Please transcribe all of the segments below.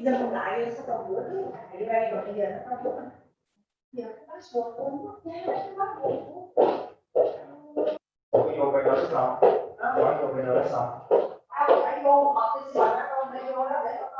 dừng lại sau một bữa thứ hai đây rồi bây giờ nó không giờ nó xuống uống mất giá nó vô bên đó sao? Nói vô bên đó sao? phải vô học cái gì nó không phải vô đó để nó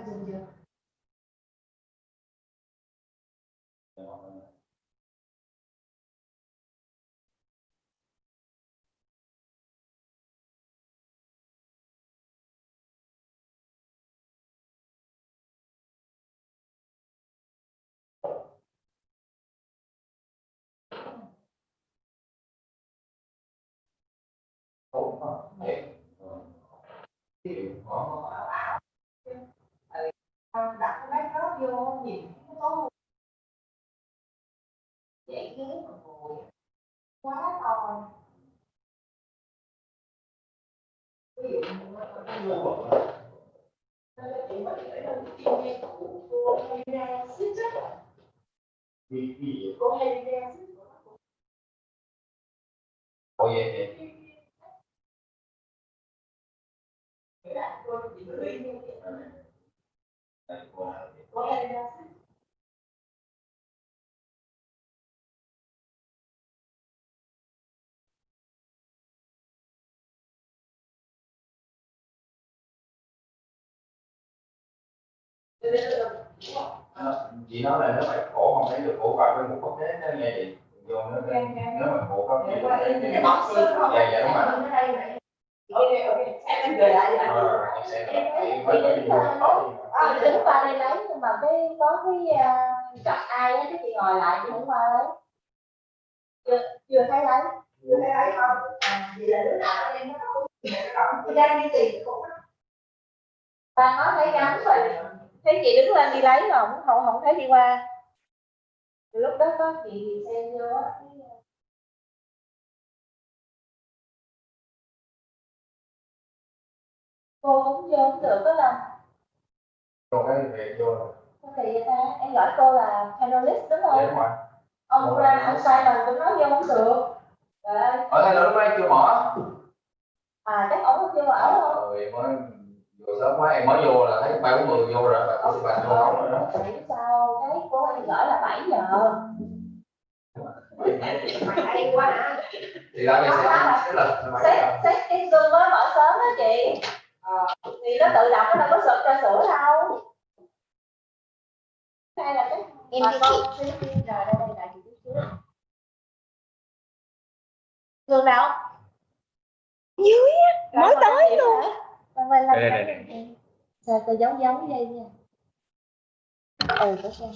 dừng chưa? Đặt cái máy đó vô nhìn cái tốt dãy ghế mà ngồi quá to. Ví dụ như nó chị mà để đâu chuyên gia của cô hay ra xích á. Cô hay ra xích. Ủa vậy? Nghĩa là cô chỉ gửi như vậy thôi. Cô hay ra xích. Chị nói là nó phải khổ không thấy được khổ vào cái một cái thế nó nghe chị vô nó nếu mà khổ không thì cái bóng xương không? dạ đúng rồi. Em về lại tính qua đây lấy nhưng mà cái có cái gặp ai á cái chị ngồi lại chị không qua lấy chưa thấy lấy không? Vậy là đứa nào em nó không chị đang đi tìm cũng ta nói thấy gắn rồi thấy chị đứng lên đi lấy mà không thấy đi qua. Lúc đó có chị thì xem vô á cô cũng vô cũng được đó là Còn cái việc vô có kỳ vậy ta em gọi cô là panelist đúng không? dạ đúng rồi. Ông ra ông sai rồi cũng nói vô không được. Ở đây là lúc nãy chưa mở. Chắc ông chưa mở không? Rồi mới vừa sớm quá em mới vô là thấy 3-4 người vô rồi bà vô không rồi đó. Tại sao cái cô em gọi là 7 giờ. hay quá hả? Thì lại mình sẽ là Xét cái Zoom mới mở sớm đó chị. Thì nó tự động nó đâu có sửa cho sửa đâu. Hay là cái em đi chị. Rồi đây là chị chút xíu. Trường nào? Dưới á, mới tới luôn. Đây. Sao tôi giống vậy nha. Có xem.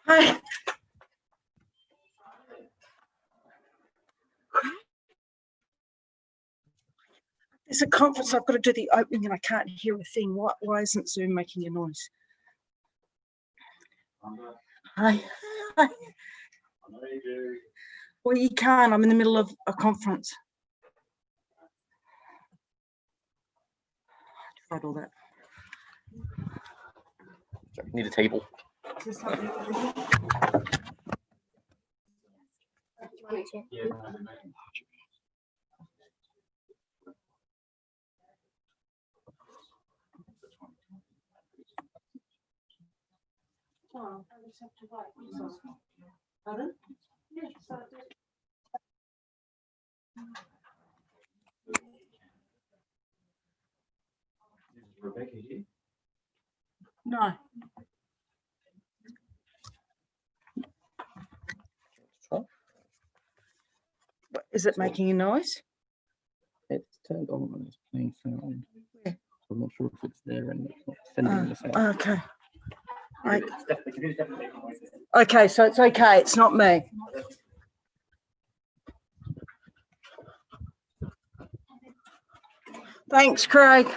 Hi. There's a conference. I've got to do the opening and I can't hear a thing. Why isn't Zoom making a noise? Hi. Hi. Well, you can't. I'm in the middle of a conference. I tried all that. Need a table. Oh, I just have to wait. Pardon? Yeah, so Rebecca here? no. Is it making a noise? It's turned on when it's playing sound. Yeah. So I'm not sure if it's there and it's not sending the sound. Okay. Okay, so it's okay. It's not me. Thanks, Craig.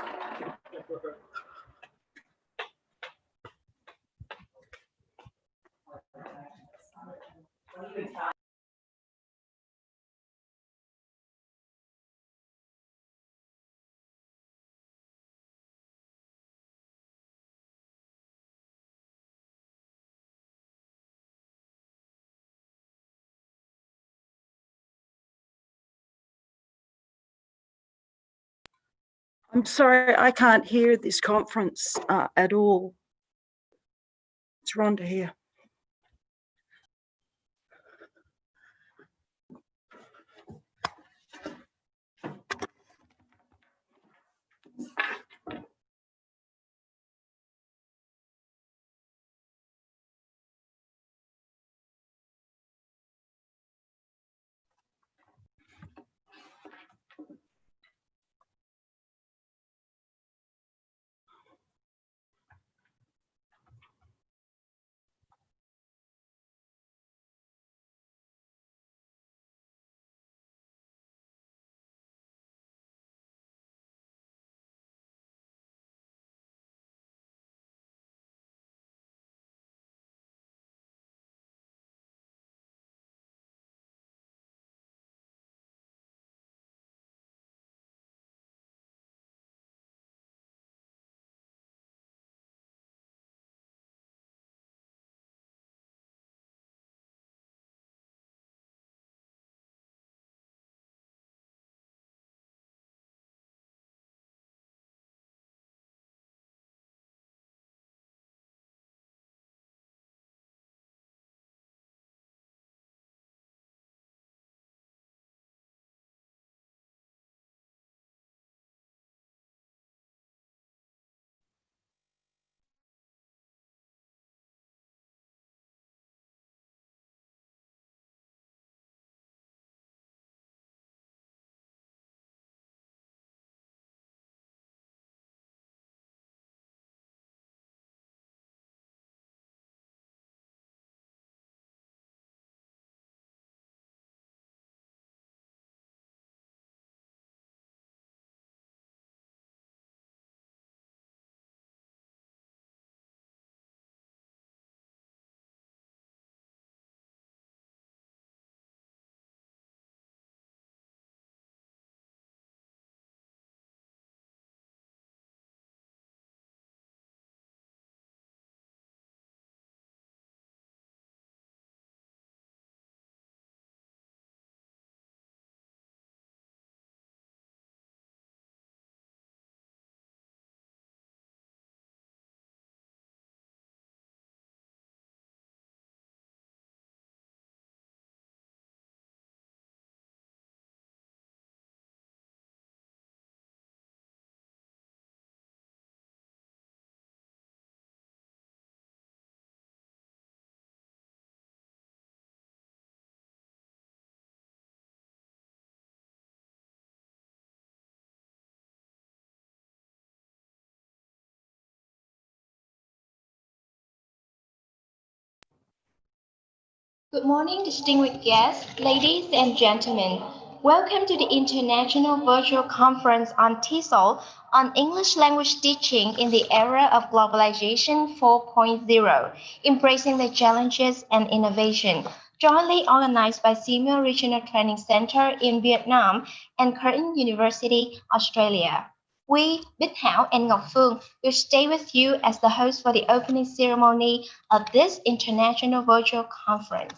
I'm sorry, I can't hear this conference at all. It's Rhonda here. Good morning, distinguished guests, ladies and gentlemen. Welcome to the International Virtual Conference on Tesol on English language teaching in the era of Globalization 4.0, embracing the challenges and innovation, jointly organized by SEAMEO Regional Training Center in Vietnam and Curtin University, Australia. We, Bích Thảo and Ngọc Phương, will stay with you as the host for the opening ceremony of this international virtual conference.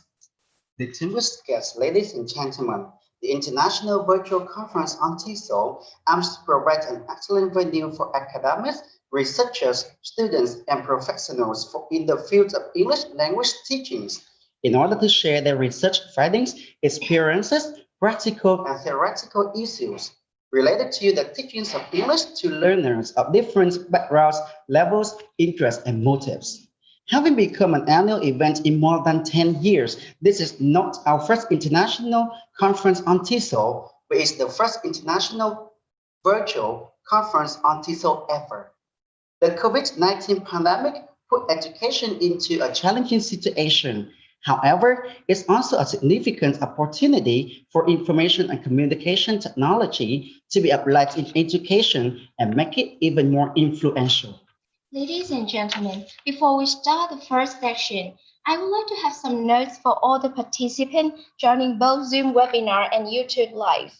Distinguished guests, ladies and gentlemen, the International Virtual Conference on Tesol aims to provide an excellent venue for academics, researchers, students, and professionals in the field of English language teachings in order to share their research findings, experiences, practical and theoretical issues related to the teachings of English to learners of different backgrounds, levels, interests, and motives. Having become an annual event in more than 10 years, this is not our first international conference on Tesol, but it's the first international virtual conference on Tesol ever. The COVID-19 pandemic put education into a challenging situation. However, it's also a significant opportunity for information and communication technology to be applied in education and make it even more influential. Ladies and gentlemen, before we start the first section, I would like to have some notes for all the participants joining both Zoom webinar and YouTube Live.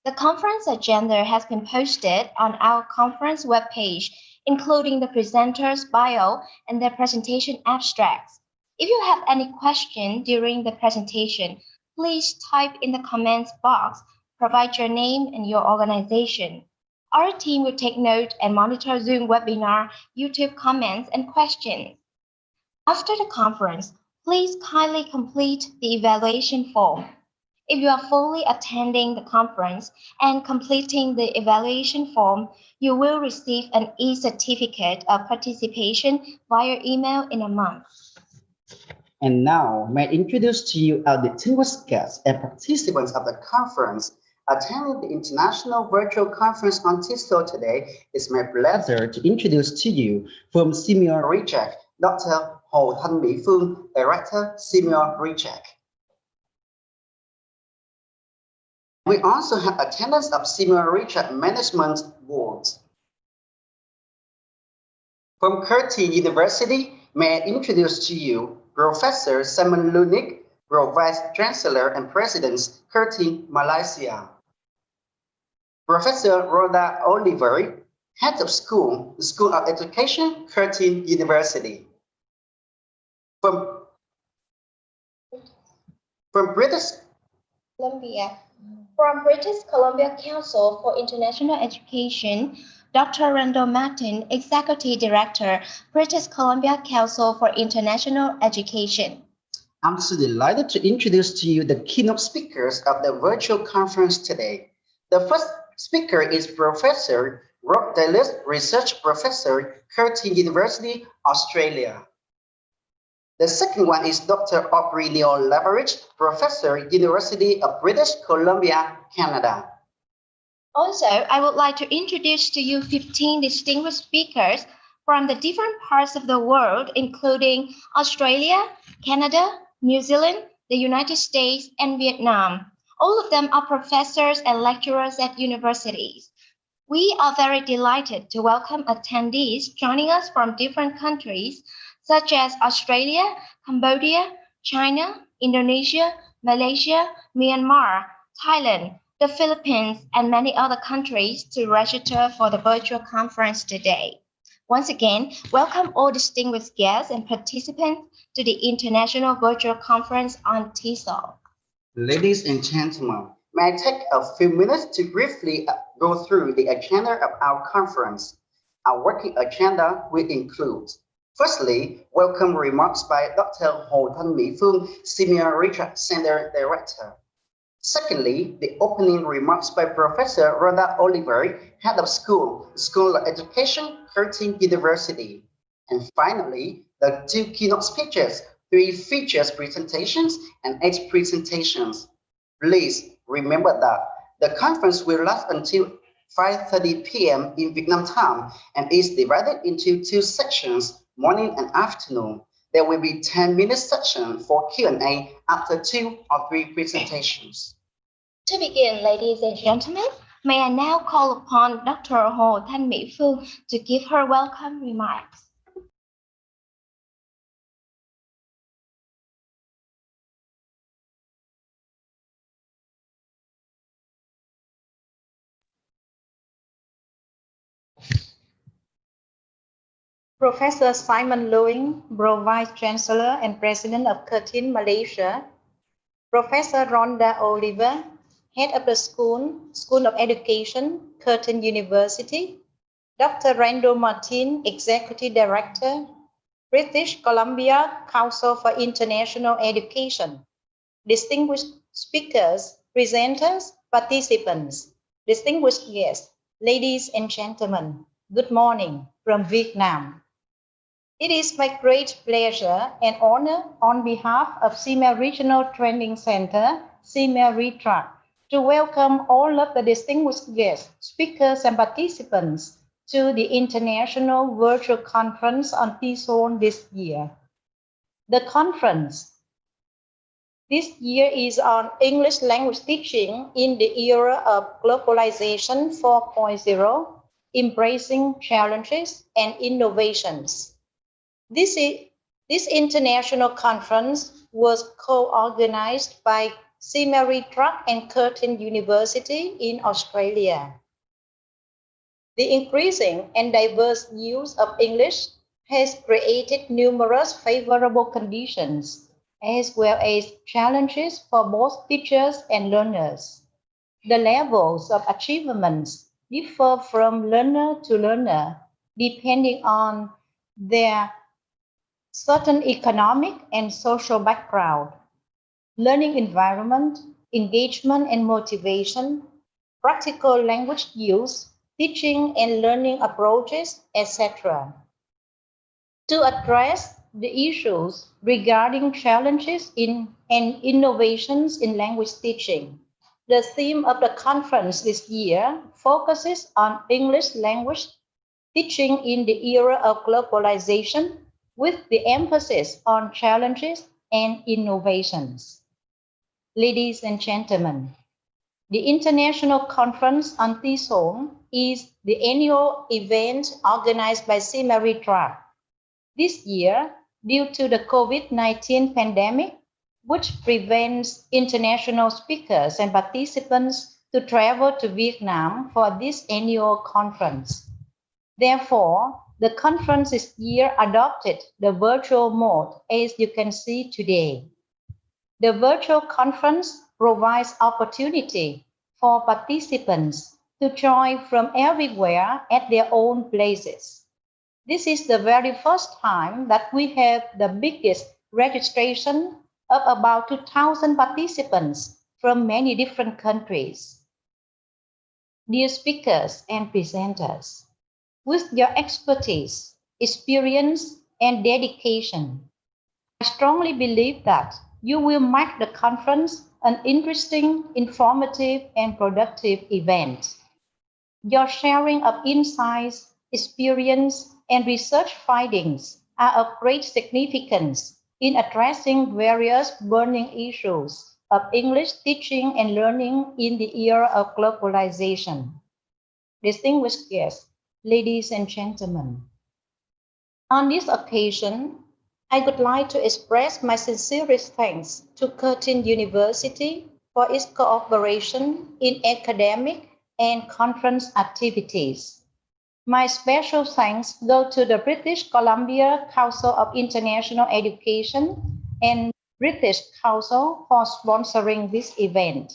The conference agenda has been posted on our conference webpage, including the presenter's bio and their presentation abstracts. If you have any question during the presentation, please type in the comments box, provide your name and your organization. Our team will take note and monitor Zoom webinar, YouTube comments, and questions. After the conference, please kindly complete the evaluation form. If you are fully attending the conference and completing the evaluation form, you will receive an e-certificate of participation via email in a month. And now, may I introduce to you our distinguished guests and participants of the conference. Attending the International Virtual Conference on Tesol today, it's my pleasure to introduce to you from SEAMEO RETRAC, Dr. Hồ Thanh Mỹ Phương, Director, SEAMEO RETRAC. We also have attendance of SEAMEO RETRAC Management Board. From Curtin University, may I introduce to you Professor Simon Lunik, Vice Chancellor and President, Curtin, Malaysia. Professor Rhoda Oliver, Head of School, the School of Education, Curtin University. From British Columbia Council for International Education, Dr. Randall Martin, Executive Director, British Columbia Council for International Education. I'm so delighted to introduce to you the keynote speakers of the virtual conference today. The first speaker is Professor Rob Dallas, Research Professor, Curtin University, Australia. The second one is Dr. Aubrey Neil Leverage, Professor, University of British Columbia, Canada. Also, I would like to introduce to you 15 distinguished speakers from the different parts of the world, including Australia, Canada, New Zealand, the United States, and Vietnam. All of them are professors and lecturers at universities. We are very delighted to welcome attendees joining us from different countries, such as Australia, Cambodia, China, Indonesia, Malaysia, Myanmar, Thailand, the Philippines, and many other countries to register for the virtual conference today. Once again, welcome all distinguished guests and participants to the International Virtual Conference on Tesol. Ladies and gentlemen, may I take a few minutes to briefly go through the agenda of our conference. Our working agenda will include, firstly, welcome remarks by Dr. Hồ Thanh Mỹ Phương, SEAMEO RETRAC Center Director. Secondly, the opening remarks by Professor Rhoda Oliver, Head of School of Education, Curtin University. And finally, the two keynote speeches, 3 features presentations, and 8 presentations. Please remember that the conference will last until 5:30 p.m. in Vietnam time and is divided into 2 sections, morning and afternoon. There will be 10-minute session for Q&A after 2 or 3 presentations. To begin, ladies and gentlemen, may I now call upon Dr. Hồ Thanh Mỹ Phương to give her welcome remarks. Professor Simon Lewin, Pro-Vice Chancellor and President of Curtin, Malaysia. Professor Rhonda Oliver, Head of the School of Education, Curtin University. Dr. Randall Martin, Executive Director, British Columbia Council for International Education. Distinguished speakers, presenters, participants, distinguished guests, ladies and gentlemen, good morning from Vietnam. It is my great pleasure and honor on behalf of SEAMEO Regional Training Center, SEAMEO RETRAC, to welcome all of the distinguished guests, speakers, and participants to the International Virtual Conference on Tesol this year. The conference this year is on English language teaching in the era of Globalization 4.0, embracing challenges and innovations. This international conference was co-organized by SEAMEO RETRAC and Curtin University in Australia. The increasing and diverse use of English has created numerous favorable conditions as well as challenges for both teachers and learners. The levels of achievements differ from learner to learner depending on their certain economic and social background, learning environment, engagement and motivation, practical language use, teaching and learning approaches, etc. To address the issues regarding challenges and innovations in language teaching, the theme of the conference this year focuses on English language teaching in the era of globalization, with the emphasis on challenges and innovations. Ladies and gentlemen, the International Conference on Tesol is the annual event organized by SEAMEO RETRAC. This year, due to the COVID-19 pandemic, which prevents international speakers and participants to travel to Vietnam for this annual conference. Therefore, the conference this year adopted the virtual mode, as you can see today. The virtual conference provides opportunity for participants to join from everywhere at their own places. This is the very first time that we have the biggest registration of about 2,000 participants from many different countries. Dear speakers and presenters, with your expertise, experience, and dedication, I strongly believe that you will make the conference an interesting, informative, and productive event. Your sharing of insights, experience, and research findings are of great significance in addressing various burning issues of English teaching and learning in the era of globalization. Distinguished guests, ladies and gentlemen, on this occasion, I would like to express my sincerest thanks to Curtin University for its cooperation in academic and conference activities. My special thanks go to the British Columbia Council of International Education and British Council for sponsoring this event.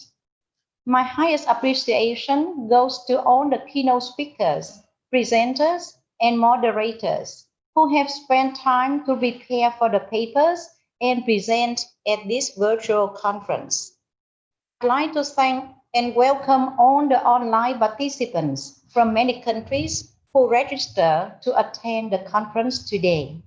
My highest appreciation goes to all the keynote speakers, presenters, and moderators who have spent time to prepare for the papers and present at this virtual conference. I'd like to thank and welcome all the online participants from many countries who register to attend the conference today.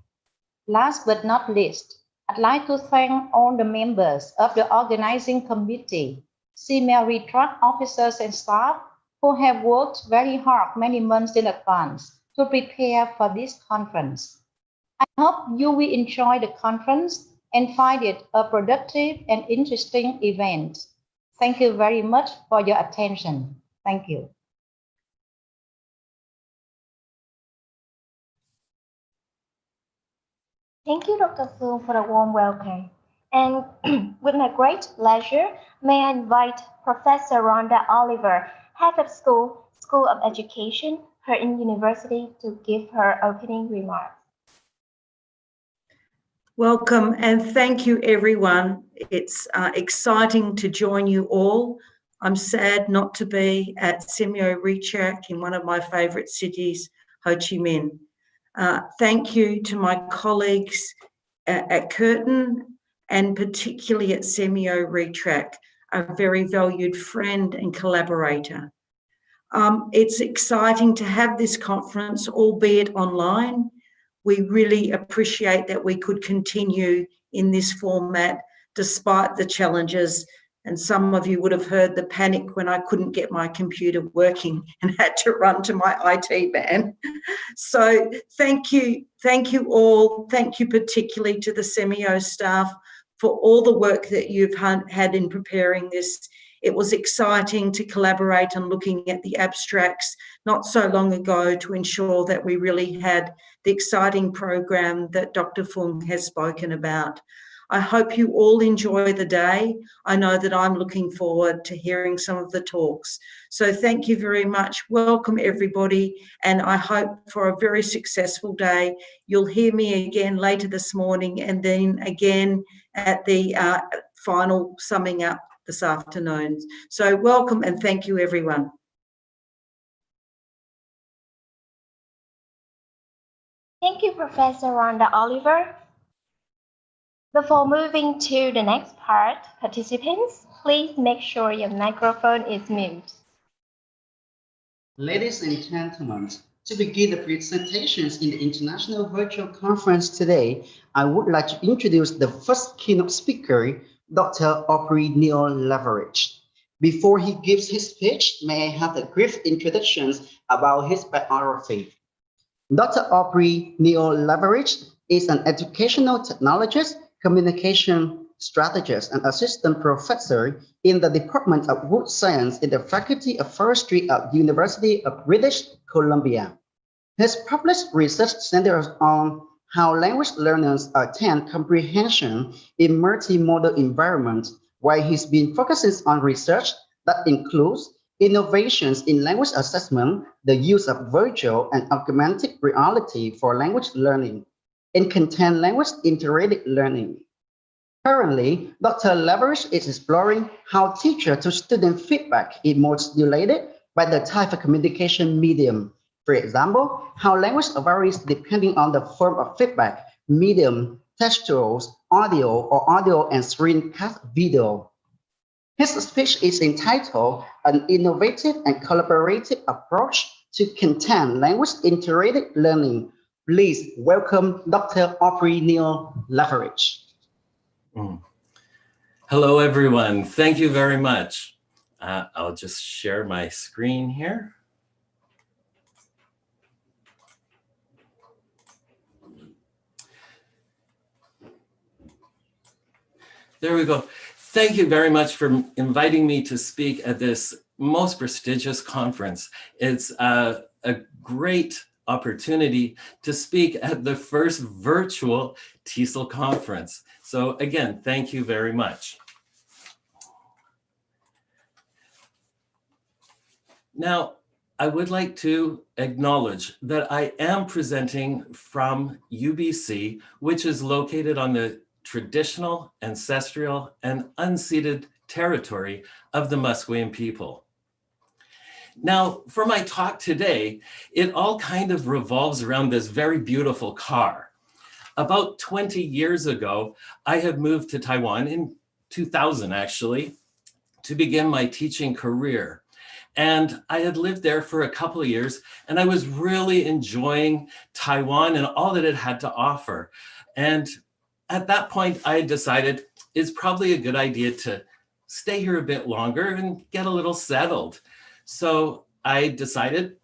Last but not least, I'd like to thank all the members of the organizing committee, SEAMEO RETRAC officers and staff who have worked very hard many months in advance to prepare for this conference. I hope you will enjoy the conference and find it a productive and interesting event. Thank you very much for your attention. Thank you. Thank you, Dr. Phương, for the warm welcome. And with my great pleasure, may I invite Professor Rhonda Oliver, Head of School of Education, Curtin University, to give her opening remarks. Welcome and thank you, everyone. It's exciting to join you all. I'm sad not to be at SEAMEO RETRAC in one of my favourite cities, Ho Chi Minh. Thank you to my colleagues at Curtin and particularly at SEAMEO RETRAC, a very valued friend and collaborator. It's exciting to have this conference, albeit online. We really appreciate that we could continue in this format despite the challenges. And some of you would have heard the panic when I couldn't get my computer working and had to run to my IT man. So thank you all. Thank you particularly to the SEAMEO staff for all the work that you've had in preparing this. It was exciting to collaborate on looking at the abstracts not so long ago to ensure that we really had the exciting program that Dr. Fung has spoken about. I hope you all enjoy the day. I know that I'm looking forward to hearing some of the talks. So thank you very much. Welcome everybody, and I hope for a very successful day. You'll hear me again later this morning and then again at the final summing up this afternoon. So welcome and thank you everyone. Thank you, Professor Rhonda Oliver. Before moving to the next part, participants, please make sure your microphone is muted. Ladies and gentlemen, to begin the presentations in the International Virtual Conference today, I would like to introduce the first keynote speaker, Dr. Aubrey Neil Leverage. Before he gives his speech, may I have a brief introduction about his biography. Dr. Aubrey Neil Leverage is an educational technologist, communication strategist, and assistant professor in the Department of Wood Science in the Faculty of Forestry at the University of British Columbia. His published research centers on how language learners attain comprehension in multimodal environments, while he's been focusing on research that includes innovations in language assessment, the use of virtual and augmented reality for language learning, and content language integrated learning. Currently, Dr. Leverage is exploring how teacher-to-student feedback is modulated by the type of communication medium. For example, how language varies depending on the form of feedback, medium, textuals, audio, or audio and screencast video. His speech is entitled An Innovative and Collaborative Approach to Content Language Integrated Learning. Please welcome Dr. Aubrey Neil Leverage. Hello, everyone. Thank you very much. I'll just share my screen here. There we go. Thank you very much for inviting me to speak at this most prestigious conference. It's a great opportunity to speak at the first virtual Tesol conference. So again, thank you very much. Now, I would like to acknowledge that I am presenting from UBC, which is located on the traditional, ancestral, and unceded territory of the Musqueam people. Now, for my talk today, it all kind of revolves around this very beautiful car. About 20 years ago, I had moved to Taiwan in 2000, actually, to begin my teaching career. And I had lived there for a couple of years, and I was really enjoying Taiwan and all that it had to offer. And at that point, I decided it's probably a good idea to stay here a bit longer and get a little settled. So I decided,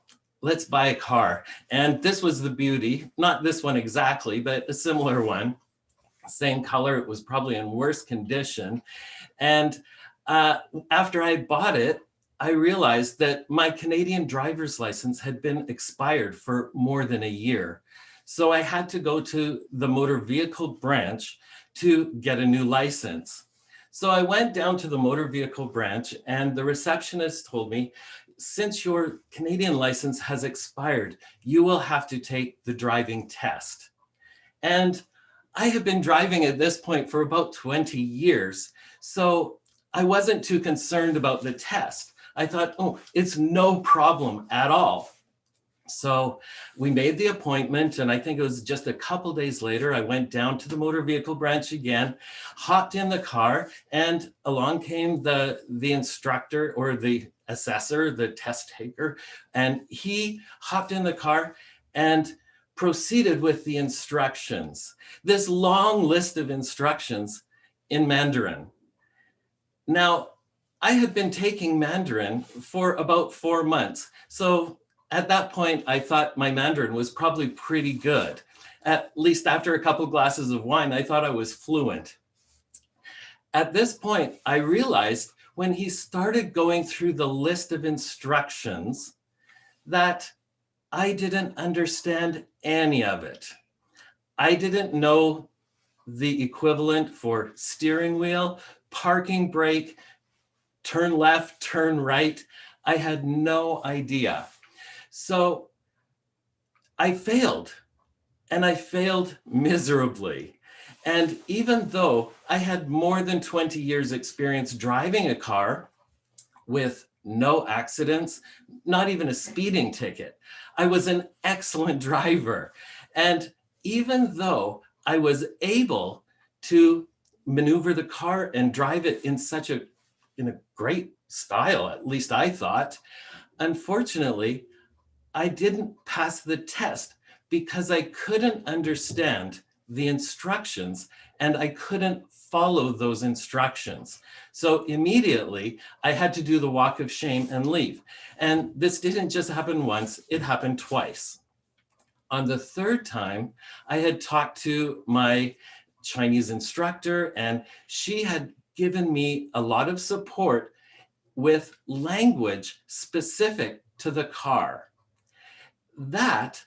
let's buy a car. And this was the beauty, not this one exactly, but a similar one. Same color, it was probably in worse condition. And after I bought it, I realized that my Canadian driver's license had been expired for more than a year. So I had to go to the motor vehicle branch to get a new license. So I went down to the motor vehicle branch and the receptionist told me, since your Canadian license has expired, you will have to take the driving test. And I have been driving at this point for about 20 years. So I wasn't too concerned about the test. I thought, oh, it's no problem at all. So we made the appointment, and I think it was just a couple days later, I went down to the motor vehicle branch again, hopped in the car, and along came the instructor or the assessor, the test taker, and he hopped in the car and proceeded with the instructions. This long list of instructions in Mandarin. Now, I had been taking Mandarin for about 4 months. So at that point, I thought my Mandarin was probably pretty good. At least after a couple glasses of wine, I thought I was fluent. At this point, I realized when he started going through the list of instructions that I didn't understand any of it. I didn't know the equivalent for steering wheel, parking brake, turn left, turn right. I had no idea. So I failed, and I failed miserably. And even though I had more than 20 years experience driving a car with no accidents, not even a speeding ticket, I was an excellent driver. And even though I was able to maneuver the car and drive it in a great style, at least I thought, unfortunately, I didn't pass the test because I couldn't understand the instructions and I couldn't follow those instructions. So immediately I had to do the walk of shame and leave. And this didn't just happen once, it happened twice. On the third time, I had talked to my Chinese instructor and she had given me a lot of support with language specific to the car. That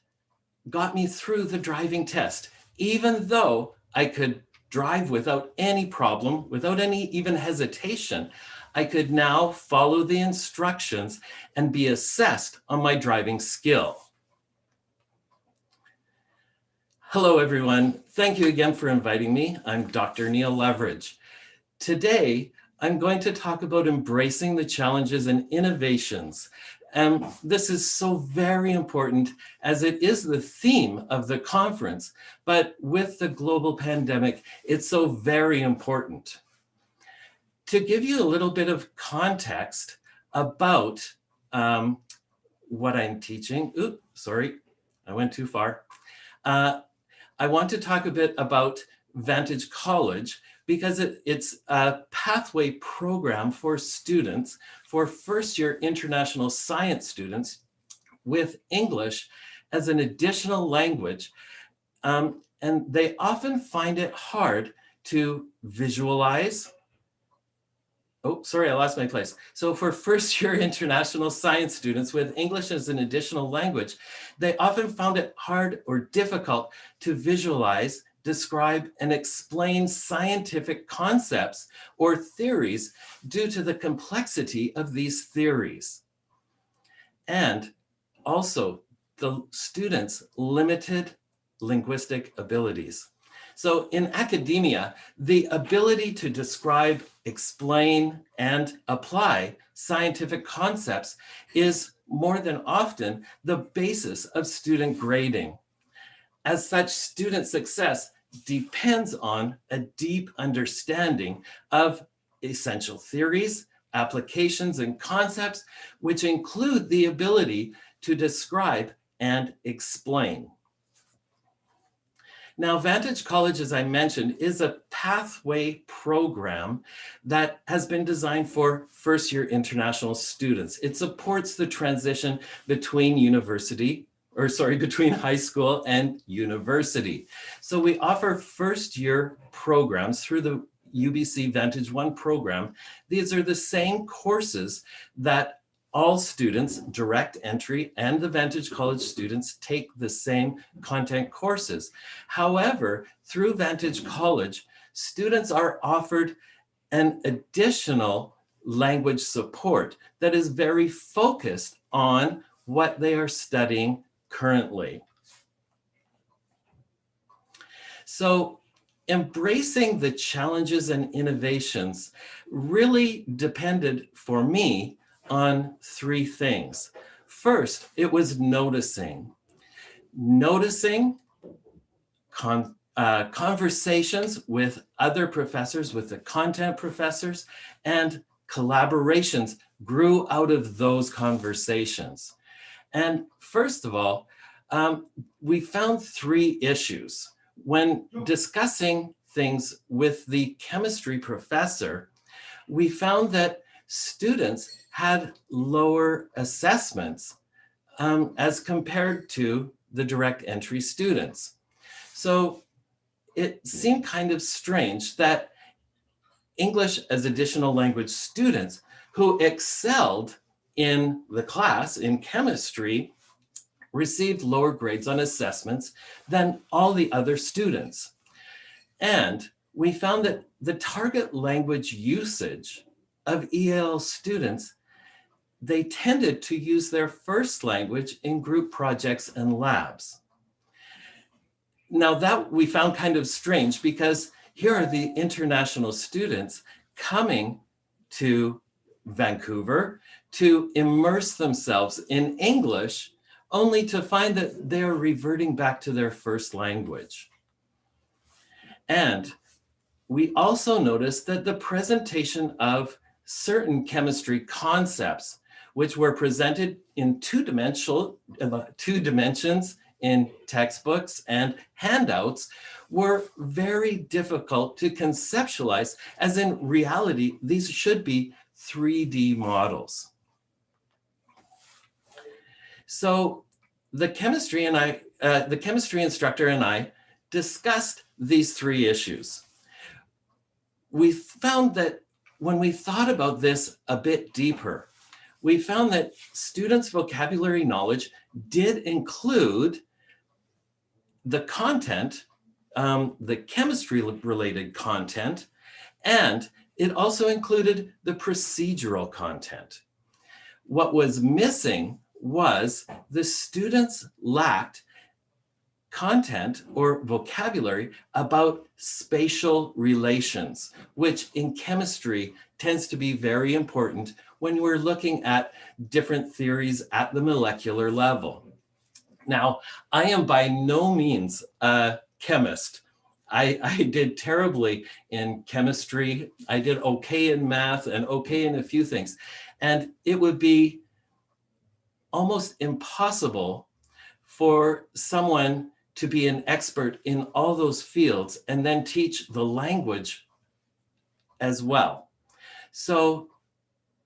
got me through the driving test, even though I could drive without any problem, without any even hesitation. I could now follow the instructions and be assessed on my driving skill. Hello, everyone. Thank you again for inviting me. I'm Dr. Neil Leverage. Today, I'm going to talk about embracing the challenges and innovations. And this is so very important as it is the theme of the conference, but with the global pandemic, it's so very important. To give you a little bit of context about what I'm teaching, oops, sorry, I went too far. I want to talk a bit about Vantage College because it's a pathway program for students, for first-year international science students with English as an additional language. And they often find it hard to visualize. Oh, sorry, I lost my place. So for first-year international science students with English as an additional language, they often found it hard or difficult to visualize, describe, and explain scientific concepts or theories due to the complexity of these theories. And also the students' limited linguistic abilities. So in academia, the ability to describe, explain, and apply scientific concepts is more than often the basis of student grading. As such, student success depends on a deep understanding of essential theories, applications, and concepts, which include the ability to describe and explain. Now, Vantage College, as I mentioned, is a pathway program that has been designed for first-year international students. It supports the transition between between high school and university. So we offer first-year programs through the UBC Vantage One program. These are the same courses that all students, direct entry, and the Vantage College students take the same content courses. However, through Vantage College, students are offered an additional language support that is very focused on what they are studying currently. So, embracing the challenges and innovations really depended for me on three things. First, it was noticing conversations with other professors, with the content professors, and collaborations grew out of those conversations. And first of all, we found three issues. When discussing things with the chemistry professor, we found that students had lower assessments as compared to the direct entry students. So it seemed kind of strange that English as additional language students who excelled in the class in chemistry received lower grades on assessments than all the other students. And we found that the target language usage of EL students, they tended to use their first language in group projects and labs. Now that we found kind of strange because here are the international students coming to Vancouver to immerse themselves in English, only to find that they're reverting back to their first language. And we also noticed that the presentation of certain chemistry concepts, which were presented in two dimensions in textbooks and handouts, were very difficult to conceptualize, as in reality, these should be 3D models. So the chemistry instructor and I discussed these three issues. We found that when we thought about this a bit deeper, we found that students' vocabulary knowledge did include the content, the chemistry-related content, and it also included the procedural content. What was missing was the students lacked content or vocabulary about spatial relations, which in chemistry tends to be very important when we're looking at different theories at the molecular level. Now, I am by no means a chemist. I did terribly in chemistry. I did okay in math and okay in a few things. And it would be almost impossible for someone to be an expert in all those fields and then teach the language as well. So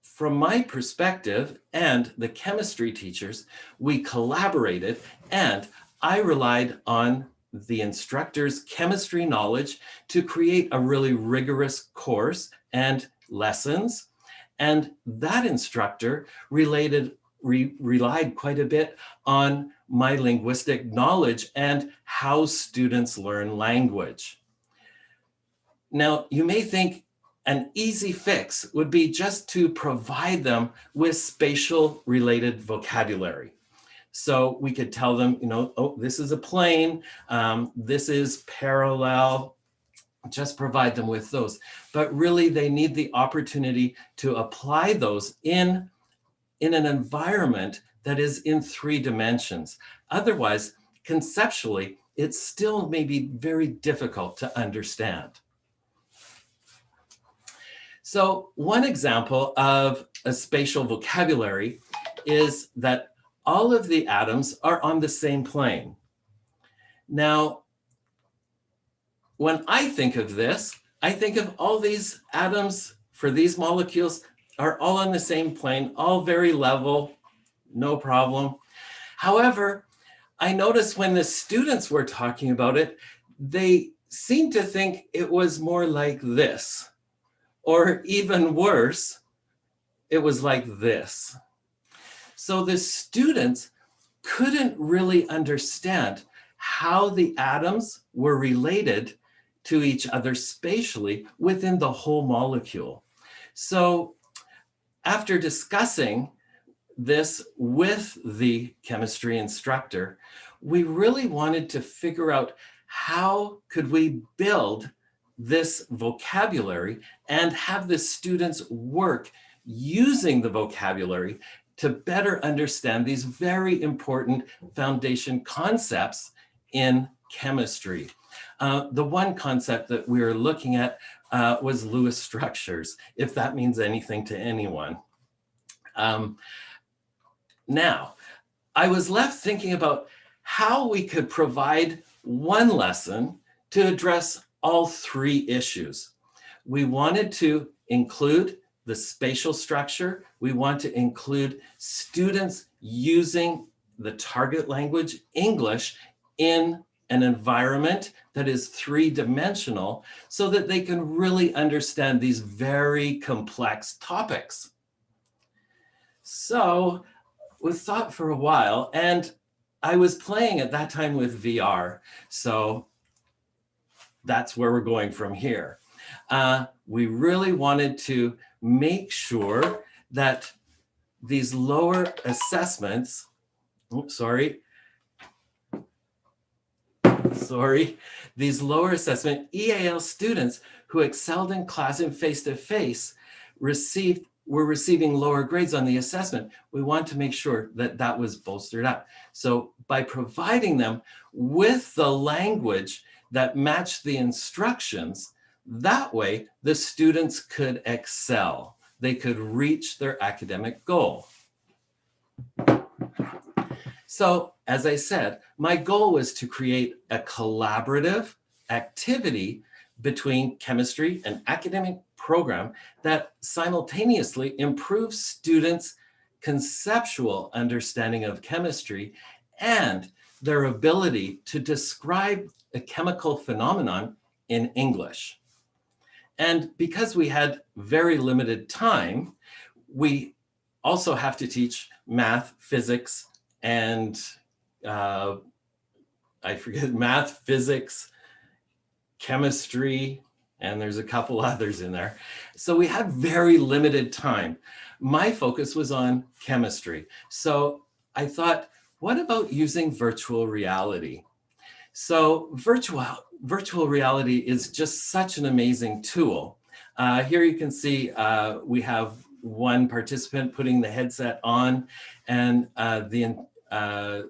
from my perspective and the chemistry teachers, we collaborated, and I relied on the instructor's chemistry knowledge to create a really rigorous course and lessons. And that instructor relied quite a bit on my linguistic knowledge and how students learn language. Now, you may think an easy fix would be just to provide them with spatial related vocabulary. So we could tell them, oh, this is a plane, this is parallel, just provide them with those. But really they need the opportunity to apply those in an environment that is in 3 dimensions. Otherwise, conceptually, it still may be very difficult to understand. So one example of a spatial vocabulary is that all of the atoms are on the same plane. Now, when I think of this, I think of all these atoms for these molecules are all on the same plane, all very level, no problem. However, I noticed when the students were talking about it, they seemed to think it was more like this, or even worse, it was like this. So the students couldn't really understand how the atoms were related to each other spatially within the whole molecule. So after discussing this with the chemistry instructor, we really wanted to figure out how could we build this vocabulary and have the students work using the vocabulary to better understand these very important foundation concepts in chemistry. The one concept that we were looking at was Lewis structures, if that means anything to anyone. Now, I was left thinking about how we could provide one lesson to address all three issues. We wanted to include the spatial structure. We want to include students using the target language, English, in an environment that is three-dimensional so that they can really understand these very complex topics. So we thought for a while, and I was playing at that time with VR. So that's where we're going from here. We really wanted to make sure that these lower assessments, these lower assessment EAL students who excelled in class and face-to-face were receiving lower grades on the assessment. We want to make sure that that was bolstered up. So by providing them with the language that matched the instructions, that way the students could excel. They could reach their academic goal. So as I said, my goal was to create a collaborative activity between chemistry and academic program that simultaneously improves students' conceptual understanding of chemistry and their ability to describe a chemical phenomenon in English. And because we had very limited time, we also have to teach math, physics, and math, physics, chemistry, and there's a couple others in there. So we had very limited time. My focus was on chemistry. So I thought, what about using virtual reality? So virtual reality is just such an amazing tool. Here you can see we have one participant putting the headset on, and the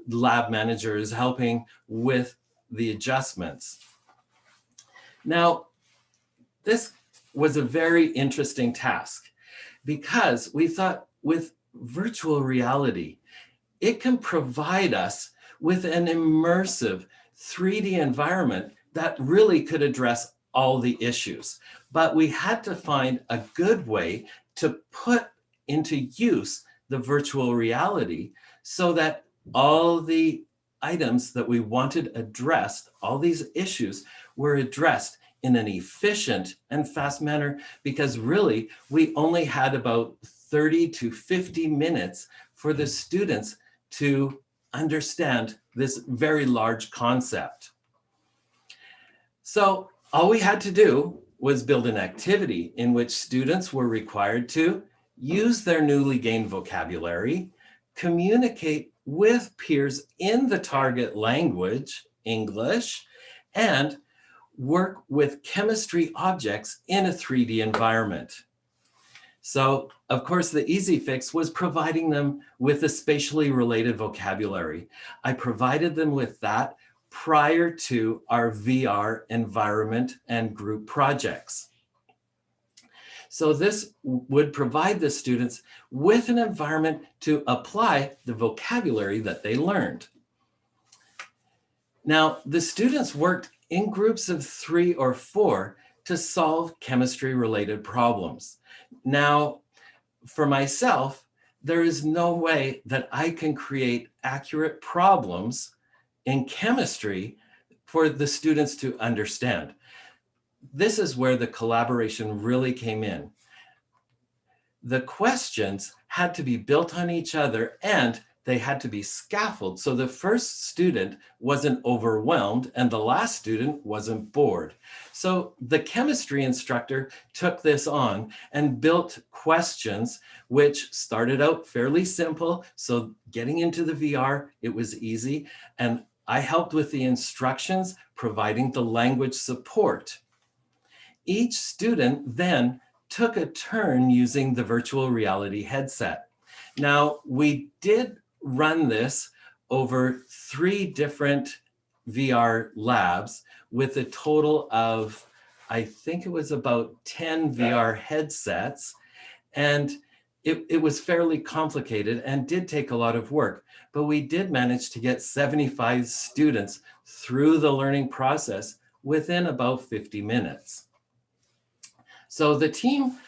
lab manager is helping with the adjustments. Now, this was a very interesting task because we thought with virtual reality, it can provide us with an immersive 3D environment that really could address all the issues. But we had to find a good way to put into use the virtual reality so that all the items that we wanted addressed, all these issues, were addressed in an efficient and fast manner, because really we only had about 30 to 50 minutes for the students to understand this very large concept. So all we had to do was build an activity in which students were required to use their newly gained vocabulary, communicate with peers in the target language, English, and work with chemistry objects in a 3D environment. So, of course, the easy fix was providing them with a spatially related vocabulary. I provided them with that prior to our VR environment and group projects. So this would provide the students with an environment to apply the vocabulary that they learned. Now, the students worked in groups of 3 or 4 to solve chemistry-related problems. Now, for myself, there is no way that I can create accurate problems in chemistry for the students to understand. This is where the collaboration really came in. The questions had to be built on each other and they had to be scaffolded so the first student wasn't overwhelmed and the last student wasn't bored. So the chemistry instructor took this on and built questions which started out fairly simple. So getting into the VR, it was easy. And I helped with the instructions, providing the language support. Each student then took a turn using the virtual reality headset. Now, we did run this over 3 different VR labs with a total of, I think it was about 10 VR headsets. And it was fairly complicated and did take a lot of work, but we did manage to get 75 students through the learning process within about 50 minutes. So the team,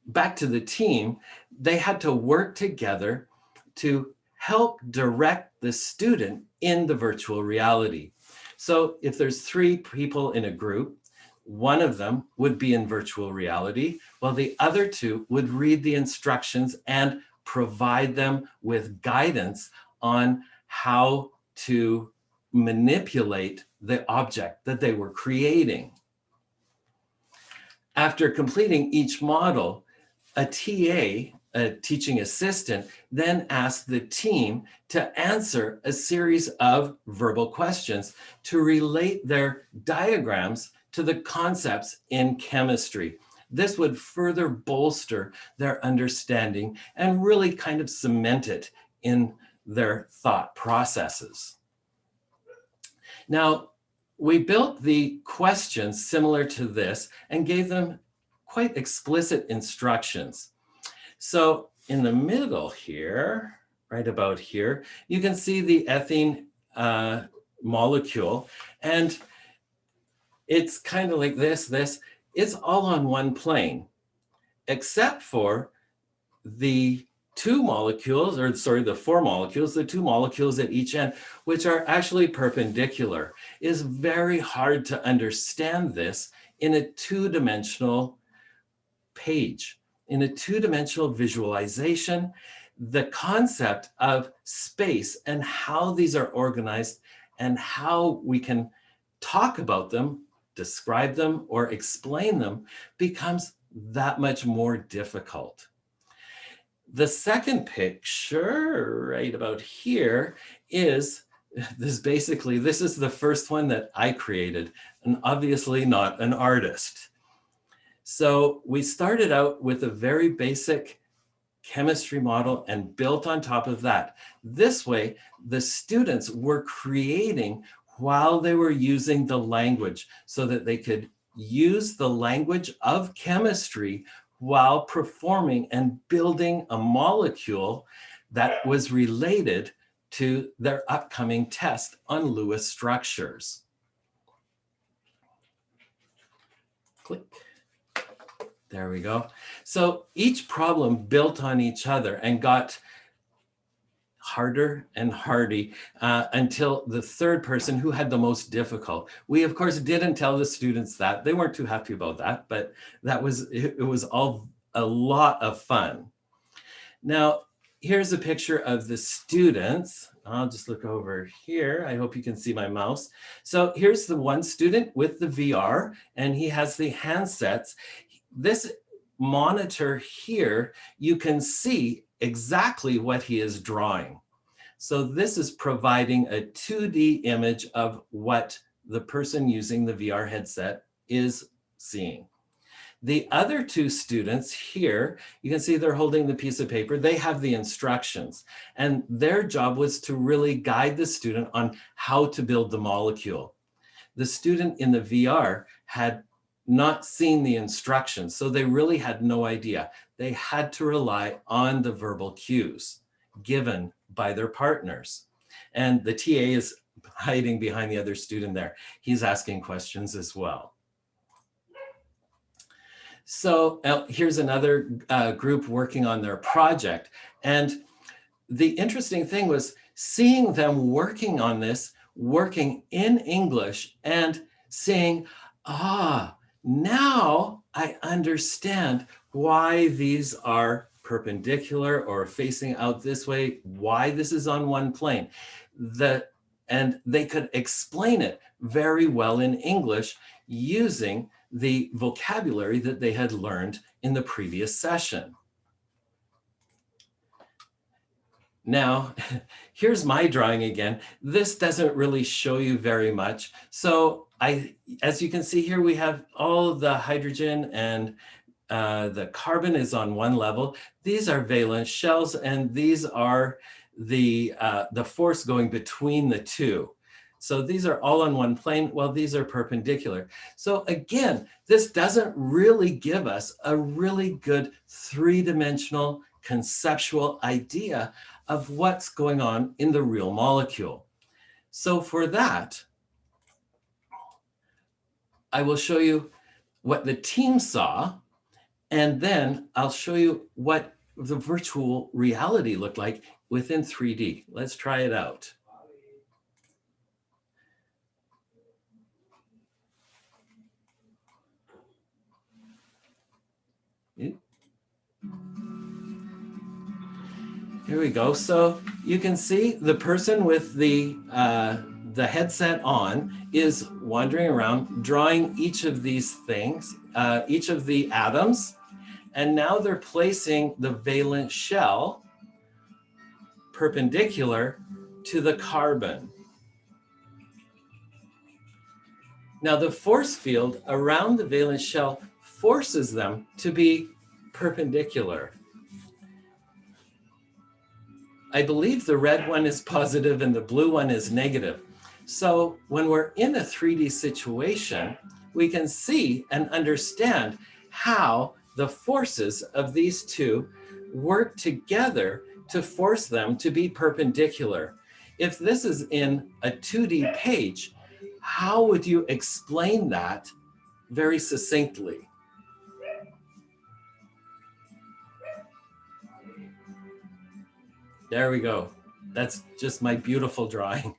back to the team, they had to work together to help direct the student in the virtual reality. So if there's 3 people in a group, one of them would be in virtual reality, while the other 2 would read the instructions and provide them with guidance on how to manipulate the object that they were creating. After completing each model, a TA, a teaching assistant, then asked the team to answer a series of verbal questions to relate their diagrams to the concepts in chemistry. This would further bolster their understanding and really kind of cement it in their thought processes. Now, we built the questions similar to this and gave them quite explicit instructions. So in the middle here, right about here, you can see the ethene molecule, and it's kind of like this. It's all on one plane, except for the 2 molecules, or sorry, the 4 molecules, the 2 molecules at each end, which are actually perpendicular. It is very hard to understand this in a 2-dimensional page. In a 2-dimensional visualization, the concept of space and how these are organized and how we can talk about them, describe them, or explain them becomes that much more difficult. The second picture, right about here, is this is the first one that I created, and obviously not an artist. So we started out with a very basic chemistry model and built on top of that. This way, the students were creating while they were using the language so that they could use the language of chemistry while performing and building a molecule that was related to their upcoming test on Lewis structures. Click. There we go. So each problem built on each other and got harder and hardy until the third person who had the most difficult. We of course didn't tell the students that. They weren't too happy about that, but it was all a lot of fun. Now, here's a picture of the students. I'll just look over here. I hope you can see my mouse. So here's the one student with the VR, and he has the handsets. This monitor here, you can see exactly what he is drawing. So this is providing a 2D image of what the person using the VR headset is seeing. The other 2 students here, you can see they're holding the piece of paper. They have the instructions, and their job was to really guide the student on how to build the molecule. The student in the VR had not seen the instructions, so they really had no idea. They had to rely on the verbal cues given by their partners. And the TA is hiding behind the other student there. He's asking questions as well. So here's another group working on their project. And the interesting thing was seeing them working on this, working in English and seeing, now I understand why these are perpendicular or facing out this way, why this is on one plane. And they could explain it very well in English using the vocabulary that they had learned in the previous session. Now, here's my drawing again. This doesn't really show you very much. So as you can see here, we have all of the hydrogen and the carbon is on one level. These are valence shells, and these are the force going between the two. So these are all on one plane, while these are perpendicular. So again, this doesn't really give us a really good three-dimensional conceptual idea of what's going on in the real molecule. So for that, I will show you what the team saw, and then I'll show you what the virtual reality looked like within 3D. Let's try it out. Here we go. So you can see the person with the headset on is wandering around, drawing each of these things, each of the atoms, and now they're placing the valence shell perpendicular to the carbon. Now the force field around the valence shell forces them to be perpendicular. I believe the red one is positive and the blue one is negative. So when we're in a 3D situation, we can see and understand how the forces of these two work together to force them to be perpendicular. If this is in a 2D page, how would you explain that very succinctly? There we go. That's just my beautiful drawing.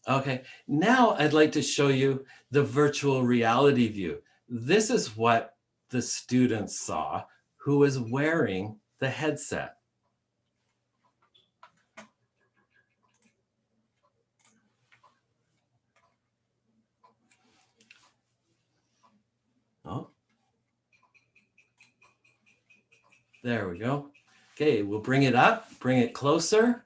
Okay, now I'd like to show you the virtual reality view. This is what the students saw who was wearing the headset. Oh, there we go. Okay, we'll bring it up, bring it closer.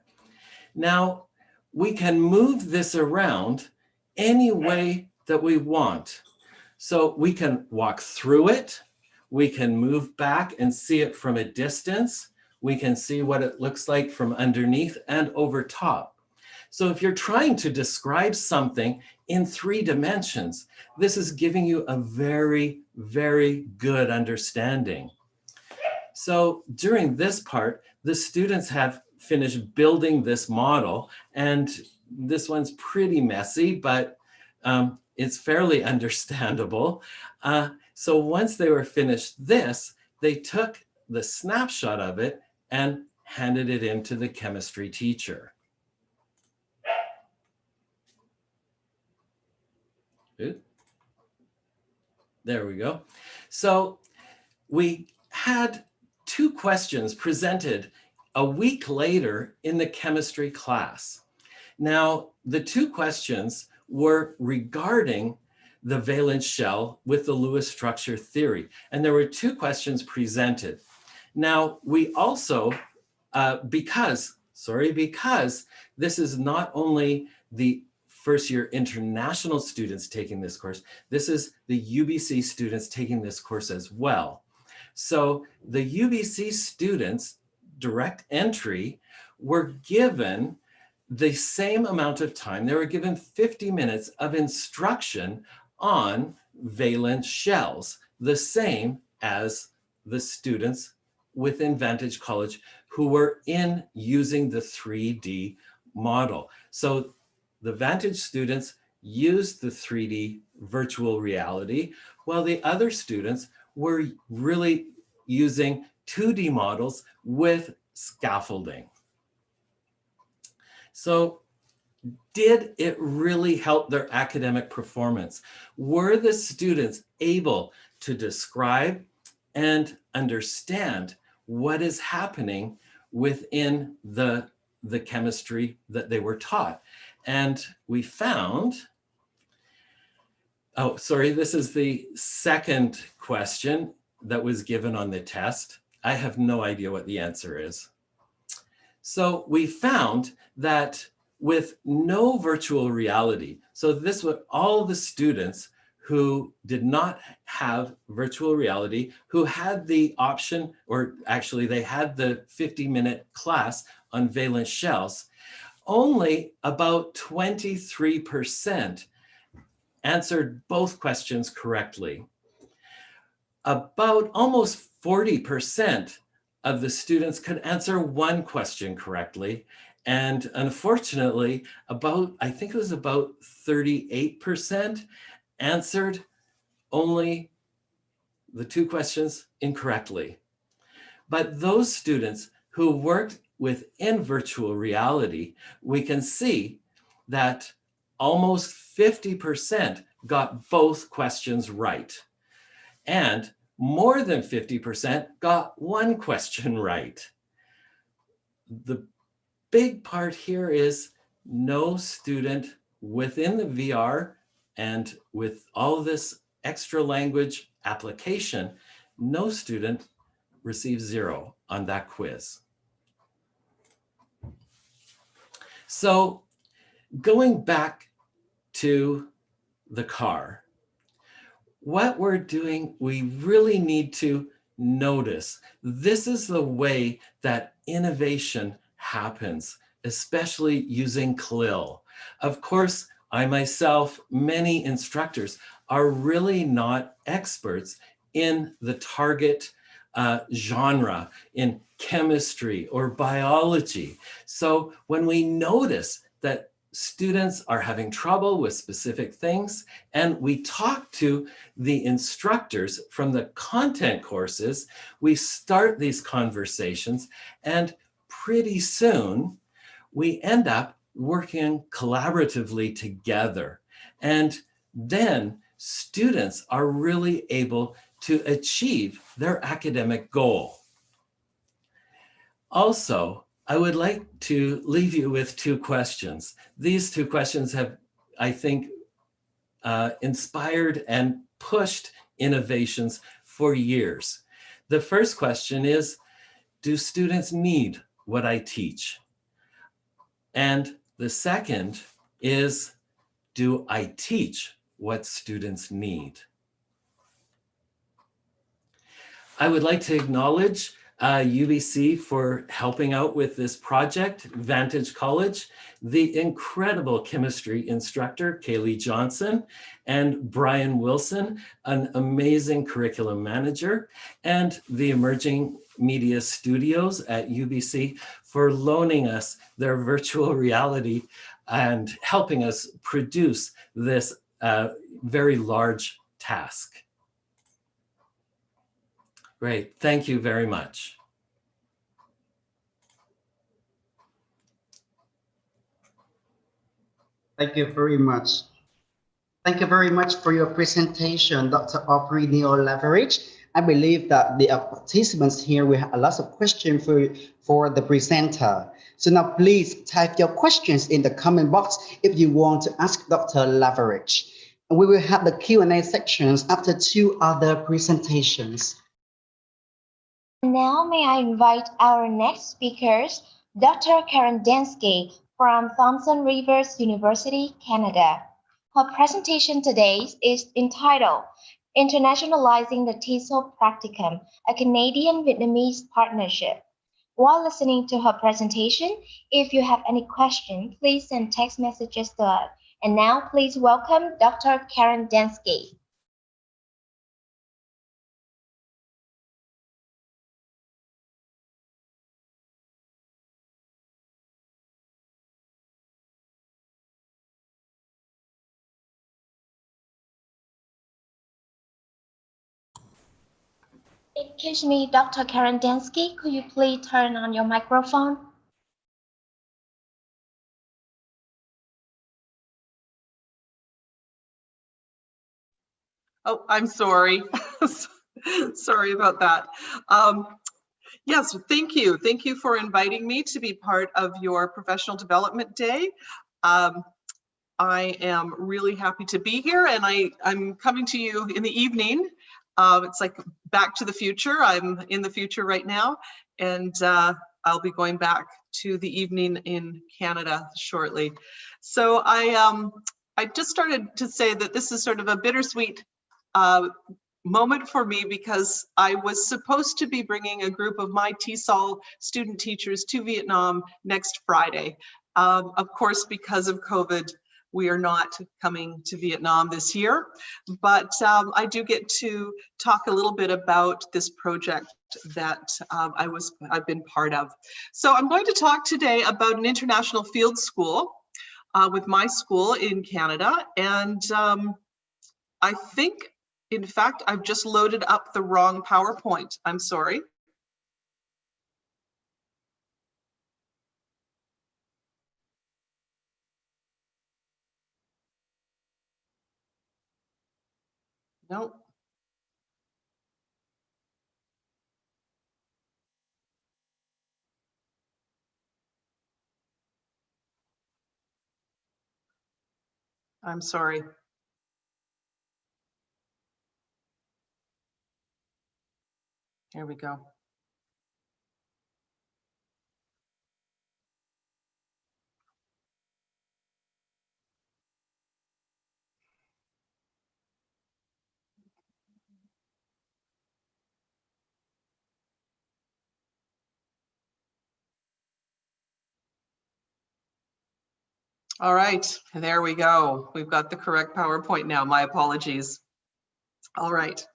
Now, we can move this around any way that we want. So we can walk through it. We can move back and see it from a distance. We can see what it looks like from underneath and over top. So if you're trying to describe something in 3 dimensions, this is giving you a very, very good understanding. So during this part, the students have finished building this model, and this one's pretty messy, but it's fairly understandable. So once they were finished this, they took the snapshot of it and handed it in to the chemistry teacher. Good. There we go. So we had 2 questions presented a week later in the chemistry class. Now, the 2 questions were regarding the valence shell with the Lewis structure theory. And there were 2 questions presented. Now, we also, because this is not only the first-year international students taking this course, this is the UBC students taking this course as well. So the UBC students, direct entry, were given the same amount of time. They were given 50 minutes of instruction on valence shells, the same as the students within Vantage College who were in using the 3D model. So the Vantage students used the 3D virtual reality, while the other students were really using 2D models with scaffolding. So did it really help their academic performance? Were the students able to describe and understand what is happening within the chemistry that they were taught? And we found, oh, sorry, this is the second question that was given on the test. I have no idea what the answer is. So we found that with no virtual reality, so this was all the students who did not have virtual reality, who had the option, or actually they had the 50-minute class on valence shells, only about 23% answered both questions correctly. About almost 40% of the students could answer one question correctly. And unfortunately, I think it was about 38% answered only the two questions incorrectly. But those students who worked within virtual reality, we can see that almost 50% got both questions right. And more than 50% got one question right. The big part here is no student within the VR and with all this extra language application, no student received 0 on that quiz. So going back to the car, what we're doing, we really need to notice. This is the way that innovation happens, especially using CLIL. Of course, I myself, many instructors are really not experts in the target genre, in chemistry or biology. So when we notice that students are having trouble with specific things, and we talk to the instructors from the content courses, we start these conversations, and pretty soon we end up working collaboratively together. And then students are really able to achieve their academic goal. Also, I would like to leave you with two questions. These two questions have, I think, inspired and pushed innovations for years. The first question is, do students need what I teach? And the second is, do I teach what students need? I would like to acknowledge UBC for helping out with this project, Vantage College, the incredible chemistry instructor, Kaylee Johnson, and Brian Wilson, an amazing curriculum manager, and the Emerging Media Studios at UBC for loaning us their virtual reality and helping us produce this very large task. Great, thank you very much. Thank you very much. Thank you very much for your presentation, Dr. Aubrey Neo-Leverage. I believe that the participants here will have a lot of questions for the presenter. So now please type your questions in the comment box if you want to ask Dr. Leverage. And we will have the Q&A sections after two other presentations. Now may I invite our next speakers, Dr. Karen Dansky from Thompson Rivers University, Canada. Her presentation today is entitled Internationalizing the Tesol Practicum, a Canadian-Vietnamese Partnership. While listening to her presentation, if you have any question, please send text messages to us. And now please welcome Dr. Karen Dansky. Excuse me, Dr. Karen Dansky, could you please turn on your microphone? Oh, I'm sorry. Sorry about that. Yes, thank you. Thank you for inviting me to be part of your professional development day. I am really happy to be here, and I'm coming to you in the evening. It's like back to the future. I'm in the future right now, and I'll be going back to the evening in Canada shortly. So I just started to say that this is sort of a bittersweet moment for me, because I was supposed to be bringing a group of my Tesol student teachers to Vietnam next Friday. Of course, because of COVID, we are not coming to Vietnam this year, but I do get to talk a little bit about this project that I've been part of. So I'm going to talk today about an international field school with my school in Canada, and I think, in fact, I've just loaded up the wrong PowerPoint. I'm sorry. Nope. I'm sorry. Here we go. All right, there we go. We've got the correct PowerPoint now. My apologies. All right.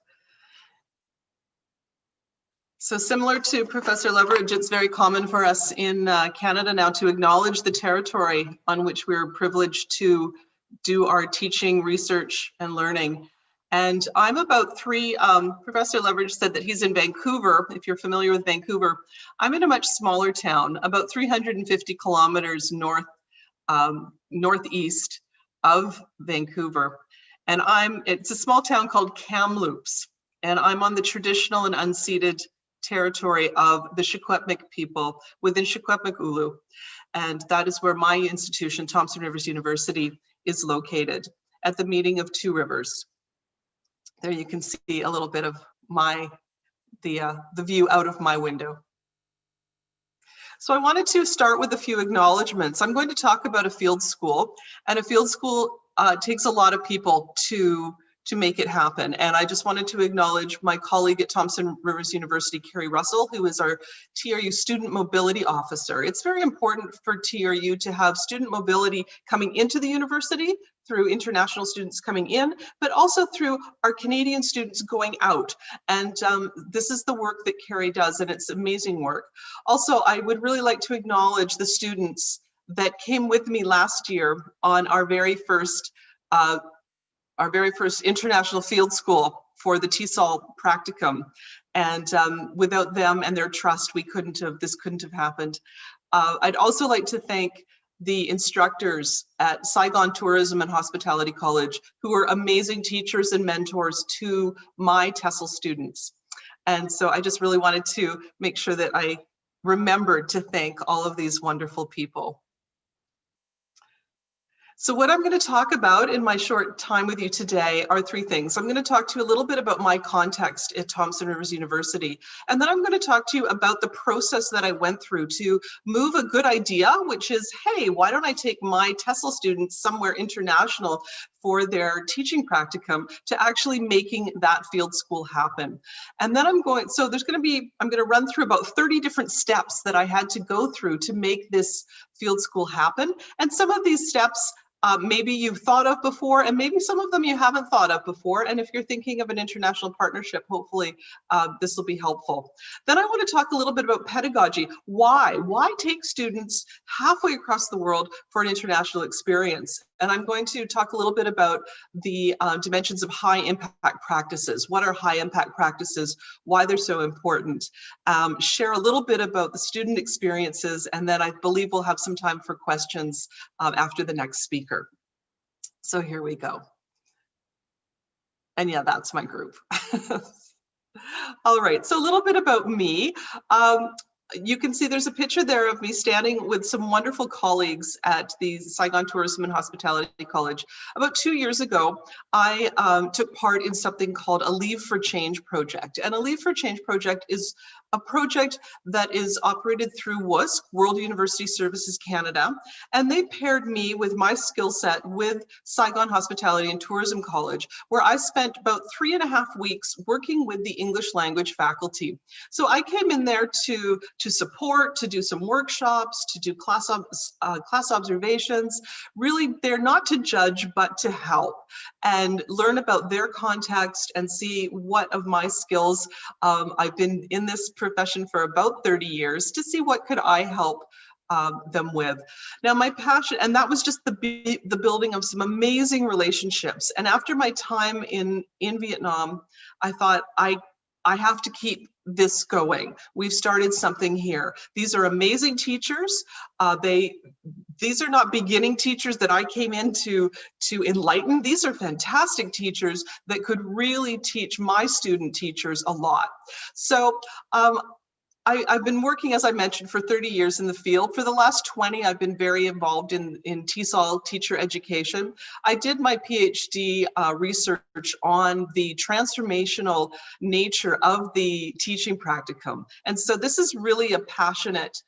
So similar to Professor Leveridge, it's very common for us in Canada now to acknowledge the territory on which we're privileged to do our teaching, research, and learning. And I'm about Professor Leveridge said that he's in Vancouver. If you're familiar with Vancouver, I'm in a much smaller town, about 350 kilometers northeast of Vancouver. And it's a small town called Kamloops. And I'm on the traditional and unceded territory of the Secwepemc people within Secwepemc-Ulu. And that is where my institution, Thompson Rivers University, is located, at the meeting of two rivers. There you can see a little bit of the view out of my window. So I wanted to start with a few acknowledgements. I'm going to talk about a field school, and a field school takes a lot of people to make it happen. And I just wanted to acknowledge my colleague at Thompson Rivers University, Carrie Russell, who is our TRU Student Mobility Officer. It's very important for TRU to have student mobility coming into the university through international students coming in, but also through our Canadian students going out. And this is the work that Carrie does, and it's amazing work. Also, I would really like to acknowledge the students that came with me last year on our very first international field school for the Tesol practicum. And without them and their trust, this couldn't have happened. I'd also like to thank the instructors at Saigon Tourism and Hospitality College, who are amazing teachers and mentors to my Tesol students. And so I just really wanted to make sure that I remembered to thank all of these wonderful people. So what I'm going to talk about in my short time with you today are three things. I'm going to talk to you a little bit about my context at Thompson Rivers University, and then I'm going to talk to you about the process that I went through to move a good idea, which is, hey, why don't I take my Tesol students somewhere international for their teaching practicum, to actually making that field school happen. And then I'm going to run through about 30 different steps that I had to go through to make this field school happen. And some of these steps maybe you've thought of before, and maybe some of them you haven't thought of before. And if you're thinking of an international partnership, hopefully this will be helpful. Then I want to talk a little bit about pedagogy. Why take students halfway across the world for an international experience? And I'm going to talk a little bit about the dimensions of high impact practices. What are high impact practices? Why they're so important? Share a little bit about the student experiences, and then I believe we'll have some time for questions after the next speaker. So here we go. And yeah, that's my group. All right, so a little bit about me. You can see there's a picture there of me standing with some wonderful colleagues at the Saigon Tourism and Hospitality College. About 2 years ago, I took part in something called a Leave for Change project. And a Leave for Change project is a project that is operated through WUSC, World University Services Canada, and they paired me with my skill set with Saigon Hospitality and Tourism College, where I spent about 3.5 weeks working with the English language faculty. So I came in there to support, to do some workshops, to do class observations. Really, they're not to judge, but to help and learn about their context and see what of my skills. I've been in this profession for about 30 years to see what could I help them with. Now my passion, and that was just the building of some amazing relationships. And after my time in Vietnam, I thought I have to keep this going. We've started something here. These are amazing teachers. These are not beginning teachers that I came in to enlighten. These are fantastic teachers that could really teach my student teachers a lot. So I've been working, as I mentioned, for 30 years in the field. For the last 20, I've been very involved in Tesol teacher education. I did my PhD research on the transformational nature of the teaching practicum. And so this is really a passionate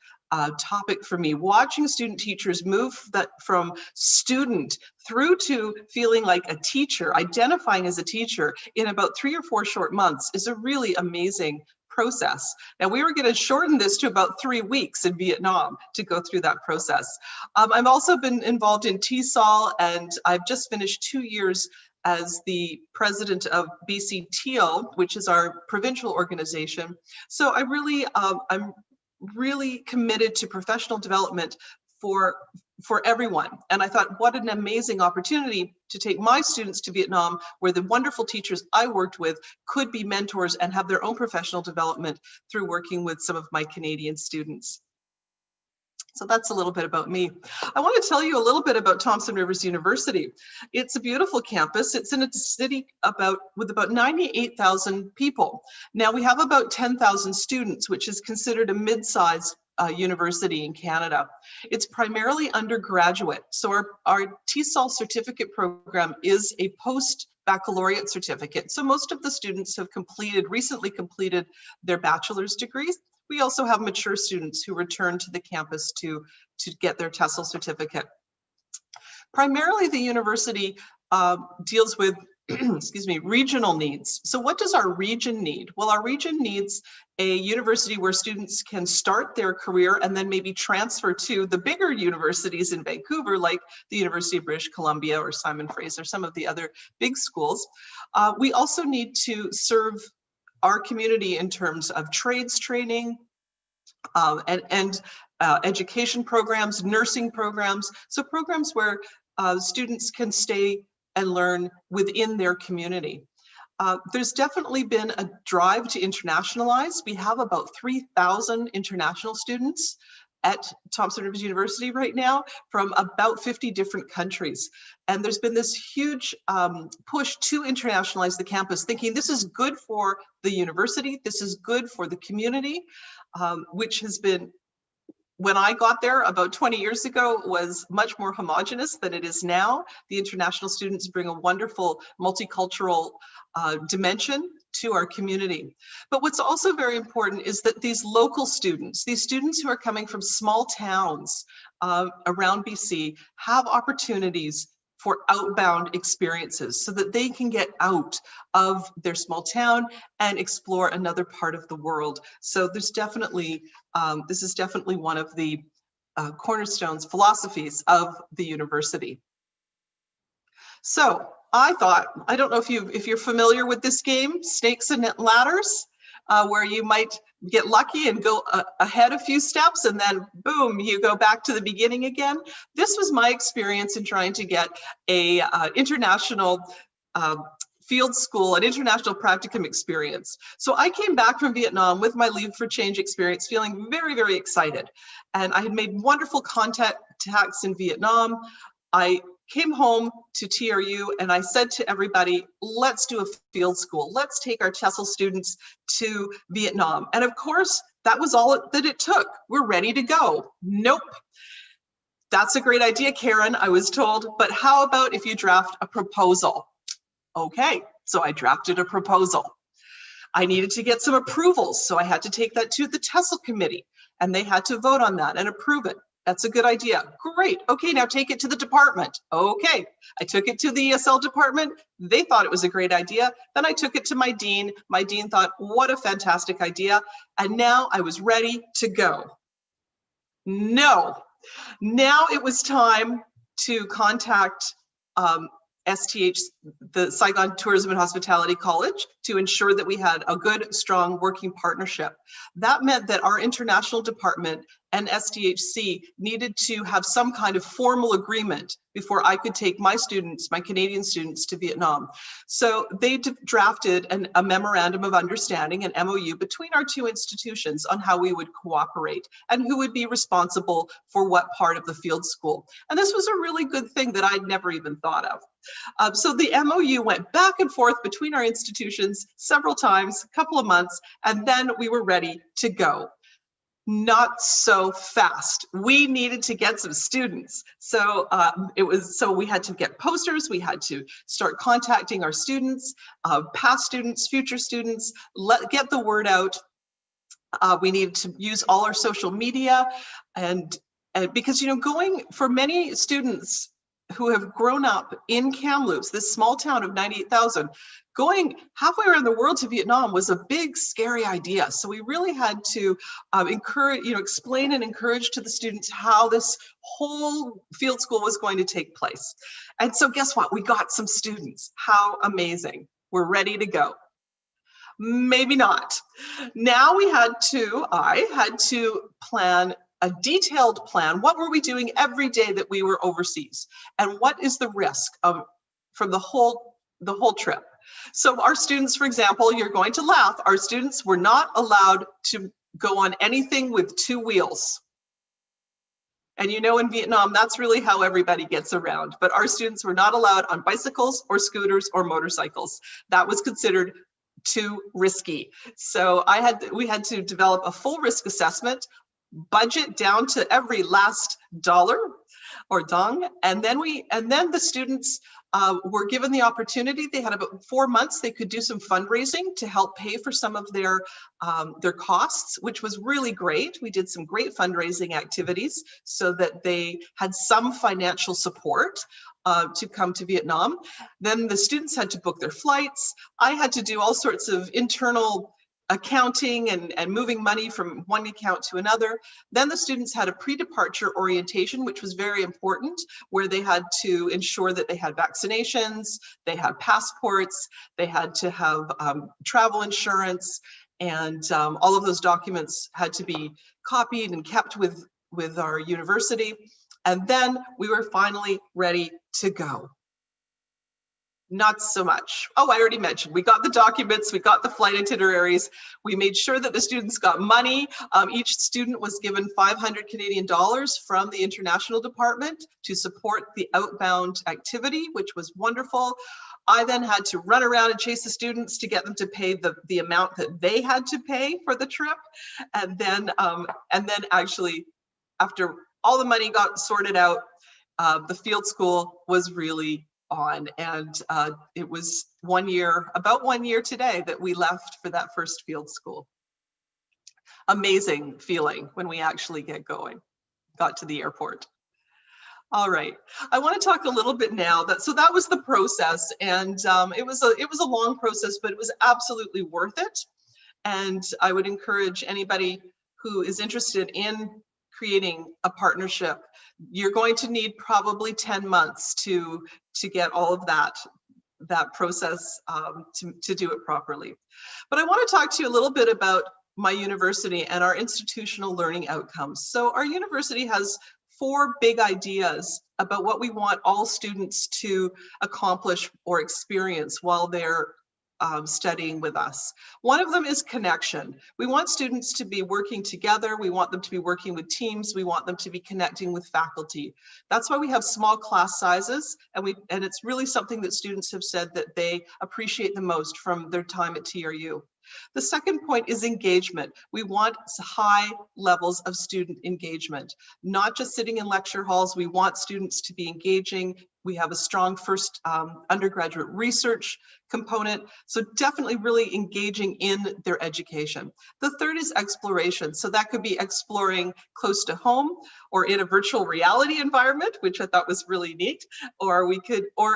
topic for me. Watching student teachers move from student through to feeling like a teacher, identifying as a teacher in about 3 or 4 short months is a really amazing process. Now we were going to shorten this to about 3 weeks in Vietnam to go through that process. I've also been involved in Tesol, and I've just finished 2 years as the president of BCTO, which is our provincial organization. So I'm really committed to professional development for everyone. And I thought, what an amazing opportunity to take my students to Vietnam, where the wonderful teachers I worked with could be mentors and have their own professional development through working with some of my Canadian students. So that's a little bit about me. I want to tell you a little bit about Thompson Rivers University. It's a beautiful campus. It's in a city with about 98,000 people. Now we have about 10,000 students, which is considered a mid-sized university in Canada. It's primarily undergraduate. So our TESOL certificate program is a post-baccalaureate certificate. So most of the students have recently completed their bachelor's degrees. We also have mature students who return to the campus to get their TESOL certificate. Primarily the university deals with excuse me, regional needs. So what does our region need? Well, our region needs a university where students can start their career and then maybe transfer to the bigger universities in Vancouver, like the University of British Columbia or Simon Fraser, some of the other big schools. We also need to serve our community in terms of trades training and education programs, nursing programs. So programs where students can stay and learn within their community. There's definitely been a drive to internationalize. We have about 3,000 international students at Thompson Rivers University right now from about 50 different countries. And there's been this huge push to internationalize the campus, thinking this is good for the university, this is good for the community, which has been, when I got there about 20 years ago, was much more homogenous than it is now. The international students bring a wonderful multicultural dimension to our community. But what's also very important is that these local students, these students who are coming from small towns around BC, have opportunities for outbound experiences so that they can get out of their small town and explore another part of the world. So there's definitely, this is definitely one of the cornerstones, philosophies of the university. So I thought, I don't know if you're familiar with this game, Snakes and Ladders. where you might get lucky and go ahead a few steps and then boom, you go back to the beginning again. This was my experience in trying to get a international field school, an international practicum experience. So I came back from Vietnam with my Leave for Change experience feeling very, very excited. And I had made wonderful contacts in Vietnam. I came home to TRU and I said to everybody, let's do a field school. Let's take our Tesol students to Vietnam. And of course, that was all that it took. We're ready to go. Nope. That's a great idea, Karen, I was told, but how about if you draft a proposal? Okay, so I drafted a proposal. I needed to get some approvals, so I had to take that to the Tesol committee, and they had to vote on that and approve it. That's a good idea. Great. Okay, now take it to the department. Okay, I took it to the ESL department. They thought it was a great idea. Then I took it to my dean. My dean thought, what a fantastic idea. And now I was ready to go. No, now it was time to contact STH, the Saigon Tourism and Hospitality College, to ensure that we had a good, strong working partnership. That meant that our international department and STHC needed to have some kind of formal agreement before I could take my students, my Canadian students, to Vietnam. So they drafted a memorandum of understanding, an MOU, between our two institutions on how we would cooperate and who would be responsible for what part of the field school. And this was a really good thing that I'd never even thought of. So the MOU went back and forth between our institutions several times, a couple of months, and then we were ready to go. Not so fast. We needed to get some students. So we had to get posters, we had to start contacting our students, past students, future students, get the word out. We needed to use all our social media and because, you know, going for many students who have grown up in Kamloops, this small town of 98,000, going halfway around the world to Vietnam was a big, scary idea. So we really had to explain and encourage to the students how this whole field school was going to take place. And so guess what? We got some students. How amazing. We're ready to go. Maybe not. Now I had to plan a detailed plan. What were we doing every day that we were overseas? And what is the risk from the whole trip? So our students, for example, you're going to laugh, our students were not allowed to go on anything with two wheels. And you know, in Vietnam, that's really how everybody gets around. But our students were not allowed on bicycles or scooters or motorcycles. That was considered too risky. So we had to develop a full risk assessment, budget down to every last dollar or dong, and then the students were given the opportunity. They had about 4 months. They could do some fundraising to help pay for some of their costs, which was really great. We did some great fundraising activities so that they had some financial support to come to Vietnam. Then the students had to book their flights. I had to do all sorts of internal accounting and moving money from one account to another. Then the students had a pre-departure orientation, which was very important, where they had to ensure that they had vaccinations, they had passports, they had to have travel insurance, and all of those documents had to be copied and kept with our university. And then we were finally ready to go. Not so much. Oh, I already mentioned, we got the documents, we got the flight itineraries, we made sure that the students got money. Each student was given 500 Canadian dollars from the international department to support the outbound activity, which was wonderful. I then had to run around and chase the students to get them to pay the amount that they had to pay for the trip. And then actually, after all the money got sorted out, the field school was really on, and it was about 1 year today that we left for that first field school. Amazing feeling when we actually got to the airport. All right, I want to talk a little bit now so that was the process, and it was a long process, but it was absolutely worth it. And I would encourage anybody who is interested in creating a partnership. You're going to need probably 10 months to get all of that process to do it properly. But I want to talk to you a little bit about my university and our institutional learning outcomes. So our university has 4 big ideas about what we want all students to accomplish or experience while they're studying with us. One of them is connection. We want students to be working together. We want them to be working with teams. We want them to be connecting with faculty. That's why we have small class sizes, and it's really something that students have said that they appreciate the most from their time at TRU. The second point is engagement. We want high levels of student engagement, not just sitting in lecture halls. We want students to be engaging. We have a strong first undergraduate research component, so definitely really engaging in their education. The third is exploration. So that could be exploring close to home or in a virtual reality environment, which I thought was really neat, or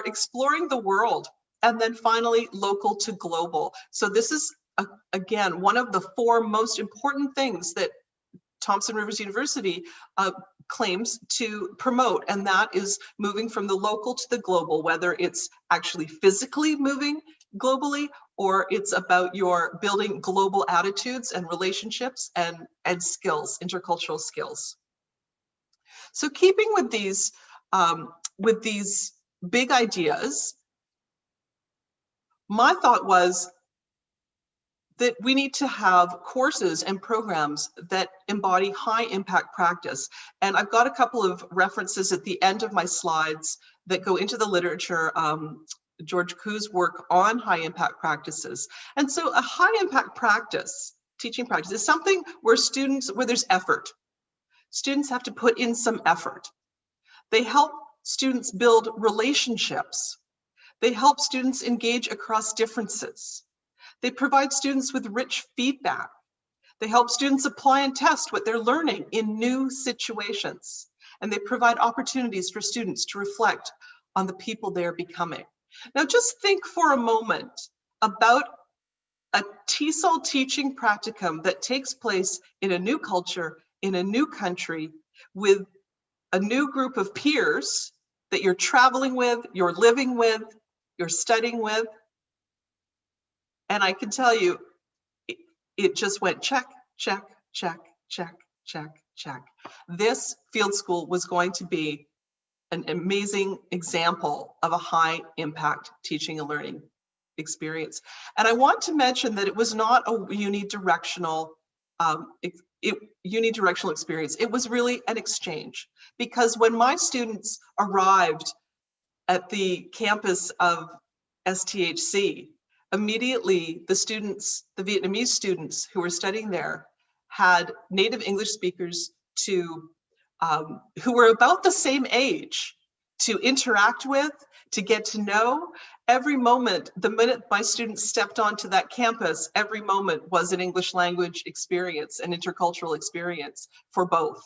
exploring the world. And then finally, local to global. So this is, again, one of the 4 most important things that Thompson Rivers University claims to promote, and that is moving from the local to the global, whether it's actually physically moving globally or it's about your building global attitudes and relationships and skills, intercultural skills. So keeping with these big ideas, my thought was that we need to have courses and programs that embody high impact practice. And I've got a couple of references at the end of my slides that go into the literature, George Kuh's work on high impact practices. And so a high impact practice, teaching practice, is something where there's effort. Students have to put in some effort. They help students build relationships. They help students engage across differences. They provide students with rich feedback. They help students apply and test what they're learning in new situations. And they provide opportunities for students to reflect on the people they're becoming. Now just think for a moment about a TESOL teaching practicum that takes place in a new culture, in a new country, with a new group of peers that you're traveling with, you're living with, you're studying with. And I can tell you, it just went check, check, check, check, check, check. This field school was going to be an amazing example of a high impact teaching and learning experience. And I want to mention that it was not a unidirectional experience. It was really an exchange, because when my students arrived at the campus of STHC, immediately the Vietnamese students who were studying there had native English speakers who were about the same age to interact with, to get to know. Every moment, the minute my students stepped onto that campus, every moment was an English language experience, an intercultural experience for both.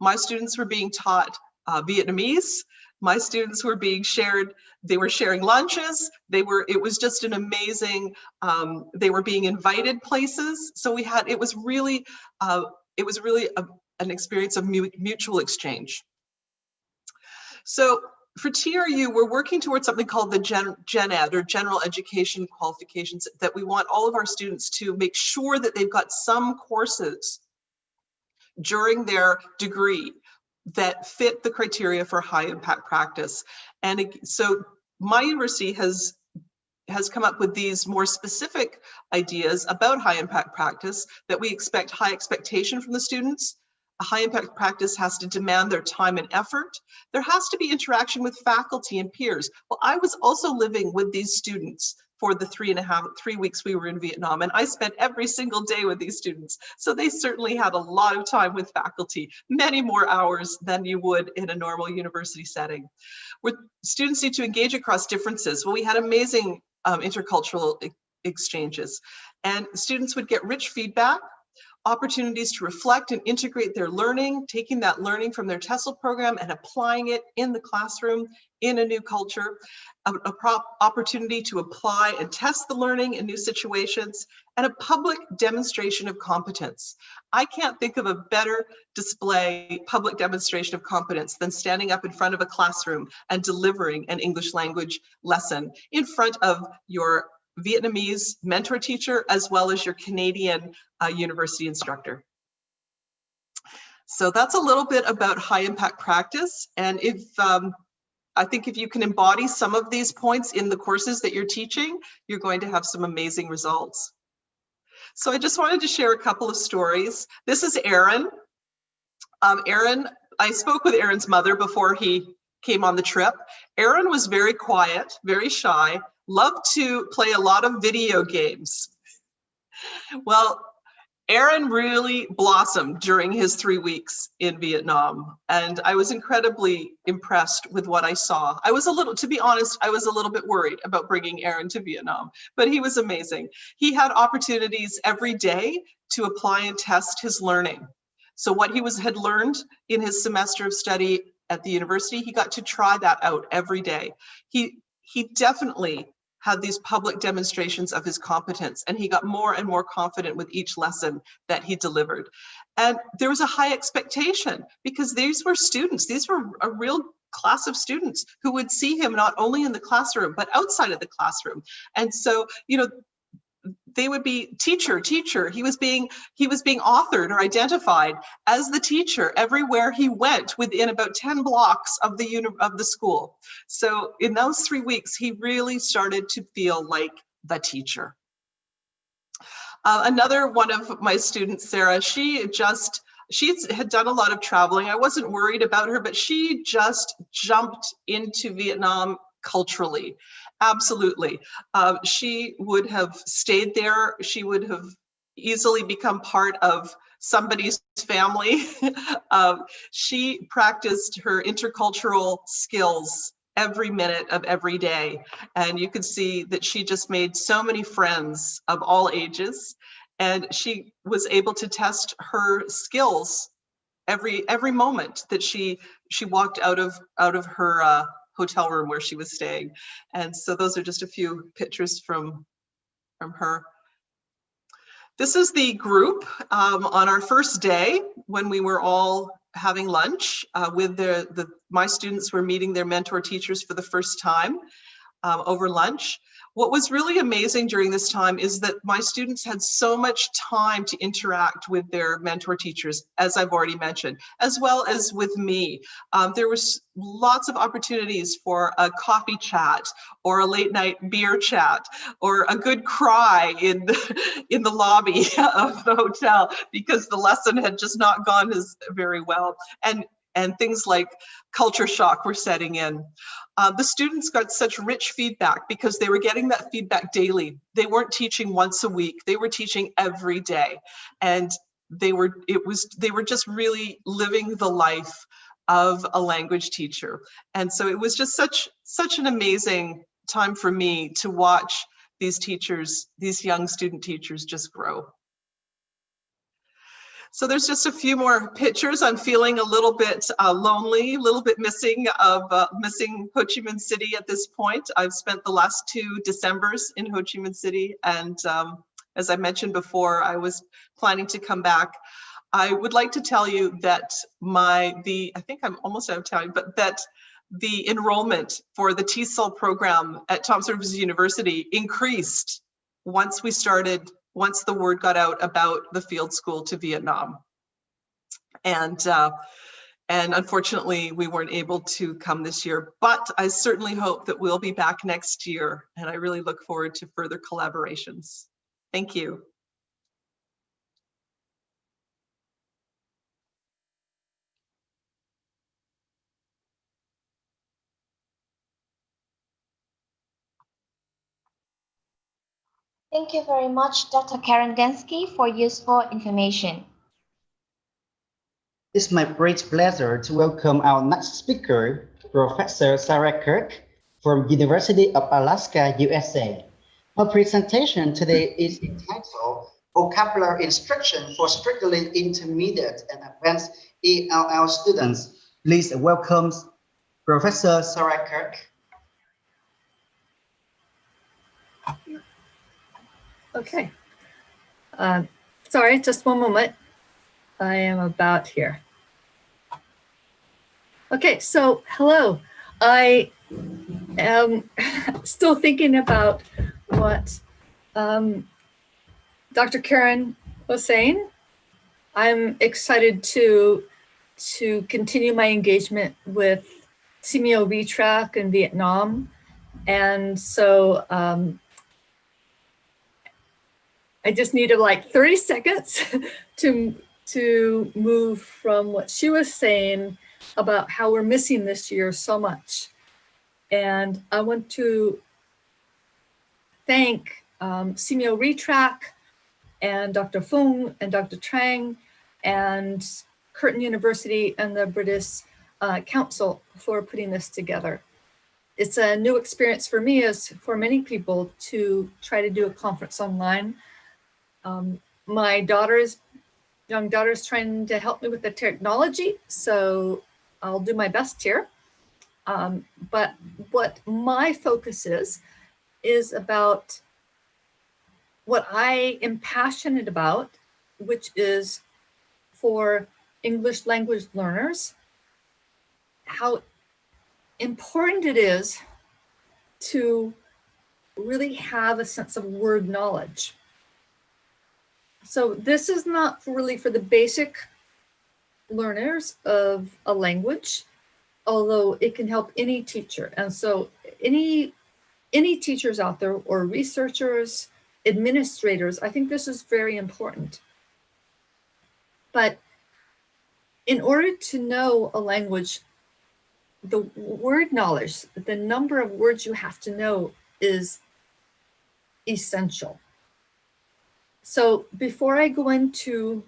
My students were being taught Vietnamese. My students were being shared, they were sharing lunches, it was just an amazing, they were being invited places. So it was really an experience of mutual exchange. So for TRU, we're working towards something called the Gen Ed, or General Education Qualifications, that we want all of our students to make sure that they've got some courses during their degree that fit the criteria for high impact practice. And so my university has come up with these more specific ideas about high impact practice, that we expect high expectation from the students. A high impact practice has to demand their time and effort. There has to be interaction with faculty and peers. Well, I was also living with these students for the 3 weeks we were in Vietnam, and I spent every single day with these students. So they certainly had a lot of time with faculty, many more hours than you would in a normal university setting. Where students need to engage across differences. Well, we had amazing intercultural exchanges, and students would get rich feedback, opportunities to reflect and integrate their learning, taking that learning from their Tesol program and applying it in the classroom in a new culture, opportunity to apply and test the learning in new situations, and a public demonstration of competence. I can't think of a better public demonstration of competence than standing up in front of a classroom and delivering an English language lesson in front of your Vietnamese mentor teacher as well as your Canadian university instructor. So that's a little bit about high impact practice. And I think if you can embody some of these points in the courses that you're teaching, you're going to have some amazing results. So I just wanted to share a couple of stories. This is Aaron. I spoke with Aaron's mother before he came on the trip. Aaron was very quiet, very shy, loved to play a lot of video games. Well, Aaron really blossomed during his 3 weeks in Vietnam, and I was incredibly impressed with what I saw. To be honest, I was a little bit worried about bringing Aaron to Vietnam, but he was amazing. He had opportunities every day to apply and test his learning. So what he had learned in his semester of study at the university, he got to try that out every day. He definitely had these public demonstrations of his competence, and he got more and more confident with each lesson that he delivered. And there was a high expectation because these were students, these were a real class of students who would see him not only in the classroom, but outside of the classroom. And so, they would be teacher. He was being authored or identified as the teacher everywhere he went within about 10 blocks of the school. So in those 3 weeks, he really started to feel like the teacher. Another one of my students, Sarah, she had done a lot of traveling. I wasn't worried about her, but she just jumped into Vietnam culturally. Absolutely. She would have stayed there. She would have easily become part of somebody's family. She practiced her intercultural skills every minute of every day. And you could see that she just made so many friends of all ages. And she was able to test her skills every moment that she walked out of her hotel room where she was staying. And so those are just a few pictures from her. This is the group on our first day when we were all having lunch with my students were meeting their mentor teachers for the first time over lunch. What was really amazing during this time is that my students had so much time to interact with their mentor teachers, as I've already mentioned, as well as with me. There was lots of opportunities for a coffee chat or a late night beer chat or a good cry in the lobby of the hotel because the lesson had just not gone as very well. And things like culture shock were setting in. The students got such rich feedback because they were getting that feedback daily. They weren't teaching once a week, they were teaching every day. And they were just really living the life of a language teacher. And so it was just such an amazing time for me to watch these teachers, these young student teachers just grow. So there's just a few more pictures. I'm feeling a little bit lonely, a little bit missing Ho Chi Minh City at this point. I've spent the last 2 Decembers in Ho Chi Minh City, and as I mentioned before, I was planning to come back. I would like to tell you that I think I'm almost out of time, but that the enrollment for the Tesol program at Thompson Rivers University increased once the word got out about the field school to Vietnam. And unfortunately, we weren't able to come this year, but I certainly hope that we'll be back next year. And I really look forward to further collaborations. Thank you. Thank you very much, Dr. Karen Densky, for useful information. It's my great pleasure to welcome our next speaker, Professor Sarah Kirk from University of Alaska, USA. Her presentation today is entitled Vocabulary Instruction for Strictly Intermediate and Advanced ELL Students. Please welcome Professor Sarah Kirk. Okay. Sorry, just one moment. I am about here. Okay, so hello. I am still thinking about what Dr. Karen was saying. I'm excited to continue my engagement with SEAMEO RETRAC in Vietnam. And so I just needed like 30 seconds to move from what she was saying about how we're missing this year so much. And I want to thank SEAMEO RETRAC and Dr. Fung and Dr. Trang and Curtin University and the British Council for putting this together. It's a new experience for me, as for many people, to try to do a conference online. My young daughter's trying to help me with the technology, so I'll do my best here. But what my focus is about what I am passionate about, which is for English language learners, how important it is to really have a sense of word knowledge. So this is not really for the basic learners of a language, although it can help any teacher. And so any teachers out there, or researchers, administrators, I think this is very important. But in order to know a language, the word knowledge, the number of words you have to know, is essential. So before I go into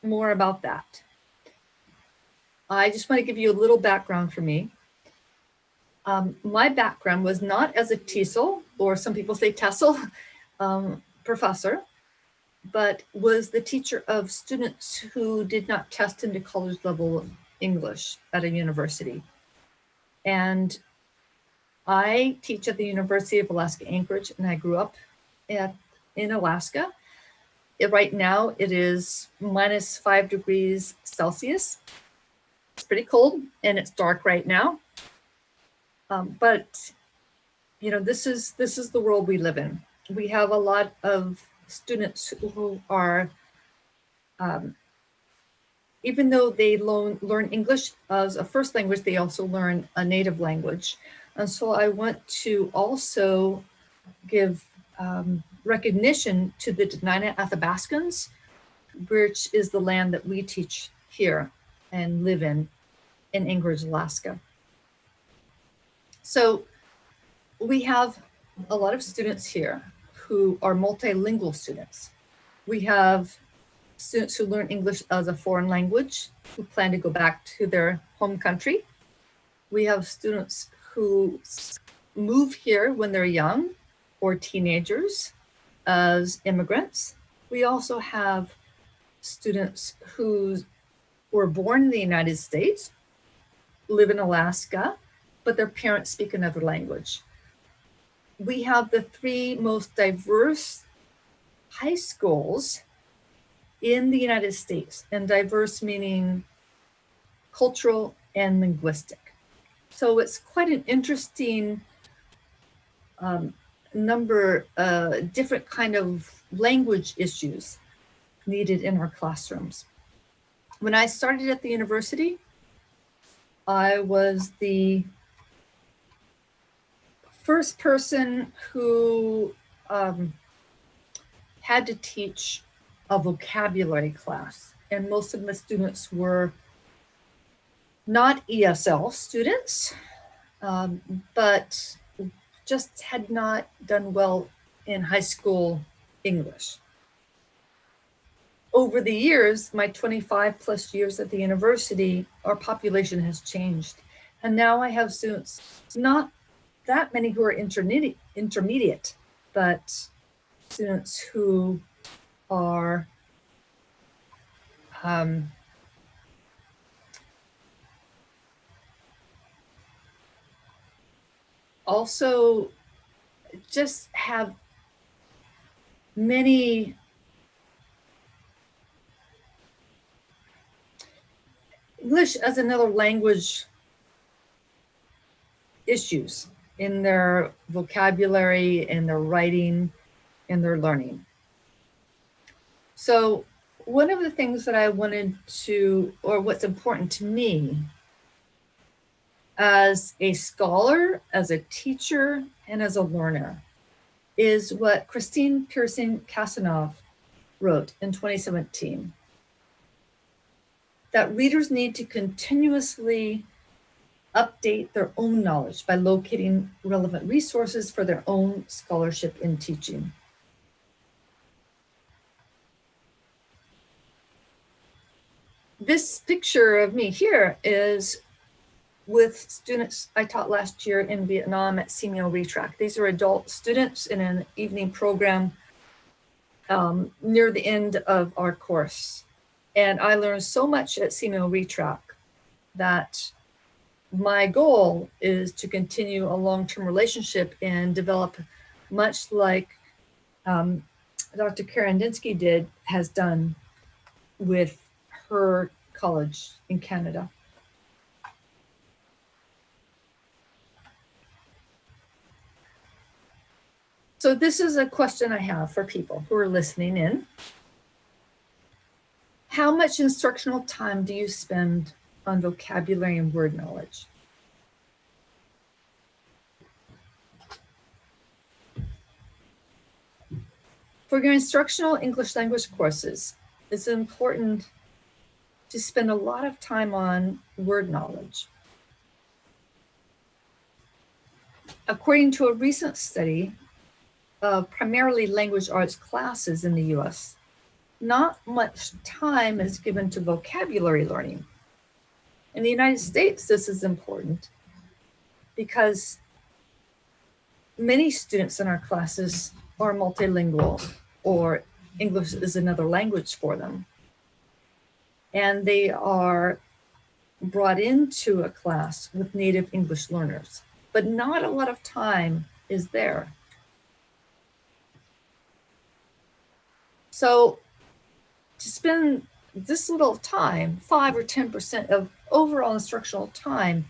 more about that, I just want to give you a little background for me. My background was not as a Tesol, or some people say Tesol, professor, but was the teacher of students who did not test into college level English at a university. And I teach at the University of Alaska Anchorage, and I grew up in Alaska. Right now it is -5 degrees Celsius. It's pretty cold and it's dark right now. But you know, this is the world we live in. We have a lot of students who are, even though they learn English as a first language, they also learn a native language. And so I want to also give recognition to the Dena'ina Athabascans, which is the land that we teach here and live in Anchorage, Alaska. So we have a lot of students here who are multilingual students. We have students who learn English as a foreign language, who plan to go back to their home country. We have students who move here when they're young or teenagers as immigrants. We also have students who were born in the United States, live in Alaska, but their parents speak another language. We have the 3 most diverse high schools in the United States, and diverse meaning cultural and linguistic. So it's quite an interesting number, different kind of language issues needed in our classrooms. When I started at the university, I was the first person who had to teach a vocabulary class, and most of my students were not ESL students, but just had not done well in high school English. Over the years, my 25+ years at the university, our population has changed. And now I have students, not that many who are intermediate, but students who are also just have many English as another language issues in their vocabulary, in their writing, in their learning. So one of the things that I wanted to, or what's important to me as a scholar, as a teacher, and as a learner, is what Christine Pearson-Casanov wrote in 2017, that readers need to continuously update their own knowledge by locating relevant resources for their own scholarship in teaching. This picture of me here is with students I taught last year in Vietnam at SEAMEO RETRAC. These are adult students in an evening program near the end of our course. And I learned so much at SEAMEO RETRAC that my goal is to continue a long-term relationship and develop, much like Dr. Karandinsky has done with her college in Canada. So this is a question I have for people who are listening in. How much instructional time do you spend on vocabulary and word knowledge? For your instructional English language courses, it's important to spend a lot of time on word knowledge. According to a recent study of primarily language arts classes in the US, not much time is given to vocabulary learning. In the United States, this is important because many students in our classes are multilingual, or English is another language for them. And they are brought into a class with native English learners, but not a lot of time is there. So to spend this little time, 5 or 10% of overall instructional time,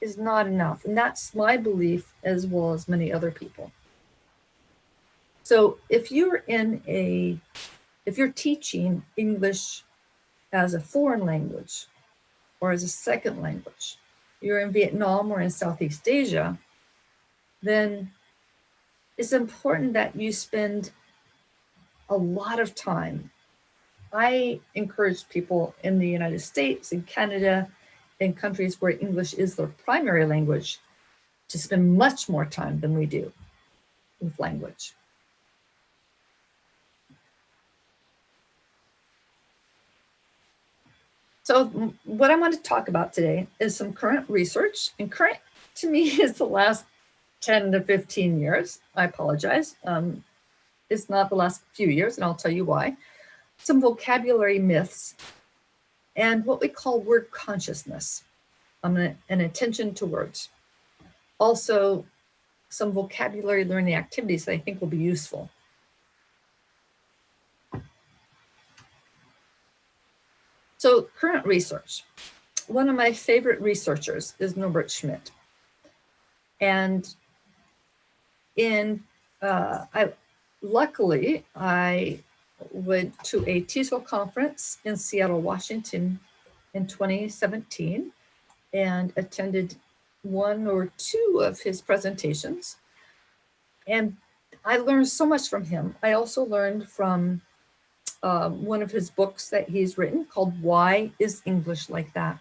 is not enough. And that's my belief, as well as many other people. So if you're teaching English as a foreign language or as a second language, you're in Vietnam or in Southeast Asia, then it's important that you spend a lot of time. I encourage people in the United States, in Canada, in countries where English is their primary language, to spend much more time than we do with language. So what I want to talk about today is some current research, and current to me is the last 10 to 15 years. I apologize. It's not the last few years, and I'll tell you why. Some vocabulary myths and what we call word consciousness, and attention to words. Also, some vocabulary learning activities that I think will be useful. So current research. One of my favorite researchers is Norbert Schmidt. And luckily, I went to a Tesol conference in Seattle, Washington in 2017 and attended one or two of his presentations. And I learned so much from him. I also learned from one of his books that he's written called Why is English Like That?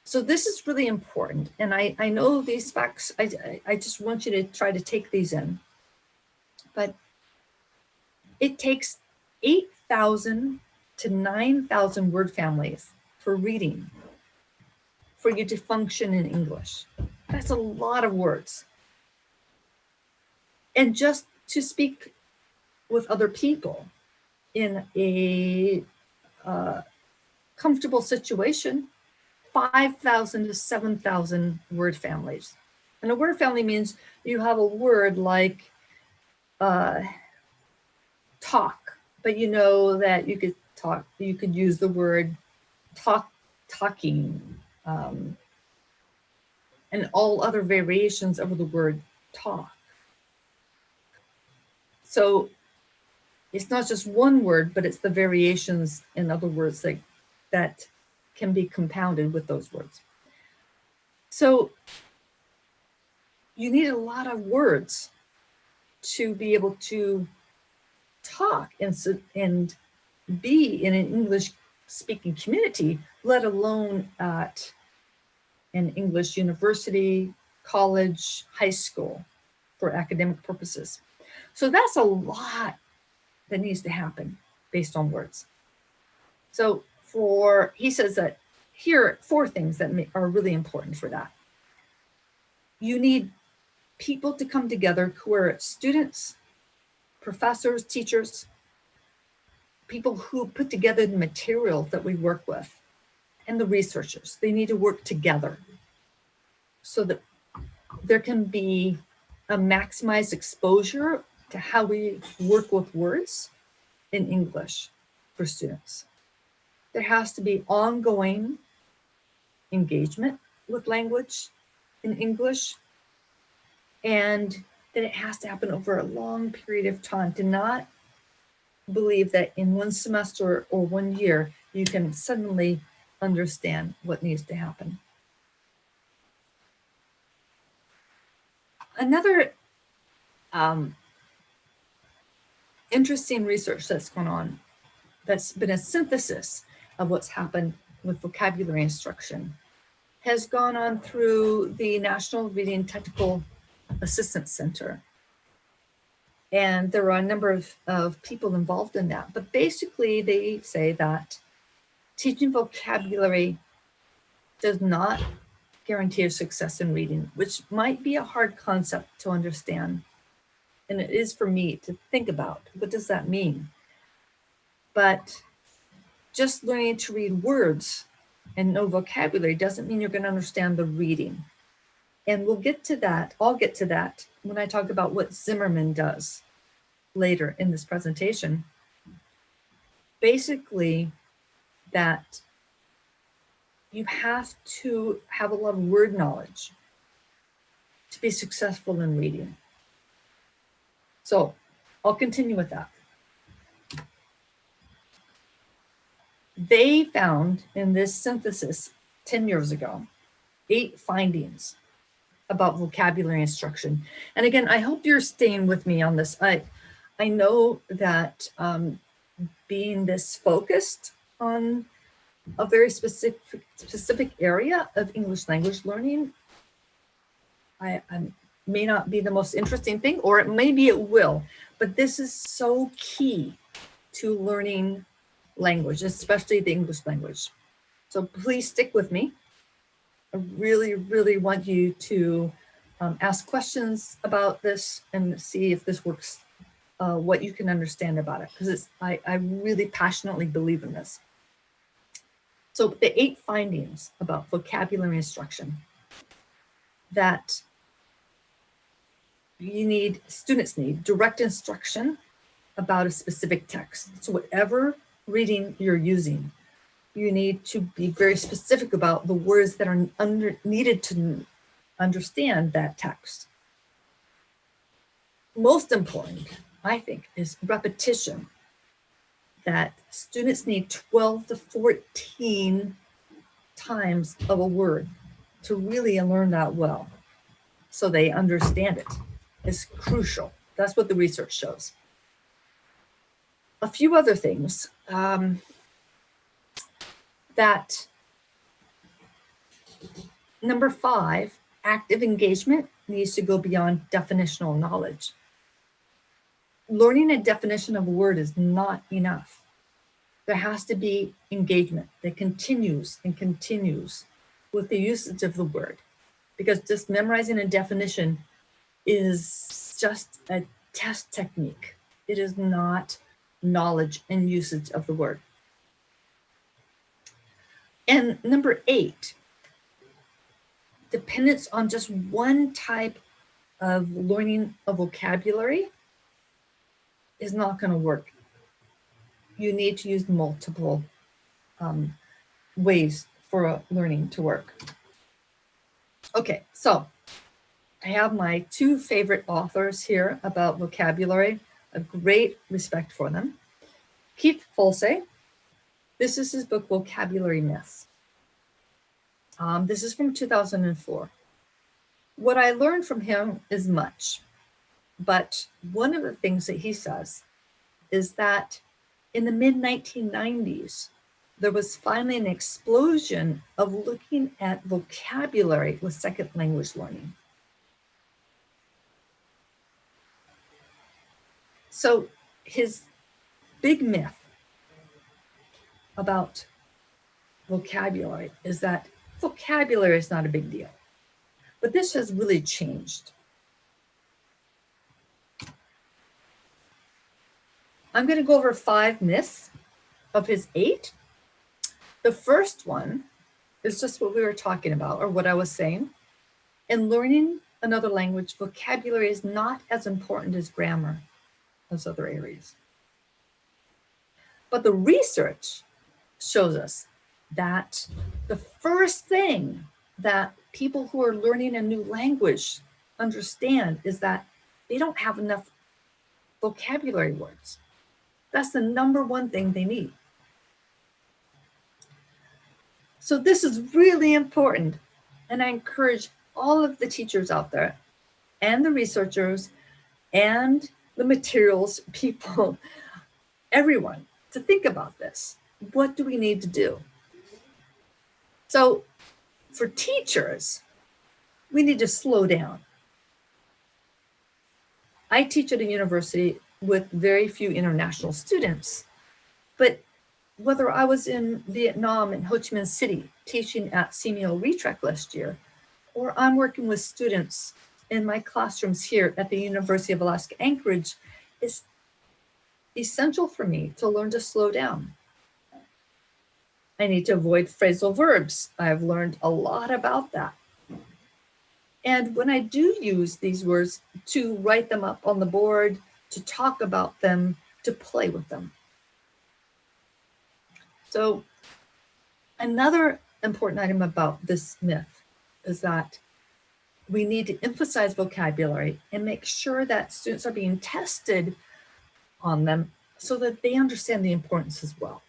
So this is really important. And I know these facts, I just want you to try to take these in. But it takes 8,000 to 9,000 word families for reading for you to function in English. That's a lot of words. And just to speak with other people in a comfortable situation, 5,000 to 7,000 word families. And a word family means you have a word like talk, but you know that you could use the word talk talking, and all other variations of the word talk. So it's not just one word, but it's the variations in other words that can be compounded with those words. So you need a lot of words to be able to talk and be in an English speaking community, let alone at an English university, college, high school for academic purposes. So that's a lot that needs to happen based on words. So he says that here are 4 things that are really important for that. You need people to come together who are students, professors, teachers, people who put together the materials that we work with, and the researchers. They need to work together so that there can be a maximized exposure to how we work with words in English for students. There has to be ongoing engagement with language in English, and that it has to happen over a long period of time. Do not believe that in one semester or 1 year, you can suddenly understand what needs to happen. Another interesting research that's gone on, that's been a synthesis of what's happened with vocabulary instruction, has gone on through the National Reading Technical Assistance Center. And there are a number of people involved in that. But basically, they say that teaching vocabulary does not guarantee a success in reading, which might be a hard concept to understand. And it is for me to think about, what does that mean? But just learning to read words and know vocabulary doesn't mean you're going to understand the reading. And we'll get to that, I'll get to that when I talk about what Zimmerman does later in this presentation. Basically, that you have to have a lot of word knowledge to be successful in reading. So I'll continue with that. They found in this synthesis 10 years ago, 8 findings about vocabulary instruction. And again, I hope you're staying with me on this. I know that being this focused on a very specific area of English language learning, I may not be the most interesting thing, or maybe it will, but this is so key to learning language, especially the English language. So please stick with me. I really, really want you to ask questions about this and see if this works, what you can understand about it, because I really passionately believe in this. So the 8 findings about vocabulary instruction that students need direct instruction about a specific text. So whatever reading you're using, you need to be very specific about the words that are needed to understand that text. Most important, I think, is repetition. That students need 12 to 14 times of a word to really learn that well, so they understand it. It's crucial. That's what the research shows. A few other things that number 5, active engagement needs to go beyond definitional knowledge. Learning a definition of a word is not enough. There has to be engagement that continues and continues with the usage of the word, because just memorizing a definition is just a test technique. It is not knowledge and usage of the word. And number 8, dependence on just one type of learning a vocabulary is not going to work. You need to use multiple ways for learning to work. Okay, so I have my two favorite authors here about vocabulary, a great respect for them. Keith Folsey, this is his book, Vocabulary Myths. This is from 2004. What I learned from him is much, but one of the things that he says is that in the mid-1990s, there was finally an explosion of looking at vocabulary with second language learning. So his big myth about vocabulary is that vocabulary is not a big deal. But this has really changed. I'm going to go over 5 myths of his 8. The first one is just what we were talking about, or what I was saying. In learning another language, vocabulary is not as important as grammar as other areas. But the research shows us that the first thing that people who are learning a new language understand is that they don't have enough vocabulary words. That's the number one thing they need. So this is really important, and I encourage all of the teachers out there and the researchers and the materials people, everyone, to think about this. What do we need to do? So for teachers, we need to slow down. I teach at a university with very few international students, but whether I was in Vietnam and Ho Chi Minh City teaching at SEAMEO RETRAC last year, or I'm working with students in my classrooms here at the University of Alaska Anchorage, it's essential for me to learn to slow down. I need to avoid phrasal verbs. I've learned a lot about that. And when I do use these words, to write them up on the board, to talk about them, to play with them. So another important item about this myth is that we need to emphasize vocabulary and make sure that students are being tested on them so that they understand the importance as well.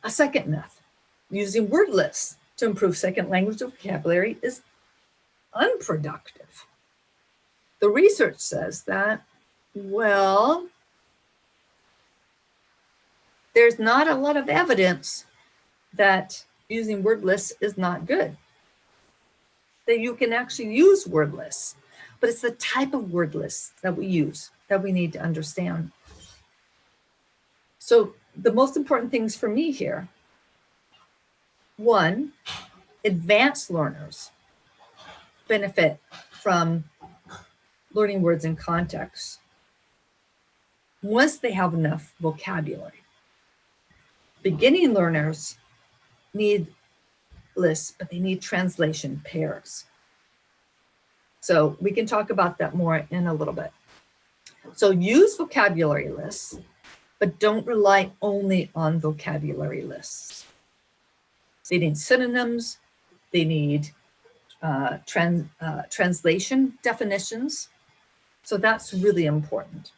A second myth, using word lists to improve second language vocabulary is unproductive. The research says that, well, there's not a lot of evidence that using word lists is not good. That you can actually use word lists, but it's the type of word lists that we use that we need to understand. So the most important things for me here, 1, advanced learners benefit from learning words in context once they have enough vocabulary. Beginning learners need lists, but they need translation pairs. So we can talk about that more in a little bit. So use vocabulary lists, but don't rely only on vocabulary lists. They need synonyms, they need translation definitions. So that's really important.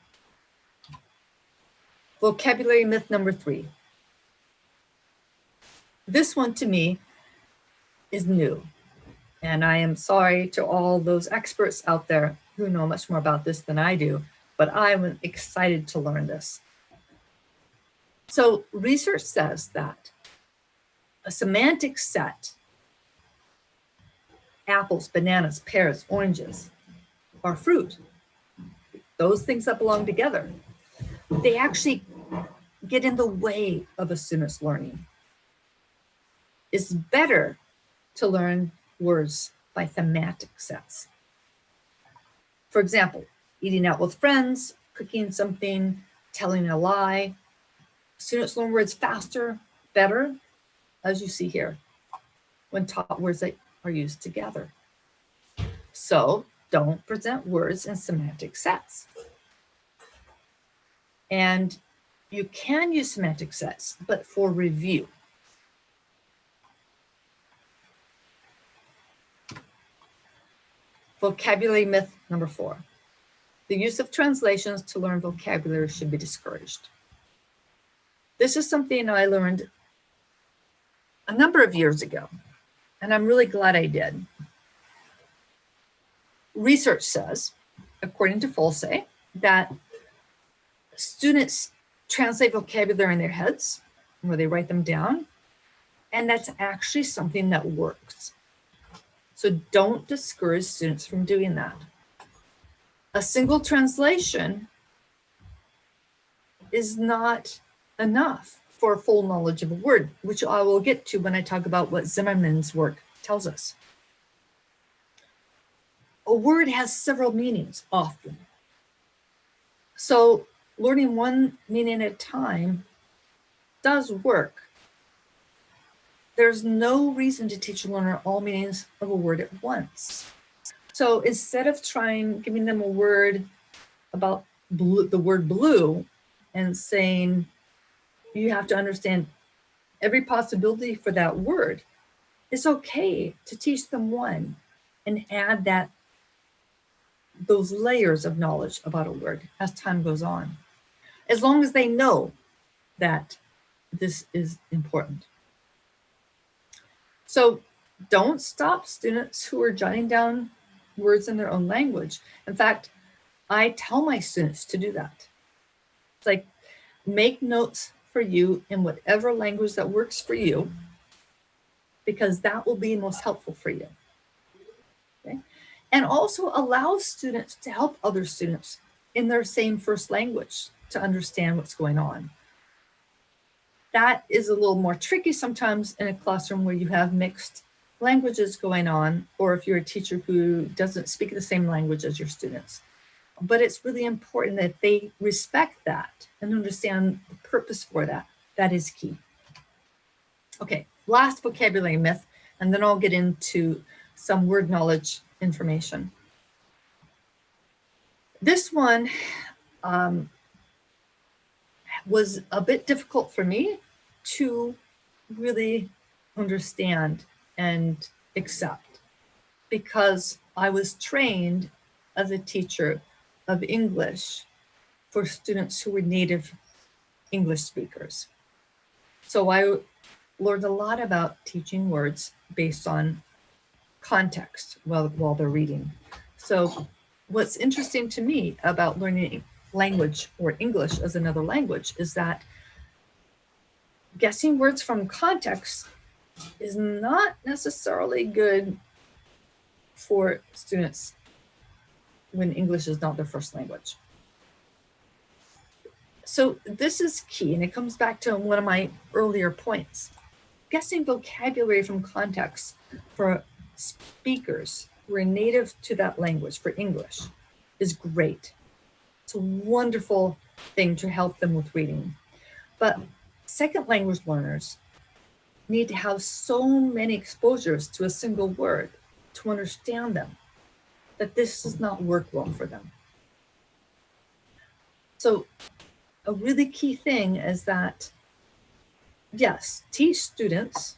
Vocabulary myth number 3. This one to me is new. And I am sorry to all those experts out there who know much more about this than I do, but I'm excited to learn this. So research says that a semantic set, apples, bananas, pears, oranges, are fruit. Those things that belong together, they actually get in the way of a student's learning. It's better to learn words by thematic sets. For example, eating out with friends, cooking something, telling a lie. Students learn words faster, better, as you see here, when taught words that are used together. So don't present words in semantic sets. And You can use semantic sets, but for review. Vocabulary myth number 4. The use of translations to learn vocabulary should be discouraged. This is something I learned a number of years ago, and I'm really glad I did. Research says, according to Folsey, that students translate vocabulary in their heads, where they write them down, and that's actually something that works. So don't discourage students from doing that. A single translation is not enough for a full knowledge of a word, which I will get to when I talk about what Zimmerman's work tells us. A word has several meanings often. So learning one meaning at a time does work. There's no reason to teach a learner all meanings of a word at once. So instead of giving them a word about blue, the word blue, and saying you have to understand every possibility for that word, it's okay to teach them one and add those layers of knowledge about a word as time goes on, as long as they know that this is important. So don't stop students who are jotting down words in their own language. In fact, I tell my students to do that. It's like, make notes for you in whatever language that works for you, because that will be most helpful for you. Okay? And also allow students to help other students in their same first language to understand what's going on. That is a little more tricky sometimes in a classroom where you have mixed languages going on, or if you're a teacher who doesn't speak the same language as your students. But it's really important that they respect that and understand the purpose for that. That is key. Okay, last vocabulary myth, and then I'll get into some word knowledge information. This one was a bit difficult for me to really understand and accept, because I was trained as a teacher of English for students who were native English speakers. So I learned a lot about teaching words based on context while they're reading. So what's interesting to me about learning language or English as another language is that guessing words from context is not necessarily good for students when English is not their first language. So this is key, and it comes back to one of my earlier points. Guessing vocabulary from context for speakers who are native to that language, for English, is great. It's a wonderful thing to help them with reading. But second language learners need to have so many exposures to a single word to understand them that this does not work well for them. So a really key thing is that, yes, teach students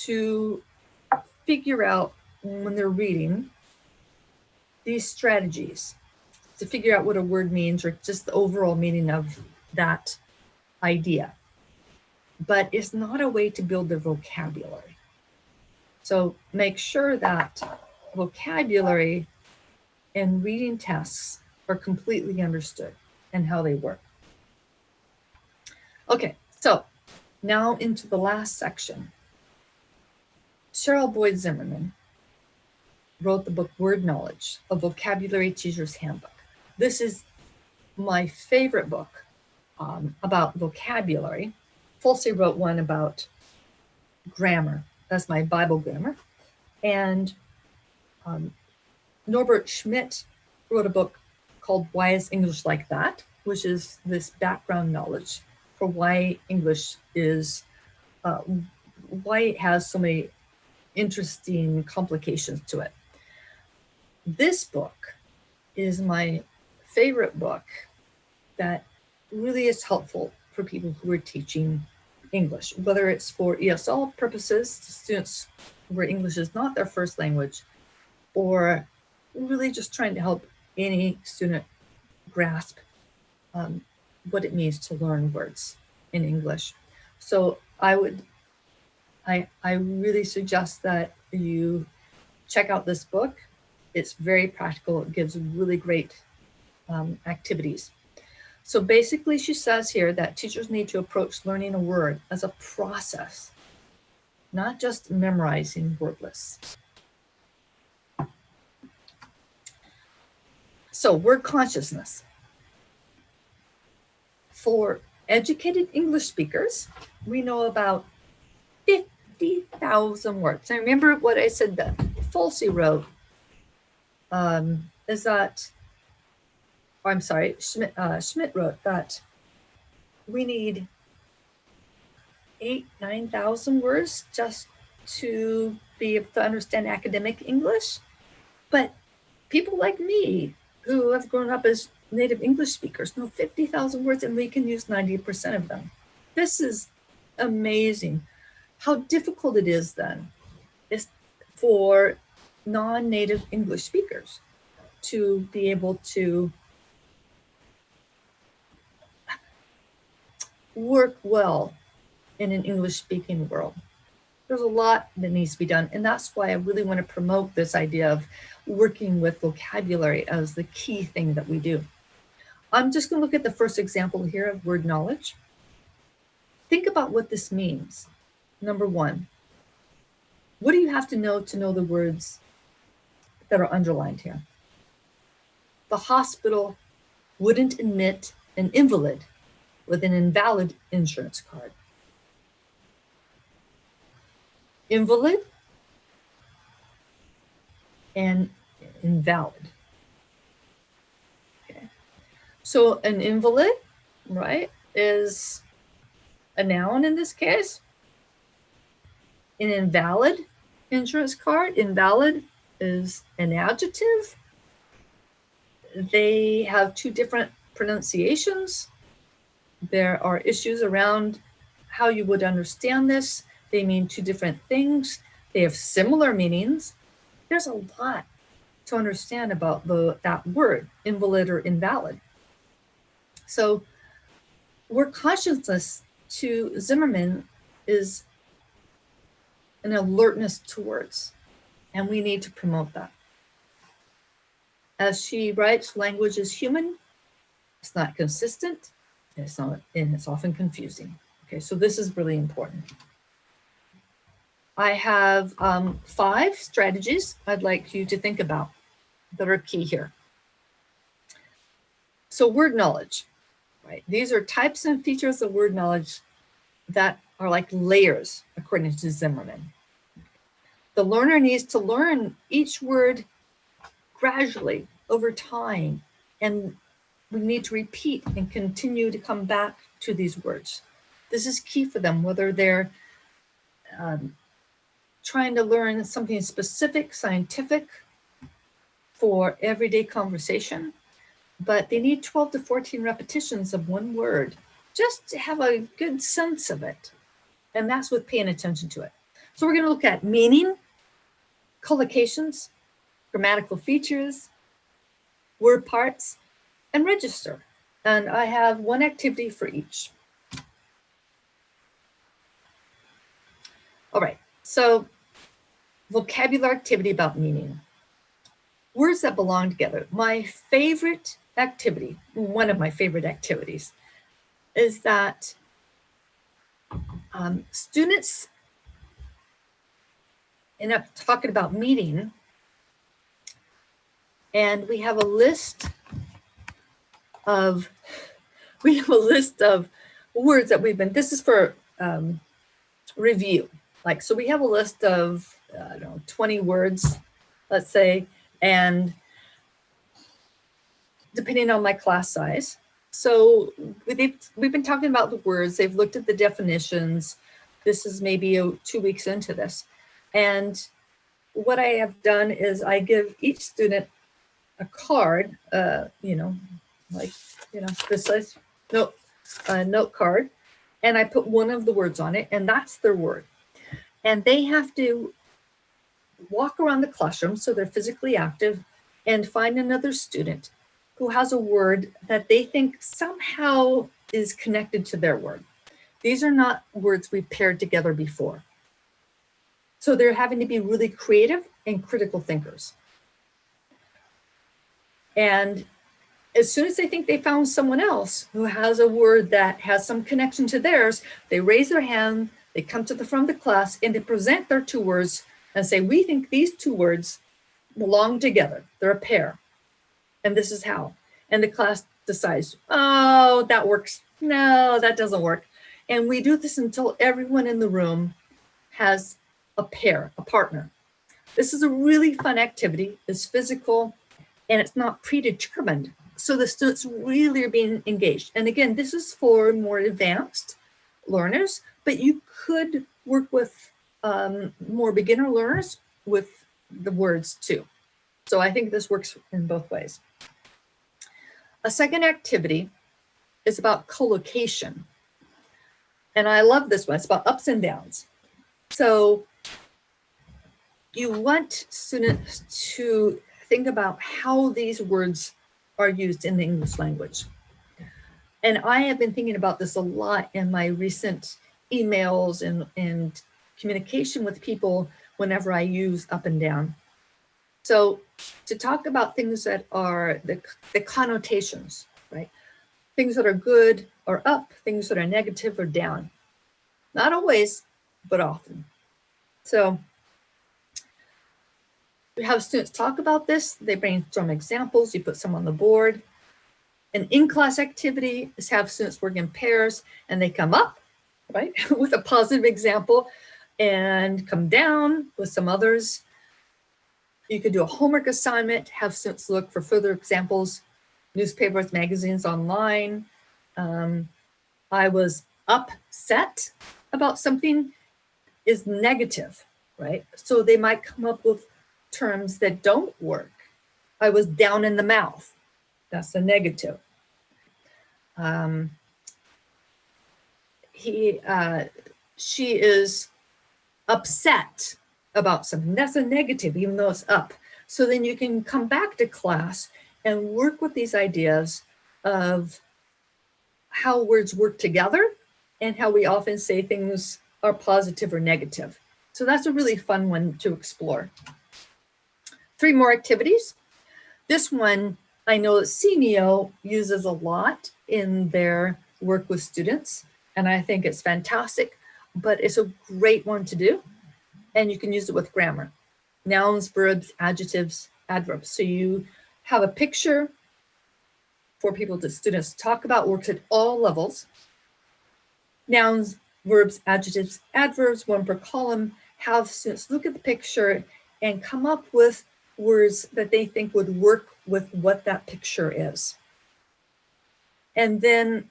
to figure out when they're reading these strategies, to figure out what a word means or just the overall meaning of that idea. But it's not a way to build their vocabulary. So make sure that vocabulary and reading tests are completely understood and how they work. Okay, so now into the last section. Cheryl Boyd Zimmerman wrote the book Word Knowledge, a Vocabulary Teacher's Handbook. This is my favorite book about vocabulary. Folsey wrote one about grammar. That's my Bible grammar. And Norbert Schmidt wrote a book called Why is English Like That?, which is this background knowledge for why English is, why it has so many interesting complications to it. This book is my favorite book that really is helpful for people who are teaching English, whether it's for ESL purposes, students where English is not their first language, or really just trying to help any student grasp what it means to learn words in English. So I really suggest that you check out this book. It's very practical. It gives really great activities. So basically she says here that teachers need to approach learning a word as a process, not just memorizing word lists. So word consciousness. For educated English speakers, we know about 50,000 words. And remember what I said that Falsey wrote, is that, or I'm sorry, Schmidt wrote that we need 9,000 words just to be able to understand academic English. But people like me who have grown up as native English speakers know 50,000 words and we can use 90% of them. This is amazing. How difficult it is then is for non-native English speakers to be able to work well in an English-speaking world. There's a lot that needs to be done, and that's why I really want to promote this idea of working with vocabulary as the key thing that we do. I'm just going to look at the first example here of word knowledge. Think about what this means. Number one, what do you have to know the words that are underlined here? The hospital wouldn't admit an invalid with an invalid insurance card. Invalid and invalid. Okay. So an invalid, right, is a noun in this case. An invalid insurance card, invalid is an adjective. They have two different pronunciations. There are issues around how you would understand this. They mean two different things. They have similar meanings. There's a lot to understand about that word, invalid or invalid. So word consciousness to Zimmerman is an alertness to words, and we need to promote that. As she writes, language is human. It's not consistent. And it's often confusing. Okay, so this is really important. I have 5 strategies I'd like you to think about that are key here. So word knowledge, right? These are types and features of word knowledge that are like layers, according to Zimmerman. The learner needs to learn each word gradually over time, and we need to repeat and continue to come back to these words. This is key for them, whether they're trying to learn something specific, scientific for everyday conversation, but they need 12 to 14 repetitions of one word just to have a good sense of it. And that's with paying attention to it. So we're going to look at meaning, collocations, grammatical features, word parts, and register. And I have one activity for each. All right, so vocabulary activity about meaning. Words that belong together. My favorite activity, one of my favorite activities, is that students end up talking about meaning, and we have a list of words that we've been, this is for review. Like, so we have a list of, I don't know, 20 words, let's say, and depending on my class size. So we've been talking about the words, they've looked at the definitions. This is maybe 2 weeks into this. And what I have done is I give each student a card, this size, note card, and I put one of the words on it, and that's their word. And they have to walk around the classroom, so they're physically active, and find another student who has a word that they think somehow is connected to their word. These are not words we paired together before. So they're having to be really creative and critical thinkers. And as soon as they think they found someone else who has a word that has some connection to theirs, they raise their hand, they come to the front of the class, and they present their two words and say, we think these two words belong together. They're a pair. And this is how. And the class decides, oh, that works. No, that doesn't work. And we do this until everyone in the room has a pair, a partner. This is a really fun activity. It's physical and it's not predetermined. So the students really are being engaged. And again, this is for more advanced learners, but you could work with more beginner learners with the words too. So I think this works in both ways. A second activity is about collocation. And I love this one. It's about ups and downs. So you want students to think about how these words are used in the English language. And I have been thinking about this a lot in my recent emails and communication with people whenever I use up and down. So to talk about things that are the connotations, right? Things that are good or up, things that are negative or down. Not always, but often. So we have students talk about this. They brainstorm examples. You put some on the board. An in-class activity is have students work in pairs and they come up, right, with a positive example and come down with some others. You could do a homework assignment, have students look for further examples, newspapers, magazines, online. I was upset about something is negative, right? So they might come up with terms that don't work. I was down in the mouth. That's a negative. She is upset about something. That's a negative, even though it's up. So then you can come back to class and work with these ideas of how words work together and how we often say things are positive or negative. So that's a really fun one to explore. 3 more activities. This one I know that SEAMEO uses a lot in their work with students, and I think it's fantastic, but it's a great one to do. And you can use it with grammar, nouns, verbs, adjectives, adverbs. So you have a picture for students to talk about, works at all levels. Nouns, verbs, adjectives, adverbs, 1 per column. Have students look at the picture and come up with words that they think would work with what that picture is. And then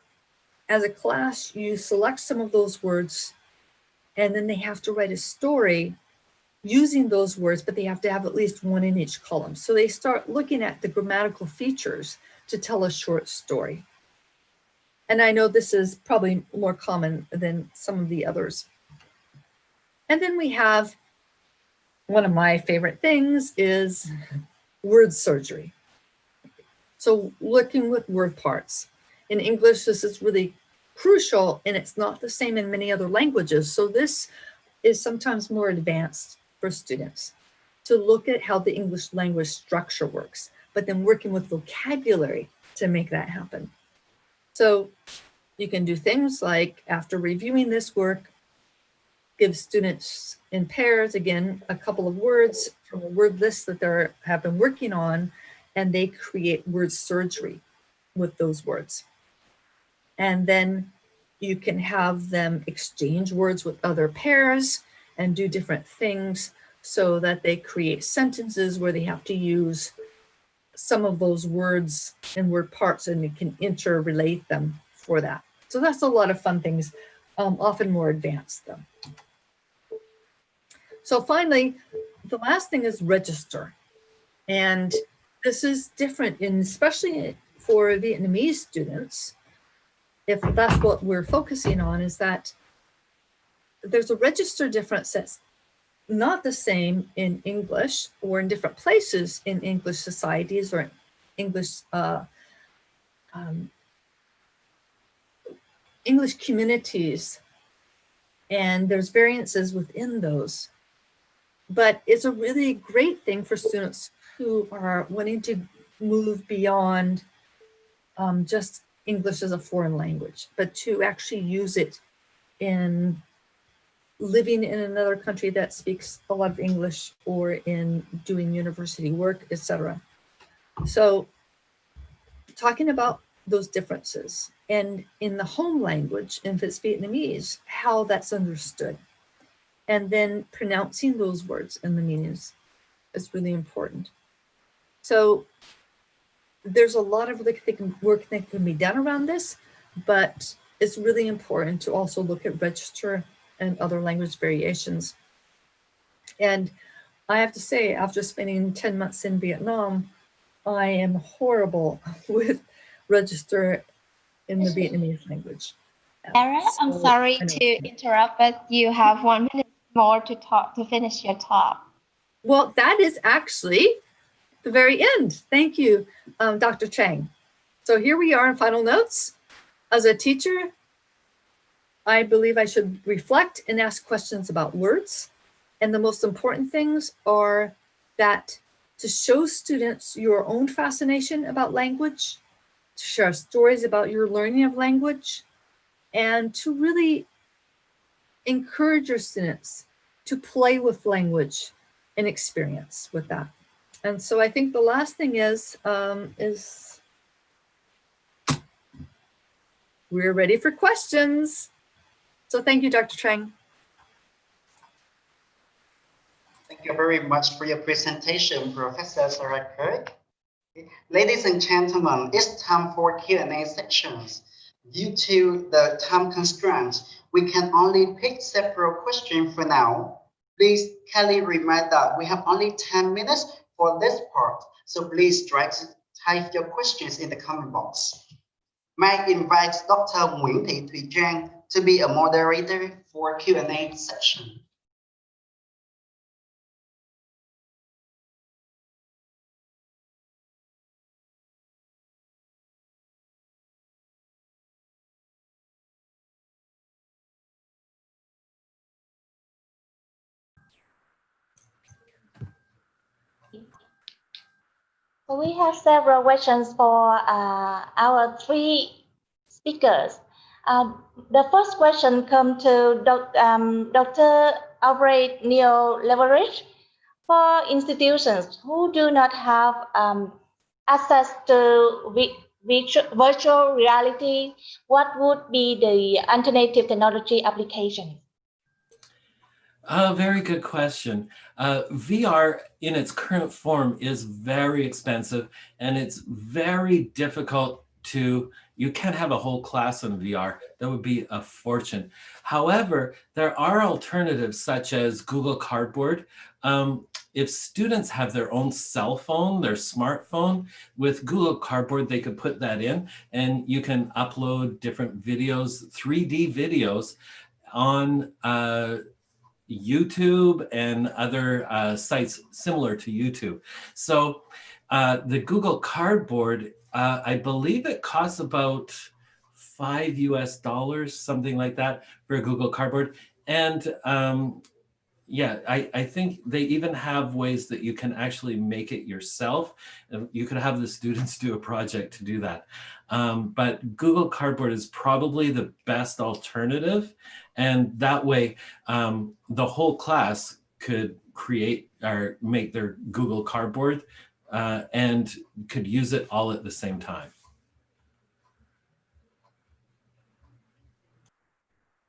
as a class, you select some of those words, and then they have to write a story using those words, but they have to have at least 1 in each column. So they start looking at the grammatical features to tell a short story. And I know this is probably more common than some of the others. And then we have one of my favorite things is word surgery. So looking with word parts. In English, this is really crucial, and it's not the same in many other languages. So this is sometimes more advanced for students to look at how the English language structure works, but then working with vocabulary to make that happen. So you can do things like, after reviewing this work, give students in pairs, again, a couple of words from a word list that they have been working on, and they create word surgery with those words. And then you can have them exchange words with other pairs and do different things so that they create sentences where they have to use some of those words and word parts, and you can interrelate them for that. So that's a lot of fun things, often more advanced though. So finally, the last thing is register. And this is different, especially for Vietnamese students. if that's what we're focusing on, is that there's a register difference that's not the same in English or in different places in English societies or English English communities, and there's variances within those. But it's a really great thing for students who are wanting to move beyond just English as a foreign language, but to actually use it in living in another country that speaks a lot of English or in doing university work, etc. So talking about those differences and in the home language, if it's Vietnamese, how that's understood. And then pronouncing those words and the meanings is really important. So there's a lot of work that can be done around this, but it's really important to also look at register and other language variations. And I have to say, after spending 10 months in Vietnam, I am horrible with register in the Vietnamese language. Sarah, I'm sorry to interrupt, but you have 1 minute more to finish your talk. Well, that is actually the very end. Thank you, Dr. Chang. So here we are in final notes. As a teacher, I believe I should reflect and ask questions about words. And the most important things are that to show students your own fascination about language, to share stories about your learning of language, and to really encourage your students to play with language and experience with that. And so I think the last thing is we're ready for questions. So thank you, Dr. Chang. Thank you very much for your presentation, Professor Sarah Kirk. Ladies and gentlemen, it's time for Q&A sections. Due to the time constraints, we can only pick several questions for now. Please kindly remind that we have only 10 minutes for this part, so please try to type your questions in the comment box. May I invite Dr. Nguyễn Thị Thùy Trang to be a moderator for Q&A section. So we have several questions for our three speakers. The first question comes to Dr. Alfred Neil Leverage. For institutions who do not have access to virtual reality, what would be the alternative technology application? Very good question. VR in its current form is very expensive, and it's very difficult to, you can't have a whole class in VR. That would be a fortune. However, there are alternatives such as Google Cardboard. If students have their own cell phone, their smartphone, with Google Cardboard, they could put that in, and you can upload different videos, 3D videos on YouTube and other sites similar to YouTube. So the Google Cardboard, I believe it costs about $5 US, something like that, for a Google Cardboard. And yeah, I think they even have ways that you can actually make it yourself. You could have the students do a project to do that. But Google Cardboard is probably the best alternative. And that way, the whole class could create or make their Google Cardboard and could use it all at the same time.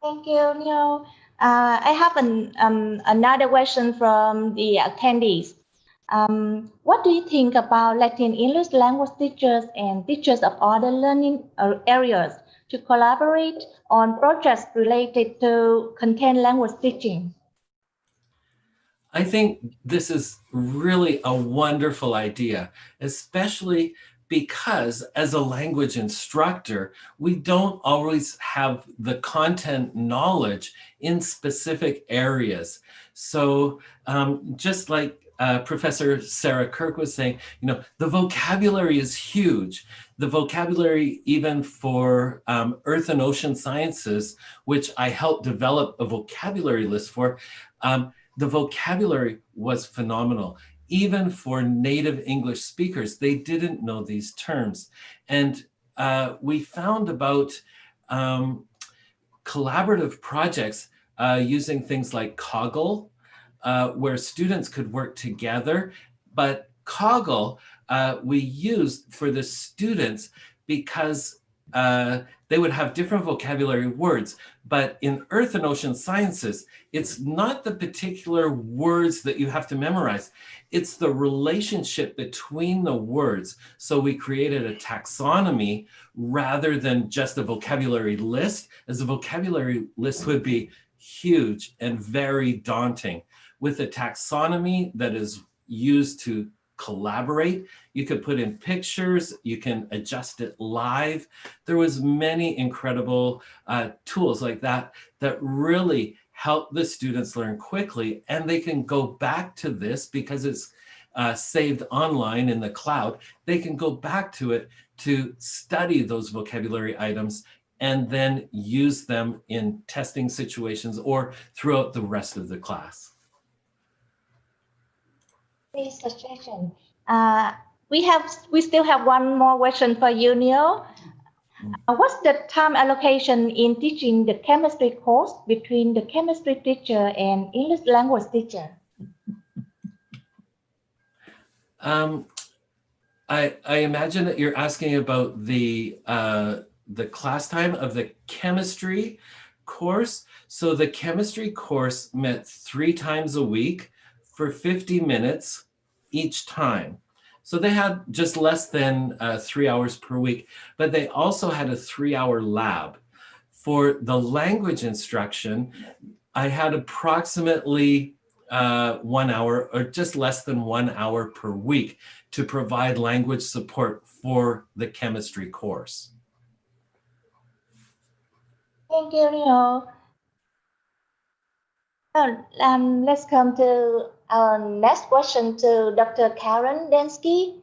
Thank you, Neil. I have another question from the attendees. What do you think about Latin English language teachers and teachers of other learning areas to collaborate on projects related to content language teaching? I think this is really a wonderful idea, especially because as a language instructor, we don't always have the content knowledge in specific areas. So just like Professor Sarah Kirk was saying, the vocabulary is huge. The vocabulary, even for earth and ocean sciences, which I helped develop a vocabulary list for, the vocabulary was phenomenal. Even for native English speakers, they didn't know these terms. And we found about collaborative projects using things like Coggle, where students could work together. But Coggle we used for the students because they would have different vocabulary words. But in earth and ocean sciences, it's not the particular words that you have to memorize. It's the relationship between the words. So we created a taxonomy rather than just a vocabulary list, as a vocabulary list would be huge and very daunting. With a taxonomy that is used to collaborate, you could put in pictures, you can adjust it live. There was many incredible tools like that that really help the students learn quickly, and they can go back to this because it's saved online in the cloud. They can go back to it to study those vocabulary items and then use them in testing situations or throughout the rest of the class. Please suggestion. We still have one more question for you, Neil. What's the time allocation in teaching the chemistry course between the chemistry teacher and English language teacher? I imagine that you're asking about the class time of the chemistry course. So the chemistry course met 3 times a week for 50 minutes each time. So they had just less than 3 hours per week, but they also had a 3-hour lab. For the language instruction, I had approximately 1 hour or just less than 1 hour per week to provide language support for the chemistry course. Thank you, Neil. Let's come to our next question to Dr. Karen Densky.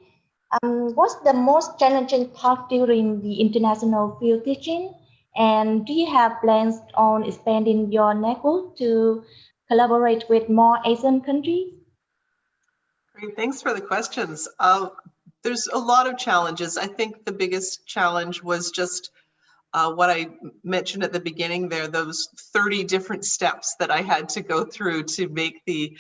What's the most challenging part during the international field teaching? And do you have plans on expanding your network to collaborate with more Asian countries? Great, thanks for the questions. There's a lot of challenges. I think the biggest challenge was just what I mentioned at the beginning there, those 30 different steps that I had to go through to make the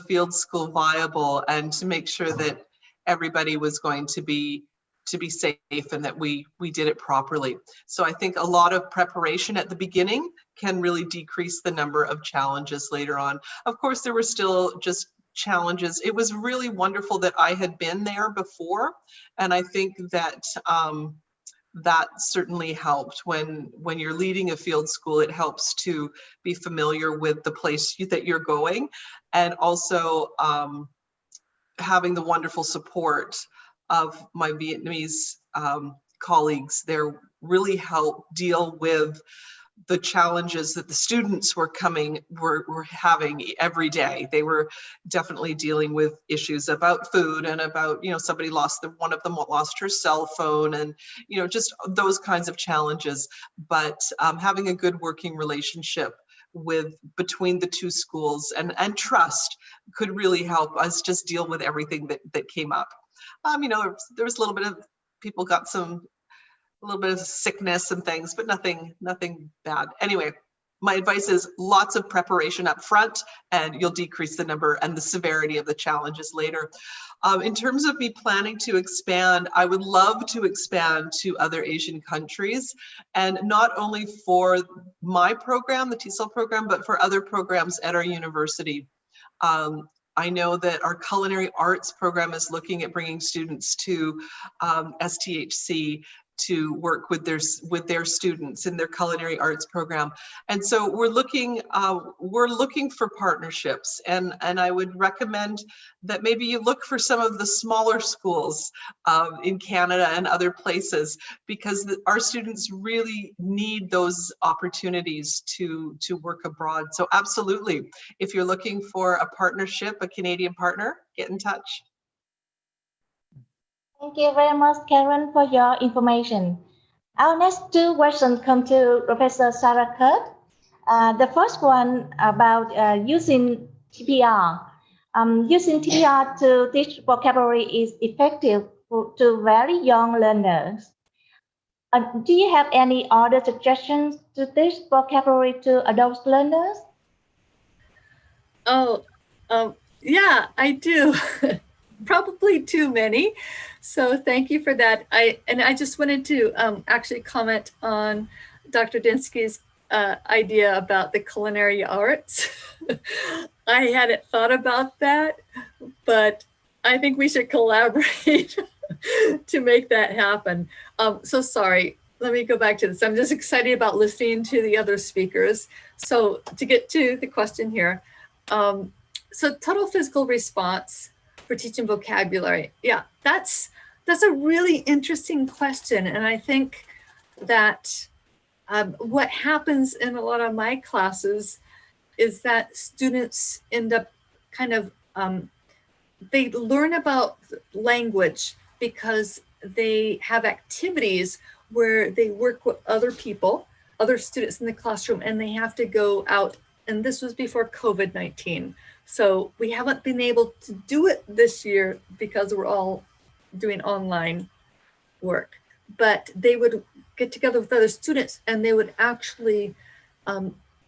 field school viable and to make sure that everybody was going to be safe and that we did it properly. So I think a lot of preparation at the beginning can really decrease the number of challenges later on. Of course, there were still just challenges. It was really wonderful that I had been there before, and I think that that certainly helped. When you're leading a field school, it helps to be familiar with the place that you're going, and also having the wonderful support of my Vietnamese colleagues there really helped deal with the challenges that the students were having every day. They were definitely dealing with issues about food and about, somebody one of them lost her cell phone and, just those kinds of challenges. But having a good working relationship between the two schools and trust could really help us just deal with everything that came up. There was a little bit of, people got a little bit of sickness and things, but nothing bad. Anyway, my advice is lots of preparation up front, and you'll decrease the number and the severity of the challenges later. In terms of me planning to expand, I would love to expand to other Asian countries, and not only for my program, the Tesol program, but for other programs at our university. I know that our culinary arts program is looking at bringing students to STHC to work with their students in their culinary arts program. And so we're looking for partnerships, and I would recommend that maybe you look for some of the smaller schools in Canada and other places, because our students really need those opportunities to work abroad. So absolutely, if you're looking for a partnership, a Canadian partner, get in touch. Thank you very much, Karen, for your information. Our next two questions come to Professor Sarah Kurt. The first one about using TPR. Using TPR to teach vocabulary is effective to very young learners. Do you have any other suggestions to teach vocabulary to adult learners? Oh, yeah, I do. Probably too many. So thank you for that. I just wanted to actually comment on Dr. Dinsky's idea about the culinary arts. I hadn't thought about that, but I think we should collaborate to make that happen. So sorry, let me go back to this. I'm just excited about listening to the other speakers. So to get to the question here, so total physical response for teaching vocabulary. Yeah, that's a really interesting question. And I think that what happens in a lot of my classes is that students end up kind of, they learn about language because they have activities where they work with other people, other students in the classroom, and they have to go out. And this was before COVID-19. So we haven't been able to do it this year because we're all doing online work. But they would get together with other students and they would actually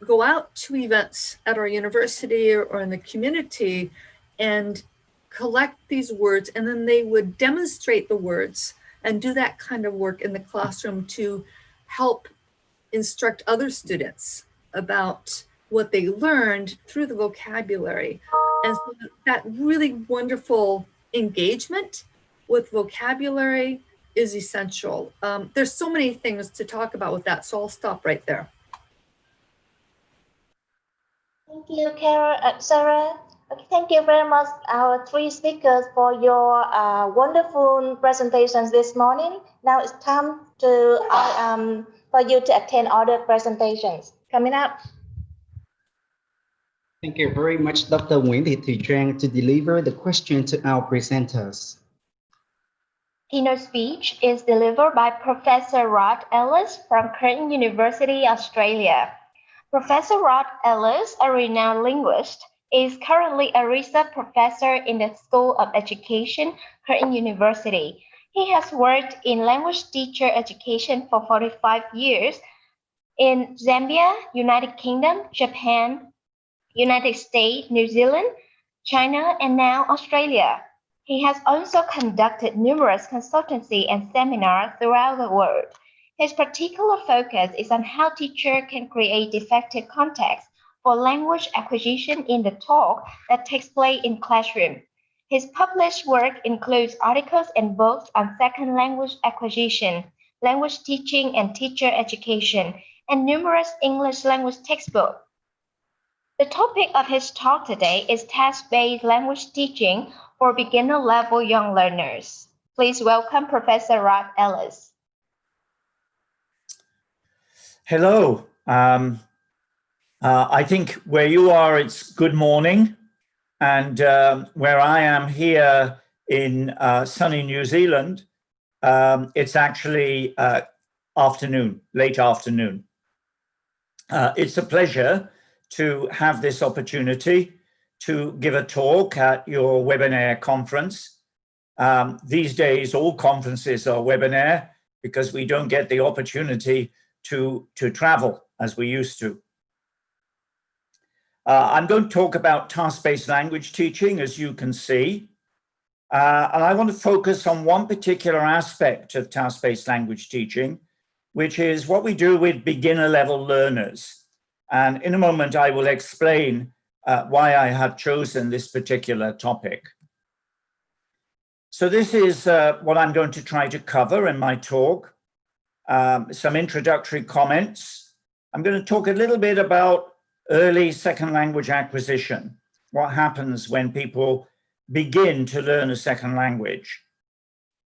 go out to events at our university or in the community and collect these words, and then they would demonstrate the words and do that kind of work in the classroom to help instruct other students about what they learned through the vocabulary. And so that really wonderful engagement with vocabulary is essential. There's so many things to talk about with that, so I'll stop right there. Thank you, Sarah. Okay, thank you very much, our three speakers, for your wonderful presentations this morning. Now it's time for you to attend other presentations. Coming up. Thank you very much, Dr. Wendy Zhang, to deliver the question to our presenters. Keynote speech is delivered by Professor Rod Ellis from Curtin University, Australia. Professor Rod Ellis, a renowned linguist, is currently a research professor in the School of Education, Curtin University. He has worked in language teacher education for 45 years in Zambia, United Kingdom, Japan, United States, New Zealand, China, and now Australia. He has also conducted numerous consultancy and seminars throughout the world. His particular focus is on how teachers can create effective context for language acquisition in the talk that takes place in classroom. His published work includes articles and books on second language acquisition, language teaching and teacher education, and numerous English language textbooks. The topic of his talk today is task-based language teaching for beginner-level young learners. Please welcome Professor Rod Ellis. Hello. I think where you are, it's good morning. And where I am here in sunny New Zealand, it's actually afternoon, late afternoon. It's a pleasure to have this opportunity to give a talk at your webinar conference. These days, all conferences are webinar because we don't get the opportunity to travel as we used to. I'm going to talk about task-based language teaching, as you can see. And I want to focus on one particular aspect of task-based language teaching, which is what we do with beginner-level learners. And in a moment, I will explain why I have chosen this particular topic. So this is what I'm going to try to cover in my talk. some introductory comments. I'm going to talk a little bit about early second language acquisition, what happens when people begin to learn a second language.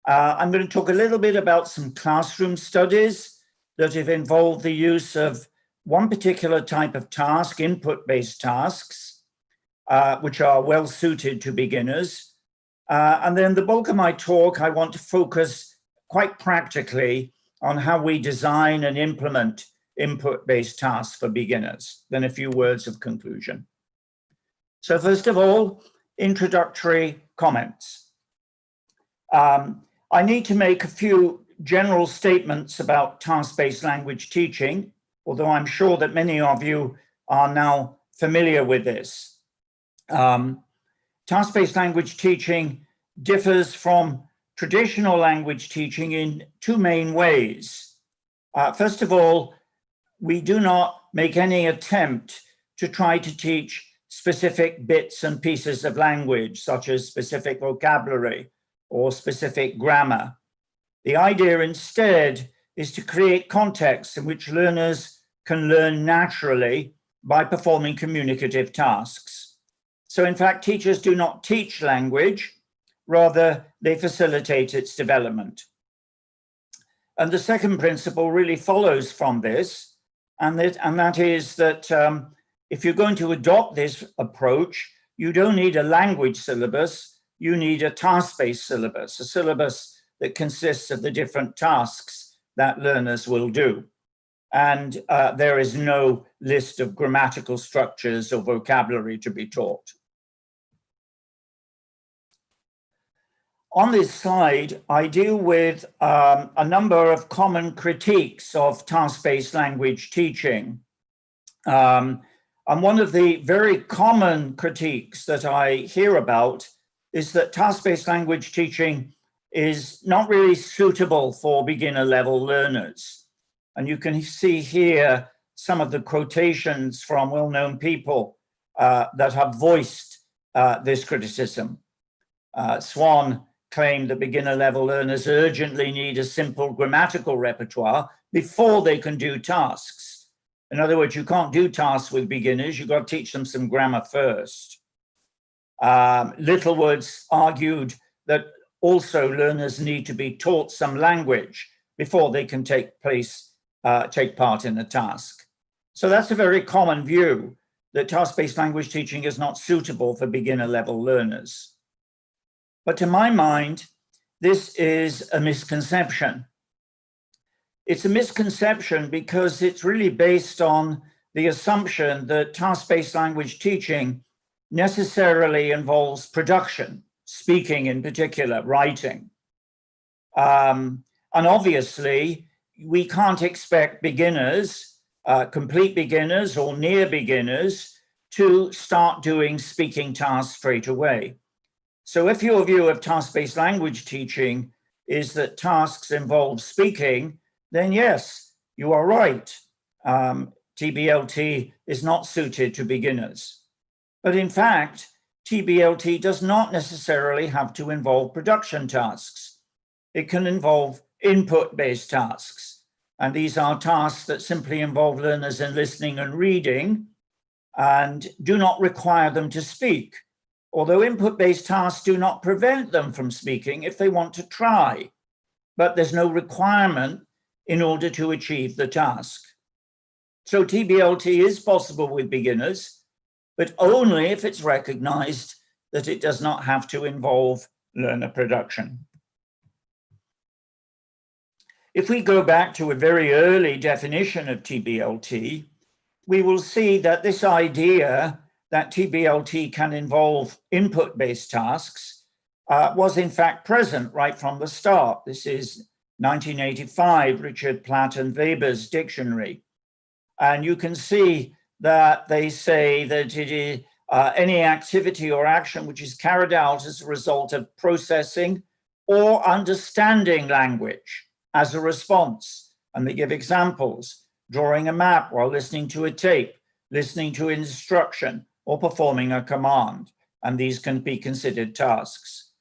I'm going to talk a little bit about some classroom studies that have involved the use of one particular type of task, input-based tasks, which are well suited to beginners. And then the bulk of my talk, I want to focus quite practically on how we design and implement input-based tasks for beginners, then a few words of conclusion. So first of all, introductory comments. I need to make a few general statements about task-based language teaching, although I'm sure that many of you are now familiar with this. Task-based language teaching differs from traditional language teaching in two main ways. First of all, we do not make any attempt to try to teach specific bits and pieces of language, such as specific vocabulary or specific grammar. The idea instead is to create contexts in which learners can learn naturally by performing communicative tasks. So in fact, teachers do not teach language, rather they facilitate its development. And the second principle really follows from this, and that is that if you're going to adopt this approach, you don't need a language syllabus, you need a task-based syllabus, a syllabus that consists of the different tasks that learners will do. And there is no list of grammatical structures or vocabulary to be taught. On this slide, I deal with a number of common critiques of task-based language teaching. And one of the very common critiques that I hear about is that task-based language teaching is not really suitable for beginner level learners. And you can see here some of the quotations from well-known people that have voiced this criticism. Swan claimed that beginner level learners urgently need a simple grammatical repertoire before they can do tasks. In other words, you can't do tasks with beginners, you've got to teach them some grammar first. Littlewoods argued that also learners need to be taught some language before they can take part in a task. So that's a very common view, that task-based language teaching is not suitable for beginner level learners. But to my mind, this is a misconception. It's a misconception because it's really based on the assumption that task-based language teaching necessarily involves production, speaking in particular, writing. And obviously, we can't expect beginners, complete beginners or near beginners, to start doing speaking tasks straight away. So if your view of task-based language teaching is that tasks involve speaking, then yes, you are right. TBLT is not suited to beginners. But in fact, TBLT does not necessarily have to involve production tasks. It can involve input-based tasks. And these are tasks that simply involve learners in listening and reading and do not require them to speak. Although input-based tasks do not prevent them from speaking if they want to try, but there's no requirement in order to achieve the task. So TBLT is possible with beginners, but only if it's recognized that it does not have to involve learner production. If we go back to a very early definition of TBLT, we will see that this idea that TBLT can involve input-based tasks was in fact present right from the start. This is 1985, Richard Platt and Weber's dictionary. And you can see that they say that it is any activity or action which is carried out as a result of processing or understanding language as a response. And they give examples: drawing a map while listening to a tape, listening to instruction, or performing a command. And these can be considered tasks.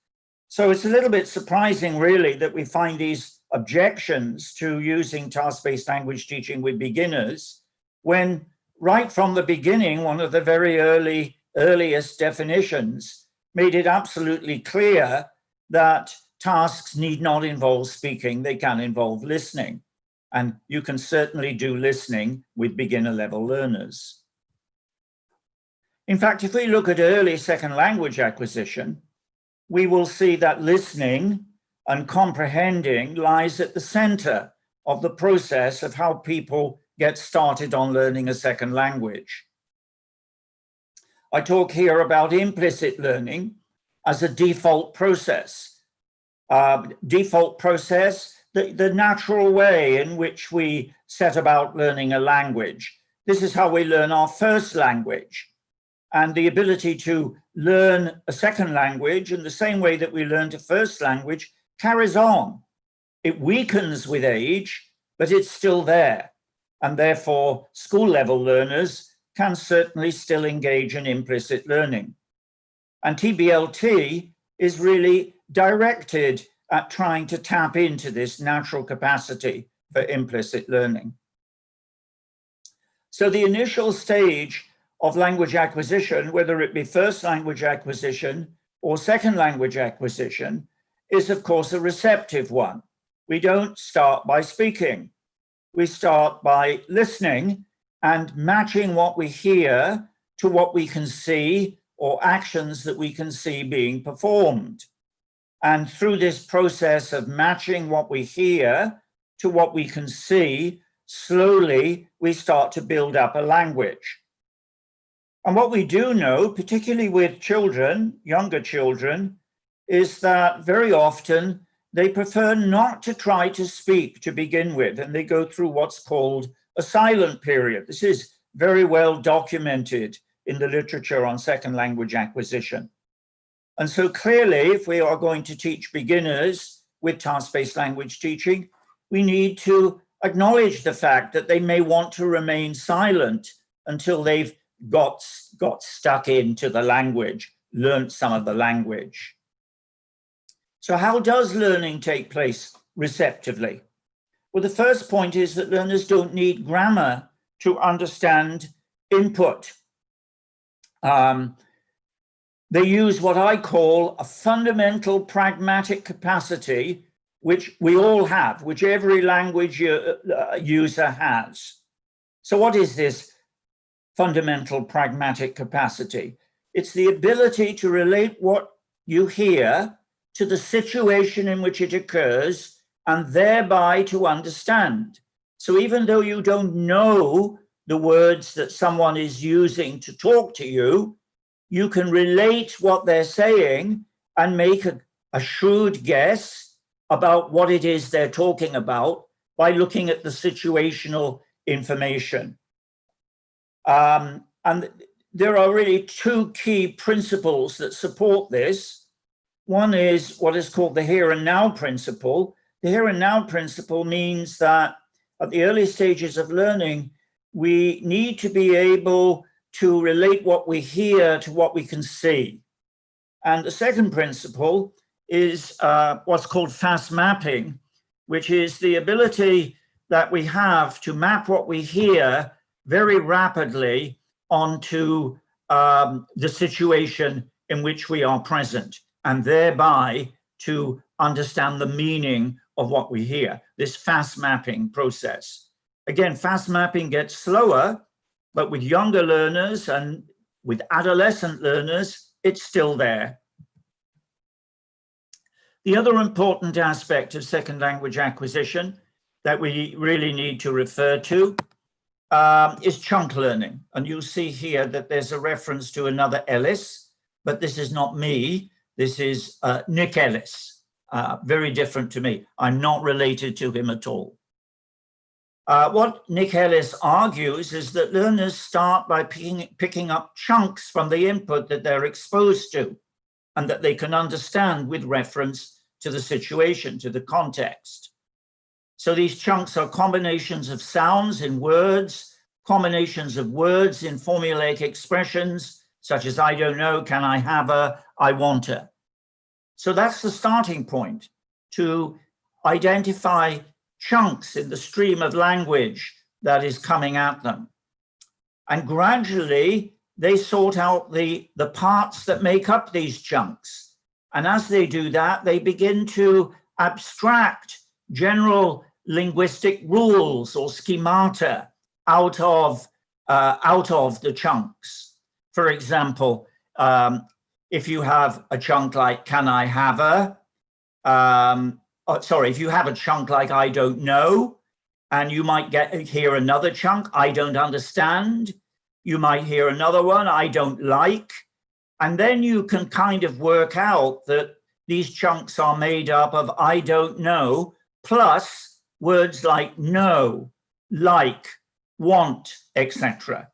So it's a little bit surprising, really, that we find these objections to using task-based language teaching with beginners, when right from the beginning, one of the very earliest definitions made it absolutely clear that tasks need not involve speaking, they can involve listening. And you can certainly do listening with beginner level learners. In fact, if we look at early second language acquisition, we will see that listening and comprehending lies at the center of the process of how people get started on learning a second language. I talk here about implicit learning as a default process. The natural way in which we set about learning a language. This is how we learn our first language. And the ability to learn a second language in the same way that we learned a first language carries on. It weakens with age, but it's still there. And therefore, school level learners can certainly still engage in implicit learning. And TBLT is really directed at trying to tap into this natural capacity for implicit learning. So the initial stage of language acquisition, whether it be first language acquisition or second language acquisition, is of course a receptive one. We don't start by speaking. We start by listening and matching what we hear to what we can see or actions that we can see being performed. And through this process of matching what we hear to what we can see, slowly we start to build up a language. And what we do know, particularly with children, younger children, is that very often they prefer not to try to speak to begin with, and they go through what's called a silent period. This is very well documented in the literature on second language acquisition. And so clearly, if we are going to teach beginners with task-based language teaching, we need to acknowledge the fact that they may want to remain silent until they've got stuck into the language, learned some of the language. So how does learning take place receptively? Well, the first point is that learners don't need grammar to understand input. They use what I call a fundamental pragmatic capacity, which we all have, which every language user has. So what is this fundamental pragmatic capacity? It's the ability to relate what you hear to the situation in which it occurs and thereby to understand. So even though you don't know the words that someone is using to talk to you, you can relate what they're saying and make a shrewd guess about what it is they're talking about by looking at the situational information. And there are really two key principles that support this. One is what is called the here and now principle. The here and now principle means that at the early stages of learning, we need to be able to relate what we hear to what we can see. And the second principle is what's called fast mapping, which is the ability that we have to map what we hear very rapidly onto the situation in which we are present, and thereby to understand the meaning of what we hear, this fast mapping process. Again, fast mapping gets slower, but with younger learners and with adolescent learners, it's still there. The other important aspect of second language acquisition that we really need to refer to is chunk learning. And you'll see here that there's a reference to another Ellis, but this is not me. This is Nick Ellis, very different to me. I'm not related to him at all. What Nick Ellis argues is that learners start by picking up chunks from the input that they're exposed to and that they can understand with reference to the situation, to the context. So these chunks are combinations of sounds in words, combinations of words in formulaic expressions, such as I don't know, can I have a, I want a. So that's the starting point, to identify chunks in the stream of language that is coming at them. And gradually, they sort out the parts that make up these chunks. And as they do that, they begin to abstract general linguistic rules or schemata out of the chunks. For example, if you have a chunk like "can I have a," if you have a chunk like "I don't know," and you might hear another chunk, "I don't understand." You might hear another one, "I don't like." And then you can kind of work out that these chunks are made up of "I don't know" plus words like "no," "like," "want," etc.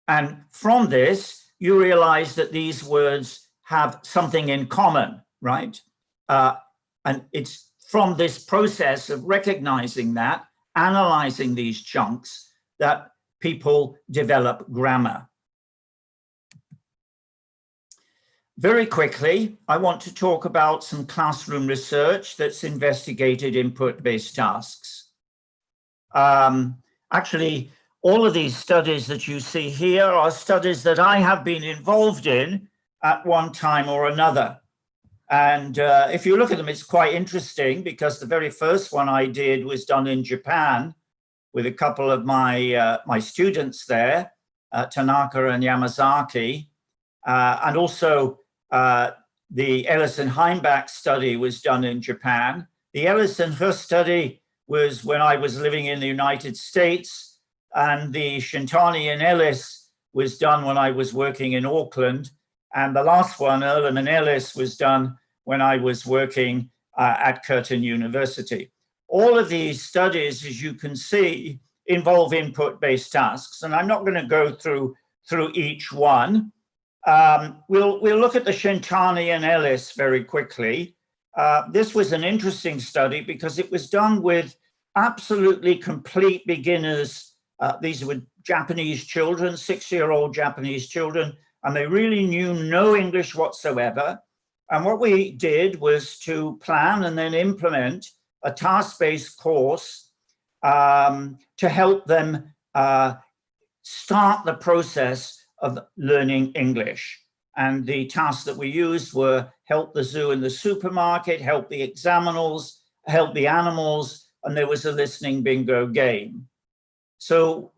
And from this, you realize that these words have something in common, right? And it's from this process of recognizing that, analyzing these chunks, that people develop grammar. Very quickly, I want to talk about some classroom research that's investigated input-based tasks. Actually, all of these studies that you see here are studies that I have been involved in at one time or another. And if you look at them, it's quite interesting because the very first one I did was done in Japan with a couple of my students there, Tanaka and Yamazaki. And also the Ellis and Heimbach study was done in Japan. The Ellis and her study was when I was living in the United States, and the Shintani and Ellis was done when I was working in Auckland. And the last one, Earlham and Ellis, was done when I was working at Curtin University. All of these studies, as you can see, involve input-based tasks. And I'm not going to go through each one. We'll look at the Shintani and Ellis very quickly. This was an interesting study because it was done with absolutely complete beginners. These were Japanese children, 6-year-old Japanese children, and they really knew no English whatsoever. And what we did was to plan and then implement a task-based course to help them start the process of learning English. And the tasks that we used were help the zoo and the supermarket, help the examinals, help the animals, and there was a listening bingo game. So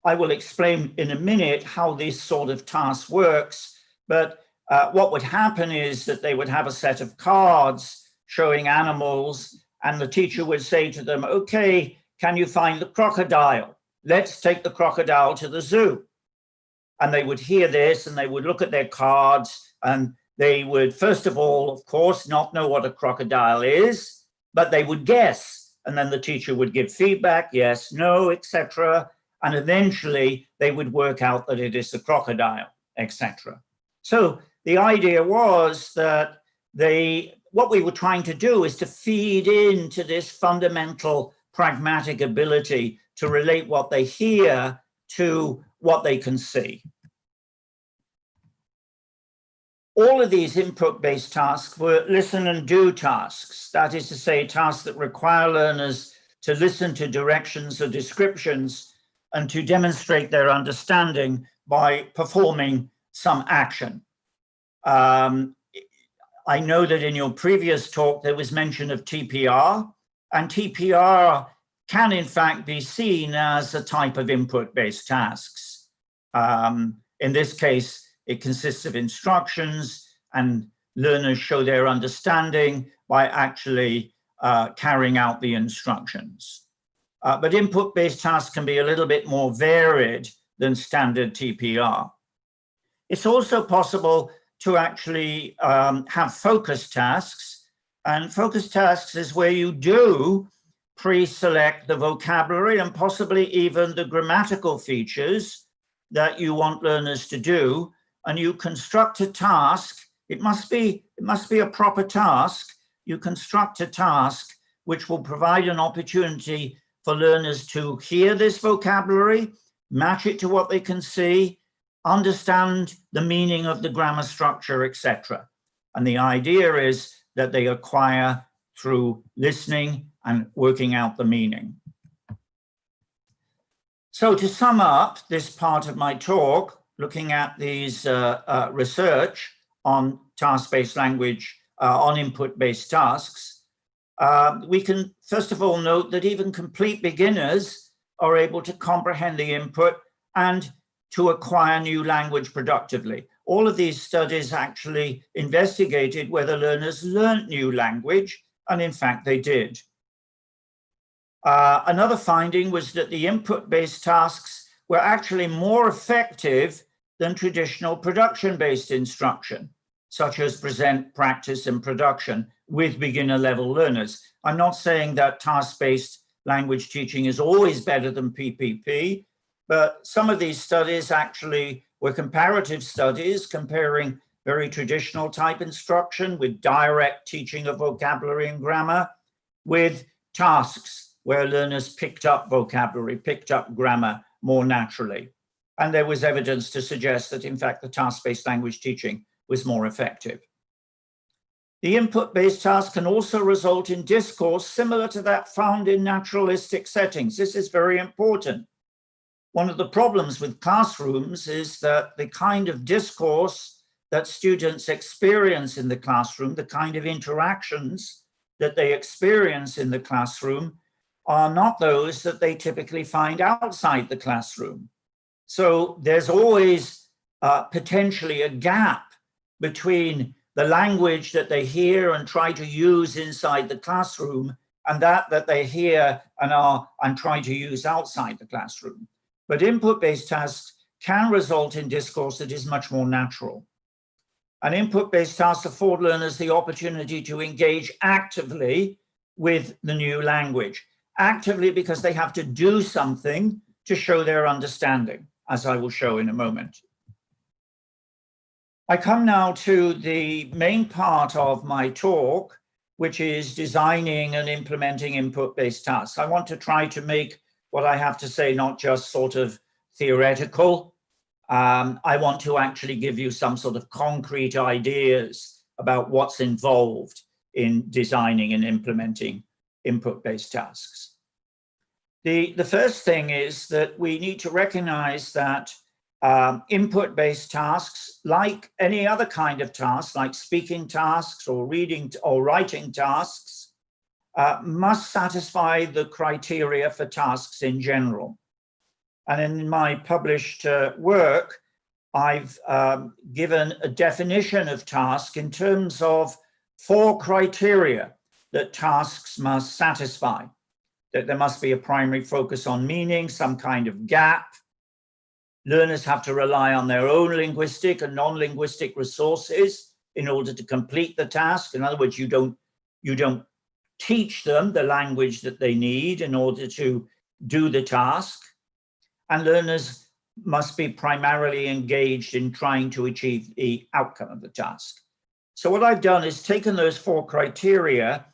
I will explain in a minute how this sort of task works, but what would happen is that they would have a set of cards showing animals, and the teacher would say to them, "Okay, can you find the crocodile? Let's take the crocodile to the zoo." And they would hear this and they would look at their cards, and they would, first of all, of course, not know what a crocodile is, but they would guess. And then the teacher would give feedback, yes, no, etc. And eventually they would work out that it is the crocodile, etc. So the idea was that what we were trying to do is to feed into this fundamental pragmatic ability to relate what they hear to what they can see. All of these input-based tasks were listen and do tasks. That is to say, tasks that require learners to listen to directions or descriptions and to demonstrate their understanding by performing some action. I know that in your previous talk, there was mention of TPR, and TPR can in fact be seen as a type of input-based tasks. In this case, it consists of instructions, and learners show their understanding by actually carrying out the instructions. But input-based tasks can be a little bit more varied than standard TPR. It's also possible to actually have focus tasks, and focus tasks is where you do pre-select the vocabulary and possibly even the grammatical features that you want learners to do, and you construct a task. It must be a proper task. You construct a task which will provide an opportunity for learners to hear this vocabulary, match it to what they can see, understand the meaning of the grammar structure, etc. And the idea is that they acquire through listening and working out the meaning. So to sum up this part of my talk, looking at these research on task-based language, on input-based tasks, we can first of all note that even complete beginners are able to comprehend the input and to acquire new language productively. All of these studies actually investigated whether learners learned new language, and in fact they did. Another finding was that the input-based tasks were actually more effective than traditional production-based instruction, such as present, practice, and production with beginner-level learners. I'm not saying that task-based language teaching is always better than PPP, but some of these studies actually were comparative studies comparing very traditional type instruction with direct teaching of vocabulary and grammar with tasks where learners picked up vocabulary, picked up grammar more naturally. And there was evidence to suggest that, in fact, the task-based language teaching was more effective. The input-based task can also result in discourse similar to that found in naturalistic settings. This is very important. One of the problems with classrooms is that the kind of discourse that students experience in the classroom, the kind of interactions that they experience in the classroom, are not those that they typically find outside the classroom. So there's always potentially a gap between the language that they hear and try to use inside the classroom and that they hear and try to use outside the classroom. But input-based tasks can result in discourse that is much more natural. And input-based tasks afford learners the opportunity to engage actively with the new language. Actively because they have to do something to show their understanding, as I will show in a moment. I come now to the main part of my talk, which is designing and implementing input-based tasks. I want to try to make what I have to say not just sort of theoretical. I want to actually give you some sort of concrete ideas about what's involved in designing and implementing input-based tasks. The first thing is that we need to recognize that input-based tasks, like any other kind of task, like speaking tasks or reading or writing tasks, must satisfy the criteria for tasks in general. And in my published work, I've given a definition of task in terms of 4 criteria that tasks must satisfy. That there must be a primary focus on meaning, some kind of gap. Learners have to rely on their own linguistic and non-linguistic resources in order to complete the task. In other words, you don't teach them the language that they need in order to do the task. And learners must be primarily engaged in trying to achieve the outcome of the task. So what I've done is taken those 4 criteria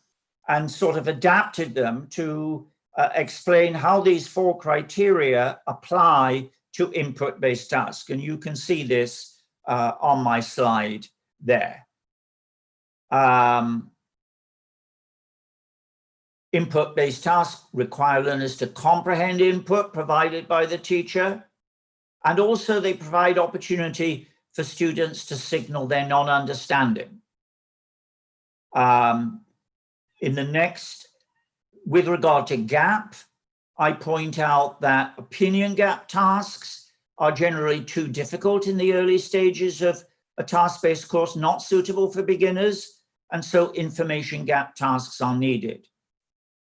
and sort of adapted them to explain how these 4 criteria apply to input-based tasks. And you can see this on my slide there. Input-based tasks require learners to comprehend input provided by the teacher, and also they provide opportunity for students to signal their non-understanding. In the next, with regard to gap, I point out that opinion gap tasks are generally too difficult in the early stages of a task-based course, not suitable for beginners, and so information gap tasks are needed.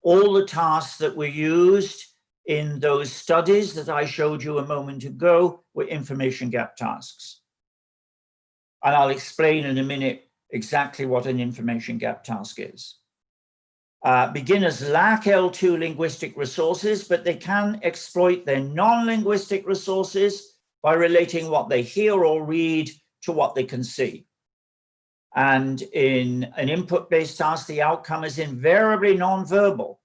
All the tasks that were used in those studies that I showed you a moment ago were information gap tasks. And I'll explain in a minute exactly what an information gap task is. Beginners lack L2 linguistic resources, but they can exploit their non-linguistic resources by relating what they hear or read to what they can see. And in an input-based task, the outcome is invariably non-verbal.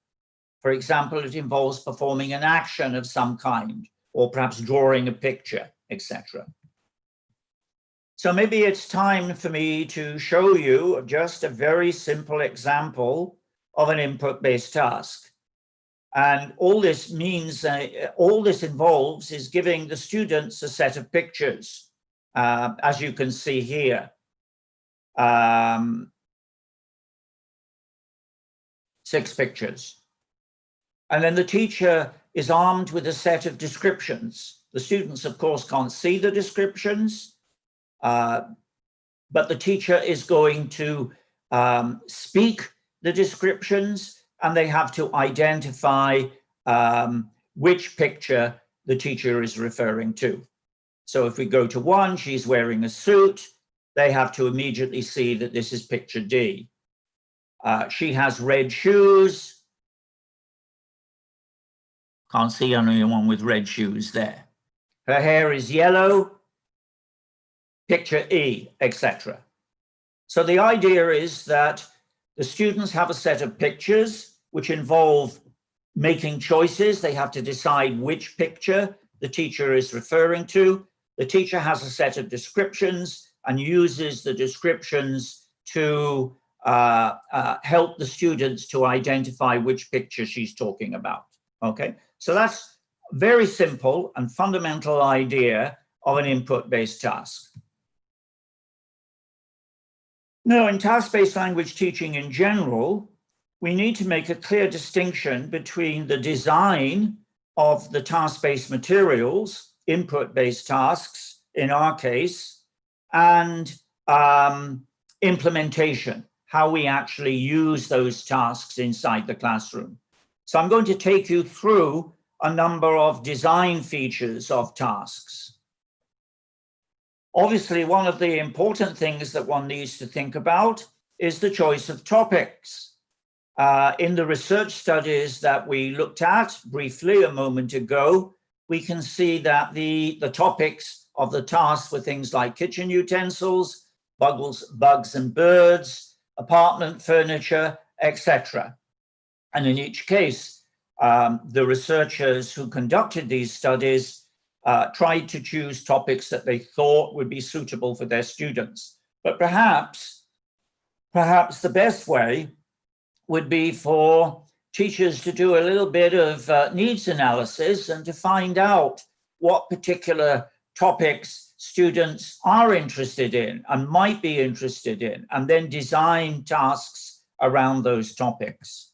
For example, it involves performing an action of some kind, or perhaps drawing a picture, etc. So maybe it's time for me to show you just a very simple example of an input-based task. And all this means, all this involves is giving the students a set of pictures, as you can see here. 6 pictures. And then the teacher is armed with a set of descriptions. The students, of course, can't see the descriptions, but the teacher is going to speak the descriptions, and they have to identify which picture the teacher is referring to. So if we go to 1, she's wearing a suit, they have to immediately see that this is picture D. She has red shoes. Can't see anyone with red shoes there. Her hair is yellow, picture E, etc. So the idea is that the students have a set of pictures which involve making choices. They have to decide which picture the teacher is referring to. The teacher has a set of descriptions and uses the descriptions to help the students to identify which picture she's talking about. Okay, so that's a very simple and fundamental idea of an input-based task. Now, in task-based language teaching in general, we need to make a clear distinction between the design of the task-based materials, input-based tasks in our case, and implementation, how we actually use those tasks inside the classroom. So I'm going to take you through a number of design features of tasks. Obviously, one of the important things that one needs to think about is the choice of topics. In the research studies that we looked at briefly a moment ago, we can see that the topics of the tasks were things like kitchen utensils, bugs and birds, apartment furniture, etc. And in each case, the researchers who conducted these studies tried to choose topics that they thought would be suitable for their students. But perhaps the best way would be for teachers to do a little bit of needs analysis and to find out what particular topics students are interested in and might be interested in, and then design tasks around those topics.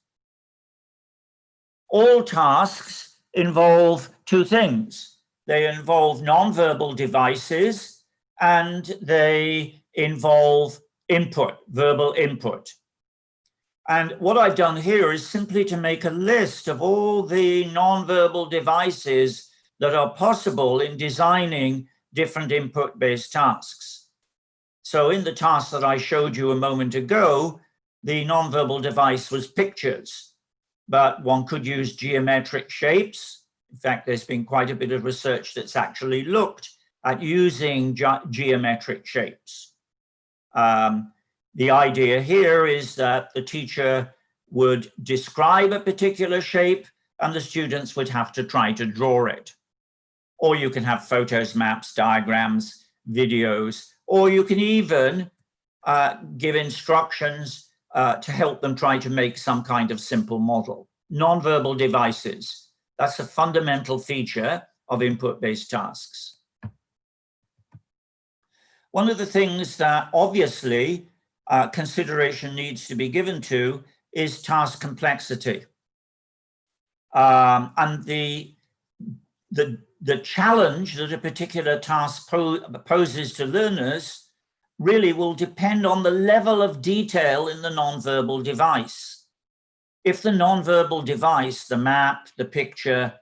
All tasks involve 2 things. They involve nonverbal devices and they involve input, verbal input. And what I've done here is simply to make a list of all the nonverbal devices that are possible in designing different input-based tasks. So in the task that I showed you a moment ago, the nonverbal device was pictures, but one could use geometric shapes. In fact, there's been quite a bit of research that's actually looked at using geometric shapes. The idea here is that the teacher would describe a particular shape and the students would have to try to draw it. Or you can have photos, maps, diagrams, videos, or you can even give instructions to help them try to make some kind of simple model. Nonverbal devices, that's a fundamental feature of input-based tasks. One of the things that obviously consideration needs to be given to is task complexity. And the challenge that a particular task poses to learners really will depend on the level of detail in the nonverbal device. If the nonverbal device, the map, the picture,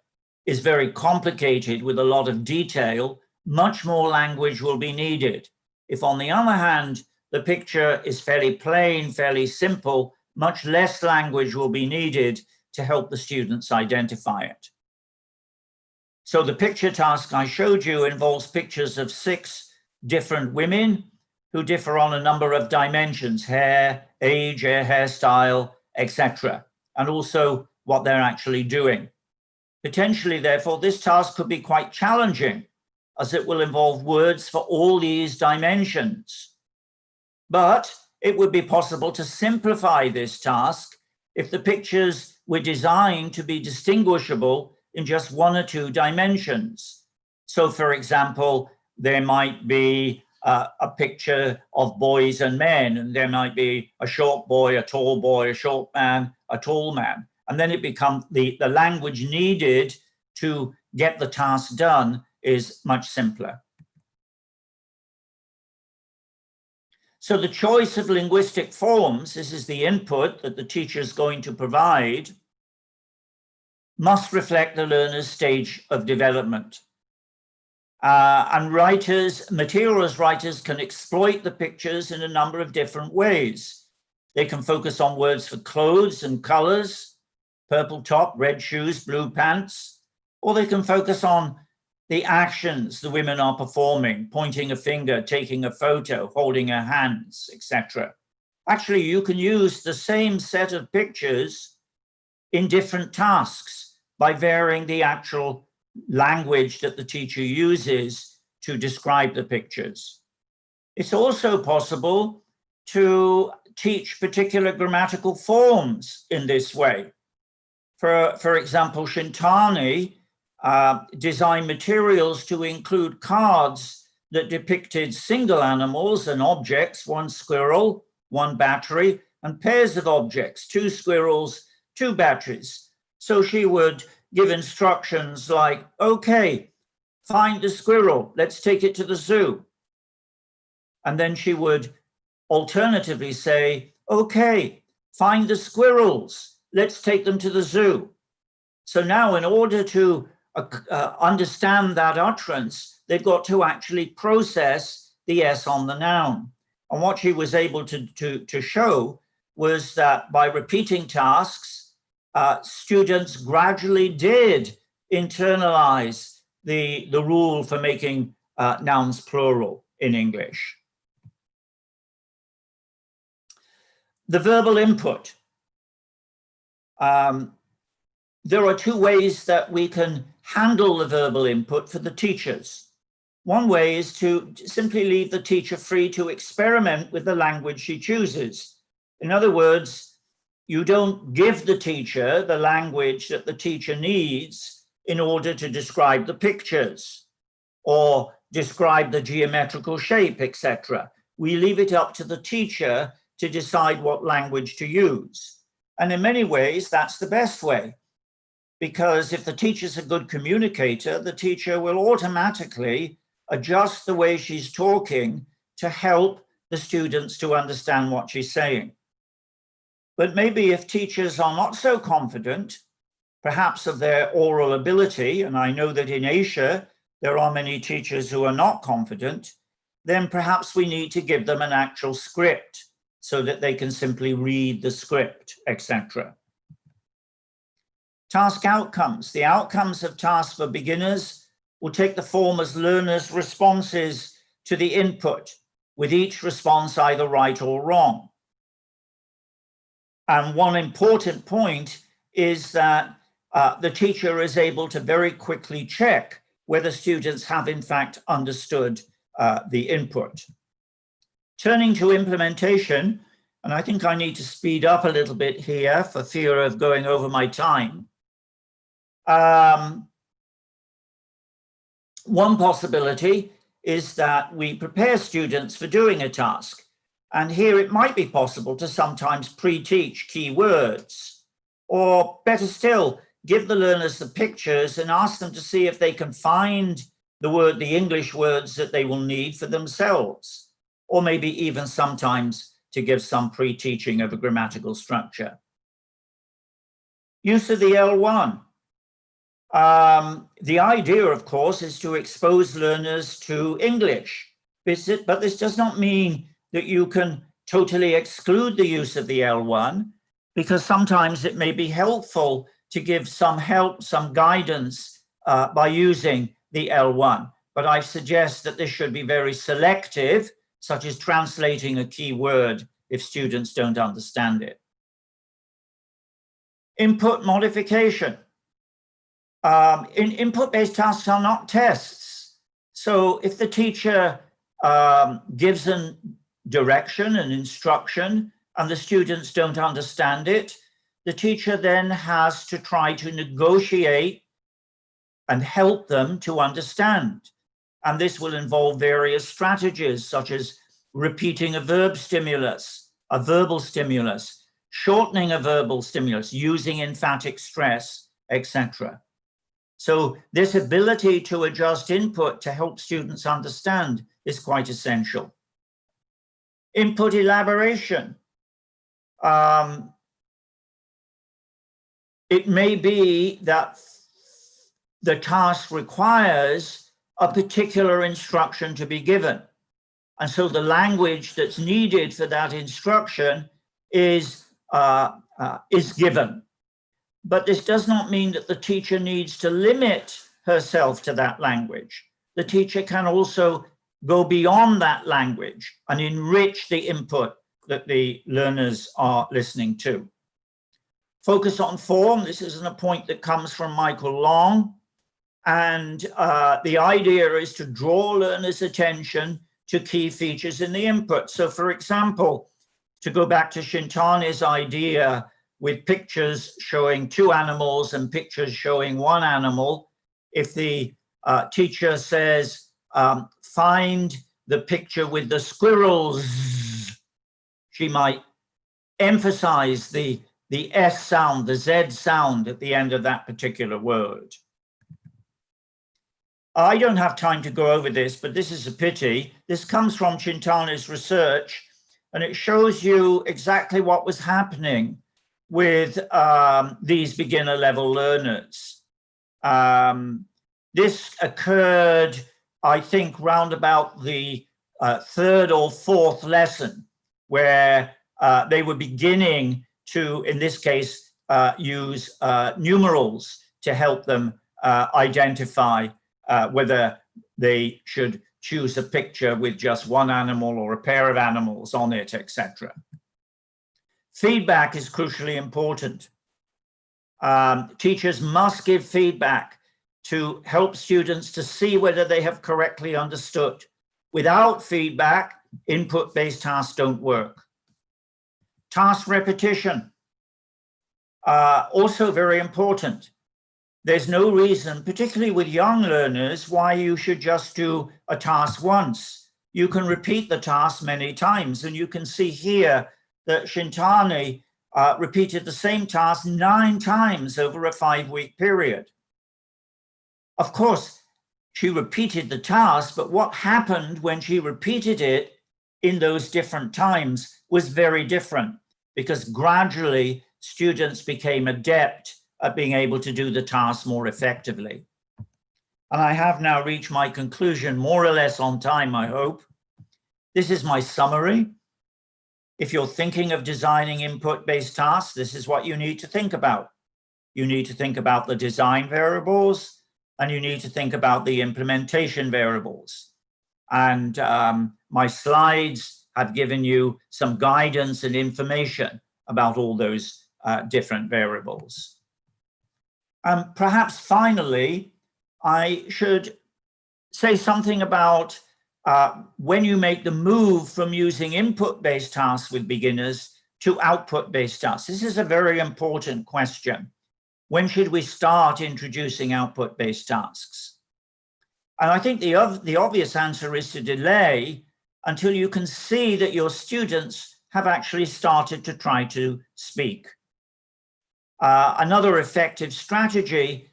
is very complicated with a lot of detail, much more language will be needed. If, on the other hand, the picture is fairly plain, fairly simple, much less language will be needed to help the students identify it. So the picture task I showed you involves pictures of 6 different women who differ on a number of dimensions: hair, age, hairstyle, etc., and also what they're actually doing. Potentially, therefore, this task could be quite challenging, as it will involve words for all these dimensions. But it would be possible to simplify this task if the pictures were designed to be distinguishable in just one or two dimensions. So for example, there might be a picture of boys and men, and there might be a short boy, a short man, a tall man. And then it becomes the language needed to get the task done is much simpler. So the choice of linguistic forms, this is the input that the teacher is going to provide, must reflect the learner's stage of development. And materials writers can exploit the pictures in a number of different ways. They can focus on words for clothes and colors, purple top, red shoes, blue pants, or they can focus on the actions the women are performing, pointing a finger, taking a photo, holding her hands, etc. Actually, you can use the same set of pictures in different tasks by varying the actual language that the teacher uses to describe the pictures. It's also possible to teach particular grammatical forms in this way. For example, Shintani designed materials to include cards that depicted single animals and objects, one squirrel, one battery, and pairs of objects, two squirrels, two batteries. So she would give instructions like, okay, find the squirrel, let's take it to the zoo. And then she would alternatively say, okay, find the squirrels, let's take them to the zoo. So now in order to understand that utterance, they've got to actually process the S on the noun. And what she was able to show was that by repeating tasks, students gradually did internalize the rule for making nouns plural in English. The verbal input. There are two ways that we can handle the verbal input for the teachers. One way is to simply leave the teacher free to experiment with the language she chooses. In other words, you don't give the teacher the language that the teacher needs in order to describe the pictures or describe the geometrical shape, etc. We leave it up to the teacher to decide what language to use. And in many ways, that's the best way. Because if the teacher's a good communicator, the teacher will automatically adjust the way she's talking to help the students to understand what she's saying. But maybe if teachers are not so confident, perhaps of their oral ability, and I know that in Asia, there are many teachers who are not confident, then perhaps we need to give them an actual script so that they can simply read the script, etc. Task outcomes. The outcomes of tasks for beginners will take the form as learners' responses to the input, with each response either right or wrong. And one important point is that the teacher is able to very quickly check whether students have in fact understood the input. Turning to implementation, and I think I need to speed up a little bit here for fear of going over my time. One possibility is that we prepare students for doing a task. And here it might be possible to sometimes pre-teach key words, or better still, give the learners the pictures and ask them to see if they can find the English words that they will need for themselves, or maybe even sometimes to give some pre-teaching of a grammatical structure. Use of the L1. The idea, of course, is to expose learners to English, but this does not mean that you can totally exclude the use of the L1, because sometimes it may be helpful to give some help, some guidance by using the L1. But I suggest that this should be very selective, such as translating a key word if students don't understand it. Input modification. Input-based tasks are not tests. So if the teacher gives an direction and instruction and the students don't understand it, the teacher then has to try to negotiate and help them to understand. And this will involve various strategies, such as repeating a verbal stimulus, shortening a verbal stimulus, using emphatic stress, etc. So this ability to adjust input to help students understand is quite essential. Input elaboration. It may be that the task requires a particular instruction to be given. And so the language that's needed for that instruction is given. But this does not mean that the teacher needs to limit herself to that language. The teacher can also go beyond that language and enrich the input that the learners are listening to. Focus on form. This is a point that comes from Michael Long. And the idea is to draw learners' attention to key features in the input. So for example, to go back to Shintani's idea with pictures showing two animals and pictures showing one animal, if the teacher says, find the picture with the squirrels, she might emphasize the S sound, the Z sound at the end of that particular word. I don't have time to go over this, but this is a pity. This comes from Shintani's research, and it shows you exactly what was happening with these beginner level learners. This occurred, I think, round about the third or fourth lesson, where they were beginning to, in this case, use numerals to help them identify whether they should choose a picture with just one animal or a pair of animals on it, etc. Feedback is crucially important. Teachers must give feedback to help students to see whether they have correctly understood. Without feedback, input-based tasks don't work. Task repetition, also very important. There's no reason, particularly with young learners, why you should just do a task once. You can repeat the task many times, and you can see here that Shintani repeated the same task 9 times over a 5-week period. Of course, she repeated the task, but what happened when she repeated it in those different times was very different, because gradually students became adept at being able to do the task more effectively. And I have now reached my conclusion, more or less on time, I hope. This is my summary. If you're thinking of designing input-based tasks, this is what you need to think about. You need to think about the design variables, and you need to think about the implementation variables. And my slides have given you some guidance and information about all those different variables. Perhaps finally, I should say something about when you make the move from using input-based tasks with beginners to output-based tasks. This is a very important question. When should we start introducing output-based tasks? And I think the obvious answer is to delay until you can see that your students have actually started to try to speak. Another effective strategy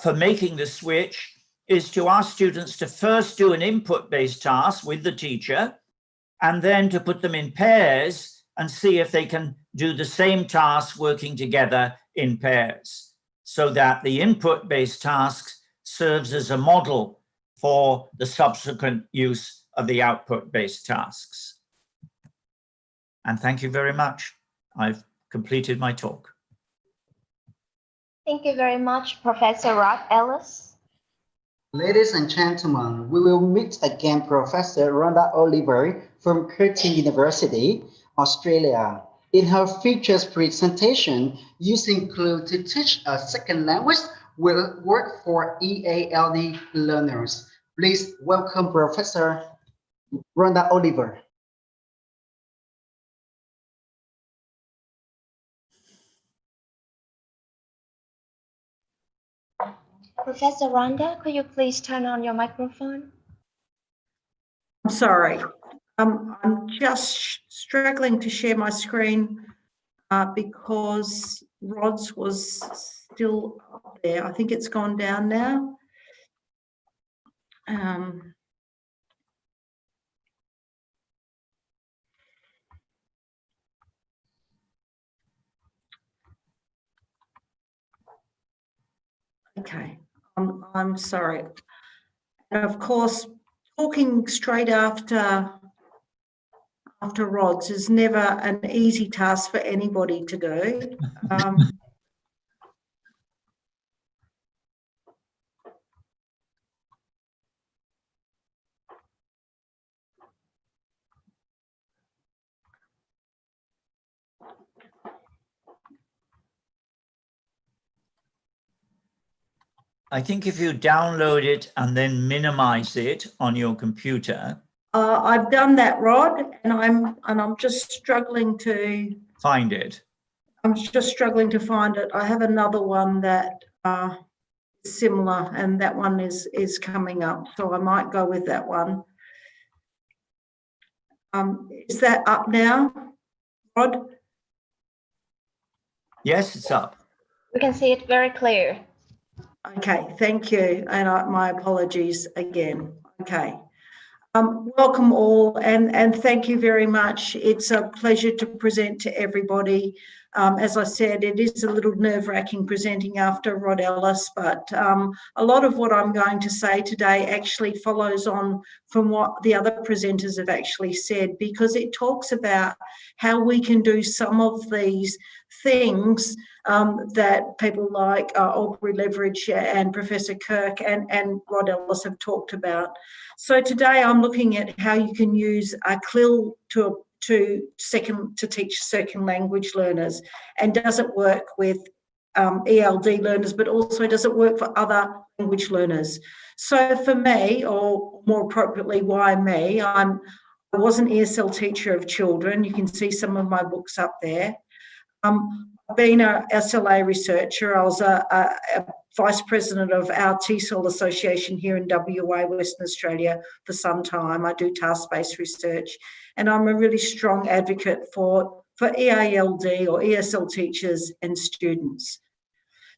for making the switch is to ask students to first do an input-based task with the teacher, and then to put them in pairs and see if they can do the same task working together in pairs, so that the input-based tasks serves as a model for the subsequent use of the output-based tasks. And thank you very much. I've completed my talk. Thank you very much, Professor Rod Ellis. Ladies and gentlemen, we will meet again Professor Rhonda Oliver from Curtin University, Australia. In her features presentation, using Clue to teach a second language will work for EALD learners. Please welcome Professor Rhonda Oliver. Professor Rhonda, could you please turn on your microphone? I'm sorry. I'm just struggling to share my screen because Rod's was still up there. I think it's gone down now. Okay, I'm sorry. And of course, talking straight after Rod's is never an easy task for anybody to do. I think if you download it and then minimize it on your computer. I've done that, Rod, and I'm just struggling to find it. I'm just struggling to find it. I have another one that is similar, and that one is coming up, so I might go with that one. Is that up now, Rod? Yes, it's up. We can see it very clear. Okay, thank you, and my apologies again. Okay. Welcome all, and thank you very much. It's a pleasure to present to everybody. As I said, it is a little nerve-wracking presenting after Rod Ellis, but a lot of what I'm going to say today actually follows on from what the other presenters have actually said, because it talks about how we can do some of these things that people like Aubrey Leverage and Professor Kirk and Rod Ellis have talked about. So today I'm looking at how you can use a CLIL to teach second language learners, and does it work with ELD learners, but also does it work for other language learners? So for me, or more appropriately, why me? I was an ESL teacher of children. You can see some of my books up there. I've been a SLA researcher. I was a vice president of our Tesol association here in WA, Western Australia, for some time. I do task-based research, and I'm a really strong advocate for EALD or ESL teachers and students.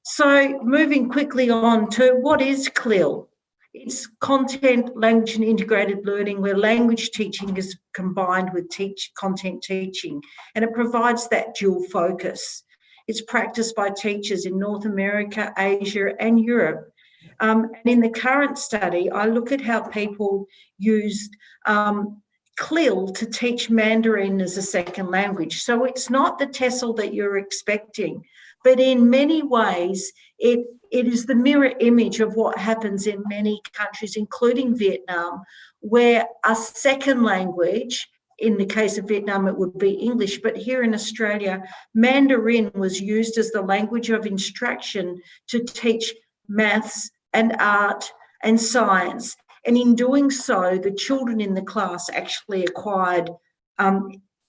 So moving quickly on to what is CLIL? It's content, language and integrated learning, where language teaching is combined with content teaching, and it provides that dual focus. It's practiced by teachers in North America, Asia and Europe. And in the current study, I look at how people used CLIL to teach Mandarin as a second language. So it's not the Tesol that you're expecting, but in many ways, it is the mirror image of what happens in many countries, including Vietnam, where a second language, in the case of Vietnam, it would be English, but here in Australia, Mandarin was used as the language of instruction to teach maths and art and science. And in doing so, the children in the class actually acquired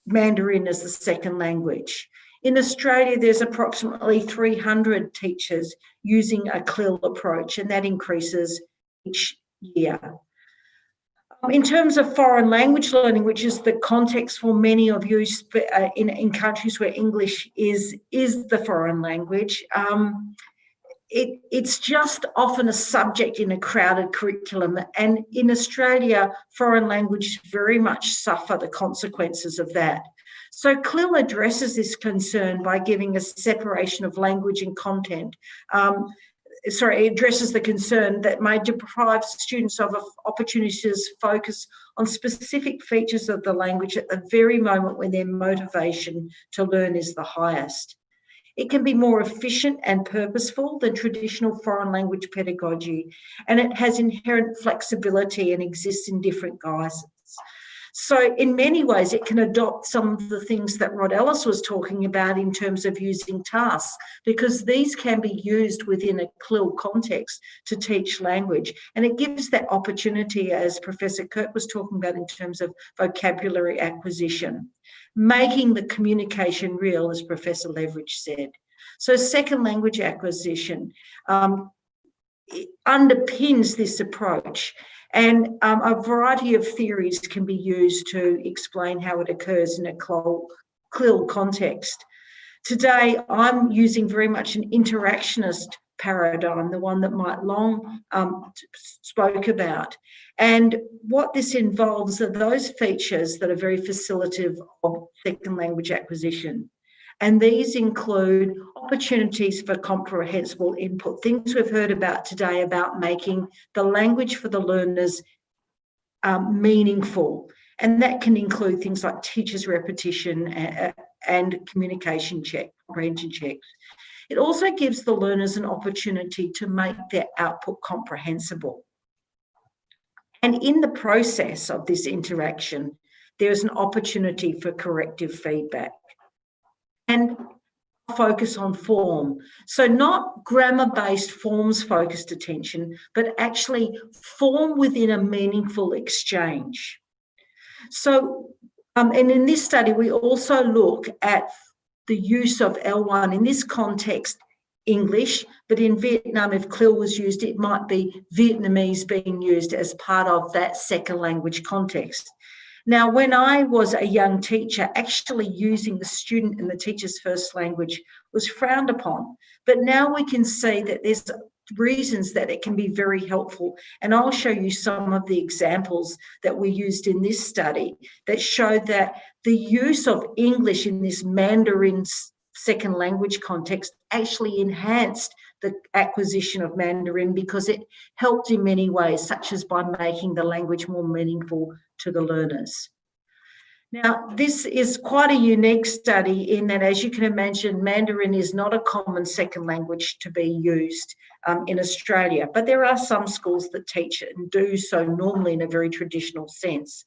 Mandarin as the second language. In Australia, there's approximately 300 teachers using a CLIL approach, and that increases each year. In terms of foreign language learning, which is the context for many of you in countries where English is the foreign language, it's just often a subject in a crowded curriculum. And in Australia, foreign language very much suffer the consequences of that. So CLIL addresses this concern by giving a separation of language and content. It addresses the concern that may deprive students of opportunities to focus on specific features of the language at the very moment when their motivation to learn is the highest. It can be more efficient and purposeful than traditional foreign language pedagogy, and it has inherent flexibility and exists in different guises. So in many ways, it can adopt some of the things that Rod Ellis was talking about in terms of using tasks, because these can be used within a CLIL context to teach language. And it gives that opportunity, as Professor Kirk was talking about, in terms of vocabulary acquisition, making the communication real, as Professor Leverage said. So second language acquisition. underpins this approach. And a variety of theories can be used to explain how it occurs in a CLIL context. Today, I'm using very much an interactionist paradigm, the one that Mike Long spoke about. And what this involves are those features that are very facilitative of second language acquisition. And these include opportunities for comprehensible input, things we've heard about today about making the language for the learners meaningful. And that can include things like teachers' repetition and communication comprehension checks. It also gives the learners an opportunity to make their output comprehensible. And in the process of this interaction, there is an opportunity for corrective feedback. And focus on form. So not grammar-based forms-focused attention, but actually form within a meaningful exchange. So, and in this study, we also look at the use of L1, in this context, English, but in Vietnam, if CLIL was used, it might be Vietnamese being used as part of that second language context. Now, when I was a young teacher, actually using the student and the teacher's first language was frowned upon. But now we can see that there's reasons that it can be very helpful. And I'll show you some of the examples that we used in this study that showed that the use of English in this Mandarin second language context actually enhanced the acquisition of Mandarin because it helped in many ways, such as by making the language more meaningful to the learners. Now, this is quite a unique study in that, as you can imagine, Mandarin is not a common second language to be used in Australia, but there are some schools that teach it and do so normally in a very traditional sense.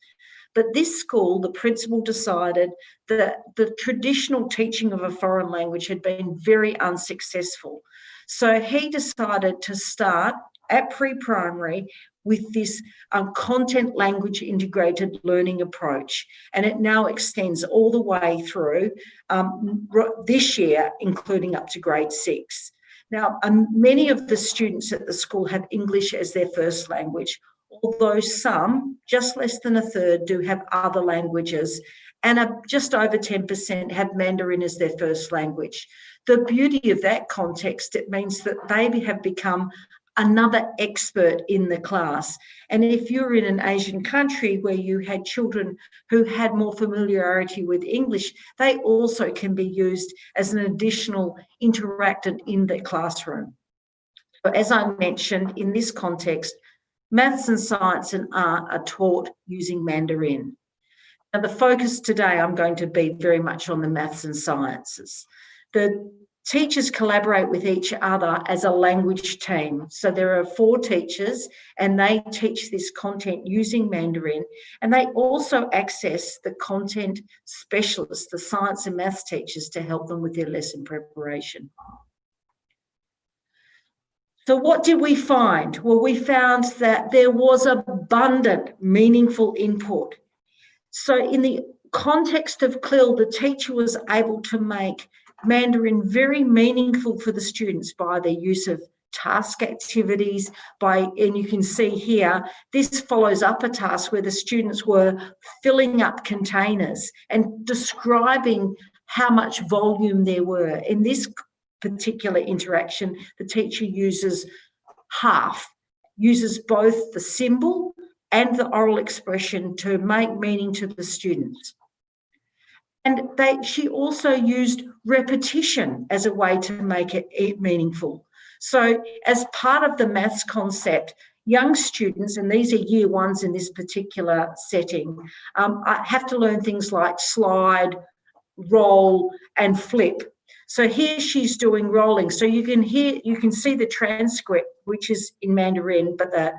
But this school, the principal decided that the traditional teaching of a foreign language had been very unsuccessful. So he decided to start at pre-primary with this content language integrated learning approach. And it now extends all the way through this year, including up to grade 6. Now, many of the students at the school have English as their first language, although some, just less than a third, do have other languages, and just over 10% have Mandarin as their first language. The beauty of that context, it means that they have become another expert in the class. And if you're in an Asian country where you had children who had more familiarity with English, they also can be used as an additional interactant in the classroom. So as I mentioned, in this context, maths and science and art are taught using Mandarin. Now, the focus today, I'm going to be very much on the maths and sciences. The teachers collaborate with each other as a language team. So there are 4 teachers and they teach this content using Mandarin, and they also access the content specialists, the science and maths teachers, to help them with their lesson preparation. So what did we find? Well, we found that there was abundant, meaningful input. So in the context of CLIL, the teacher was able to make Mandarin very meaningful for the students by their use of task activities, and you can see here, this follows up a task where the students were filling up containers and describing how much volume there were. In this particular interaction, the teacher uses both the symbol and the oral expression to make meaning to the students. And she also used repetition as a way to make it meaningful. So as part of the maths concept, young students, and these are year 1s in this particular setting, have to learn things like slide, roll, and flip. So here she's doing rolling. So you can see the transcript, which is in Mandarin, but the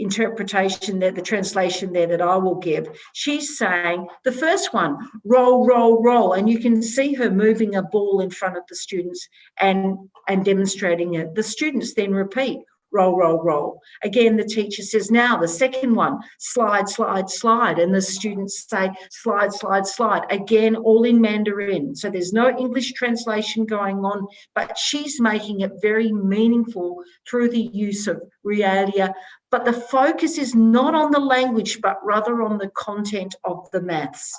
interpretation there, the translation there that I will give, she's saying the first one, roll, roll, roll, and you can see her moving a ball in front of the students and demonstrating it. The students then repeat, roll, roll, roll. Again, the teacher says, now the second one, slide, slide, slide. And the students say, slide, slide, slide. Again, all in Mandarin. So there's no English translation going on, but she's making it very meaningful through the use of realia. But the focus is not on the language, but rather on the content of the maths.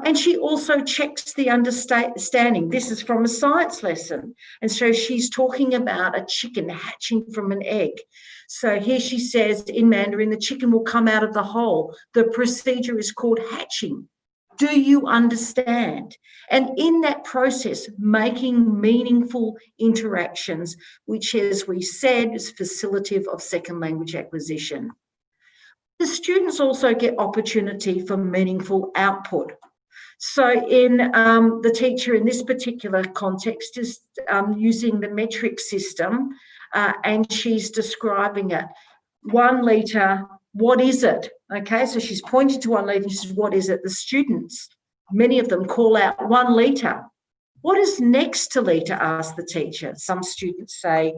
And she also checks the understanding. This is from a science lesson. And so she's talking about a chicken hatching from an egg. So here she says in Mandarin, the chicken will come out of the hole. The procedure is called hatching. Do you understand? And in that process, making meaningful interactions, which, as we said, is facilitative of second language acquisition. The students also get opportunity for meaningful output. So in the teacher in this particular context is using the metric system and she's describing it. 1 litre, what is it? Okay, so she's pointed to 1 litre and she says, what is it? The students, many of them call out 1 litre. What is next to litre, asked the teacher. Some students say,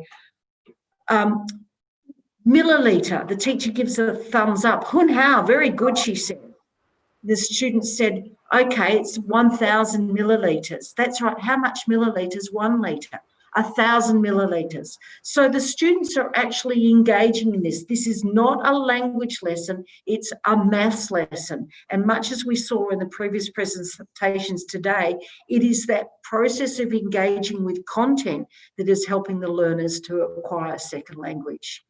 milliliter. The teacher gives a thumbs up. Hun hao, very good, she said. The student said, okay, it's 1,000 millilitres. That's right. How much millilitres? 1 litre. 1,000 millilitres. So the students are actually engaging in this. This is not a language lesson. It's a maths lesson. And much as we saw in the previous presentations today, it is that process of engaging with content that is helping the learners to acquire a second language.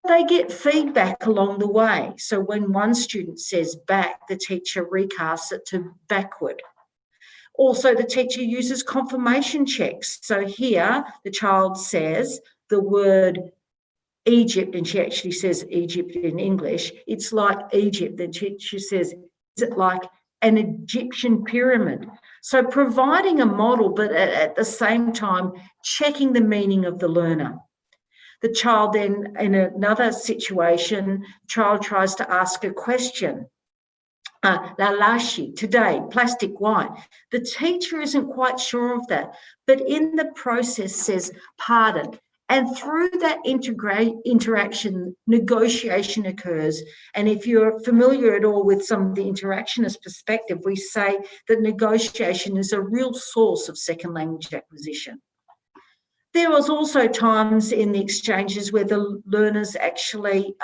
They get feedback along the way. So when one student says back, the teacher recasts it to backward. Also, the teacher uses confirmation checks. So here, the child says the word Egypt, and she actually says Egypt in English. It's like Egypt. The teacher says, is it like an Egyptian pyramid? So providing a model, but at the same time, checking the meaning of the learner. The child then, in another situation, the child tries to ask a question. Lalashi, today, plastic white. The teacher isn't quite sure of that, but in the process says, pardon. And through that interaction, negotiation occurs. And if you're familiar at all with some of the interactionist perspective, we say that negotiation is a real source of second language acquisition. There was also times in the exchanges where the learners actually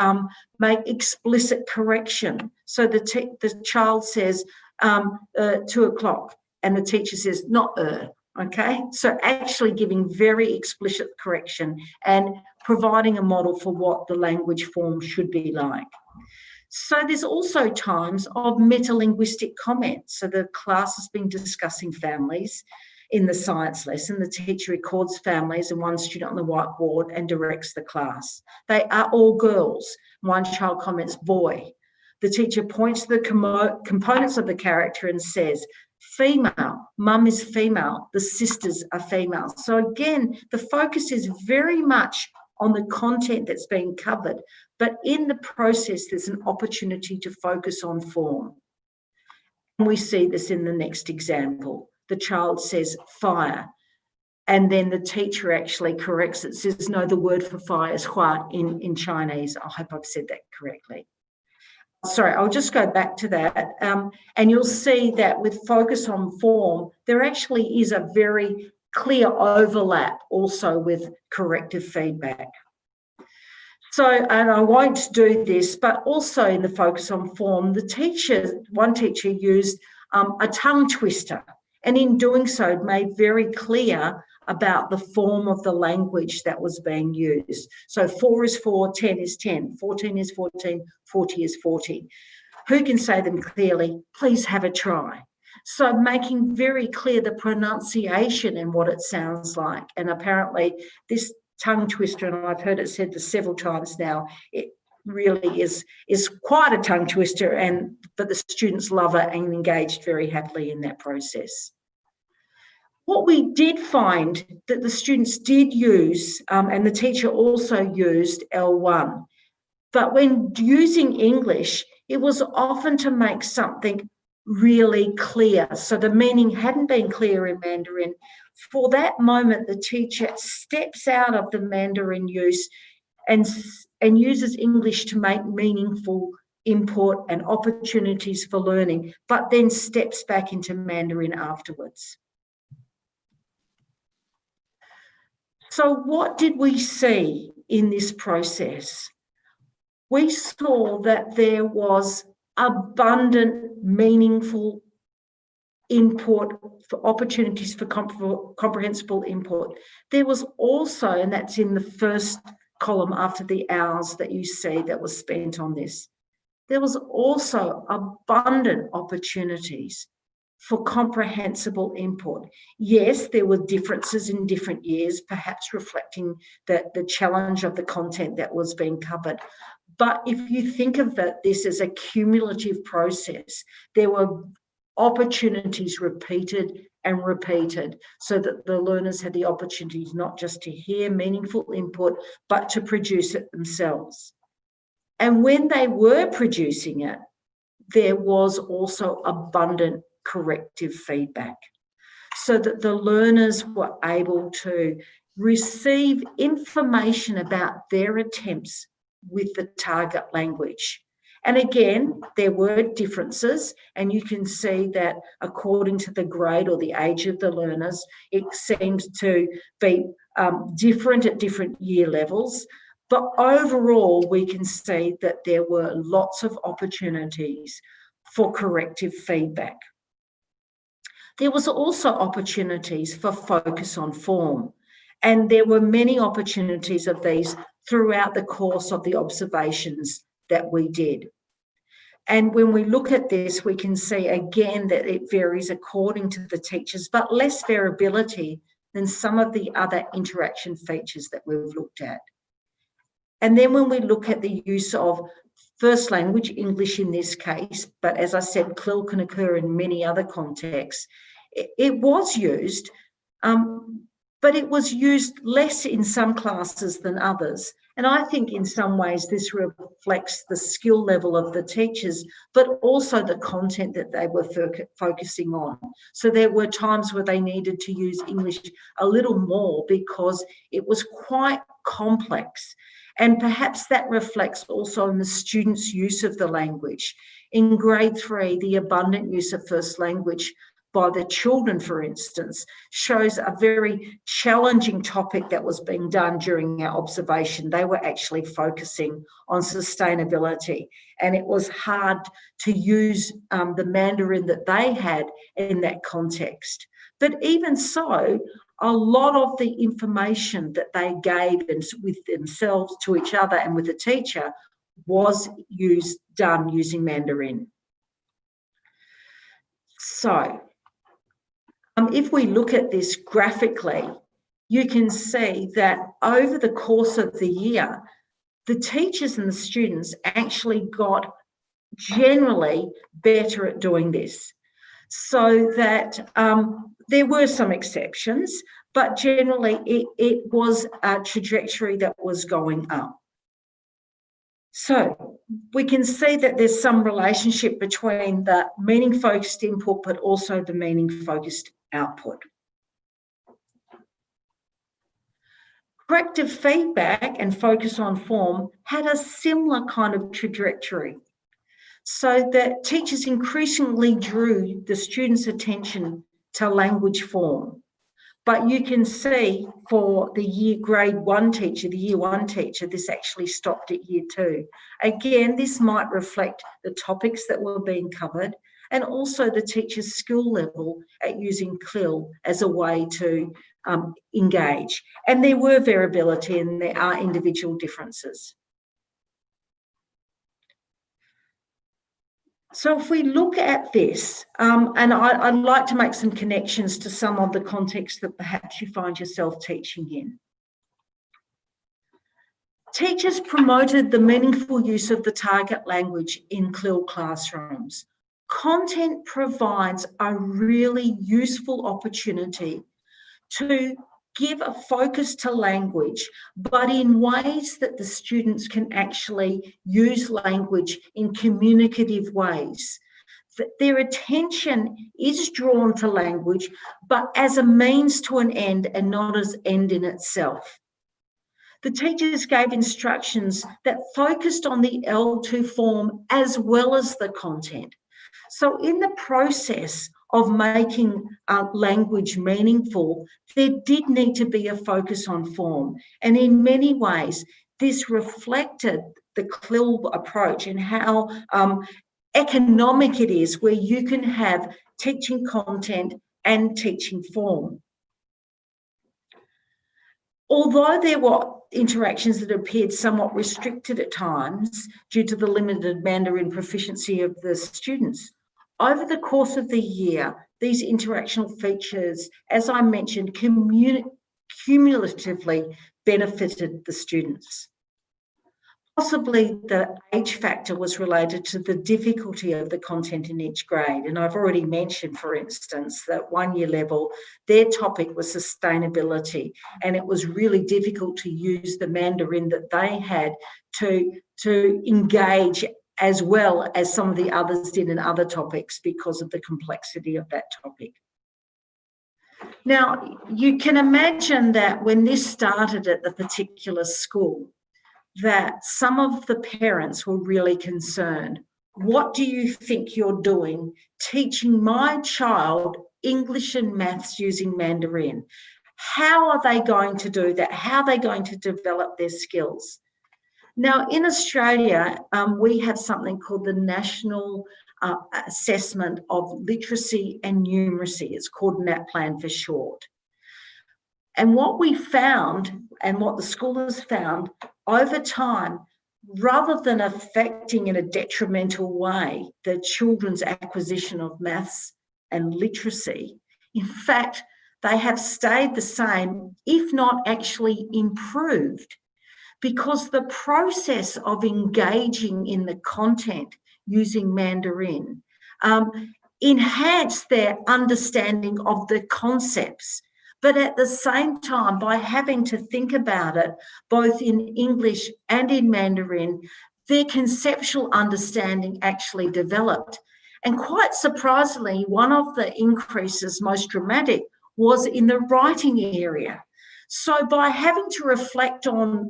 make explicit correction. So the child says 2 o'clock and the teacher says not okay? So actually giving very explicit correction and providing a model for what the language form should be like. So there's also times of metalinguistic comments. So the class has been discussing families. In the science lesson, the teacher records families and one student on the whiteboard and directs the class. They are all girls. One child comments, boy. The teacher points to the components of the character and says, female, mum is female, the sisters are female. So again, the focus is very much on the content that's being covered, but in the process, there's an opportunity to focus on form. And we see this in the next example. The child says fire, and then the teacher actually corrects it, says, no, the word for fire is hua in Chinese. I hope I've said that correctly. Sorry, I'll just go back to that. And you'll see that with focus on form, there actually is a very clear overlap also with corrective feedback. So, and I won't do this, but also in the focus on form, one teacher used a tongue twister. And in doing so, made very clear about the form of the language that was being used. So 4 is 4, 10 is 10, 14 is 14, 40 is 40. Who can say them clearly? Please have a try. So making very clear the pronunciation and what it sounds like. And apparently this tongue twister, and I've heard it said this several times now, it really is quite a tongue twister, but the students love it and engaged very happily in that process. What we did find that the students did use, and the teacher also used L1, but when using English, it was often to make something really clear. So the meaning hadn't been clear in Mandarin. for that moment, the teacher steps out of the Mandarin use and uses English to make meaningful input and opportunities for learning, but then steps back into Mandarin afterwards. So what did we see in this process? We saw that there was abundant, meaningful input for opportunities for comprehensible input. There was also, and that's in the first column after the hours that you see that was spent on this, there was also abundant opportunities for comprehensible input. Yes, there were differences in different years, perhaps reflecting the challenge of the content that was being covered. But if you think of this as a cumulative process, there were opportunities repeated and repeated so that the learners had the opportunities not just to hear meaningful input, but to produce it themselves. And when they were producing it, there was also abundant corrective feedback so that the learners were able to receive information about their attempts with the target language. And again, there were differences, and you can see that according to the grade or the age of the learners, it seems to be different at different year levels. But overall, we can see that there were lots of opportunities for corrective feedback. There was also opportunities for focus on form, and there were many opportunities of these throughout the course of the observations that we did. And when we look at this, we can see again that it varies according to the teachers, but less variability than some of the other interaction features that we've looked at. And then when we look at the use of first language, English in this case, but as I said, CLIL can occur in many other contexts, it was used, but it was used less in some classes than others. And I think in some ways this reflects the skill level of the teachers, but also the content that they were focusing on. So there were times where they needed to use English a little more because it was quite complex. And perhaps that reflects also in the students' use of the language. In grade 3, the abundant use of first language by the children, for instance, shows a very challenging topic that was being done during our observation. They were actually focusing on sustainability, and it was hard to use the Mandarin that they had in that context. But even so, a lot of the information that they gave with themselves to each other and with the teacher was done using Mandarin. So, if we look at this graphically, you can see that over the course of the year, the teachers and the students actually got generally better at doing this. So that there were some exceptions, but generally it was a trajectory that was going up. So we can see that there's some relationship between the meaning-focused input, but also the meaning-focused output. Corrective feedback and focus on form had a similar kind of trajectory, so that teachers increasingly drew the students' attention to language form. But you can see for the grade 1 teacher, the year 1 teacher, this actually stopped at year 2. Again, this might reflect the topics that were being covered and also the teacher's skill level at using CLIL as a way to engage. And there were variability and there are individual differences. So if we look at this, and I'd like to make some connections to some of the contexts that perhaps you find yourself teaching in. Teachers promoted the meaningful use of the target language in CLIL classrooms. Content provides a really useful opportunity to give a focus to language, but in ways that the students can actually use language in communicative ways their attention is drawn to language, but as a means to an end and not as end in itself. The teachers gave instructions that focused on the L2 form as well as the content. So in the process of making language meaningful, there did need to be a focus on form. And in many ways, this reflected the CLIL approach and how economic it is, where you can have teaching content and teaching form. Although there were interactions that appeared somewhat restricted at times due to the limited Mandarin proficiency of the students, over the course of the year, these interactional features, as I mentioned, cumulatively benefited the students. Possibly the age factor was related to the difficulty of the content in each grade. And I've already mentioned, for instance, that 1 year level, their topic was sustainability. And it was really difficult to use the Mandarin that they had to engage as well as some of the others did in other topics because of the complexity of that topic. Now, you can imagine that when this started at the particular school, that some of the parents were really concerned. What do you think you're doing teaching my child English and maths using Mandarin? How are they going to do that? How are they going to develop their skills? Now, in Australia, we have something called the National Assessment of Literacy and Numeracy. It's called NAPLAN for short. And what we found, and what the school has found over time, rather than affecting in a detrimental way the children's acquisition of maths and literacy, in fact, they have stayed the same, if not actually improved, because the process of engaging in the content using Mandarin enhanced their understanding of the concepts. But at the same time, by having to think about it, both in English and in Mandarin, their conceptual understanding actually developed. And quite surprisingly, one of the increases, most dramatic, was in the writing area. So by having to reflect on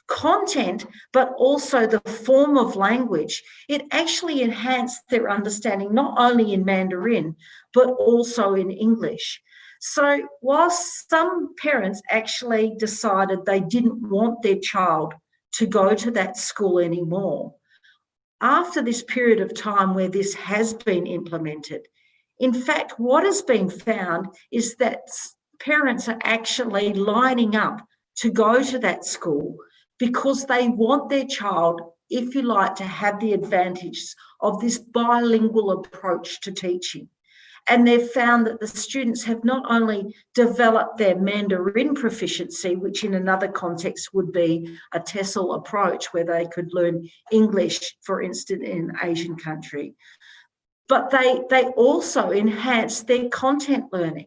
content, but also the form of language, it actually enhanced their understanding, not only in Mandarin, but also in English. So whilst some parents actually decided they didn't want their child to go to that school anymore, after this period of time where this has been implemented, in fact, what has been found is that parents are actually lining up to go to that school because they want their child, if you like, to have the advantages of this bilingual approach to teaching. And they've found that the students have not only developed their Mandarin proficiency, which in another context would be a Tesol approach where they could learn English, for instance, in an Asian country, but they also enhance their content learning.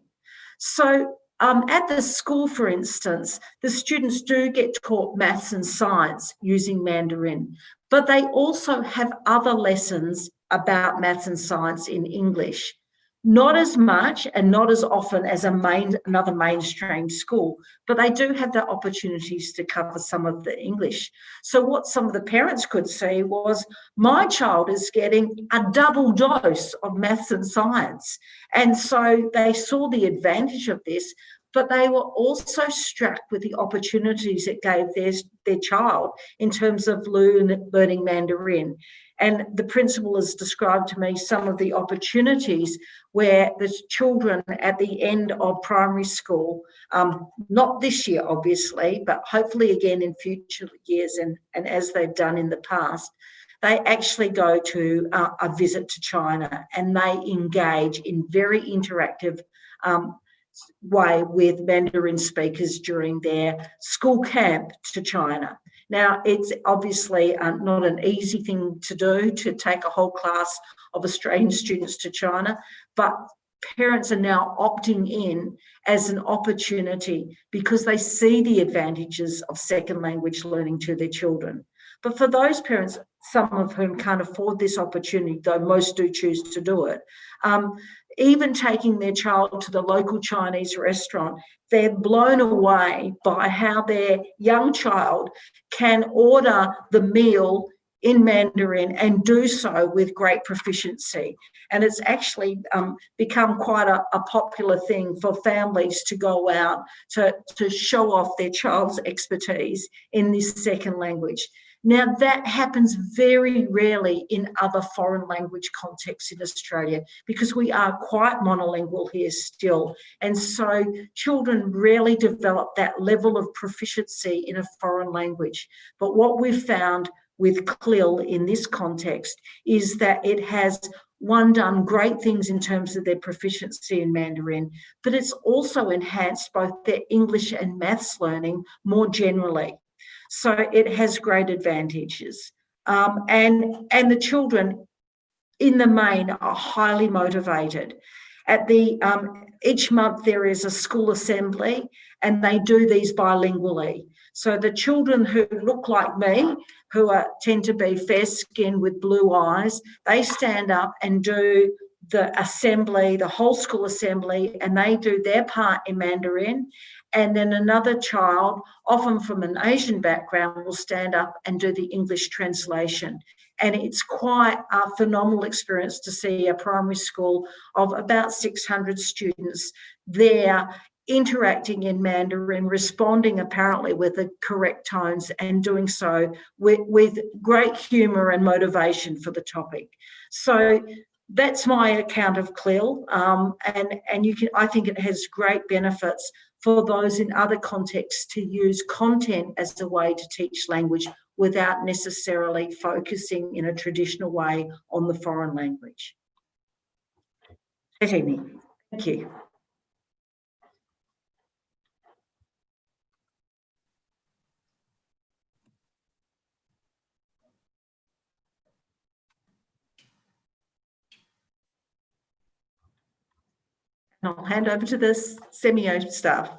So at the school, for instance, the students do get taught maths and science using Mandarin, but they also have other lessons about maths and science in English. Not as much and not as often as another mainstream school, but they do have the opportunities to cover some of the English. So what some of the parents could see was, my child is getting a double dose of maths and science. And so they saw the advantage of this, but they were also struck with the opportunities it gave their child in terms of learning Mandarin. And the principal has described to me some of the opportunities where the children at the end of primary school, not this year, obviously, but hopefully again in future years and as they've done in the past, they actually go to a visit to China and they engage in very interactive way with Mandarin speakers during their school camp to China. Now, it's obviously not an easy thing to do, to take a whole class of Australian students to China, but parents are now opting in as an opportunity because they see the advantages of second language learning to their children. But for those parents, some of whom can't afford this opportunity, though most do choose to do it. Even taking their child to the local Chinese restaurant, they're blown away by how their young child can order the meal in Mandarin and do so with great proficiency. And it's actually become quite a popular thing for families to go out to show off their child's expertise in this second language. Now, that happens very rarely in other foreign language contexts in Australia because we are quite monolingual here still. And so children rarely develop that level of proficiency in a foreign language. But what we've found with CLIL in this context is that it has, one, done great things in terms of their proficiency in Mandarin, but it's also enhanced both their English and maths learning more generally. So it has great advantages. And the children, in the main, are highly motivated. At the each month there is a school assembly, and they do these bilingually. So the children who look like me, who tend to be fair-skinned with blue eyes, they stand up and do the assembly, the whole school assembly, and they do their part in Mandarin. And then another child, often from an Asian background, will stand up and do the English translation. And it's quite a phenomenal experience to see a primary school of about 600 students there interacting in Mandarin, responding apparently with the correct tones, and doing so with great humour and motivation for the topic. So that's my account of CLIL, and I think it has great benefits for those in other contexts to use content as a way to teach language without necessarily focusing in a traditional way on the foreign language. Thank you. I'll hand over to the SEAMEO staff.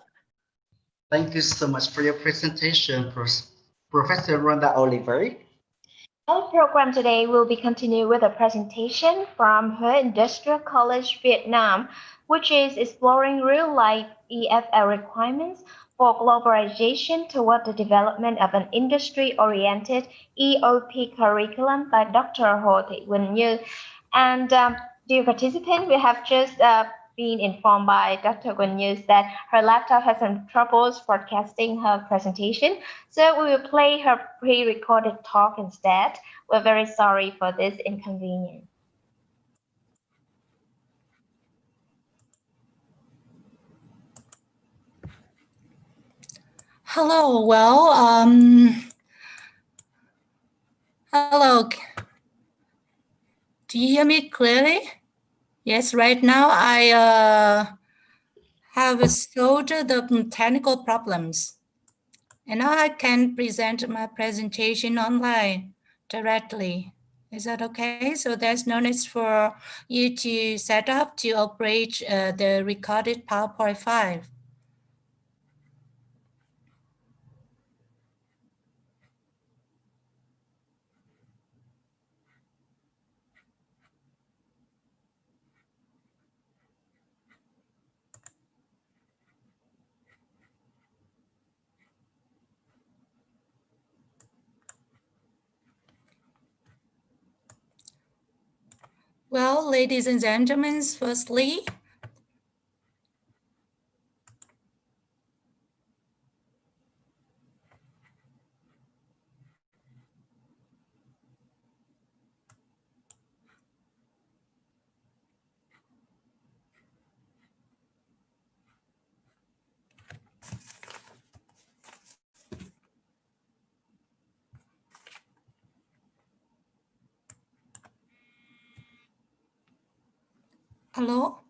Thank you so much for your presentation, Professor Rhonda Oliver. Our program today will be continued with a presentation from her Industrial College Vietnam, which is exploring real-life EFL requirements for globalization toward the development of an industry-oriented EOP curriculum by Dr. Hồ Thị Quỳnh Như. And dear participants, we have just been informed by Dr. Quỳnh Như that her laptop has some troubles broadcasting her presentation, so we will play her pre-recorded talk instead. We're very sorry for this inconvenience. Hello, hello. Do you hear me clearly? Yes, right now I have solved the technical problems. And now I can present my presentation online directly. Is that okay? So there's no need for you to set up to operate the recorded PowerPoint file. Well, ladies and gentlemen, firstly, alo.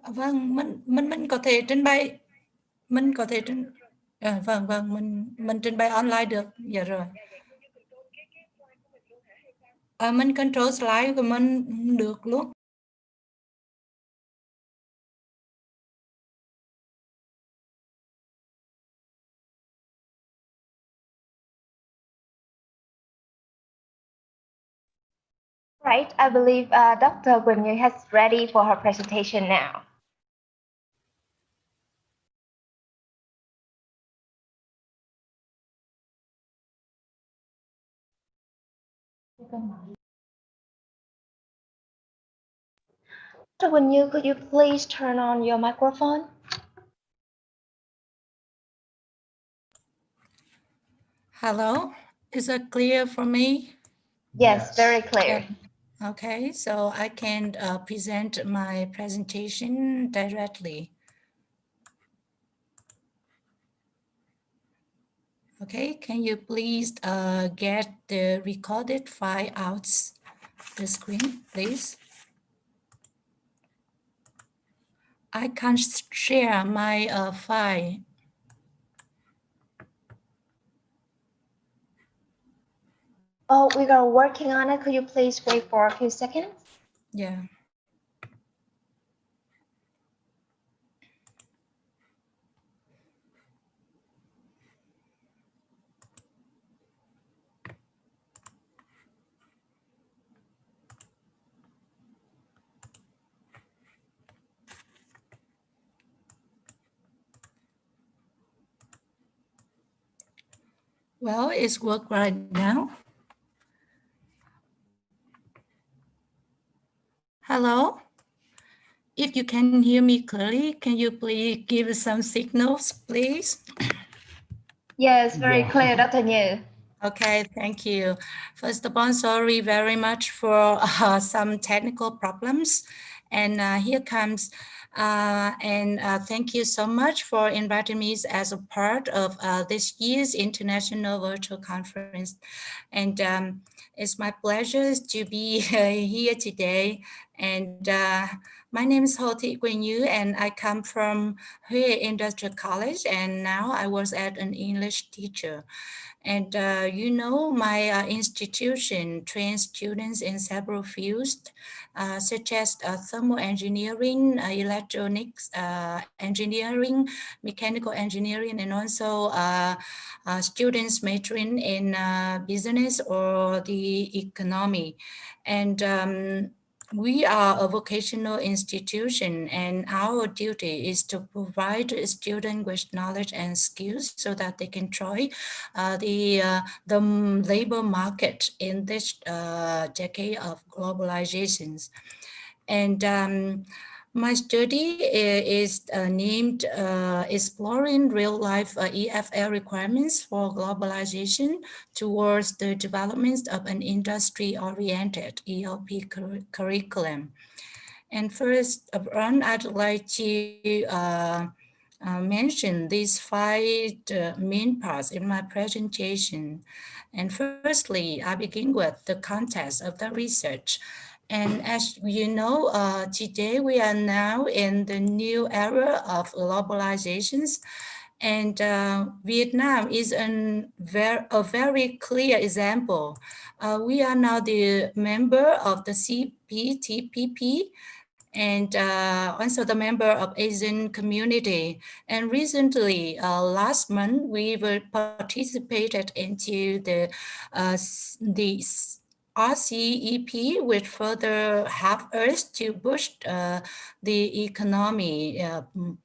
Vâng, mình có thể trình bày, mình có thể trình, vâng, mình trình bày online được, dạ rồi. Mình control slide của mình được luôn. Right, I believe Dr. Guanyu has ready for her presentation now. Dr. Guanyu, could you please turn on your microphone? Hello, is it clear for me? Yes, very clear. Okay, so I can present my presentation directly. Okay, can you please get the recorded file out the screen, please? I can't share my file. Oh, we are working on it. Could you please wait for a few seconds? Yeah. Well, it's work right now. Hello? If you can hear me clearly, can you please give some signals, please? Yes, very clear, Dr. Như. Okay, thank you. First of all, sorry very much for some technical problems. And here comes, thank you so much for inviting me as a part of this year's International Virtual Conference. And it's my pleasure to be here today. And my name is Hồ Thị Quỳnh Như, and I come from Huế Industrial College, and now I was as an English teacher. And you know, my institution trains students in several fields, such as thermal engineering, electronics engineering, mechanical engineering, and also students majoring in business or the economy. And we are a vocational institution, and our duty is to provide students with knowledge and skills so that they can try the labor market in this decade of globalizations. And my study is named Exploring Real-Life EFL Requirements for Globalization Towards the Development of an Industry-Oriented ELP Curriculum. And first of all, I'd like to mention these five main parts in my presentation. And firstly, I begin with the context of the research. And as you know, today we are now in the new era of globalizations, and Vietnam is a very clear example. We are now the member of the CPTPP, and also the member of Asian community. And recently, last month, we were participated into the RCEP, which further help us to boost the economy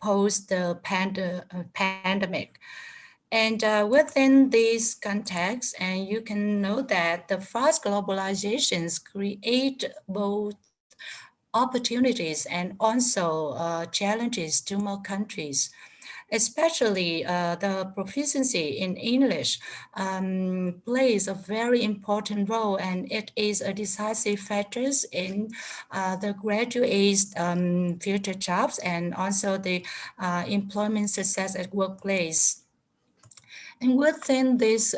post the pandemic. And within this context, and you can know that the fast globalizations create both opportunities and also challenges to more countries, especially the proficiency in English plays a very important role, and it is a decisive factor in the graduates' future jobs and also the employment success at workplace. And within this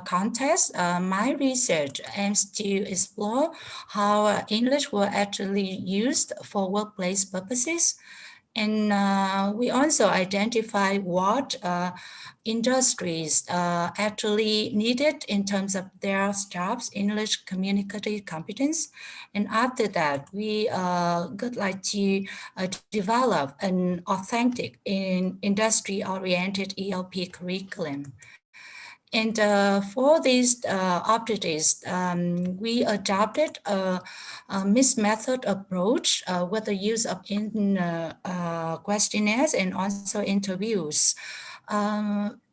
context, my research aims to explore how English were actually used for workplace purposes. And we also identify what industries actually needed in terms of their staff's English communicative competence. And after that, we would like to develop an authentic industry-oriented ELP curriculum. And for these objectives, we adopted a mixed method approach with the use of questionnaires and also interviews.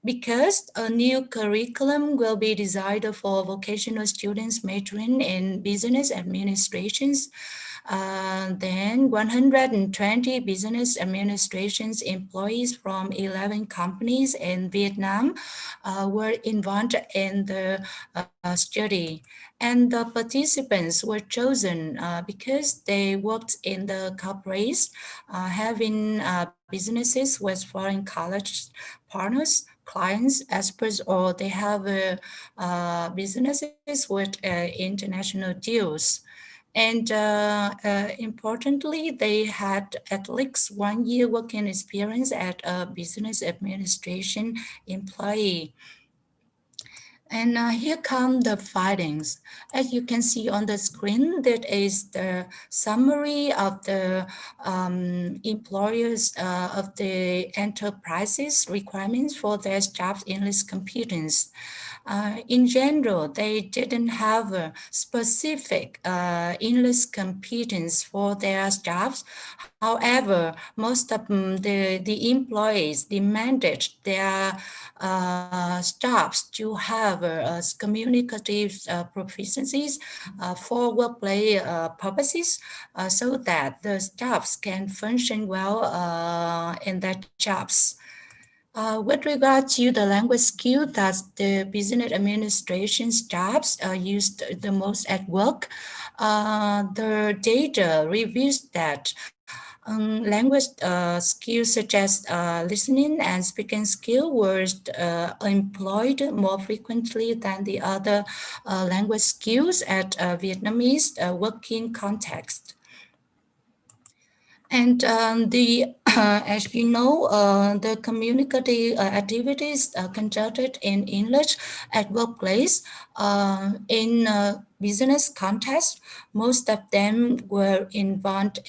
Because a new curriculum will be designed for vocational students majoring in business administrations, then 120 business administrations employees from 11 companies in Vietnam were involved in the study. And the participants were chosen because they worked in the corporates, having businesses with foreign college partners, clients, experts, or they have businesses with international deals. And importantly, they had at least 1 year working experience at a business administration employee. And here come the findings. As you can see on the screen, that is the summary of the employers of the enterprises requirements for their staff English competence. In general, they didn't have a specific English competence for their staffs. However, most of the employees demanded their staffs to have communicative proficiencies for workplace purposes so that the staffs can function well in their jobs. With regard to the language skill that the business administration staffs used the most at work, the data reveals that language skills such as listening and speaking skill were employed more frequently than the other language skills at Vietnamese working context. And as you know, the communicative activities conducted in English at workplace in business context, most of them were involved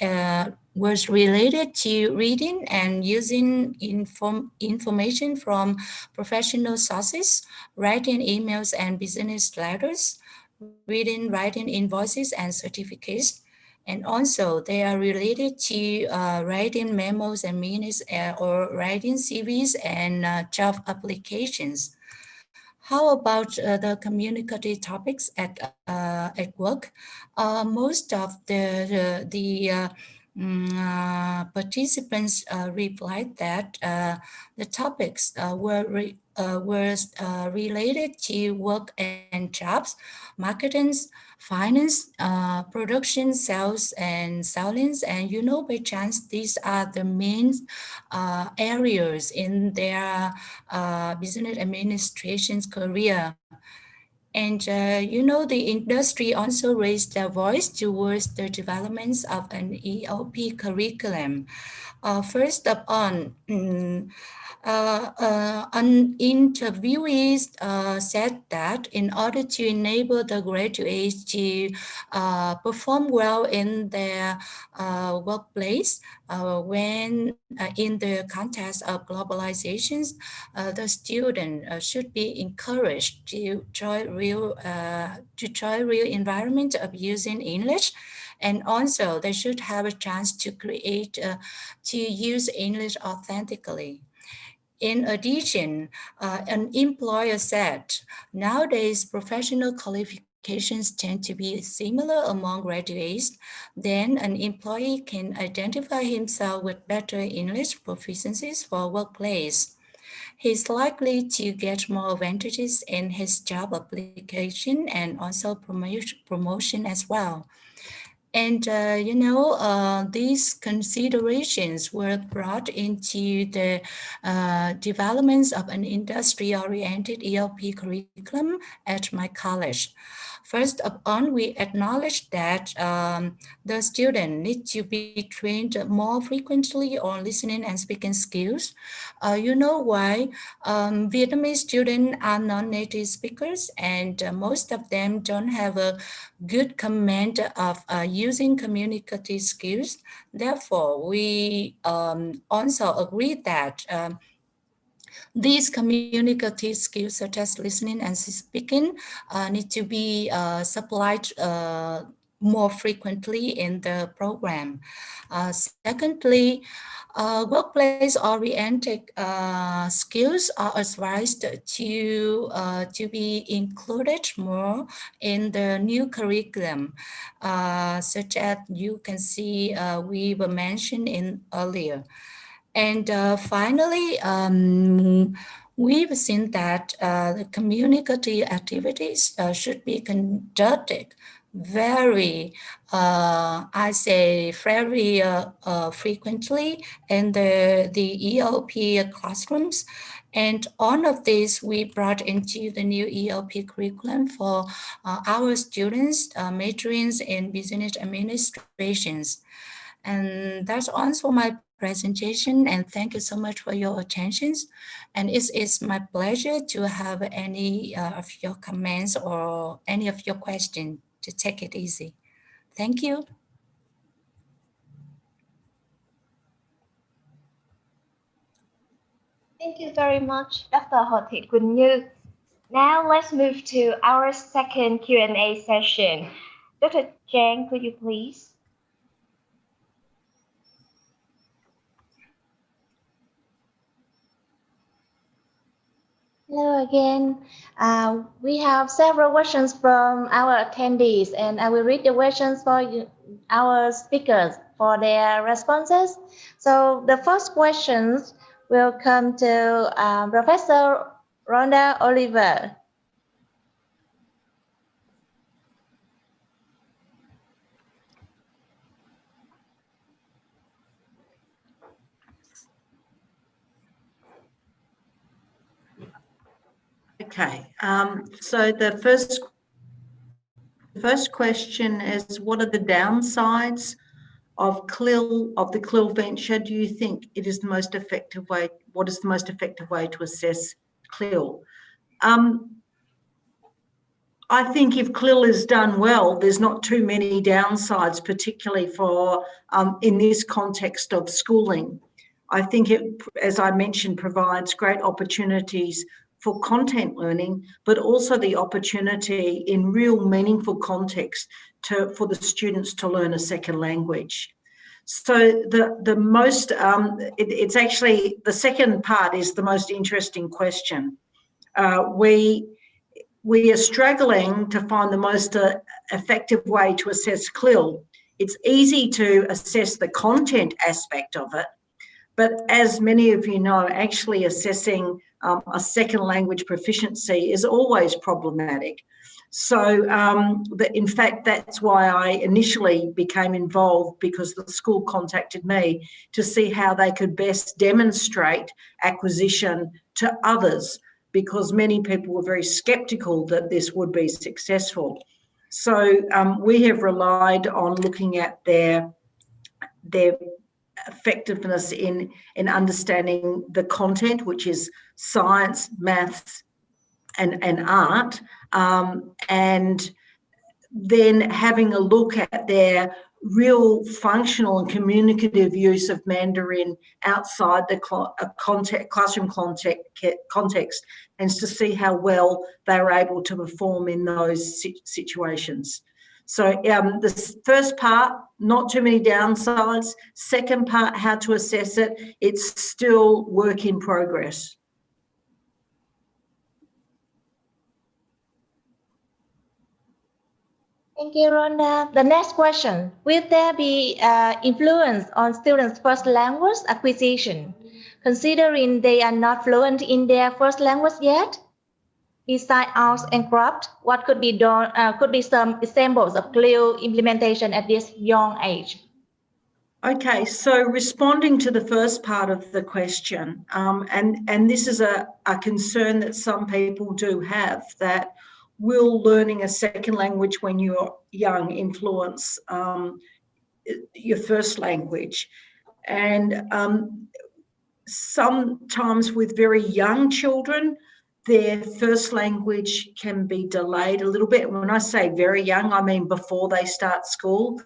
was related to reading and using information from professional sources, writing emails and business letters, reading, writing invoices and certificates. And also they are related to writing memos and minutes or writing CVs and job applications. How about the communicative topics at work? Most of the participants replied that the topics were related to work and jobs, marketing, finance, production, sales, and selling. And you know, by chance, these are the main areas in their business administration's career. And you know, the industry also raised their voice towards the developments of an ELP curriculum. First of all, an interviewee said that in order to enable the graduates to perform well in their workplace, when in the context of globalization, the student should be encouraged to try real environment of using English, and also they should have a chance to to use English authentically. In addition, an employer said, nowadays professional qualifications tend to be similar among graduates. Then an employee can identify himself with better English proficiencies for workplace. He's likely to get more advantages in his job application and also promotion as well. And you know, these considerations were brought into the developments of an industry-oriented ELP curriculum at my college. First of all, we acknowledge that the student need to be trained more frequently on listening and speaking skills. You know why? Vietnamese students are non-native speakers, and most of them don't have a good command of using communicative skills. Therefore, we also agree that These communicative skills, such as listening and speaking, need to be supplied more frequently in the program. Secondly, workplace-oriented skills are advised to be included more in the new curriculum, such as you can see we were mentioned in earlier. And finally, we've seen that the communicative activities should be conducted very, I say, very frequently in the ELP classrooms. And all of this we brought into the new ELP curriculum for our students majoring in business administrations. And that's all for my presentation, and thank you so much for your attention. And it's my pleasure to have any of your comments or any of your questions, to take it easy. Thank you. Thank you very much, Dr. Hồ Thị Quỳnh Như. Now let's move to our second Q&A session. Dr. Chang, could you please? Hello again. We have several questions from our attendees, and I will read the questions for you, our speakers for their responses. So the first questions will come to Professor Rhonda Oliver. Okay, so the first question is, what are the downsides of the CLIL venture? Do you think it is the most effective way? What is the most effective way to assess CLIL? I think if CLIL is done well, there's not too many downsides, particularly for in this context of schooling. I think it, as I mentioned, provides great opportunities for content learning, but also the opportunity in real meaningful context for the students to learn a second language. So it's actually, the second part is the most interesting question. We are struggling to find the most effective way to assess CLIL. It's easy to assess the content aspect of it, but as many of you know, actually assessing a second language proficiency is always problematic. So in fact, that's why I initially became involved, because the school contacted me to see how they could best demonstrate acquisition to others, because many people were very sceptical that this would be successful. So we have relied on looking at their effectiveness in understanding the content, which is science, maths, and art, and then having a look at their real functional and communicative use of Mandarin outside the classroom context, and to see how well they were able to perform in those situations. So the first part, not too many downsides. Second part, how to assess it, it's still work in progress. Thank you, Rhonda. The next question, will there be influence on students' first language acquisition, considering they are not fluent in their first language yet? Besides arts and craft, what could be done? Could be some examples of CLIL implementation at this young age. Okay, so responding to the first part of the question, and this is a concern that some people do have, that will learning a second language when you're young influence your first language? And sometimes with very young children, their first language can be delayed a little bit. When I say very young, I mean before they start school.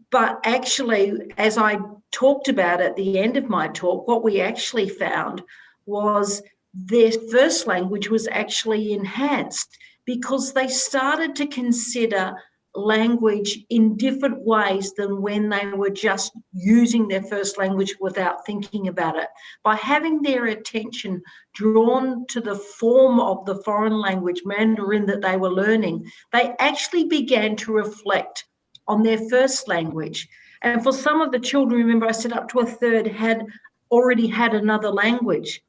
But actually, as I talked about at the end of my talk, what we actually found was their first language was actually enhanced because they started to consider language in different ways than when they were just using their first language without thinking about it. By having their attention drawn to the form of the foreign language, Mandarin, that they were learning, they actually began to reflect on their first language. And for some of the children, remember I said up to a third had already had another language.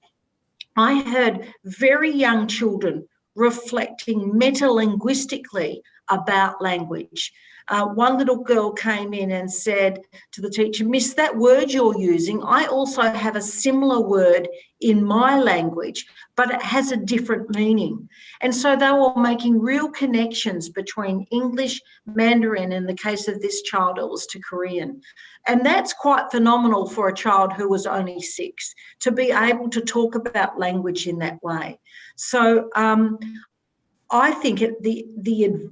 I heard very young children reflecting metalinguistically about language. One little girl came in and said to the teacher, "Miss, that word you're using, I also have a similar word in my language, but it has a different meaning." And so they were making real connections between English, Mandarin, in the case of this child, it was to Korean. And that's quite phenomenal for a child who was only 6, to be able to talk about language in that way. So I think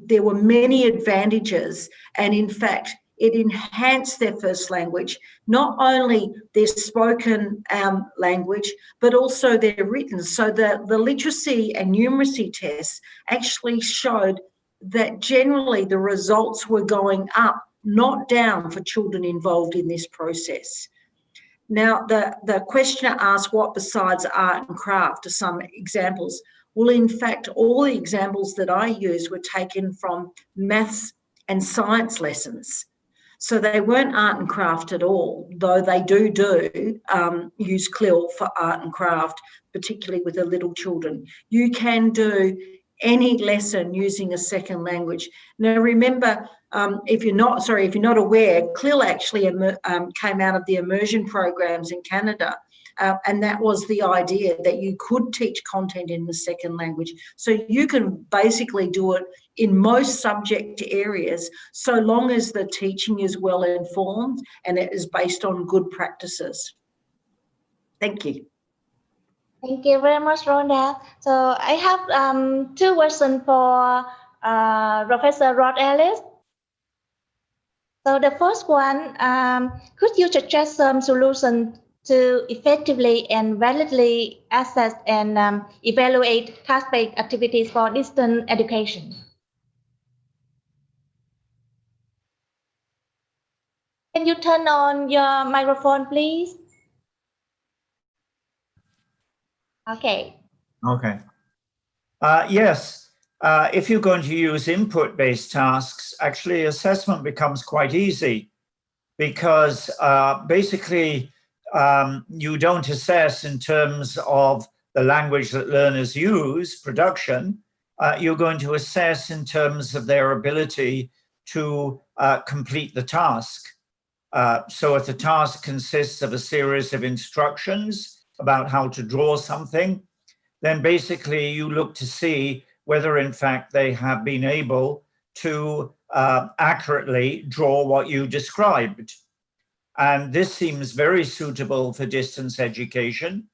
there were many advantages, and in fact, it enhanced their first language, not only their spoken language, but also their written. So the literacy and numeracy tests actually showed that generally the results were going up, not down, for children involved in this process. Now, the questioner asked what besides art and craft are some examples. Well, in fact, all the examples that I used were taken from maths and science lessons. So they weren't art and craft at all, though they do use CLIL for art and craft, particularly with the little children. You can do any lesson using a second language. Now, remember, if you're not aware, CLIL actually came out of the immersion programs in Canada. And that was the idea, that you could teach content in the second language. So you can basically do it in most subject areas, so long as the teaching is well informed and it is based on good practices. Thank you. Thank you very much, Rhonda. So I have 2 questions for Professor Rod Ellis. So the first one, could you suggest some solutions to effectively and validly assess and evaluate task-based activities for distance education? Can you turn on your microphone, please? Okay. Okay. Yes, if you're going to use input-based tasks, actually assessment becomes quite easy, because basically you don't assess in terms of the language that learners use, production. You're going to assess in terms of their ability to complete the task. So if the task consists of a series of instructions about how to draw something, then basically you look to see whether in fact they have been able to accurately draw what you described. And this seems very suitable for distance education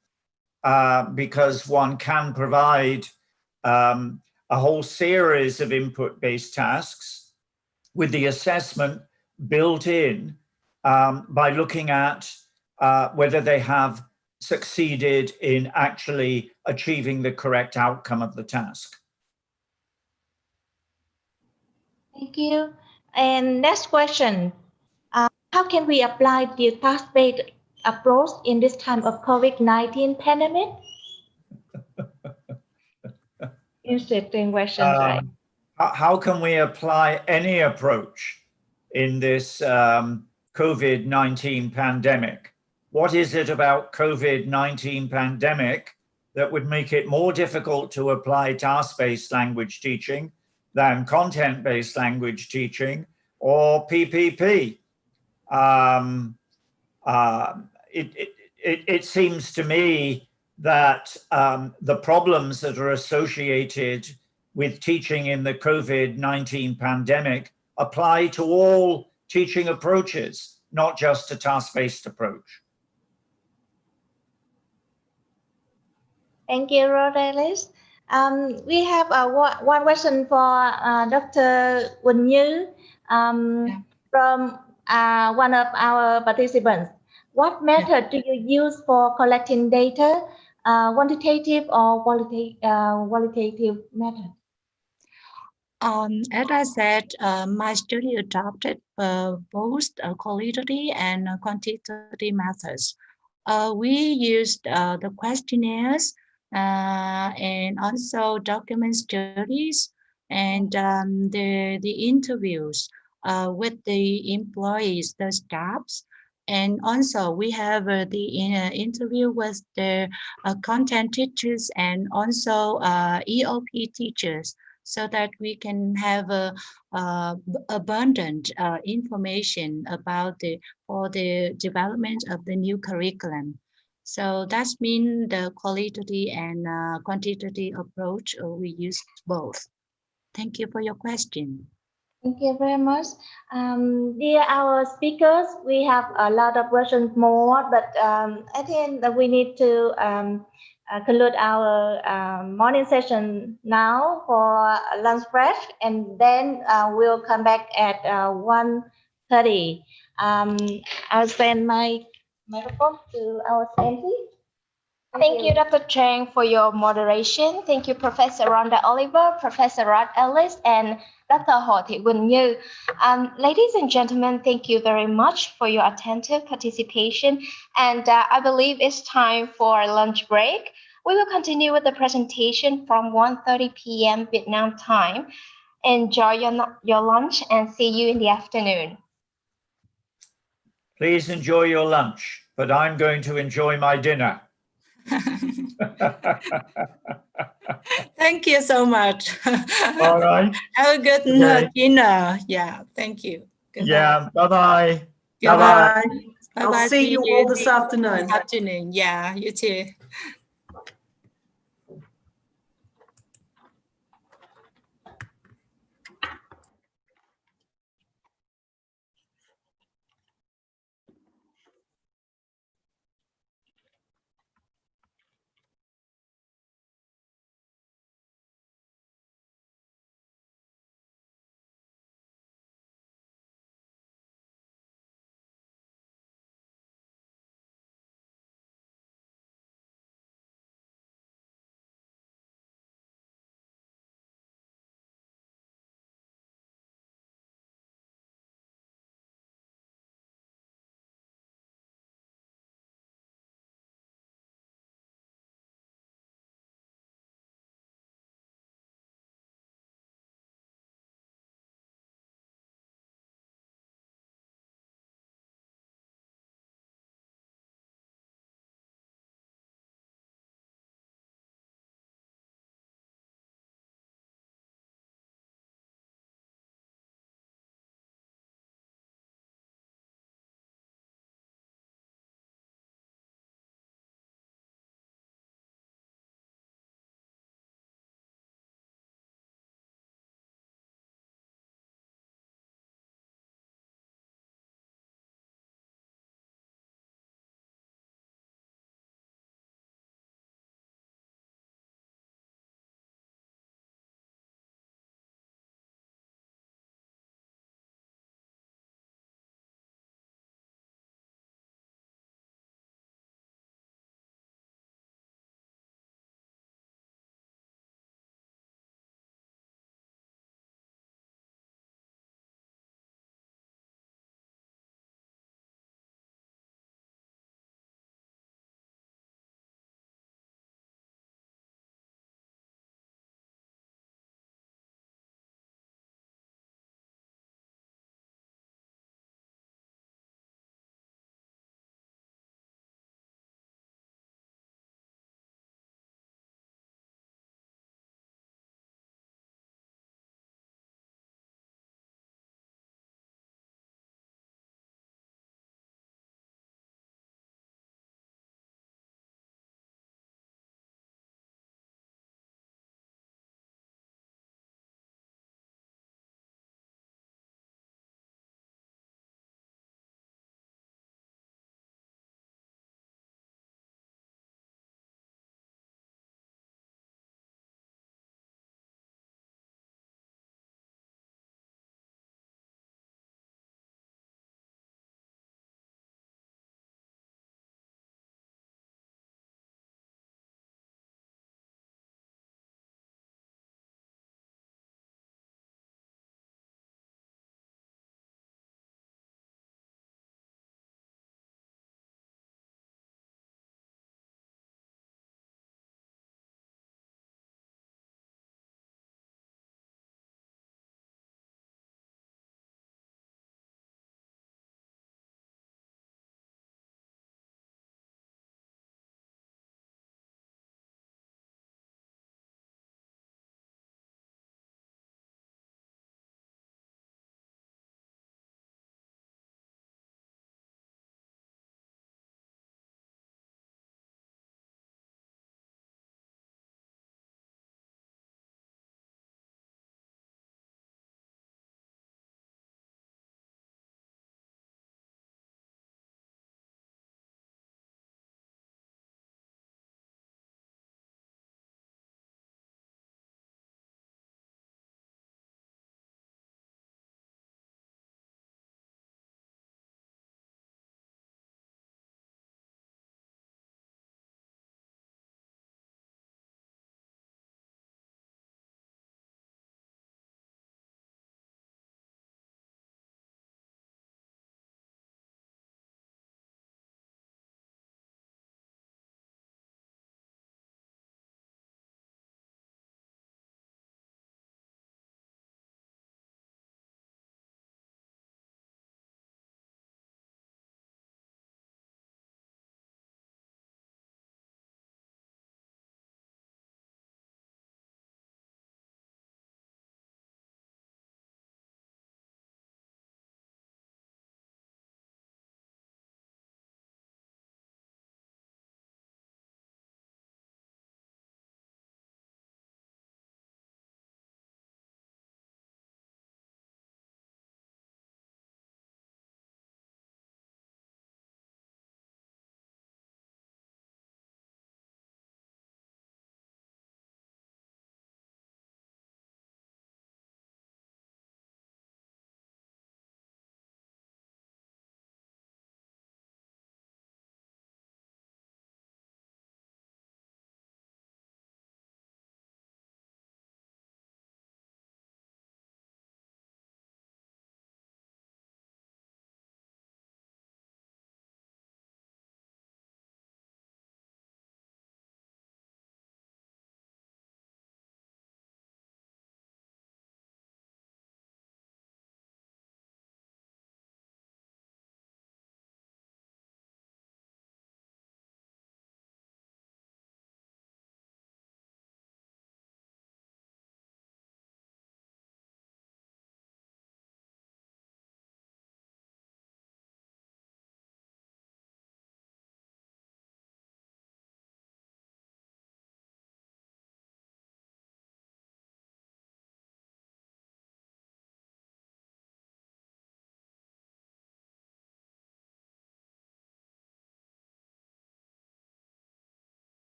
because one can provide a whole series of input-based tasks with the assessment built in by looking at whether they have succeeded in actually achieving the correct outcome of the task. Thank you. And next question. How can we apply the task-based approach in this time of COVID-19 pandemic? Interesting questions, right? How can we apply any approach in this COVID-19 pandemic? What is it about COVID-19 pandemic that would make it more difficult to apply task-based language teaching than content-based language teaching or PPP? It seems to me that the problems that are associated with teaching in the COVID-19 pandemic apply to all teaching approaches, not just a task-based approach. Thank you, Rodelis. We have one question for Dr. Won Như from one of our participants. What method do you use for collecting data, quantitative or qualitative method? As I said, my study adopted both qualitative and quantitative methods. We used the questionnaires and also document studies and the interviews with the employees, the staffs. And also we have the interview with the content teachers and also EOP teachers, so that we can have abundant information about the development of the new curriculum. So that's mean the qualitative and quantitative approach. We use both. Thank you for your question. Thank you very much. Dear our speakers, we have a lot of questions more, but I think that we need to conclude our morning session now for lunch break, and then we'll come back at 1:30. I'll send my microphone to our Sandy. Thank you, Dr. Chang, for your moderation. Thank you, Professor Rhonda Oliver, Professor Rod Ellis, and Dr. Ho Thị Quỳnh Như. Ladies and gentlemen, thank you very much for your attentive participation. And I believe it's time for lunch break. We will continue with the presentation from 1:30 p.m. Vietnam time. Enjoy your lunch and see you in the afternoon. Please enjoy your lunch, but I'm going to enjoy my dinner. Thank you so much. All right. Have a good dinner. Yeah, thank you. Yeah, bye-bye. Bye-bye. I'll see you all this afternoon. Yeah, you too.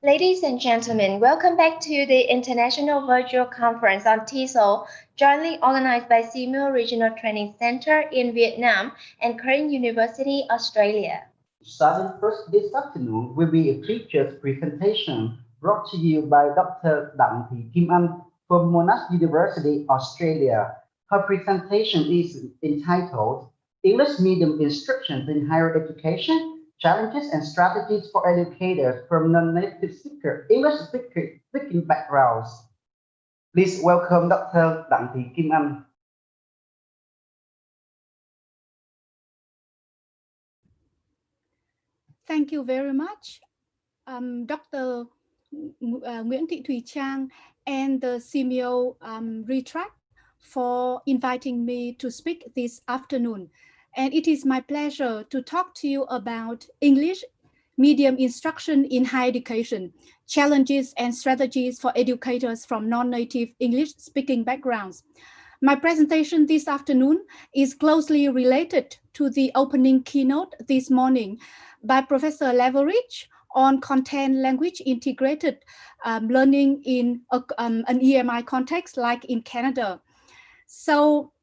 Ladies and gentlemen, welcome back to the International Virtual Conference on Tesol, jointly organized by SEAMEO Regional Training Center in Vietnam and Curtin University, Australia. Starting first this afternoon will be a featured presentation brought to you by Dr. Đặng Thị Kim Anh from Monash University, Australia. Her presentation is entitled English Medium Instruction in Higher Education, Challenges and Strategies for Educators from Non-Native English speaking Backgrounds. Please welcome Dr. Đặng Thị Kim Anh. Thank you very much, Dr. Nguyễn Thị Thùy Trang and the SEAMEO RETRAC for inviting me to speak this afternoon. And it is my pleasure to talk to you about English medium instruction in higher education, challenges and strategies for educators from non-native English speaking backgrounds. My presentation this afternoon is closely related to the opening keynote this morning by Professor Leverage on content language integrated learning in an EMI context like in Canada. So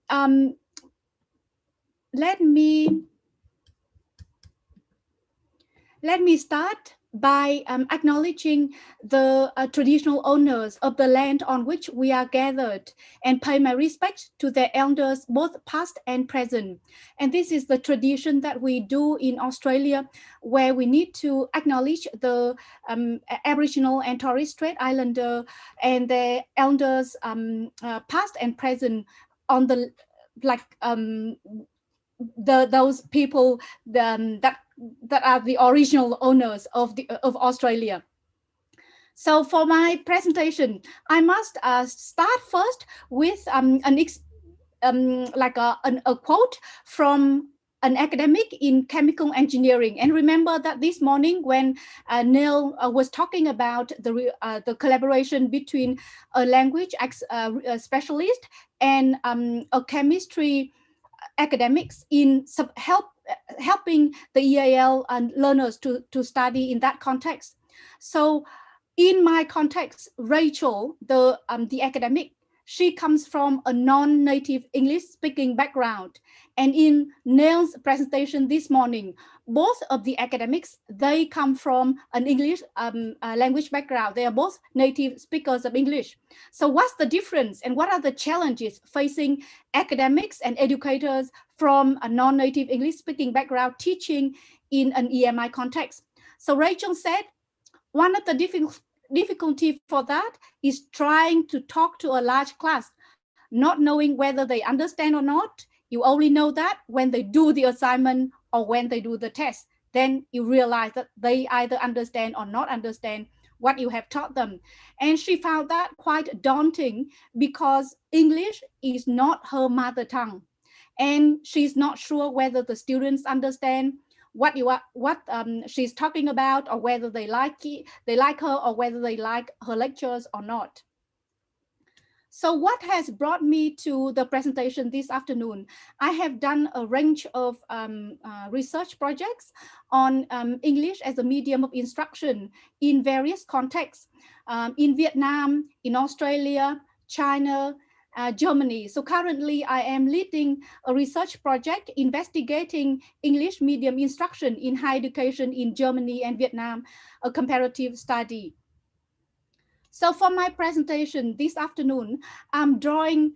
let me start by acknowledging the traditional owners of the land on which we are gathered and pay my respect to their elders, both past and present. And this is the tradition that we do in Australia, where we need to acknowledge the Aboriginal and Torres Strait Islander and their elders, past and present, on the those people that are the original owners of Australia. So for my presentation, I must start first with a quote from an academic in chemical engineering. And remember that this morning when Neil was talking about the collaboration between a language specialist and a chemistry academics in helping the EAL and learners to study in that context. So in my context, Rachel, the academic, she comes from a non-native English speaking background. And in Neil's presentation this morning, both of the academics, they come from an English language background. They are both native speakers of English. So what's the difference and what are the challenges facing academics and educators from a non-native English speaking background teaching in an EMI context? So Rachel said, one of the difficulty for that is trying to talk to a large class, not knowing whether they understand or not. You only know that when they do the assignment or when they do the test. Then you realize that they either understand or not understand what you have taught them. And she found that quite daunting because English is not her mother tongue. And she's not sure whether the students understand what she's talking about, or whether they like her, or whether they like her lectures or not. So what has brought me to the presentation this afternoon? I have done a range of research projects on English as a medium of instruction in various contexts, in Vietnam, in Australia, China, Germany. So currently I am leading a research project investigating English medium instruction in higher education in Germany and Vietnam, a comparative study. So for my presentation this afternoon, I'm drawing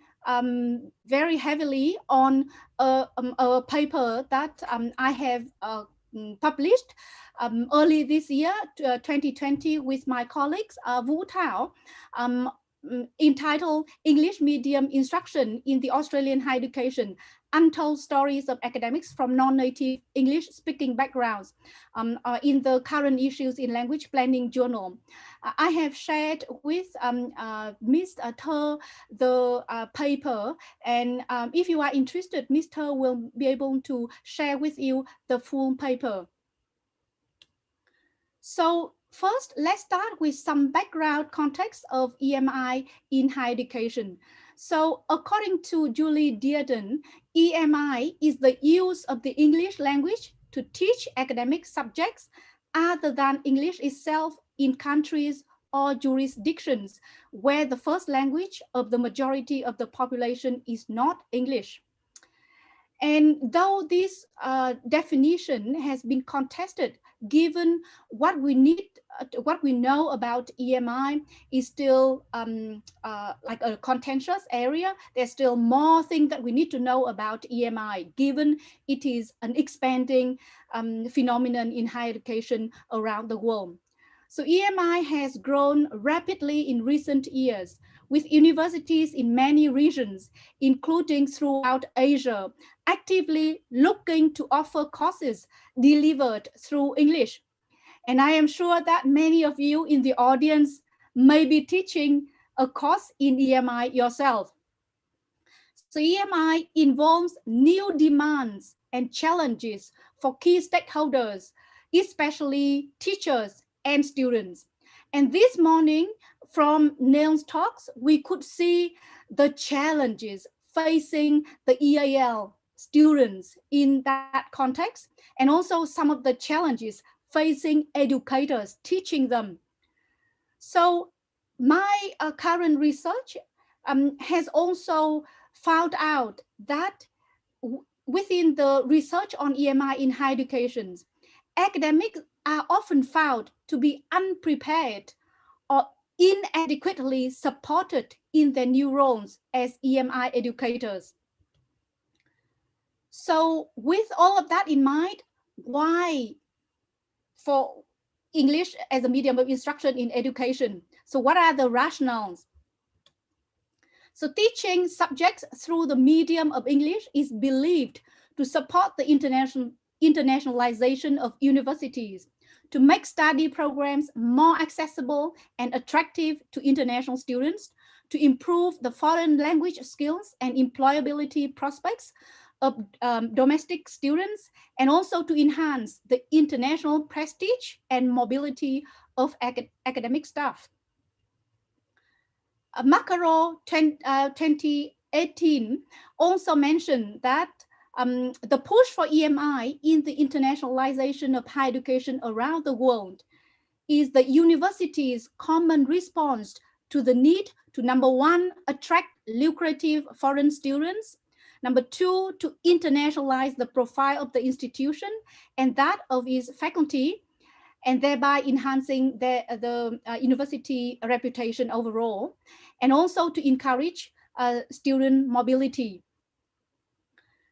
very heavily on a paper that I have published early this year, 2020, with my colleagues, Vũ Thảo, entitled English Medium Instruction in the Australian Higher Education, Untold Stories of Academics from Non-Native English-Speaking Backgrounds, in the Current Issues in Language Planning journal. I have shared with Ms. Thơ the paper, and if you are interested, Ms. Thơ will be able to share with you the full paper. So first, let's start with some background context of EMI in higher education. So according to Julie Dearden, EMI is the use of the English language to teach academic subjects other than English itself in countries or jurisdictions where the first language of the majority of the population is not English. And though this definition has been contested, given what we know about EMI is still like a contentious area. There's still more things that we need to know about EMI, given it is an expanding phenomenon in higher education around the world. So EMI has grown rapidly in recent years, with universities in many regions, including throughout Asia, actively looking to offer courses delivered through English. And I am sure that many of you in the audience may be teaching a course in EMI yourself. So EMI involves new demands and challenges for key stakeholders, especially teachers and students. And this morning, from Neil's talks, we could see the challenges facing the EAL students in that context, and also some of the challenges facing educators teaching them. So my current research has also found out that within the research on EMI in higher education, academics are often found to be unprepared or inadequately supported in their new roles as EMI educators. So with all of that in mind, why for English as a medium of instruction in education? So what are the rationales? So teaching subjects through the medium of English is believed to support the internationalization of universities, to make study programs more accessible and attractive to international students, to improve the foreign language skills and employability prospects of domestic students, and also to enhance the international prestige and mobility of academic staff. Macaro 2018 also mentioned that the push for EMI in the internationalization of higher education around the world is the university's common response to the need to, number one, attract lucrative foreign students, number two, to internationalize the profile of the institution and that of its faculty, and thereby enhancing the university reputation overall, and also to encourage student mobility.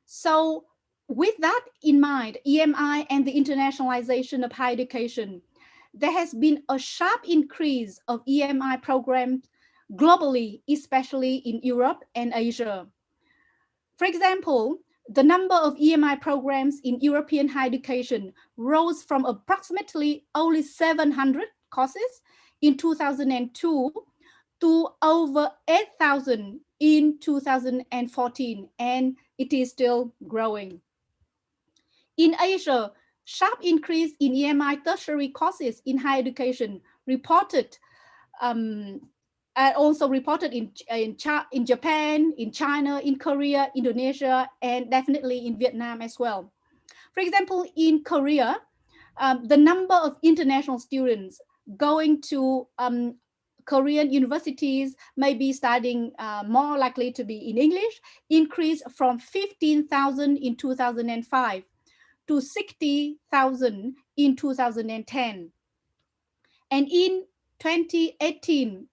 So with that in mind, EMI and the internationalization of higher education, there has been a sharp increase of EMI programs globally, especially in Europe and Asia. For example, the number of EMI programs in European higher education rose from approximately only 700 courses in 2002 to over 8,000 in 2014, and it is still growing. In Asia, sharp increase in EMI tertiary courses in higher education reported also reported in Japan, in China, in Korea, Indonesia, and definitely in Vietnam as well. For example, in Korea, the number of international students going to Korean universities, maybe studying more likely to be in English, increased from 15,000 in 2005 to 60,000 in 2010. And in 2018,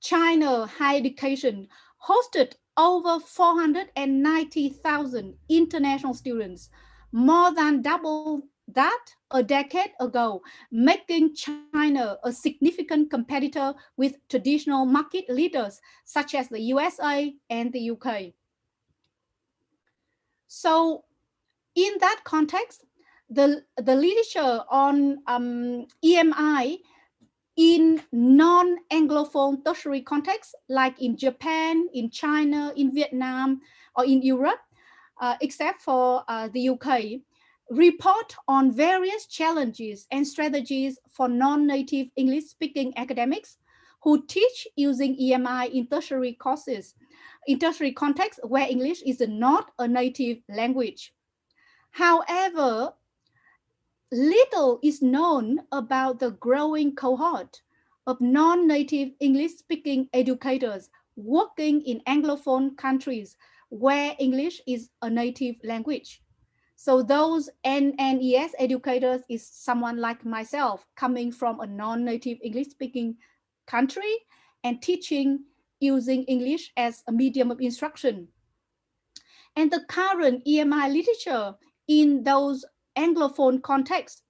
China higher education hosted over 490,000 international students, more than double that a decade ago, making China a significant competitor with traditional market leaders such as the USA and the UK. So in that context, the literature on EMI in non-Anglophone tertiary contexts, like in Japan, in China, in Vietnam, or in Europe, except for the UK, report on various challenges and strategies for non-native English-speaking academics who teach using EMI in tertiary courses, in tertiary contexts where English is not a native language. However, little is known about the growing cohort of non-native English-speaking educators working in Anglophone countries where English is a native language. So those NNES educators is someone like myself coming from a non-native English-speaking country and teaching using English as a medium of instruction. And the current EMI literature in those Anglophone contexts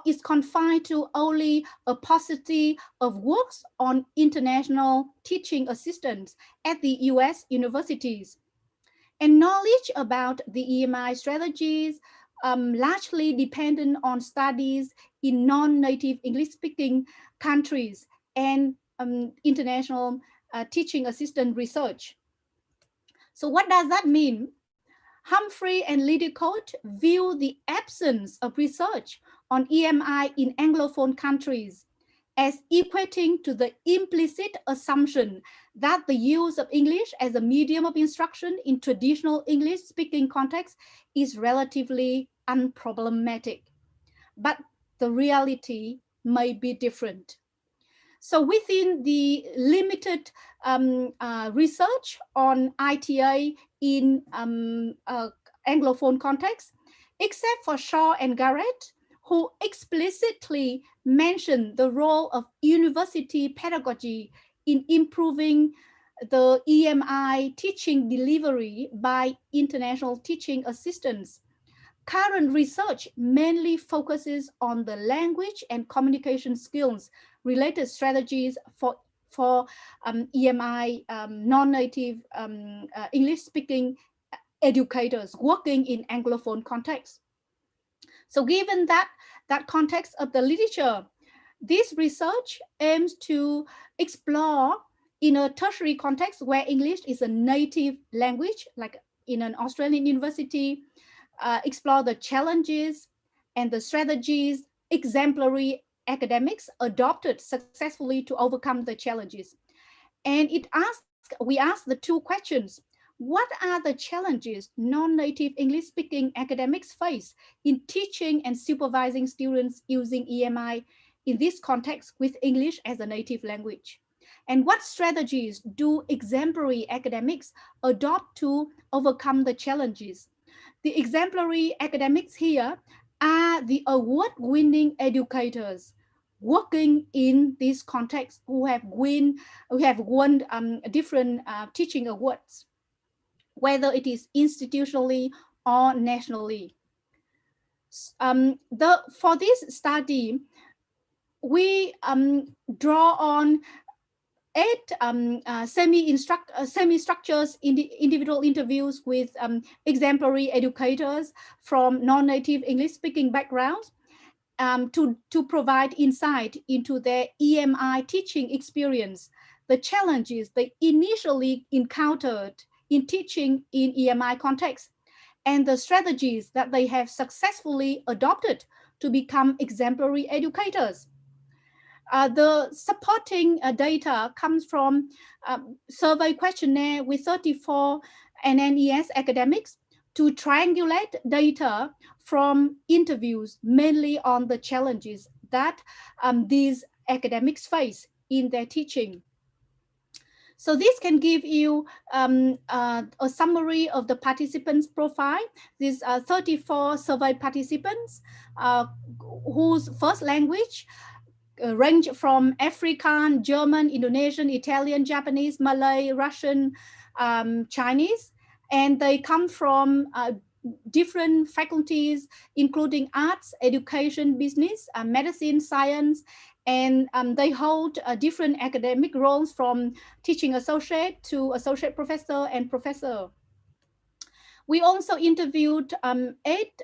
is confined to only a paucity of works on international teaching assistants at the US universities. And knowledge about the EMI strategies largely dependent on studies in non-native English-speaking countries and international teaching assistant research. So what does that mean? Humphrey and Liddycoat view the absence of research on EMI in Anglophone countries as equating to the implicit assumption that the use of English as a medium of instruction in traditional English-speaking contexts is relatively unproblematic. But the reality may be different. So within the limited research on ITA in Anglophone context, except for Shaw and Garrett, who explicitly mentioned the role of university pedagogy in improving the EMI teaching delivery by international teaching assistants, current research mainly focuses on the language and communication skills related strategies for EMI non-native English-speaking educators working in Anglophone context. So given that context of the literature, this research aims to explore in a tertiary context where English is a native language, like in an Australian university, explore the challenges and the strategies exemplary academics adopted successfully to overcome the challenges. And we asked the two questions. What are the challenges non-native English-speaking academics face in teaching and supervising students using EMI in this context with English as a native language? And what strategies do exemplary academics adopt to overcome the challenges? The exemplary academics here are the award-winning educators working in this context who have won different teaching awards, whether it is institutionally or nationally. For this study, we draw on 8 semi-structures individual interviews with exemplary educators from non-native English-speaking backgrounds to provide insight into their EMI teaching experience, the challenges they initially encountered in teaching in EMI context, and the strategies that they have successfully adopted to become exemplary educators. The supporting data comes from survey questionnaire with 34 NNES academics to triangulate data from interviews mainly on the challenges that these academics face in their teaching. So this can give you a summary of the participants' profile. These are 34 survey participants whose first language range from African, German, Indonesian, Italian, Japanese, Malay, Russian, Chinese, and they come from different faculties, including arts, education, business, medicine, science, and they hold different academic roles from teaching associate to associate professor and professor. We also interviewed 8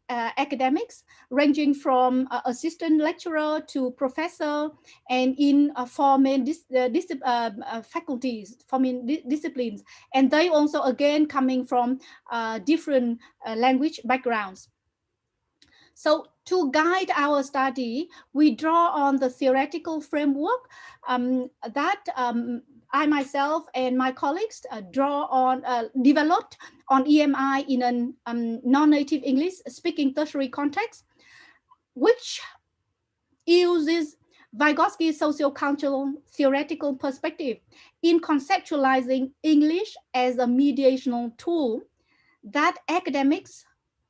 academics ranging from assistant lecturer to professor, and in 4 main faculties, 4 main disciplines, and they also again coming from different language backgrounds. So to guide our study, we draw on the theoretical framework that I myself and my colleagues developed on EMI in a non-native English speaking tertiary context. which uses Vygotsky's sociocultural theoretical perspective in conceptualizing English as a mediational tool that academics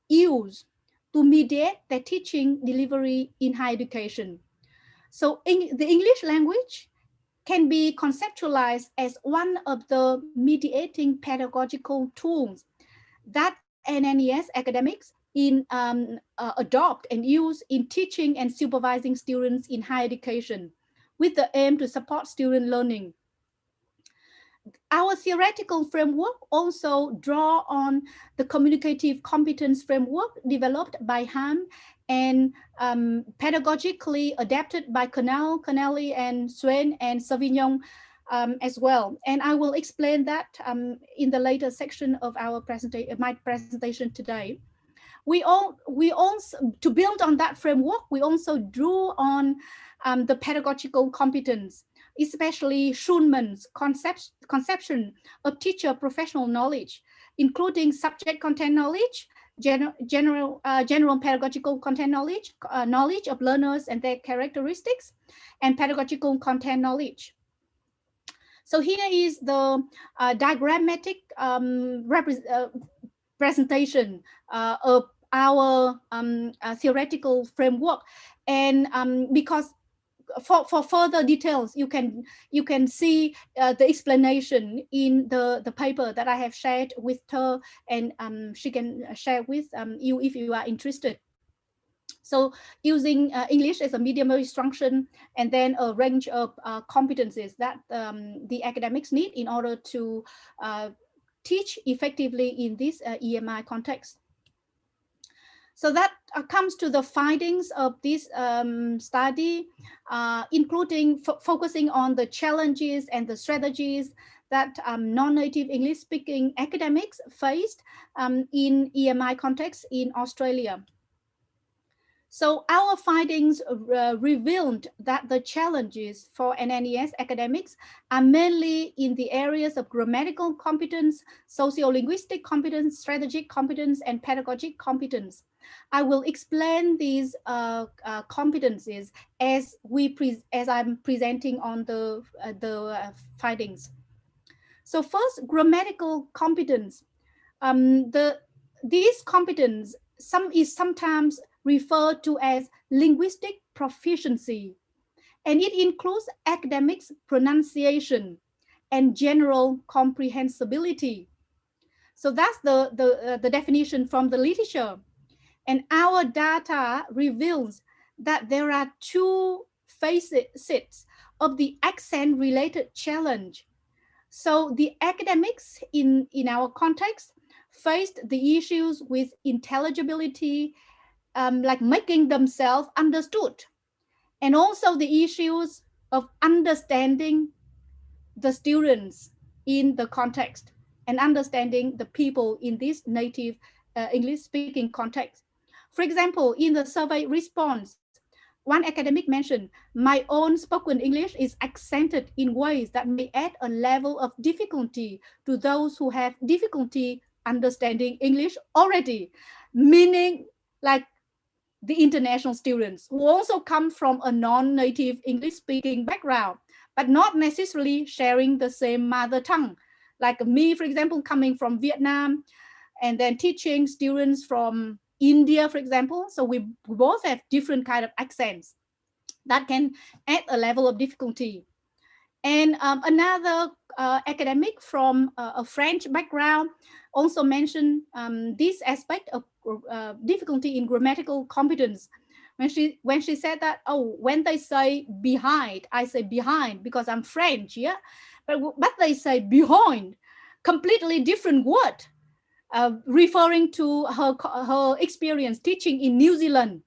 use to mediate their teaching delivery in higher education. So the English language can be conceptualized as one of the mediating pedagogical tools that NNES academics adopt and use in teaching and supervising students in higher education with the aim to support student learning. Our theoretical framework also draw on the communicative competence framework developed by Ham and pedagogically adapted by Connelly and Strand and Sauvignon as well. And I will explain that in the later section of our my presentation today. We also, to build on that framework, we also drew on the pedagogical competence, especially Schulman's conception of teacher professional knowledge, including subject content knowledge, general pedagogical content knowledge, knowledge of learners and their characteristics, and pedagogical content knowledge. So here is the diagrammatic presentation of our theoretical framework, and because for further details, you can see the explanation in the paper that I have shared with her, and she can share with you if you are interested. So using English as a medium of instruction, and then a range of competencies that the academics need in order to teach effectively in this EMI context. So that comes to the findings of this study, including focusing on the challenges and the strategies that non-native English-speaking academics faced in EMI context in Australia. So our findings revealed that the challenges for NNES academics are mainly in the areas of grammatical competence, sociolinguistic competence, strategic competence, and pedagogic competence. I will explain these competencies as I'm presenting on the findings. So first, grammatical competence. This competence is sometimes referred to as linguistic proficiency, and it includes academics pronunciation and general comprehensibility. So that's the definition from the literature. And our data reveals that there are two facets of the accent-related challenge. So the academics in our context faced the issues with intelligibility, like making themselves understood, and also the issues of understanding the students in the context and understanding the people in this native English-speaking context. For example, in the survey response, one academic mentioned, "My own spoken English is accented in ways that may add a level of difficulty to those who have difficulty understanding English already," meaning like the international students who also come from a non-native English-speaking background, but not necessarily sharing the same mother tongue. Like me, for example, coming from Vietnam and then teaching students from India, for example. So we both have different kind of accents that can add a level of difficulty. And another academic from a French background also mentioned this aspect of difficulty in grammatical competence. When she said that, oh, when they say behind, I say behind because I'm French, yeah, but they say behind, completely different word, referring to her experience teaching in New Zealand.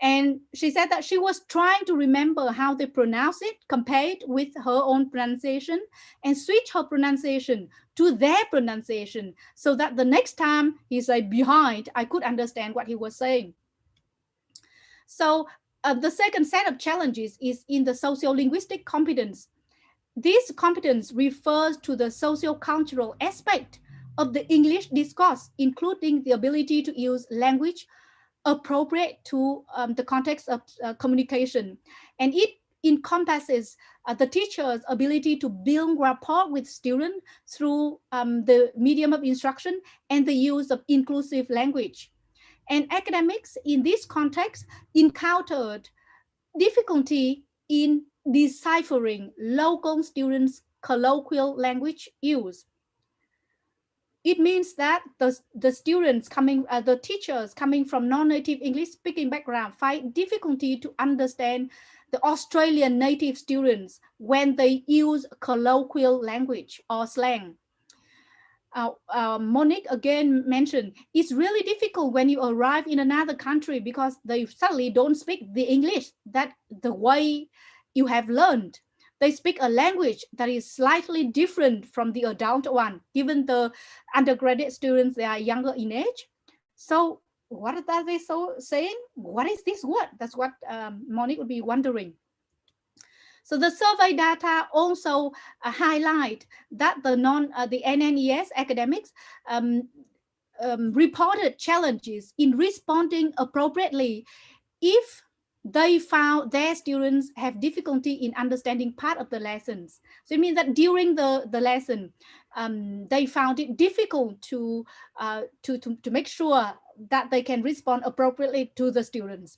And she said that she was trying to remember how they pronounce it compared with her own pronunciation and switch her pronunciation to their pronunciation so that the next time he said behind, I could understand what he was saying. So the second set of challenges is in the sociolinguistic competence. This competence refers to the sociocultural aspect of the English discourse, including the ability to use language appropriate to the context of communication. And it encompasses the teacher's ability to build rapport with students through the medium of instruction and the use of inclusive language. And academics in this context encountered difficulty in deciphering local students' colloquial language use. It means that the students coming, the teachers coming from non-native English speaking background find difficulty to understand the Australian native students when they use colloquial language or slang. Monique again mentioned, it's really difficult when you arrive in another country because they suddenly don't speak the English that the way you have learned. They speak a language that is slightly different from the adult one, given the undergraduate students, they are younger in age. So what are they saying? What is this word? That's what Monique would be wondering. So the survey data also highlight that the NNES academics reported challenges in responding appropriately if they found their students have difficulty in understanding part of the lessons. So it means that during the lesson, they found it difficult to make sure that they can respond appropriately to the students.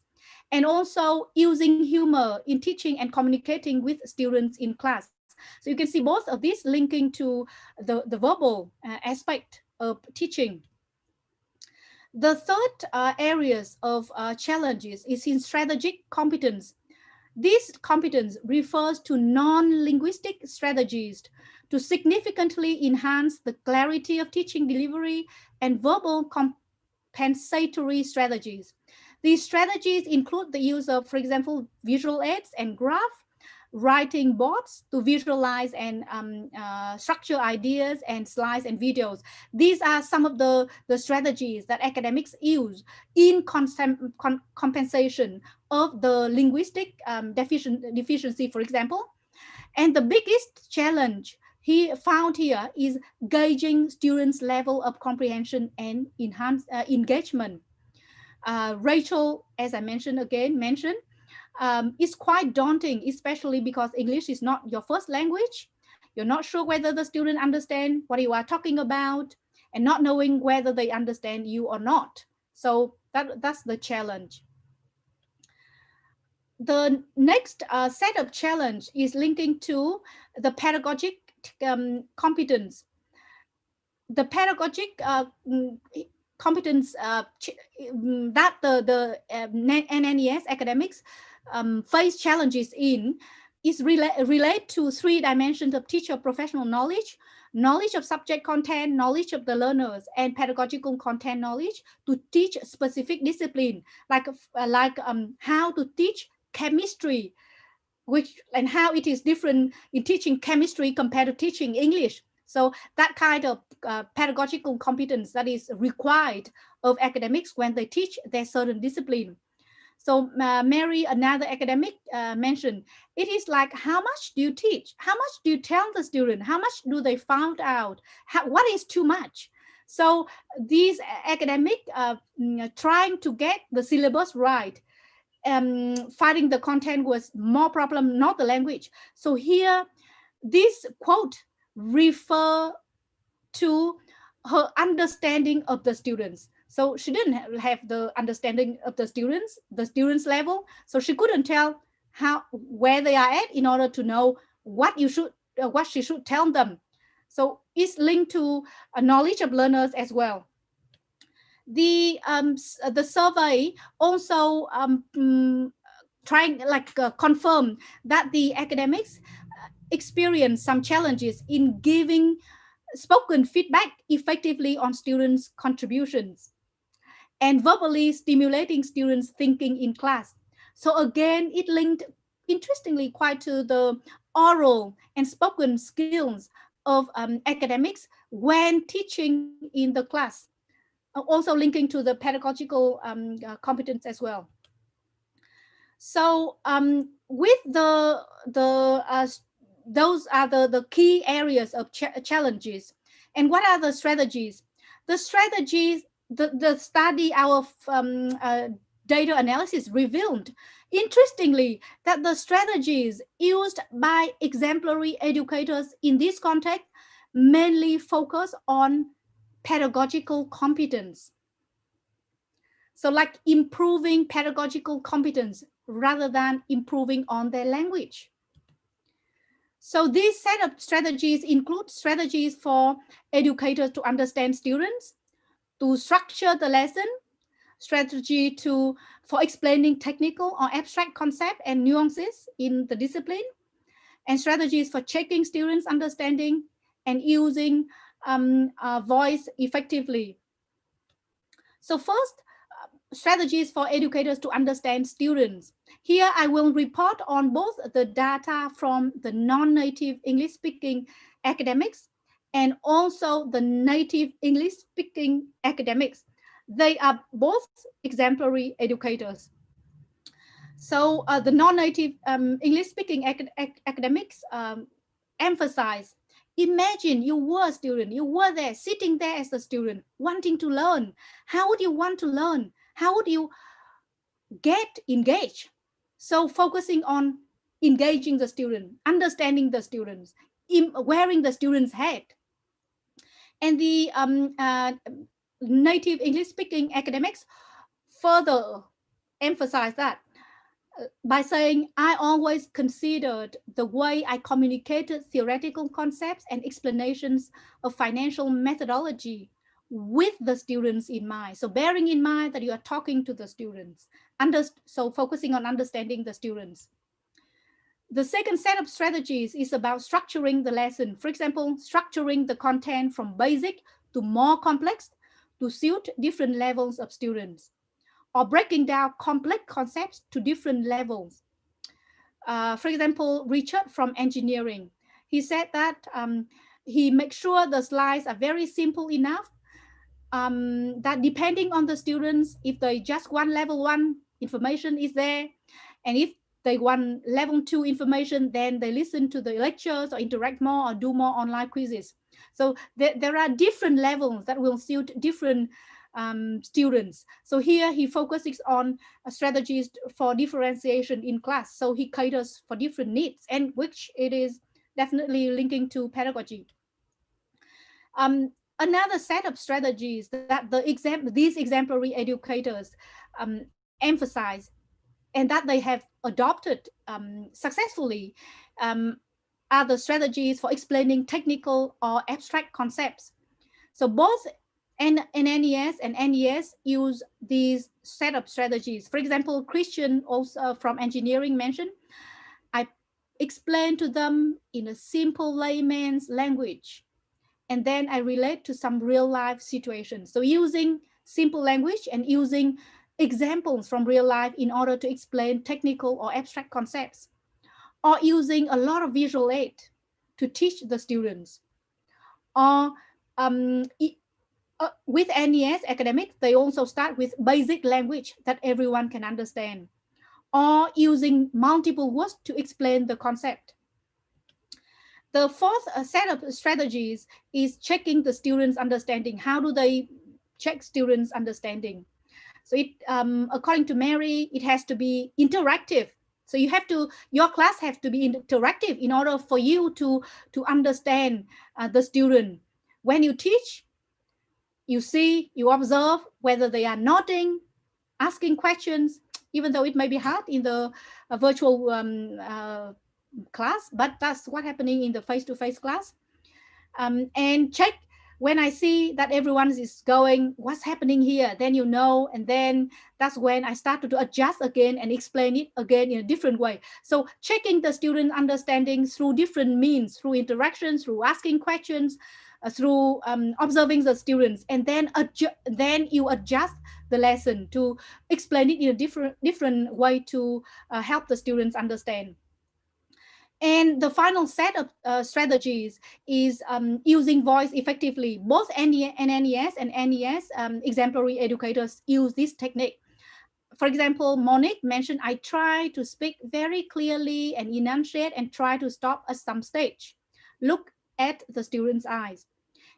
And also using humor in teaching and communicating with students in class. So you can see both of these linking to the verbal aspect of teaching. The third areas of challenges is in strategic competence. This competence refers to non-linguistic strategies to significantly enhance the clarity of teaching delivery and verbal compensatory strategies. These strategies include the use of, for example, visual aids and graph, writing boards to visualize and structure ideas and slides and videos. These are some of the strategies that academics use in compensation of the linguistic deficiency, for example. And the biggest challenge he found here is gauging students' level of comprehension and enhanced engagement. Rachel, as I mentioned, is quite daunting, especially because English is not your first language. You're not sure whether the student understand what you are talking about and not knowing whether they understand you or not. So that's the challenge. The next set of challenge is linking to the pedagogic competence. The pedagogic competence that the NNES academics face challenges in is relate to 3 dimensions of teacher professional knowledge, knowledge of subject content, knowledge of the learners, and pedagogical content knowledge to teach specific discipline, like how to teach chemistry, and how it is different in teaching chemistry compared to teaching English. So that kind of pedagogical competence that is required of academics when they teach their certain discipline. So Mary, another academic, mentioned, it is like, how much do you teach? How much do you tell the student? How much do they find out? What is too much? So these academic trying to get the syllabus right, finding the content was more problem, not the language. So here, this quote refer to her understanding of the students. So she didn't have the understanding of the students level. So she couldn't tell where they are at in order to know what she should tell them. So it's linked to a knowledge of learners as well. The survey also confirm that the academics experience some challenges in giving spoken feedback effectively on students' contributions and verbally stimulating students' thinking in class. So again, it linked, interestingly, quite to the oral and spoken skills of academics when teaching in the class, also linking to the pedagogical competence as well. So with those are the key areas of challenges. And what are the strategies? The strategies the study, our data analysis revealed, interestingly, that the strategies used by exemplary educators in this context mainly focus on pedagogical competence. So like improving pedagogical competence rather than improving on their language. So these set of strategies include strategies for educators to understand students, to structure the lesson, strategy for explaining technical or abstract concepts and nuances in the discipline, and strategies for checking students' understanding and using voice effectively. So first, strategies for educators to understand students. Here I will report on both the data from the non-native English-speaking academics and also the native English-speaking academics. They are both exemplary educators. So the non-native English-speaking academics emphasize, imagine you were a student, you were there, sitting there as a student, wanting to learn. How would you want to learn? How would you get engaged? So focusing on engaging the student, understanding the students, wearing the student's head. And the native English-speaking academics further emphasize that by saying, I always considered the way I communicated theoretical concepts and explanations of financial methodology with the students in mind. So bearing in mind that you are talking to the students, so focusing on understanding the students. The second set of strategies is about structuring the lesson. For example, structuring the content from basic to more complex to suit different levels of students, or breaking down complex concepts to different levels. For example, Richard from engineering, he said that he makes sure the slides are very simple enough that depending on the students, if they just want level 1 information is there, and if they want level 2 information, then they listen to the lectures or interact more or do more online quizzes. So there are different levels that will suit different students. So here he focuses on strategies for differentiation in class. So he caters for different needs, and which it is definitely linking to pedagogy. Another set of strategies that these exemplary educators emphasize and that they have adopted successfully are the strategies for explaining technical or abstract concepts. So both NNES and NES use these set of strategies. For example, Christian also from engineering mentioned, I explain to them in a simple layman's language, and then I relate to some real life situations. So using simple language and using examples from real life in order to explain technical or abstract concepts, or using a lot of visual aid to teach the students. Or with NES academics, they also start with basic language that everyone can understand, or using multiple words to explain the concept. The fourth set of strategies is checking the students' understanding. How do they check students' understanding? So it, according to Mary, it has to be interactive. So your class has to be interactive in order for you to understand the student. When you teach, you see, you observe whether they are nodding, asking questions, even though it may be hard in the virtual class, but that's what's happening in the face-to-face class. And check when I see that everyone is going, what's happening here? Then you know, and then that's when I start to adjust again and explain it again in a different way. So checking the student understanding through different means, through interactions, through asking questions, through observing the students, and then you adjust the lesson to explain it in a different way to help the students understand. And the final set of strategies is using voice effectively. Both NES and NES exemplary educators use this technique. For example, Monique mentioned, I try to speak very clearly and enunciate and try to stop at some stage. Look at the student's eyes.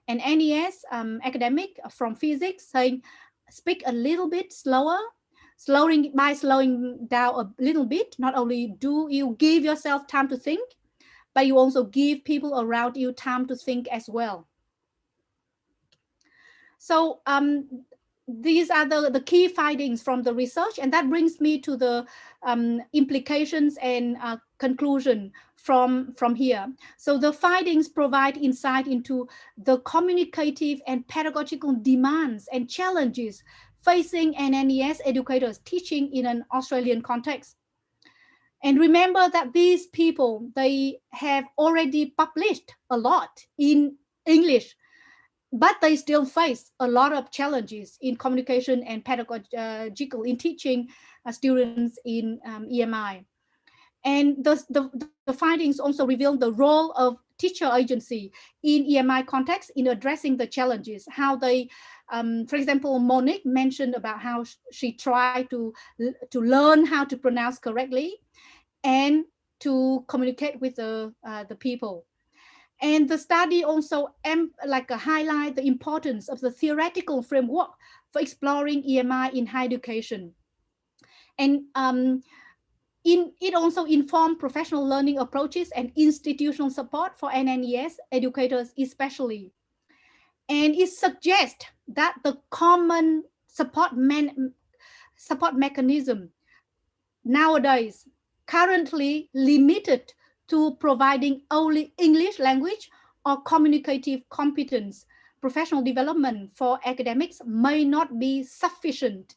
an NES academic from physics saying, speak a little bit slower, slowing down a little bit. Not only do you give yourself time to think, but you also give people around you time to think as well. So these are the key findings from the research, and that brings me to the implications and conclusion from here. So the findings provide insight into the communicative and pedagogical demands and challenges facing NNES educators teaching in an Australian context. And remember that these people, they have already published a lot in English, but they still face a lot of challenges in communication and pedagogical in teaching students in EMI. And the findings also reveal the role of teacher agency in EMI context in addressing the challenges, how they, for example, Monique mentioned about how she tried to learn how to pronounce correctly and to communicate with the people. And the study also highlight the importance of the theoretical framework for exploring EMI in higher education. And it also informed professional learning approaches and institutional support for NNES educators especially. And it suggests that the common support mechanism nowadays currently limited to providing only English language or communicative competence, professional development for academics may not be sufficient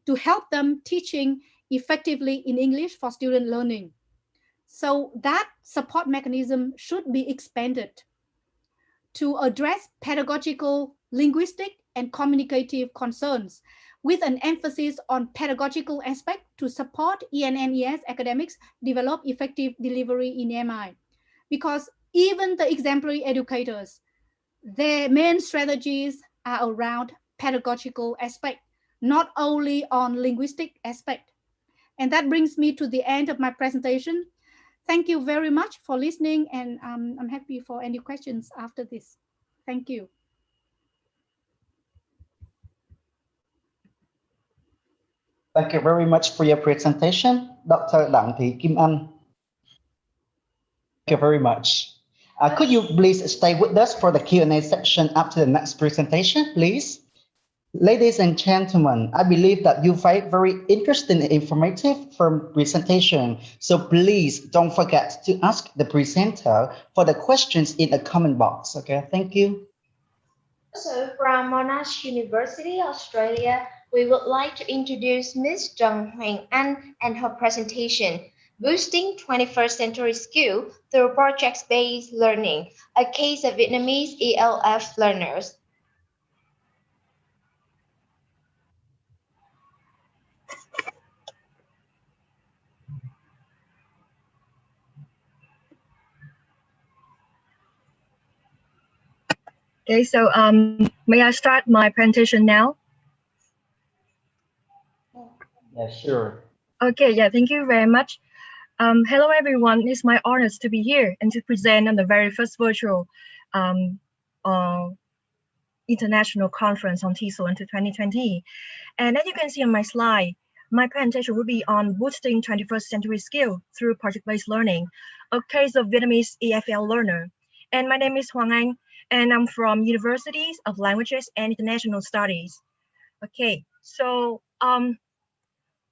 to help them teaching effectively in English for student learning. So that support mechanism should be expanded to address pedagogical, linguistic, and communicative concerns, with an emphasis on pedagogical aspect to support ENNES academics develop effective delivery in MI. Because even the exemplary educators, their main strategies are around pedagogical aspect, not only on linguistic aspect. And that brings me to the end of my presentation. Thank you very much for listening, and I'm happy for any questions after this. Thank you. Thank you very much for your presentation, Dr. Đặng Thị Kim Anh. Thank you very much. Could you please stay with us for the Q&A section after the next presentation, please? Ladies and gentlemen, I believe that you find very interesting and informative from presentation. So please don't forget to ask the presenter for the questions in the comment box. Okay, thank you. So from Monash University, Australia, we would like to introduce Ms. Trần Hoàng Anh and her presentation, Boosting 21st Century Skill Through Project-Based Learning, a case of Vietnamese ELF learners. Okay, so may I start my presentation now? Yeah, sure. Okay, yeah, thank you very much. Hello, everyone. It's my honor to be here and to present on the very first virtual international conference on Tesol into 2020. And as you can see on my slide, my presentation will be on boosting 21st century skill through project-based learning, a case of Vietnamese EFL learner. And my name is Hoàng Anh, and I'm from Universities of Languages and International Studies. Okay, so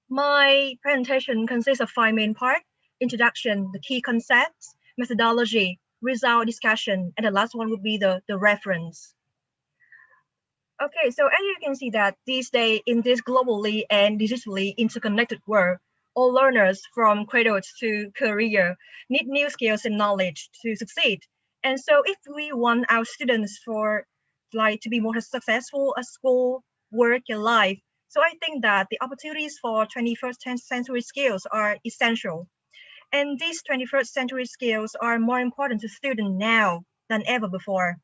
my presentation consists of 5 main parts: introduction, the key concepts, methodology, result discussion, and the last one would be the reference. Okay, so as you can see that these days in this globally and digitally interconnected world, all learners from cradle to career need new skills and knowledge to succeed. And so if we want our students to be more successful at school, work, and life, so I think that the opportunities for 21st century skills are essential. And these 21st century skills are more important to students now than ever before.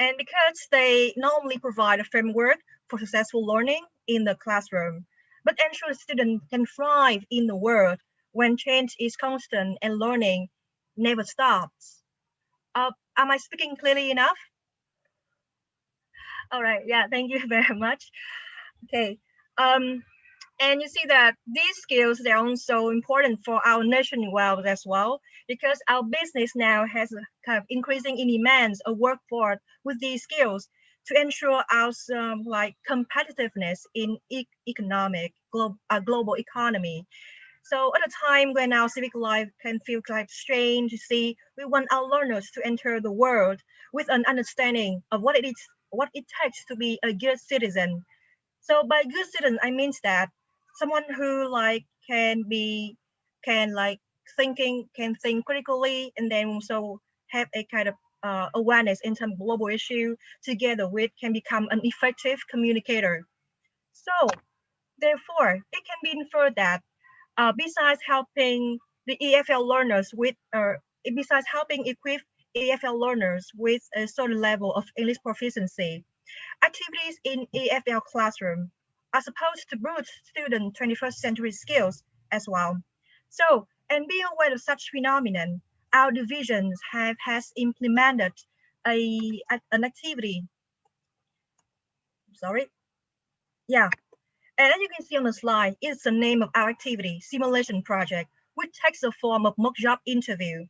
And because they not only provide a framework for successful learning in the classroom, but ensure students can thrive in the world when change is constant and learning never stops. Am I speaking clearly enough? All right. Yeah. Thank you very much. Okay. And you see that these skills, they're also important for our nation wealth as well, because our business now has a kind of increasing in demands of workforce with these skills to ensure our like competitiveness in global economy. So at a time when our civic life can feel like strange, you see, we want our learners to enter the world with an understanding of what it takes to be a good citizen. So by good citizen, I mean that someone who like can like can think critically, and then also have a kind of awareness in terms of global issue, together with can become an effective communicator. So therefore, it can be inferred that besides helping the EFL learners with, besides helping equip EFL learners with a certain level of English proficiency, activities in EFL classroom are supposed to boost student 21st century skills as well. So, and being aware of such phenomenon, our divisions has implemented an activity. Sorry. Yeah. And as you can see on the slide, it's the name of our activity, Simulation Project, which takes the form of mock job interview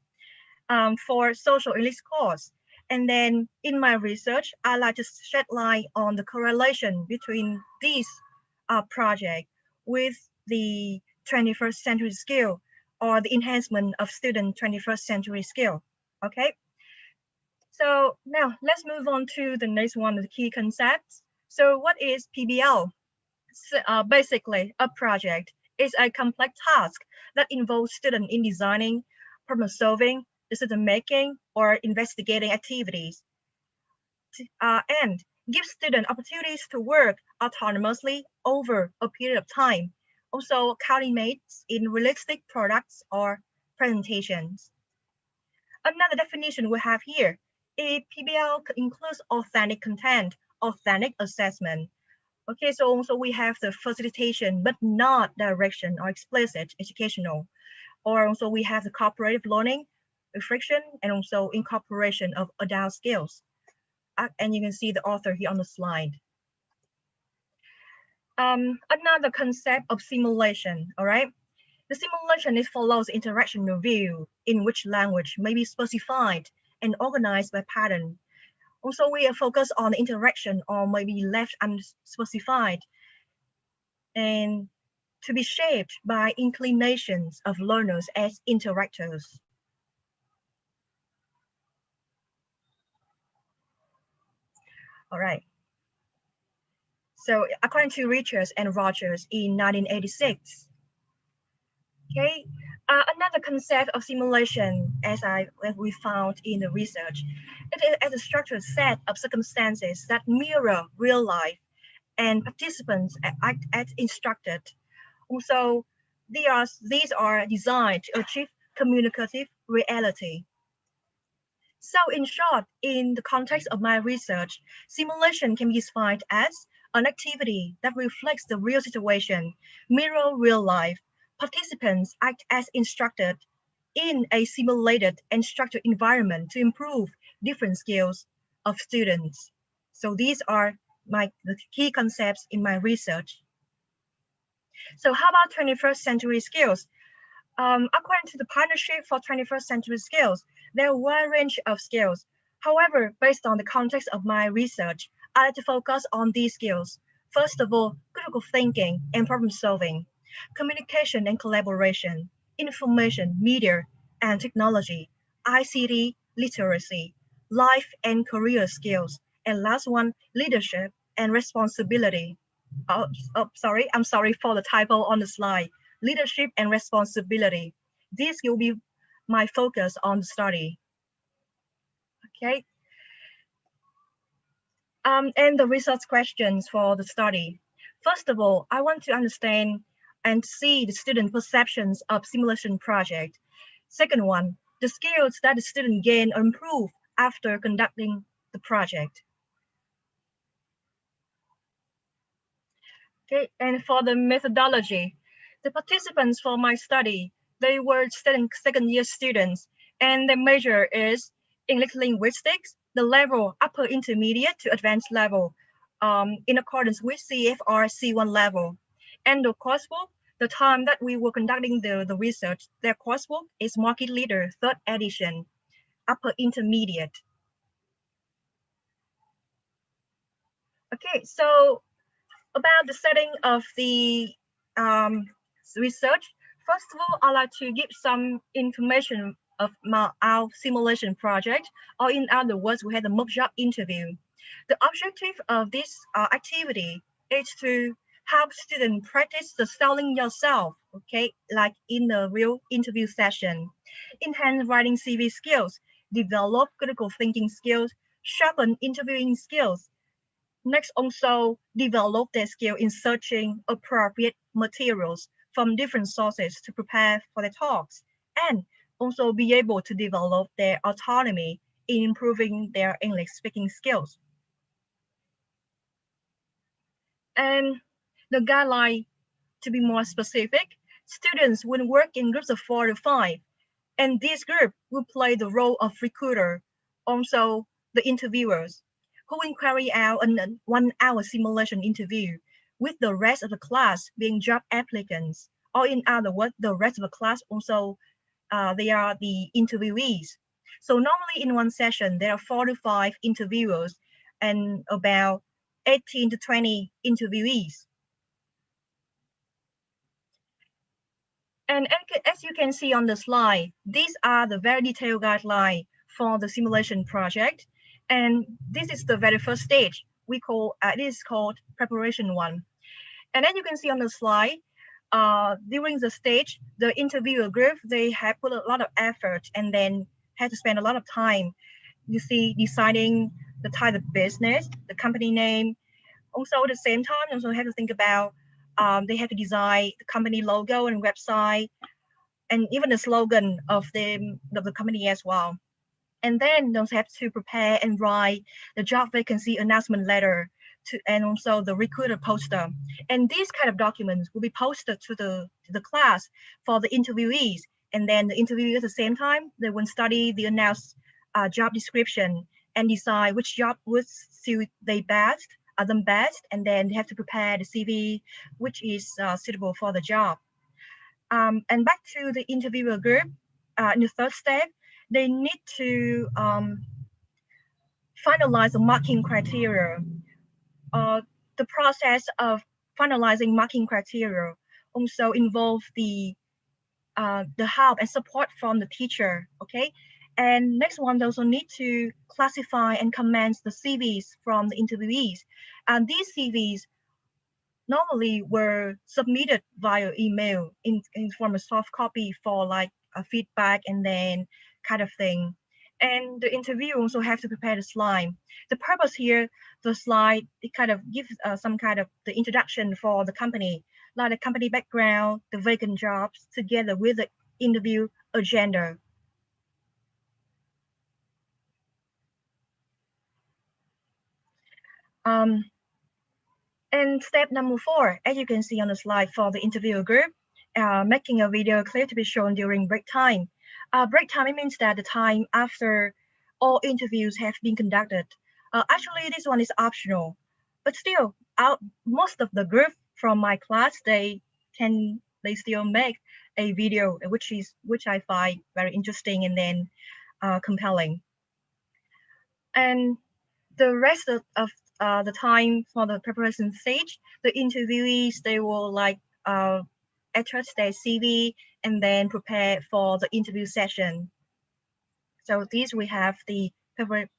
for social English course. And then in my research, I like to shed light on the correlation between these project with the 21st century skill, or the enhancement of student 21st century skill. Okay. So now let's move on to the next one of the key concepts. So what is PBL? Basically, a project is a complex task that involves students in designing, problem solving, decision making, or investigating activities, and gives students opportunities to work autonomously over a period of time. Also, culminates in realistic products or presentations. Another definition we have here, a PBL includes authentic content, authentic assessment. Okay, so also we have the facilitation, but not direction or explicit educational. Or also we have the cooperative learning, reflection, and also incorporation of adult skills. And you can see the author here on the slide. Another concept of simulation, all right? The simulation follows interaction review, in which language may be specified and organized by pattern. Also, we are focused on the interaction or maybe left unspecified, and to be shaped by inclinations of learners as interactors. All right. So according to Richards and Rogers in 1986, okay, another concept of simulation, as we found in the research, it is as a structured set of circumstances that mirror real life, and participants act as instructed. Also, these are designed to achieve communicative reality. So in short, in the context of my research, simulation can be defined as an activity that reflects the real situation, mirror real life. Participants act as instructed in a simulated and structured environment to improve different skills of students. So these are the key concepts in my research. So how about 21st century skills? According to the Partnership for 21st Century Skills, there are a wide range of skills. However, based on the context of my research, I like to focus on these skills. First of all, critical thinking and problem solving, communication and collaboration, information, media, and technology, ICT literacy, life and career skills, and last one, leadership and responsibility. Sorry, I'm sorry for the typo on the slide. Leadership and responsibility. This will be my focus on the study. Okay. And the research questions for the study. First of all, I want to understand and see the student perceptions of simulation project. Second one, the skills that the student gain or improve after conducting the project. Okay, and for the methodology, the participants for my study, they were second year students, and the major is English linguistics, the level upper intermediate to advanced level, in accordance with CFR C1 level. And the coursework, the time that we were conducting the research, their coursework is Market Leader 3rd edition, upper intermediate. Okay, so about the setting of the research, first of all, I'd like to give some information of our simulation project, or in other words, we had a mock job interview. The objective of this activity is to help students practice the selling yourself, okay, like in a real interview session, enhance writing CV skills, develop critical thinking skills, sharpen interviewing skills. Next, also develop their skill in searching appropriate materials from different sources to prepare for their talks, and also be able to develop their autonomy in improving their English speaking skills. And the guideline, to be more specific, students will work in groups of 4 to 5, and this group will play the role of recruiter, also the interviewers, who will carry out a 1-hour simulation interview, with the rest of the class being job applicants, or in other words, the rest of the class also, they are the interviewees. So normally in one session, there are 4 to 5 interviewers and about 18 to 20 interviewees. And as you can see on the slide, these are the very detailed guidelines for the simulation project. And this is the very first stage. We call it is called preparation 1. And then you can see on the slide, during the stage, the interviewer group, they have put a lot of effort and then had to spend a lot of time, you see, deciding the type of business, the company name. Also at the same time, also have to think about, they have to design the company logo and website, and even the slogan of the company as well. And then they also have to prepare and write the job vacancy announcement letter, and also the recruiter poster. And these kind of documents will be posted to the class for the interviewees. And then the interviewees at the same time, they will study the announced job description and decide which job would suit them best, and then they have to prepare the CV, which is suitable for the job. And back to the interviewer group, in the third step, they need to finalize the marking criteria. The process of finalizing marking criteria also involve the help and support from the teacher, okay? And next one, they also need to classify and comment the CVs from the interviewees. And these CVs normally were submitted via email in form of soft copy for like a feedback and then kind of thing. And the interviewer also have to prepare the slide. The purpose here, the slide, it kind of gives some kind of the introduction for the company, like the company background, the vacant jobs, together with the interview agenda. And step number 4, as you can see on the slide for the interviewer group, making a video clip to be shown during break time. Break time, it means that the time after all interviews have been conducted. Actually, this one is optional, but still, most of the group from my class, they still make a video, which I find very interesting and then compelling. And the rest of the time for the preparation stage, the interviewees, they will like attach their CV and then prepare for the interview session. So this we have the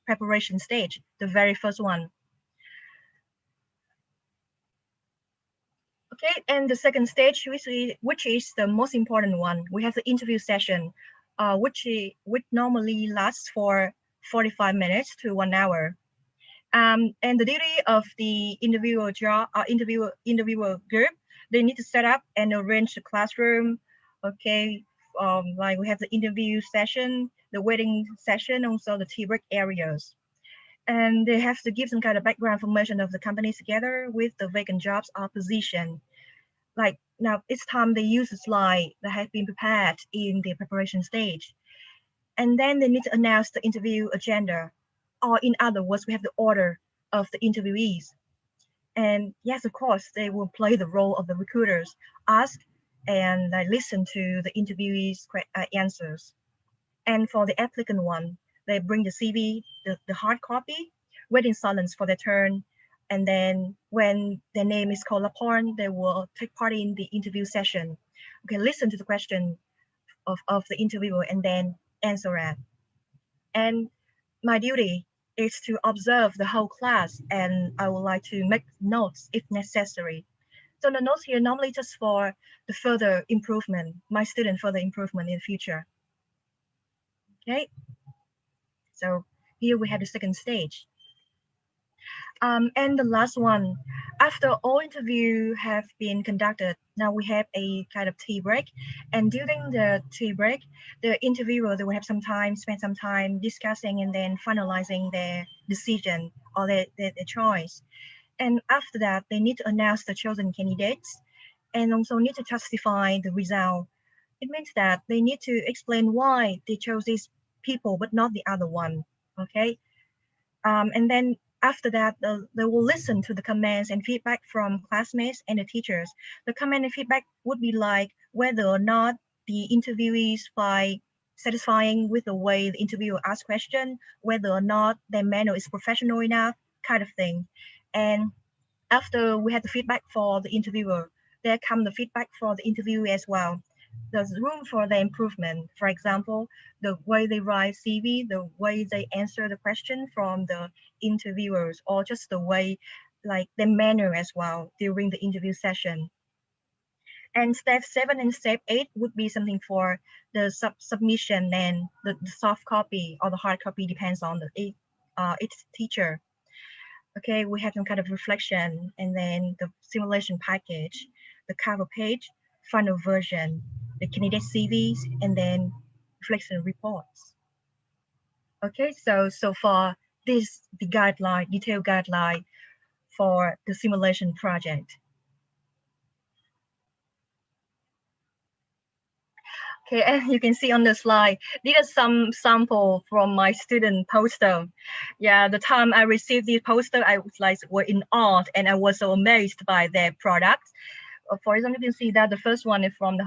preparation stage, the very first one. Okay, and the second stage, which is the most important one, we have the interview session, which normally lasts for 45 minutes to 1 hour. And the duty of the interviewer group, they need to set up and arrange the classroom. Okay, like we have the interview session, the waiting session, also the tea break areas. And they have to give some kind of background information of the company together with the vacant jobs or position. Like now, it's time they use the slide that has been prepared in the preparation stage. And then they need to announce the interview agenda, or in other words, we have the order of the interviewees. And yes, of course, they will play the role of the recruiters, ask and listen to the interviewees' answers. And for the applicant one, they bring the CV, the hard copy, wait in silence for their turn. And then when their name is called upon, they will take part in the interview session. Okay, listen to the question of the interviewer and then answer it. And my duty is to observe the whole class, and I would like to make notes if necessary. So the notes here normally just for the further improvement, my student further improvement in the future. Okay, so here we have the second stage. And the last one, after all interview have been conducted, now we have a kind of tea break. And during the tea break, the interviewer, they will have some time, spend some time discussing and then finalizing their decision or their choice. And after that, they need to announce the chosen candidates and also need to justify the result. It means that they need to explain why they chose these people, but not the other one, okay? And then after that, they will listen to the comments and feedback from classmates and the teachers. The comment and feedback would be like whether or not the interviewees find satisfying with the way the interviewer asks questions, whether or not their manner is professional enough, kind of thing. And after we had the feedback for the interviewer, there comes the feedback for the interviewee as well. There's room for the improvement. For example, the way they write CV, the way they answer the question from the interviewers, or just the way, like their manner as well during the interview session. And step 7 and step 8 would be something for the submission and the soft copy or the hard copy, depends on the each teacher. Okay, we have some kind of reflection and then the simulation package, the cover page, final version, the candidate CVs, and then reflection reports. Okay, so far this the guideline, detailed guideline for the simulation project. Okay, and you can see on the slide, these are some sample from my student poster. Yeah, the time I received this poster, I was like were in awe and I was so amazed by their products. For example, you can see that the first one is from the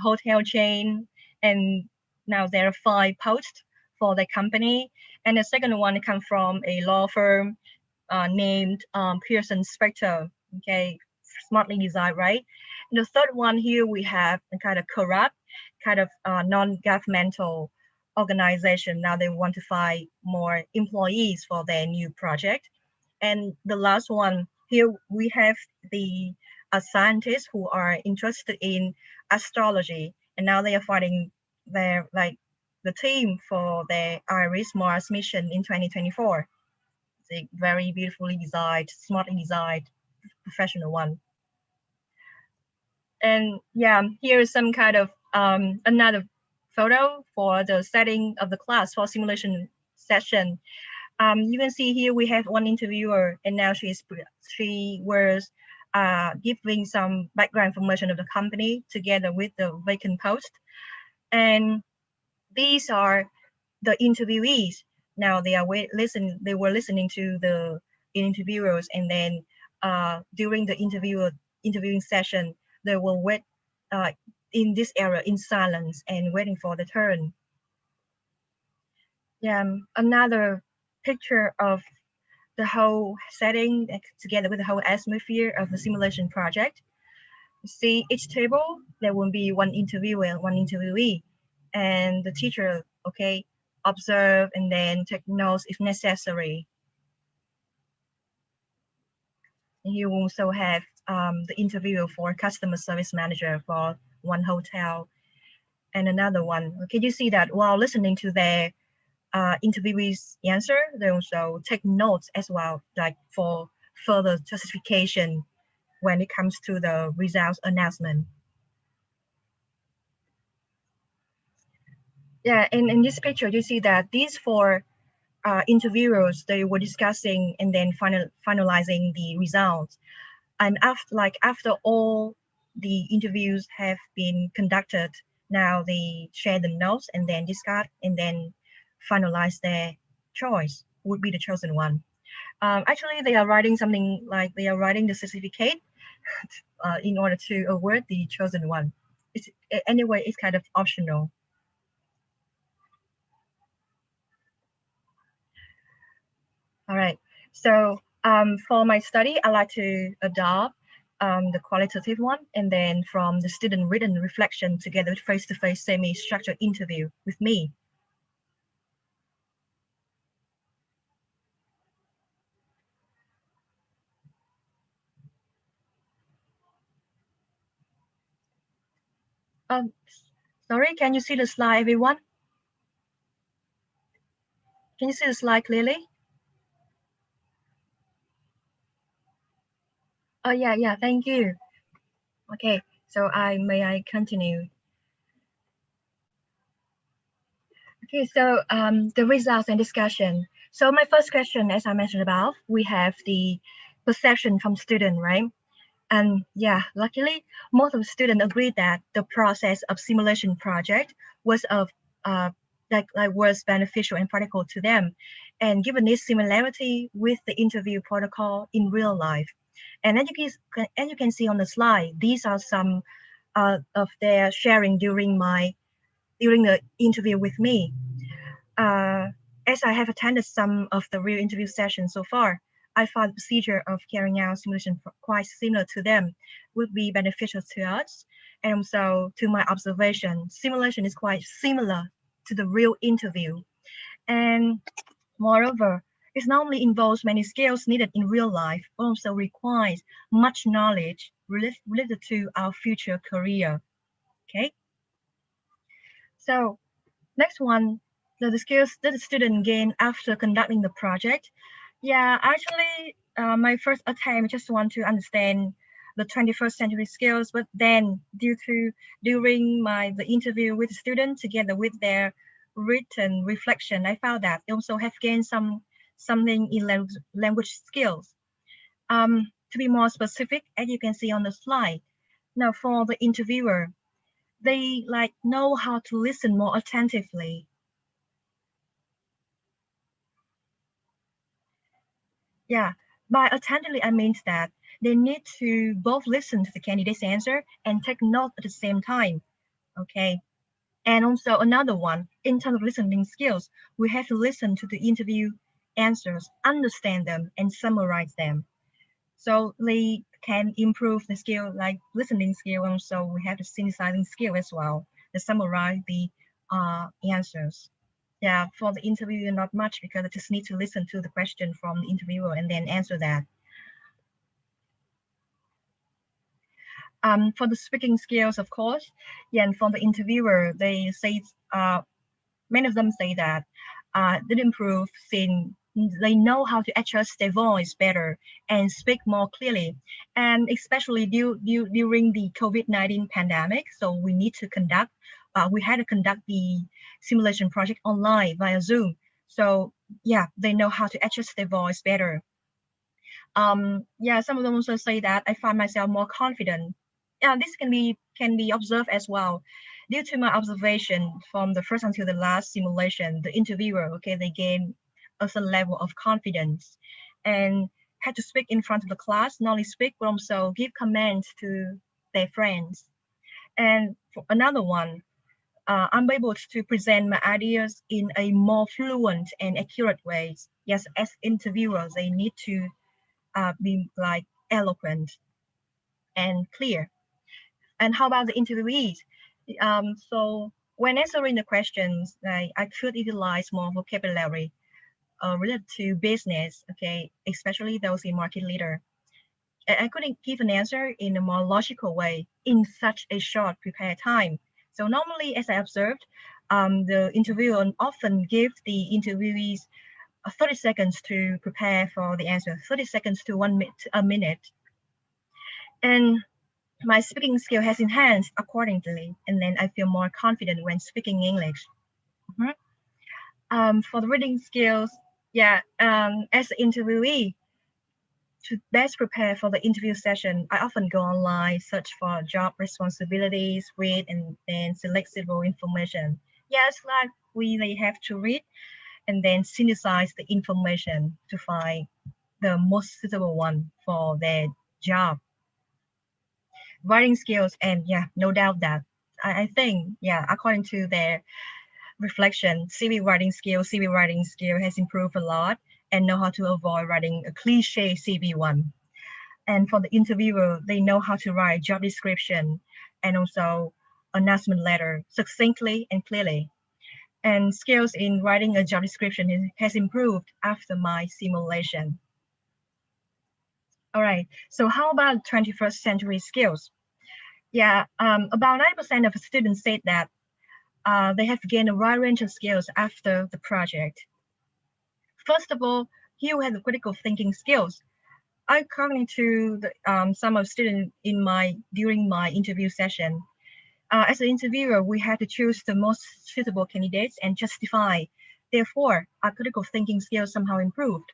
hotel chain, and now there are 5 posts for the company. And the second one comes from a law firm named Pearson Spector. Okay, smartly designed, right? And the third one here we have a kind of corrupt, kind of non-governmental organization. Now they want to find more employees for their new project. And the last one here we have the scientists who are interested in astrology, and now they are finding their the team for their Iris Mars mission in 2024. It's a very beautifully designed, smartly designed, professional one. And yeah, here is some kind of another photo for the setting of the class for simulation session. You can see here we have one interviewer, and now she was giving some background information of the company together with the vacant post. And these are the interviewees. Now they were listening to the interviewers, and then during the interviewing session, they will wait in this area in silence and waiting for the turn. Yeah, another picture of the whole setting together with the whole atmosphere of the simulation project. You see each table, there will be one interviewer and one interviewee, and the teacher, okay, observe and then take notes if necessary. And you also have the interviewer for customer service manager for one hotel and another one. Okay, you see that while listening to their interviewees' answer, they also take notes as well, like for further justification when it comes to the results announcement. Yeah, and in this picture, you see that these 4 interviewers, they were discussing and then finalizing the results. And after all the interviews have been conducted, now they share the notes and then discuss and then finalize their choice, would be the chosen one. Actually, they are writing something like they are writing the certificate in order to award the chosen one. Anyway, it's kind of optional. All right. So for my study, I like to adopt the qualitative one, and then from the student written reflection together with face-to-face semi-structured interview with me. Sorry, can you see the slide, everyone? Can you see the slide clearly? Oh, yeah, thank you. Okay, so may I continue? Okay, so the results and discussion. So my first question, as I mentioned above, we have the perception from student, right? And yeah, luckily, most of the students agreed that the process of simulation project was was beneficial and practical to them. And given this similarity with the interview protocol in real life. And as you can see on the slide, these are some of their sharing during the interview with me. As I have attended some of the real interview sessions so far, I find the procedure of carrying out simulation quite similar to them, would be beneficial to us. And also, to my observation, simulation is quite similar to the real interview. And moreover, it not only involves many skills needed in real life, but also requires much knowledge related to our future career. Okay. So next one, the skills that the student gain after conducting the project. Yeah, actually, my first attempt just want to understand the 21st century skills, but then during the interview with the student together with their written reflection, I found that they also have gained something in language skills. To be more specific, as you can see on the slide, now for the interviewer, they know how to listen more attentively. Yeah, by attentively, I mean that they need to both listen to the candidate's answer and take note at the same time. Okay. And also another one, in terms of listening skills, we have to listen to the interview answers, understand them, and summarize them. So they can improve the skill like listening skill, and so we have the synthesizing skill as well, to summarize the answers. Yeah, for the interviewer, not much, because I just need to listen to the question from the interviewer and then answer that. For the speaking skills, of course, yeah, and for the interviewer, they say, many of them say that they improve since they know how to adjust their voice better and speak more clearly. And especially during the COVID-19 pandemic, so we had to conduct the simulation project online via Zoom. So yeah, they know how to adjust their voice better. Yeah, some of them also say that I find myself more confident. Yeah, this can be observed as well. Due to my observation from the first until the last simulation, the interviewer, okay, they gain a certain level of confidence and had to speak in front of the class, not only speak, but also give comments to their friends. And for another one, I'm able to present my ideas in a more fluent and accurate way. Yes, as interviewers, they need to be eloquent and clear. And how about the interviewees? So when answering the questions, I could utilize more vocabulary related to business, okay, especially those in market leader. I couldn't give an answer in a more logical way in such a short prepared time. So normally, as I observed, the interviewer often give the interviewees 30 seconds to prepare for the answer, 30 seconds to a minute. And my speaking skill has enhanced accordingly, and then I feel more confident when speaking English. For the reading skills, yeah, as an interviewee, to best prepare for the interview session, I often go online, search for job responsibilities, read, and then select several information. Yes, like they have to read and then synthesize the information to find the most suitable one for their job. Writing skills, and yeah, no doubt that I think, yeah, according to their reflection, CV writing skill has improved a lot and know how to avoid writing a cliche CV one. And for the interviewer, they know how to write job description and also announcement letter succinctly and clearly. And skills in writing a job description has improved after my simulation. All right, so how about 21st century skills? Yeah, about 90% of students said that they have gained a wide range of skills after the project. First of all, here we have the critical thinking skills. According to the, some of students during my interview session, as an interviewer, we had to choose the most suitable candidates and justify. Therefore, our critical thinking skills somehow improved.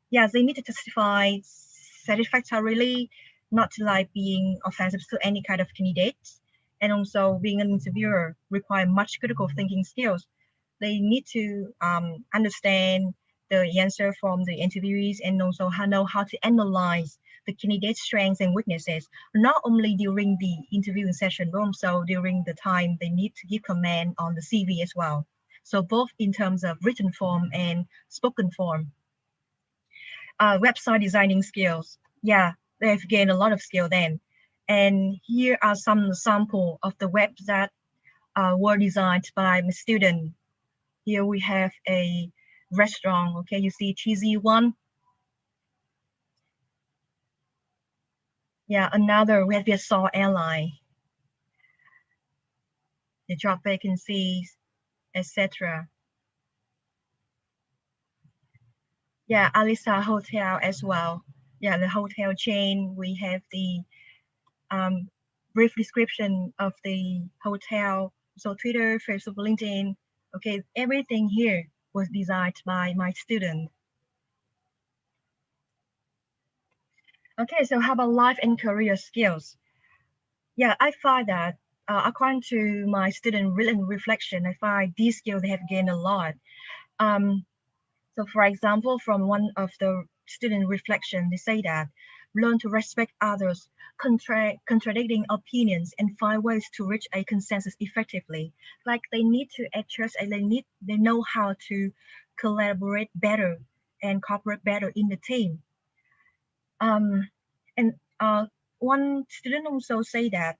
Yeah, they need to justify satisfactorily, not to like being offensive to any kind of candidates. And also being an interviewer require much critical thinking skills. They need to understand the answer from the interviewees and also know how to analyze the candidate's strengths and weaknesses, not only during the interviewing session, but also during the time they need to give comment on the CV as well. So both in terms of written form and spoken form. Website designing skills. Yeah, they've gained a lot of skill then. And here are some sample of the webs that were designed by my student. Here we have a restaurant, okay, you see cheesy one. Yeah, another, we have Tesol airline, the job vacancies, etc. Yeah, Alisa Hotel as well. Yeah, the hotel chain, we have the brief description of the hotel. So Twitter, Facebook, LinkedIn, okay, everything here was designed by my student. Okay, so how about life and career skills? Yeah, I find that according to my student written reflection, I find these skills they have gained a lot. So for example, from one of the student reflection, they say that learn to respect others, contradicting opinions, and find ways to reach a consensus effectively. Like they need to adjust and they know how to collaborate better and cooperate better in the team. And one student also say that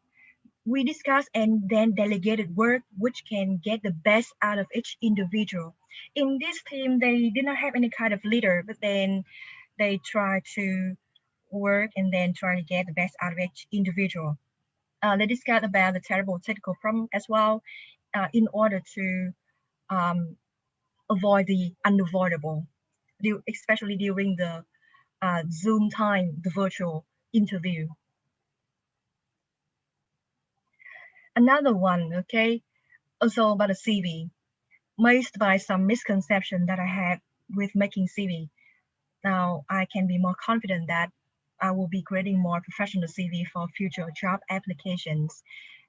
we discuss and then delegated work which can get the best out of each individual. In this team, they did not have any kind of leader, but then they try to work and then try to get the best out of each individual. They discussed about the terrible technical problem as well in order to avoid the unavoidable, especially during the Zoom time, the virtual interview. Another one, okay, also about a CV, mazed by some misconception that I had with making CV. Now I can be more confident that I will be creating more professional CV for future job applications.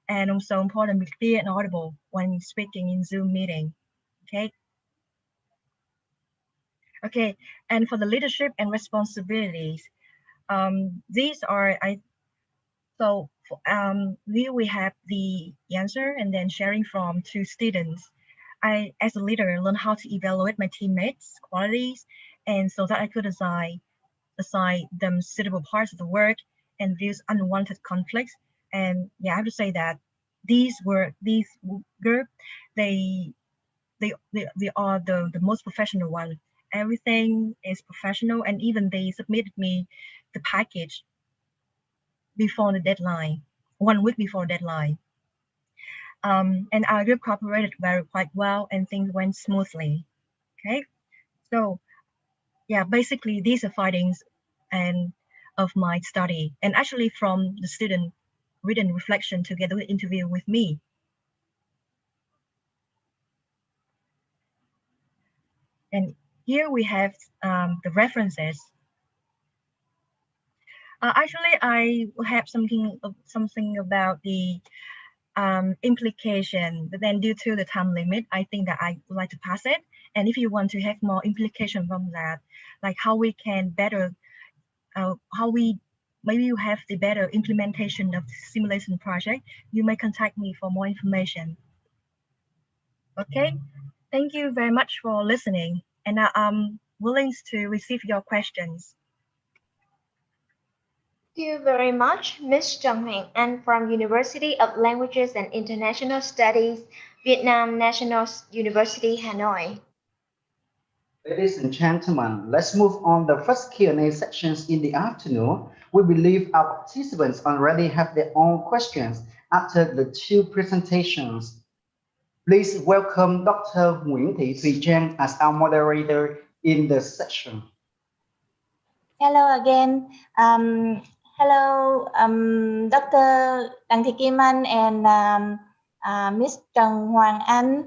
And also important, be clear and audible when speaking in Zoom meeting, okay? Okay, and for the leadership and responsibilities, these are, here we have the answer and then sharing from two students. I, as a leader, learned how to evaluate my teammates' qualities, and so that I could assign them suitable parts of the work and reduce unwanted conflicts. And yeah, I have to say that these group, they are the most professional one. Everything is professional, and even they submitted me the package before the deadline, 1 week before deadline. And our group cooperated quite well and things went smoothly. Okay, so yeah, basically these are findings and of my study, and actually from the student written reflection together with interview with me. And here we have the references. Actually, I will have something about the implication, but then due to the time limit, I think that I would like to pass it And if you want to have more implication from that, like how we can better, maybe you have the better implementation of the simulation project, you may contact me for more information. Okay, thank you very much for listening. And now I'm willing to receive your questions. Thank you very much, Ms. Trần Hoàng Anh from University of Languages and International Studies, Vietnam National University, Hanoi. Ladies and gentlemen, let's move on the first Q&A sections in the afternoon. We believe our participants already have their own questions after the two presentations. Please welcome Dr. Nguyễn Thị Thùy Trang as our moderator in the session. Hello again. Hello, Dr. Đặng Thị Kim Anh and Ms. Trần Hoàng Anh.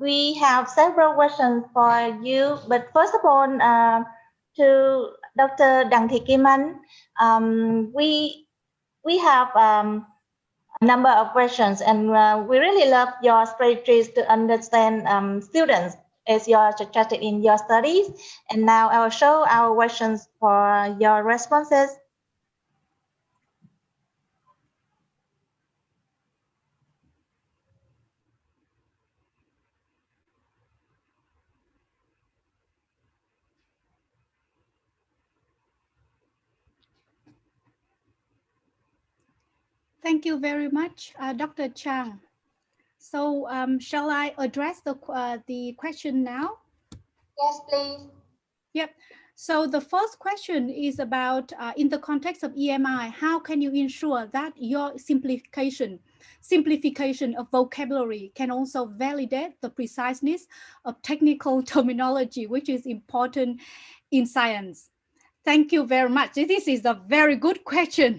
We have several questions for you, but first of all, to Dr. Đặng Thị Kim Anh, we have a number of questions, and we really love your strategies to understand students as you're suggested in your studies. And now I will show our questions for your responses. Thank you very much, Dr. Chang. So shall I address the question now? Yes, please. Yep. So the first question is about, in the context of EMI, how can you ensure that your simplification of vocabulary can also validate the preciseness of technical terminology, which is important in science? Thank you very much. This is a very good question.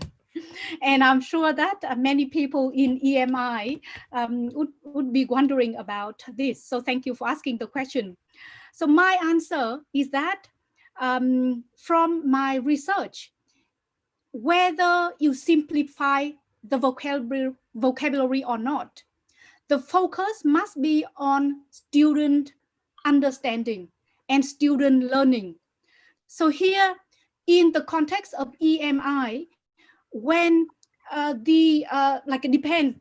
And I'm sure that many people in EMI would be wondering about this. So thank you for asking the question. So my answer is that from my research, whether you simplify the vocabulary or not, the focus must be on student understanding and student learning. So here, in the context of EMI, when like it depends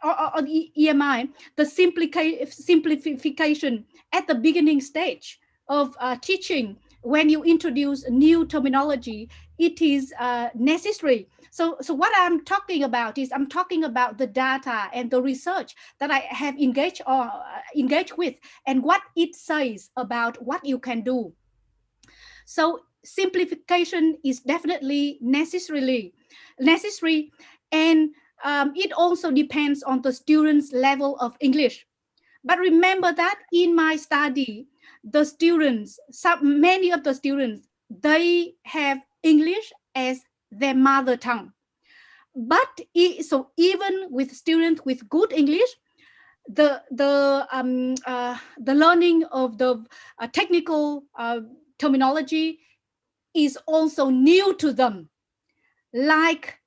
on EMI, the simplification at the beginning stage of teaching, when you introduce new terminology, it is necessary. So what I'm talking about is I'm talking about the data and the research that I have engaged with, and what it says about what you can do. So simplification is definitely necessary, and it also depends on the student's level of English. But remember that in my study, the students, many of the students, they have English as their mother tongue. But so even with students with good English, the learning of the technical terminology is also new to them, like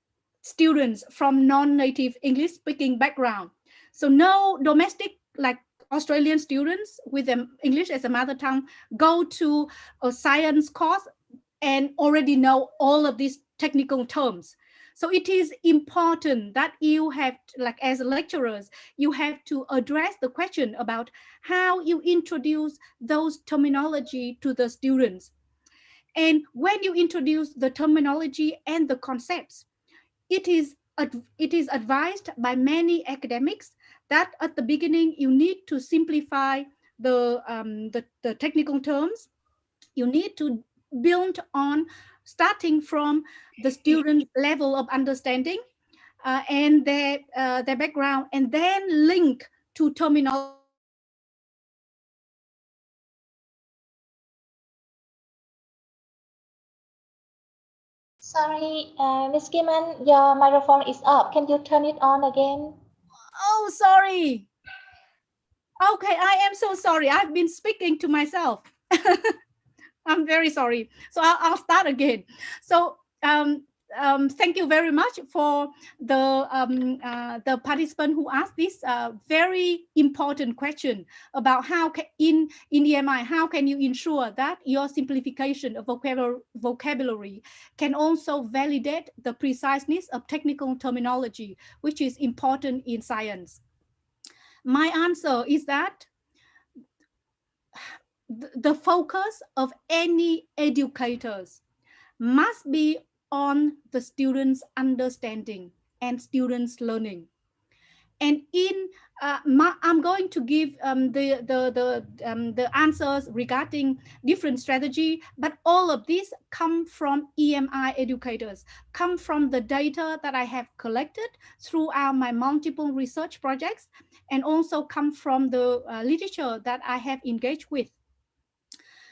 students from non-native English speaking background. So no domestic, like Australian students with English as a mother tongue, go to a science course and already know all of these technical terms. So it is important that you have, like as lecturers, you have to address the question about how you introduce those terminology to the students. And when you introduce the terminology and the concepts, it is advised by many academics that at the beginning you need to simplify the technical terms. You need to build on starting from the student level of understanding and their background, and then link to terminology. Sorry, Ms. Kim Anh, your microphone is up. Can you turn it on again? Oh, sorry. Okay, I am so sorry. I've been speaking to myself. I'm very sorry. So I'll start again. So thank you very much for the participant who asked this very important question about how in EMI, how can you ensure that your simplification of vocabulary can also validate the preciseness of technical terminology, which is important in science. My answer is that the focus of any educators must be on the students' understanding and students' learning. And in I'm going to give the answers regarding different strategy, but all of these come from EMI educators, come from the data that I have collected throughout my multiple research projects, and also come from the literature that I have engaged with.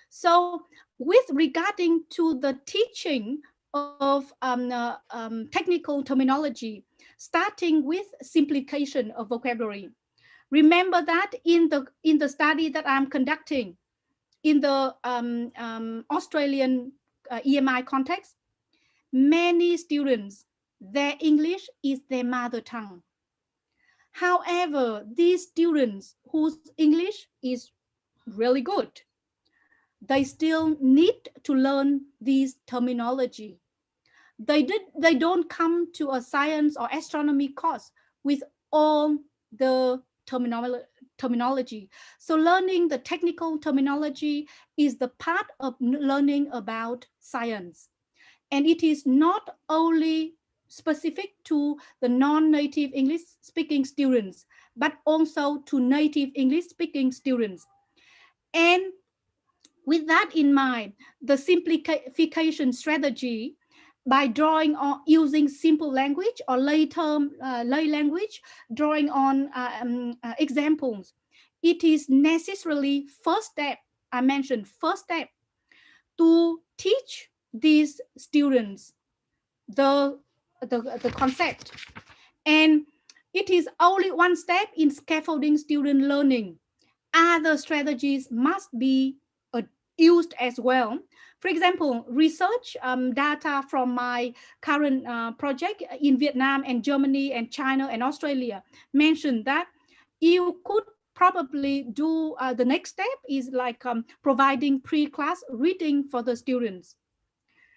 So with regarding to the teaching of technical terminology, starting with simplification of vocabulary. Remember that in the study that I'm conducting in the Australian EMI context, many students, their English is their mother tongue. However, these students whose English is really good, they still need to learn these terminology. They don't come to a science or astronomy course with all the terminology. So learning the technical terminology is the part of learning about science. And it is not only specific to the non-native English speaking students, but also to native English speaking students. And with that in mind, the simplification strategy by drawing on using simple language or lay language, drawing on examples, it is necessarily first step, I mentioned first step, to teach these students the concept. And it is only one step in scaffolding student learning. Other strategies must be used as well. For example, research data from my current project in Vietnam and Germany and China and Australia mentioned that you could probably do the next step is like providing pre-class reading for the students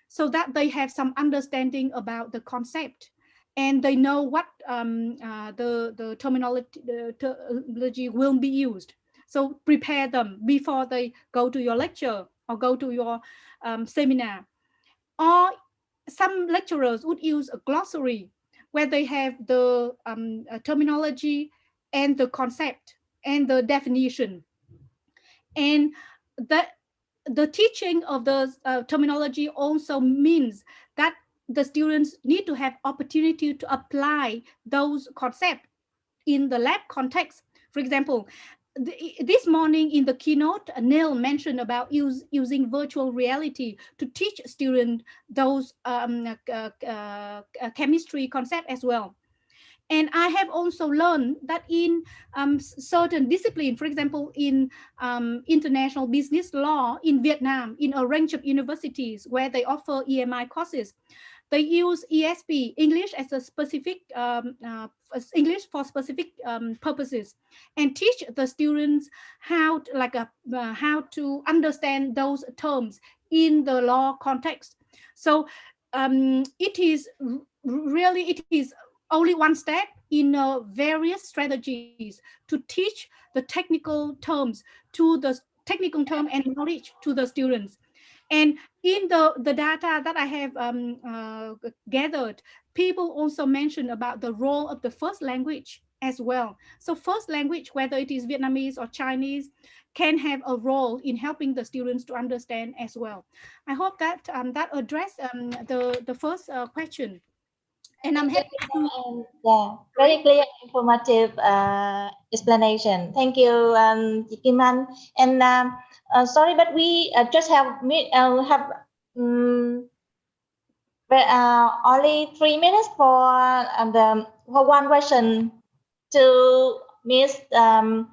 so that they have some understanding about the concept and they know what the terminology will be used. So prepare them before they go to your lecture or go to your seminar. Or some lecturers would use a glossary where they have the terminology and the concept and the definition. And the teaching of the terminology also means that the students need to have opportunity to apply those concepts in the lab context. For example, this morning in the keynote, Neil mentioned about using virtual reality to teach students those chemistry concept as well. And I have also learned that in certain discipline, for example, in international business law in Vietnam, in a range of universities where they offer EMI courses, they use ESP, English as a specific, English for specific purposes, and teach the students how to understand those terms in the law context. So it is only one step in various strategies to teach the technical terms and knowledge to the students. And in the data that I have gathered, people also mention about the role of the first language as well. So first language, whether it is Vietnamese or Chinese, can have a role in helping the students to understand as well. I hope that that addressed the first question. And I'm happy to... Yeah, very clear, informative explanation. Thank you, chị Kim Anh. And sorry, but we just have only 3 minutes for one question to Miss Trần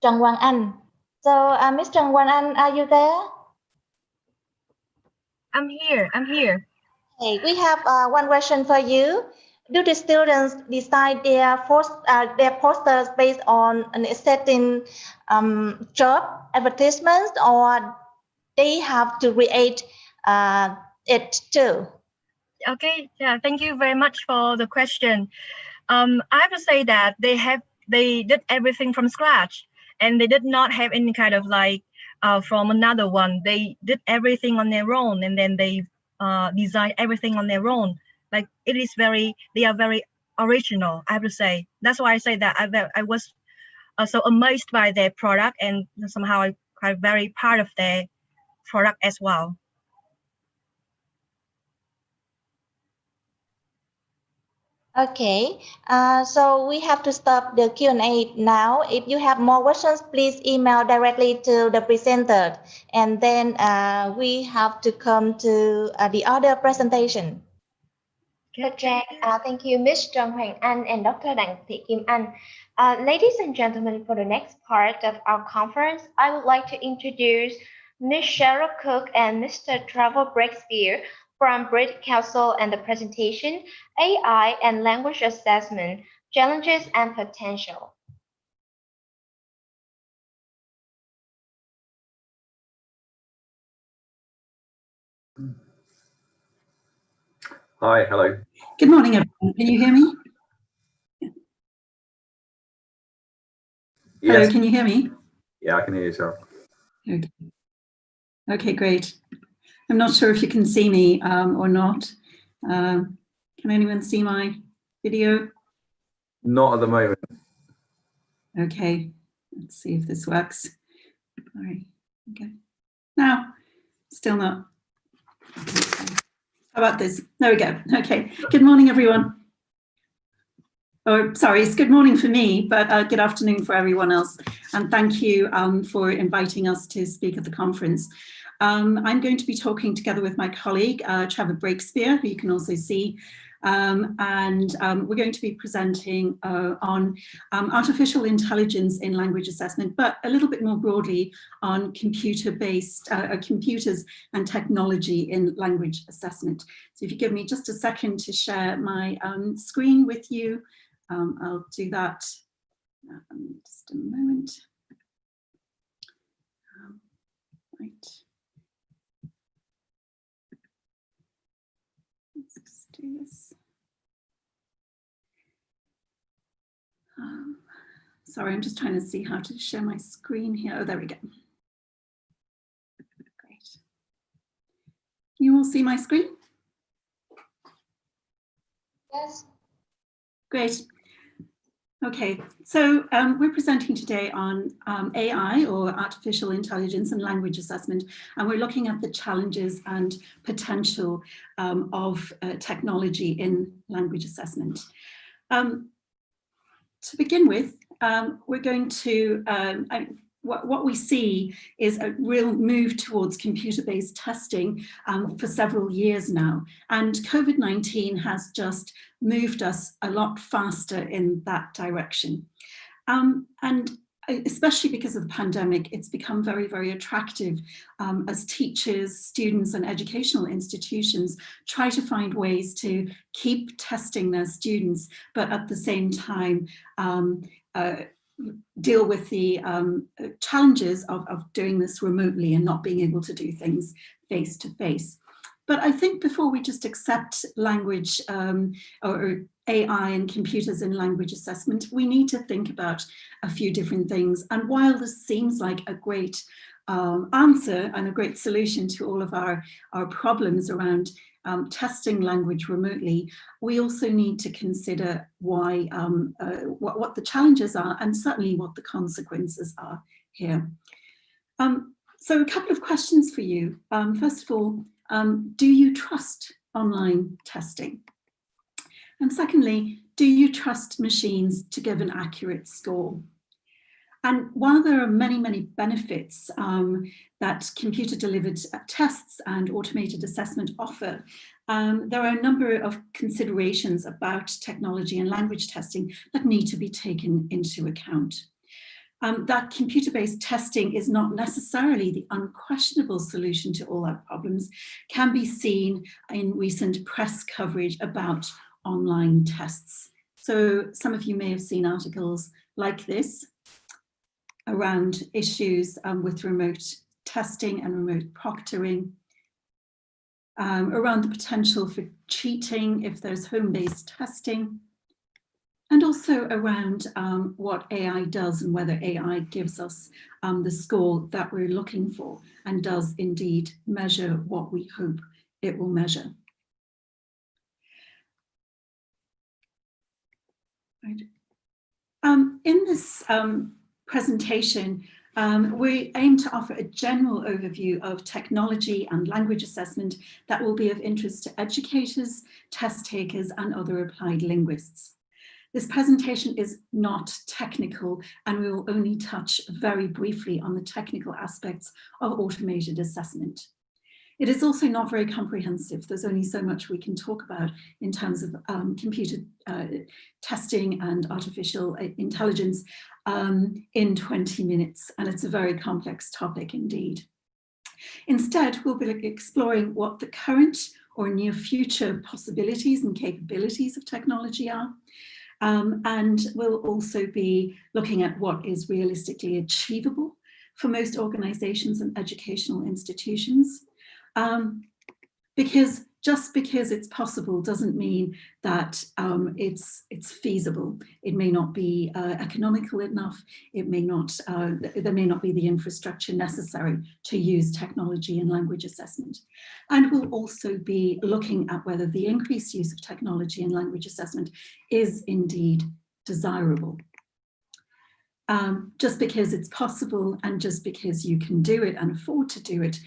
Hoàng Anh. So, Miss Trần Hoàng Anh, are you there? I'm here. Okay, we have one question for you. Do the students design their posters based on an certain job advertisements, or they have to create it too? Okay, yeah, thank you very much for the question. I have to say that they did everything from scratch, and they did not have any kind of like from another one. They did everything on their own, and then they design everything on their own. Like they are very original. I have to say. That's why I say that I was so amazed by their product, and somehow I'm very part of their product as well. Okay, so we have to stop the Q&A now. If you have more questions, please email directly to the presenter. And then we have to come to the other presentation. Jack, thank you, Ms. Trần Hoàng Anh and Dr. Đặng Thị Kim Anh. Ladies and gentlemen, for the next part of our conference, I would like to introduce Ms. Cheryl Cook and Mr. Trevor Breakspear from British Council and the presentation, AI and Language Assessment, Challenges and Potential. Hi, hello. Good morning, everyone. Can you hear me? Yes. Hello, can you hear me? Yeah, I can hear you, sir. Okay. Okay, great. I'm not sure if you can see me or not. Can anyone see my video? Not at the moment. Okay, let's see if this works. All right, okay. Now, still not. How about this? There we go. Okay, good morning, everyone. Oh, sorry, it's good morning for me, but good afternoon for everyone else. And thank you for inviting us to speak at the conference. I'm going to be talking together with my colleague, Trevor Breakspear, who you can also see. We're going to be presenting on artificial intelligence in language assessment, but a little bit more broadly on computers and technology in language assessment. So if you give me just a second to share my screen with you, I'll do that. Just a moment. Right. Let's just do this. Sorry, I'm just trying to see how to share my screen here. Oh, there we go. Great. Can you all see my screen? Yes. Great. Okay, so we're presenting today on AI, or artificial intelligence and language assessment, and we're looking at the challenges and potential of technology in language assessment. To begin with, we're going to, what we see is a real move towards computer-based testing for several years now. And COVID-19 has just moved us a lot faster in that direction. And especially because of the pandemic, it's become very, very attractive as teachers, students, and educational institutions try to find ways to keep testing their students, but at the same time, deal with the challenges of doing this remotely and not being able to do things face to face. But I think before we just accept language or AI and computers in language assessment, we need to think about a few different things. And while this seems like a great answer and a great solution to all of our problems around testing language remotely, we also need to consider why, what the challenges are, and certainly what the consequences are here. So a couple of questions for you. First of all, do you trust online testing? And secondly, do you trust machines to give an accurate score? And while there are many, many benefits that computer-delivered tests and automated assessment offer, there are a number of considerations about technology and language testing that need to be taken into account. that computer-based testing is not necessarily the unquestionable solution to all our problems can be seen in recent press coverage about online tests. So some of you may have seen articles like this around issues with remote testing and remote proctoring, around the potential for cheating if there's home-based testing, and also around what AI does and whether AI gives us the score that we're looking for and does indeed measure what we hope it will measure. Right. In this presentation, we aim to offer a general overview of technology and language assessment that will be of interest to educators, test takers, and other applied linguists. This presentation is not technical, and we will only touch very briefly on the technical aspects of automated assessment. It is also not very comprehensive. There's only so much we can talk about in terms of computer testing and artificial intelligence in 20 minutes, and it's a very complex topic indeed. Instead, we'll be exploring what the current or near future possibilities and capabilities of technology are, and we'll also be looking at what is realistically achievable for most organizations and educational institutions. Because just because it's possible doesn't mean that it's feasible. It may not be economical enough. It may not, there may not be the infrastructure necessary to use technology in language assessment. And we'll also be looking at whether the increased use of technology in language assessment is indeed desirable. Just because it's possible and just because you can do it and afford to do it,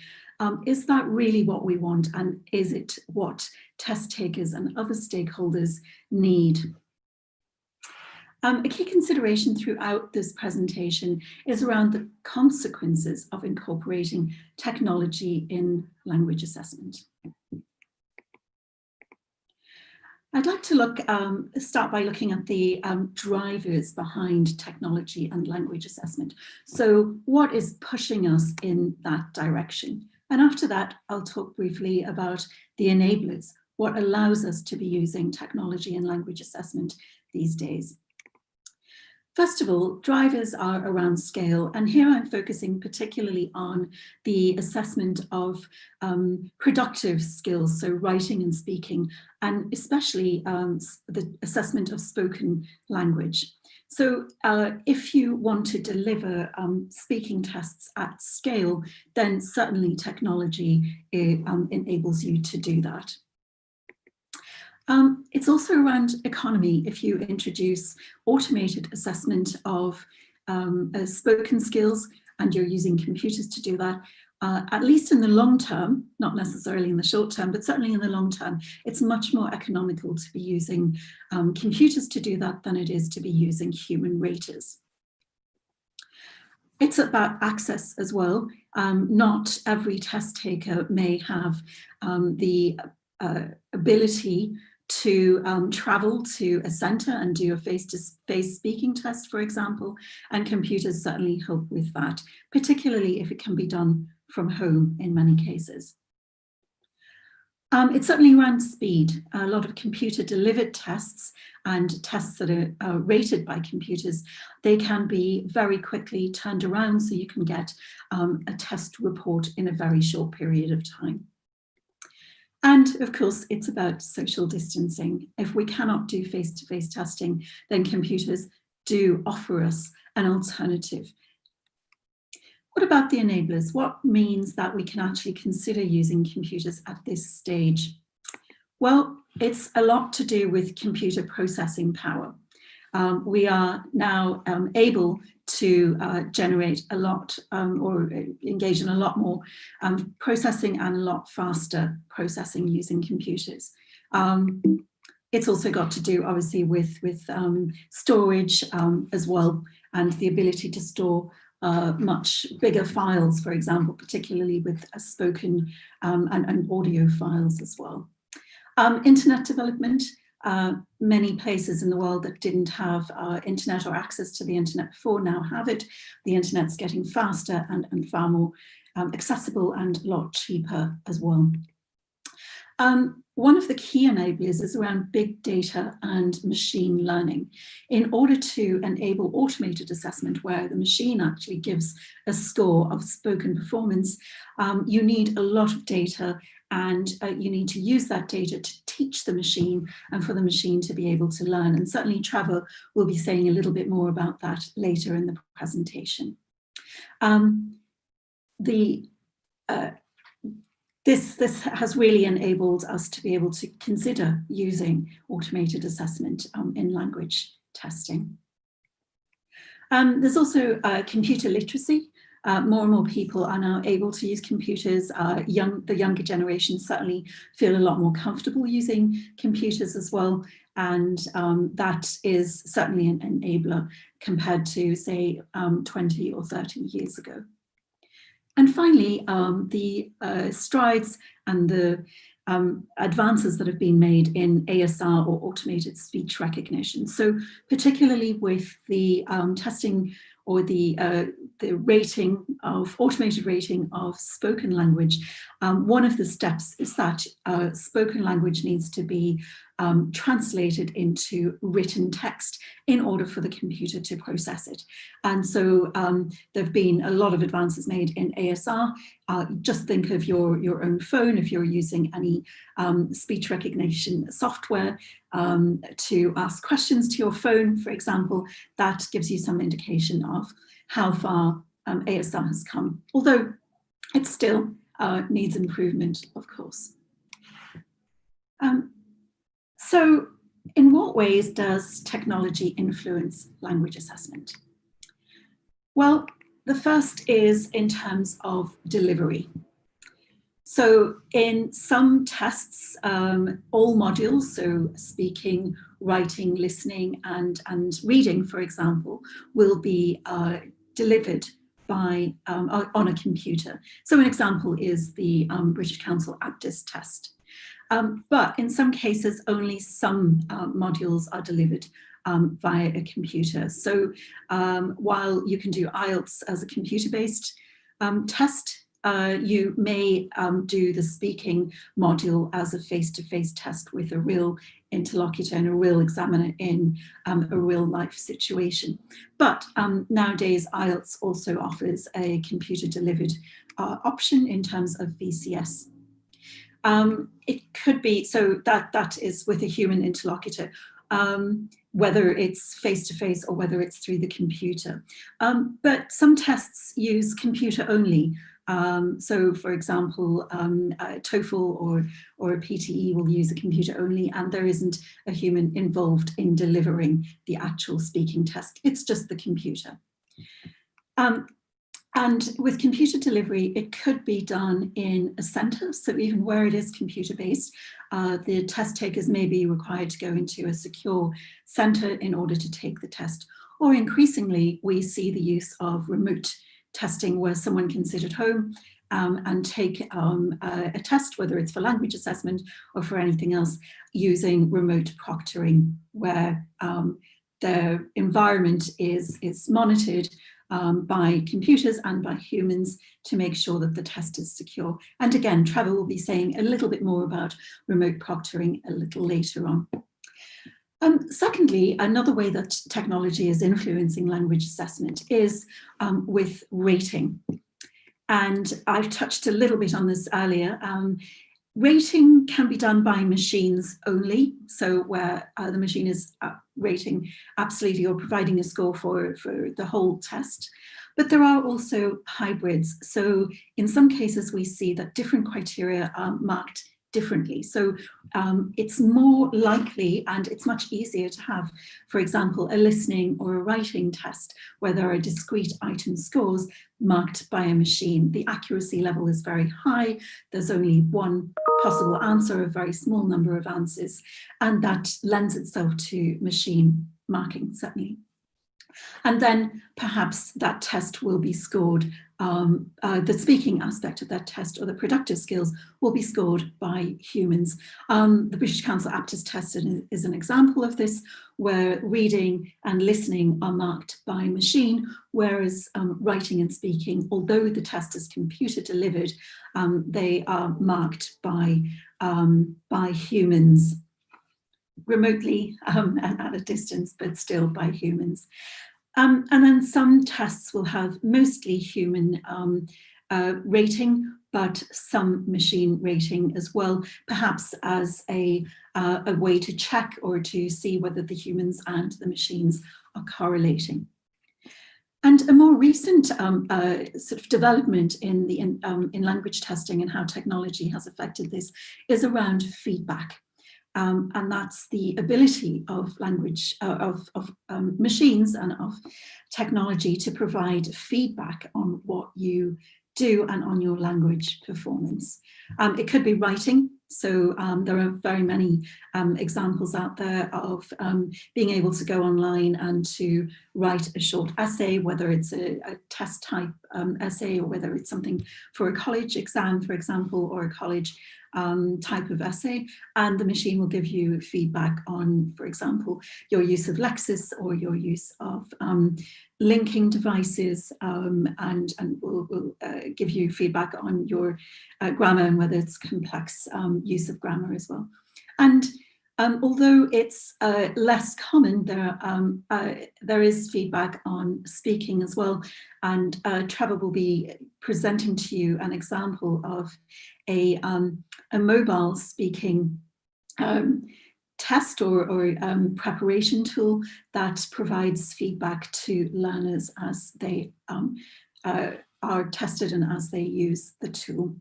is that really what we want, and is it what test takers and other stakeholders need? A key consideration throughout this presentation is around the consequences of incorporating technology in language assessment. I'd like to start by looking at the drivers behind technology and language assessment. So what is pushing us in that direction? And after that, I'll talk briefly about the enablers, what allows us to be using technology and language assessment these days. First of all, drivers are around scale, and here I'm focusing particularly on the assessment of productive skills, so writing and speaking, and especially the assessment of spoken language. So if you want to deliver speaking tests at scale, then certainly technology enables you to do that. It's also around economy. If you introduce automated assessment of spoken skills and you're using computers to do that, at least in the long term, not necessarily in the short term, but certainly in the long term, it's much more economical to be using computers to do that than it is to be using human raters. It's about access as well. Not every test taker may have the ability to travel to a center and do a face-to-face speaking test, for example, and computers certainly help with that, particularly if it can be done from home in many cases. It's certainly around speed. A lot of computer-delivered tests and tests that are rated by computers, they can be very quickly turned around so you can get a test report in a very short period of time. And of course, it's about social distancing. If we cannot do face-to-face testing, then computers do offer us an alternative. What about the enablers? What means that we can actually consider using computers at this stage? Well, it's a lot to do with computer processing power. We are now able to generate a lot or engage in a lot more processing and a lot faster processing using computers. It's also got to do obviously with storage as well, and the ability to store much bigger files, for example, particularly with spoken and audio files as well. Internet development. Many places in the world that didn't have internet or access to the internet before now have it. The internet's getting faster and far more accessible and a lot cheaper as well. One of the key enablers is around big data and machine learning. In order to enable automated assessment where the machine actually gives a score of spoken performance, you need a lot of data, and you need to use that data to teach the machine and for the machine to be able to learn. And certainly Trevor will be saying a little bit more about that later in the presentation. This has really enabled us to be able to consider using automated assessment in language testing. There's also computer literacy. More and more people are now able to use computers. The younger generation certainly feel a lot more comfortable using computers as well. And that is certainly an enabler compared to, say, 20 or 30 years ago. And finally, the strides and the advances that have been made in ASR, or automated speech recognition. So particularly with the testing or the rating of automated rating of spoken language, one of the steps is that spoken language needs to be translated into written text in order for the computer to process it. And so there have been a lot of advances made in ASR. Just think of your own phone. If you're using any speech recognition software to ask questions to your phone, for example, that gives you some indication of how far ASR has come, although it still needs improvement, of course. So in what ways does technology influence language assessment? Well, the first is in terms of delivery. So in some tests, all modules, so speaking, writing, listening, and reading, for example, will be delivered by on a computer. So an example is the British Council APDIS test. But in some cases, only some modules are delivered via a computer. So while you can do IELTS as a computer-based test, you may do the speaking module as a face-to-face test with a real interlocutor and a real examiner in a real-life situation. But nowadays, IELTS also offers a computer-delivered option in terms of VCS. It could be, so that is with a human interlocutor, whether it's face-to-face or whether it's through the computer. But some tests use computer only. So for example, TOEFL or a PTE will use a computer only, and there isn't a human involved in delivering the actual speaking test. It's just the computer. And with computer delivery, it could be done in a centre. So even where it is computer-based, the test takers may be required to go into a secure centre in order to take the test. Or increasingly, we see the use of remote testing where someone can sit at home and take a test, whether it's for language assessment or for anything else, using remote proctoring, where the environment is monitored by computers and by humans to make sure that the test is secure. And again, Trevor will be saying a little bit more about remote proctoring a little later on. Secondly, another way that technology is influencing language assessment is with rating. And I've touched a little bit on this earlier. Rating can be done by machines only, so where the machine is rating absolutely or providing a score for the whole test. But there are also hybrids. So in some cases, we see that different criteria are marked differently. So it's more likely and it's much easier to have, for example, a listening or a writing test where there are discrete item scores marked by a machine. The accuracy level is very high. There's only one possible answer, a very small number of answers, and that lends itself to machine marking, certainly. And then perhaps that test will be scored, the speaking aspect of that test or the productive skills will be scored by humans. The British Council Aptness Test is an example of this, where reading and listening are marked by machine, whereas writing and speaking, although the test is computer delivered, they are marked by humans remotely and at a distance, but still by humans. And then some tests will have mostly human rating, but some machine rating as well, perhaps as a way to check or to see whether the humans and the machines are correlating. And a more recent sort of development in language testing and how technology has affected this is around feedback. And that's the ability of language, of machines and of technology to provide feedback on what you do and on your language performance. It could be writing. So there are very many examples out there of being able to go online and to write a short essay, whether it's a test type essay or whether it's something for a college exam, for example, or a college type of essay, and the machine will give you feedback on, for example, your use of lexis or your use of linking devices, and will give you feedback on your grammar and whether it's complex use of grammar as well. And although it's less common, there is feedback on speaking as well. And Trevor will be presenting to you an example of a mobile speaking test or preparation tool that provides feedback to learners as they are tested and as they use the tool.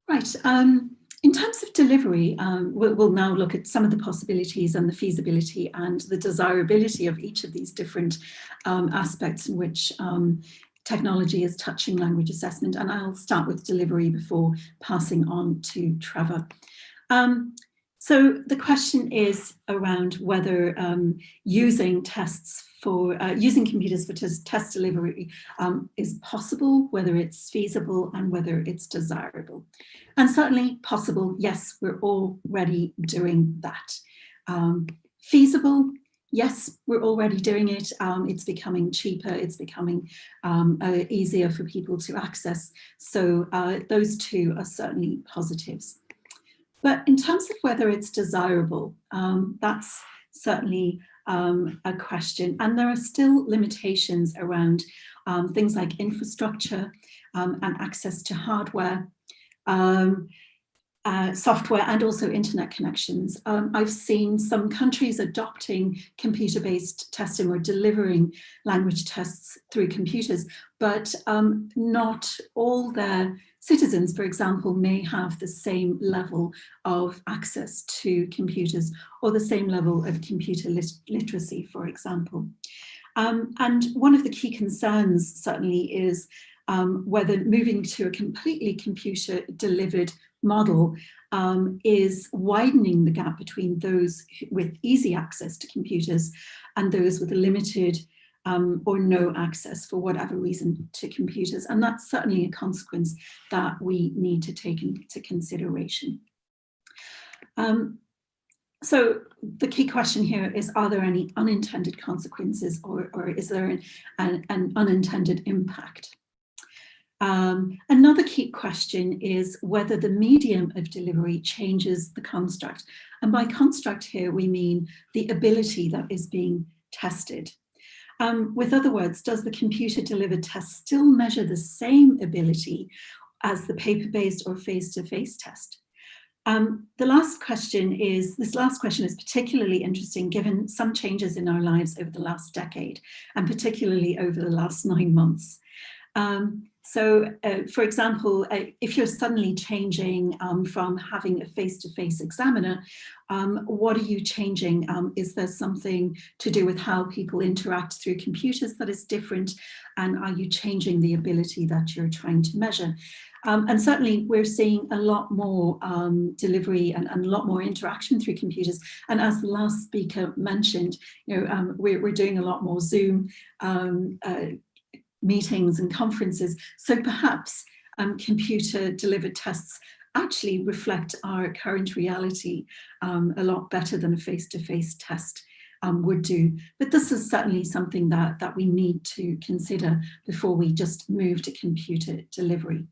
Right. In terms of delivery, we'll now look at some of the possibilities and the feasibility and the desirability of each of these different aspects in which technology is touching language assessment. And I'll start with delivery before passing on to Trevor. So the question is around whether using tests for using computers for test delivery is possible, whether it's feasible, and whether it's desirable. And certainly possible, yes, we're already doing that. Feasible, yes, we're already doing it. It's becoming cheaper, it's becoming easier for people to access. So those two are certainly positives. But in terms of whether it's desirable, that's certainly a question. And there are still limitations around things like infrastructure and access to hardware, software, and also internet connections. I've seen some countries adopting computer-based testing or delivering language tests through computers, but not all their citizens, for example, may have the same level of access to computers or the same level of computer literacy, for example. And one of the key concerns certainly is whether moving to a completely computer-delivered model is widening the gap between those with easy access to computers and those with limited or no access for whatever reason to computers. And that's certainly a consequence that we need to take into consideration. So the key question here is, are there any unintended consequences or is there an unintended impact? Another key question is whether the medium of delivery changes the construct. And by construct here, we mean the ability that is being tested. With other words, does the computer-delivered test still measure the same ability as the paper-based or face-to-face test? This last question is particularly interesting given some changes in our lives over the last decade, and particularly over the last 9 months. So, for example, if you're suddenly changing from having a face-to-face examiner, what are you changing? Is there something to do with how people interact through computers that is different? And are you changing the ability that you're trying to measure? And certainly we're seeing a lot more delivery and a lot more interaction through computers. And as the last speaker mentioned, we're doing a lot more Zoom meetings and conferences. So perhaps computer delivered tests actually reflect our current reality a lot better than a face-to-face test would do. But this is certainly something that we need to consider before we just move to computer delivery.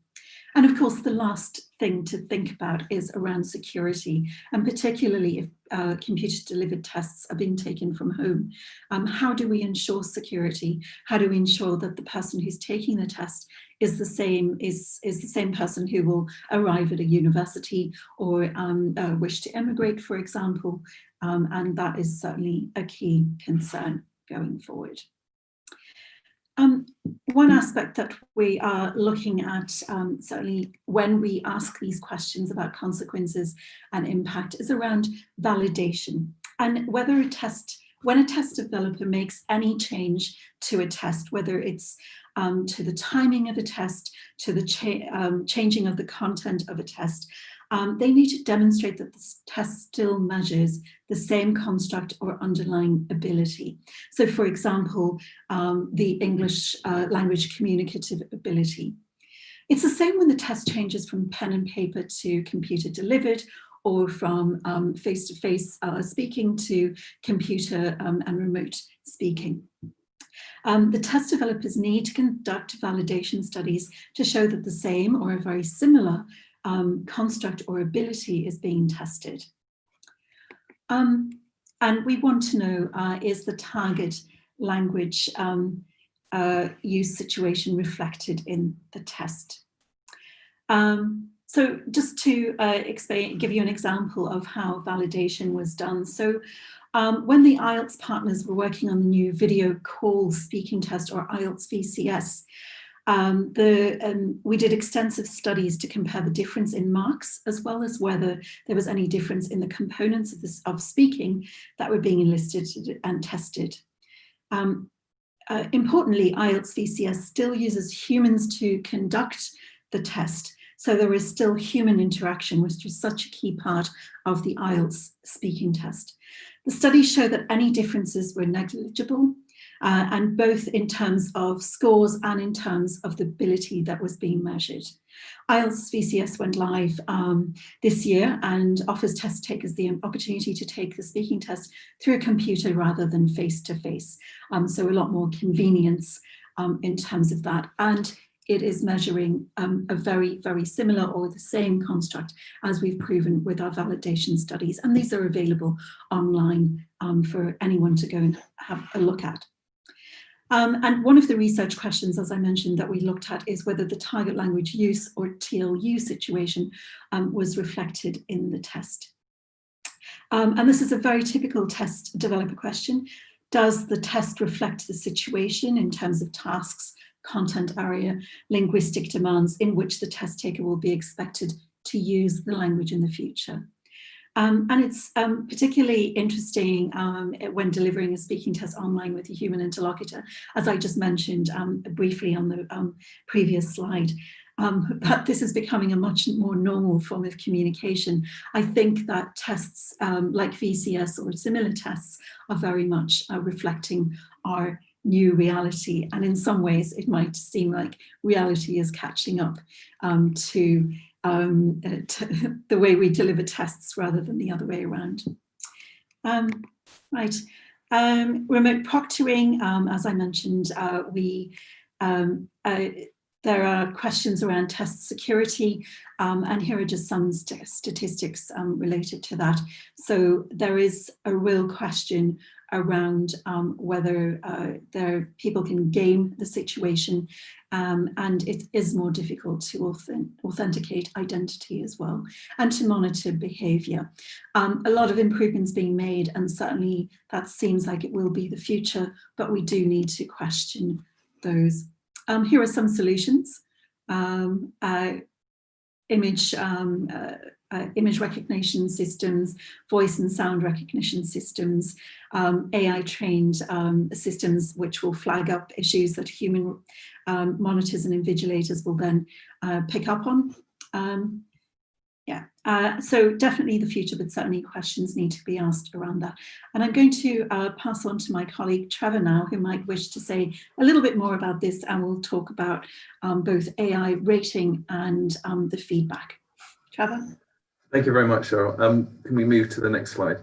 And of course, the last thing to think about is around security, and particularly if computer-delivered tests are being taken from home. How do we ensure security? How do we ensure that the person who's taking the test is the same person who will arrive at a university or wish to emigrate, for example? And that is certainly a key concern going forward. One aspect that we are looking at, certainly when we ask these questions about consequences and impact, is around validation and whether when a test developer makes any change to a test, whether it's to the timing of a test, to the changing of the content of a test, they need to demonstrate that this test still measures the same construct or underlying ability. So for example, the English language communicative ability. It's the same when the test changes from pen and paper to computer delivered, or from face-to-face speaking to computer and remote speaking. The test developers need to conduct validation studies to show that the same or a very similar construct or ability is being tested. And we want to know, is the target language use situation reflected in the test? So just to give you an example of how validation was done. So when the IELTS partners were working on the new video call speaking test, or IELTS VCS, we did extensive studies to compare the difference in marks, as well as whether there was any difference in the components of speaking that were being enlisted and tested. Importantly, IELTS VCS still uses humans to conduct the test, so there is still human interaction, which is such a key part of the IELTS speaking test. The studies show that any differences were negligible, and both in terms of scores and in terms of the ability that was being measured. IELTS VCS went live this year and offers test takers the opportunity to take the speaking test through a computer rather than face-to-face. So a lot more convenience in terms of that. And it is measuring a very, very similar or the same construct as we've proven with our validation studies. And these are available online for anyone to go and have a look at. And one of the research questions, as I mentioned, that we looked at is whether the target language use or TLU situation was reflected in the test. And this is a very typical test developer question. Does the test reflect the situation in terms of tasks, content area, linguistic demands in which the test taker will be expected to use the language in the future? And it's particularly interesting when delivering a speaking test online with a human interlocutor, as I just mentioned briefly on the previous slide. But this is becoming a much more normal form of communication. I think that tests like VCS or similar tests are very much reflecting our new reality. And in some ways, it might seem like reality is catching up to the way we deliver tests rather than the other way around. Right. Remote proctoring, as I mentioned, there are questions around test security, and here are just some statistics related to that. So there is a real question around whether people can game the situation, and it is more difficult to authenticate identity as well, and to monitor behaviour. A lot of improvements being made, and certainly that seems like it will be the future, but we do need to question those. Here are some solutions. image recognition systems, voice and sound recognition systems, AI trained systems which will flag up issues that human monitors and invigilators will then pick up on. So definitely the future, but certainly questions need to be asked around that. And I'm going to pass on to my colleague Trevor now, who might wish to say a little bit more about this, and we'll talk about both AI rating and the feedback. Trevor? Thank you very much, Cheryl. Can we move to the next slide?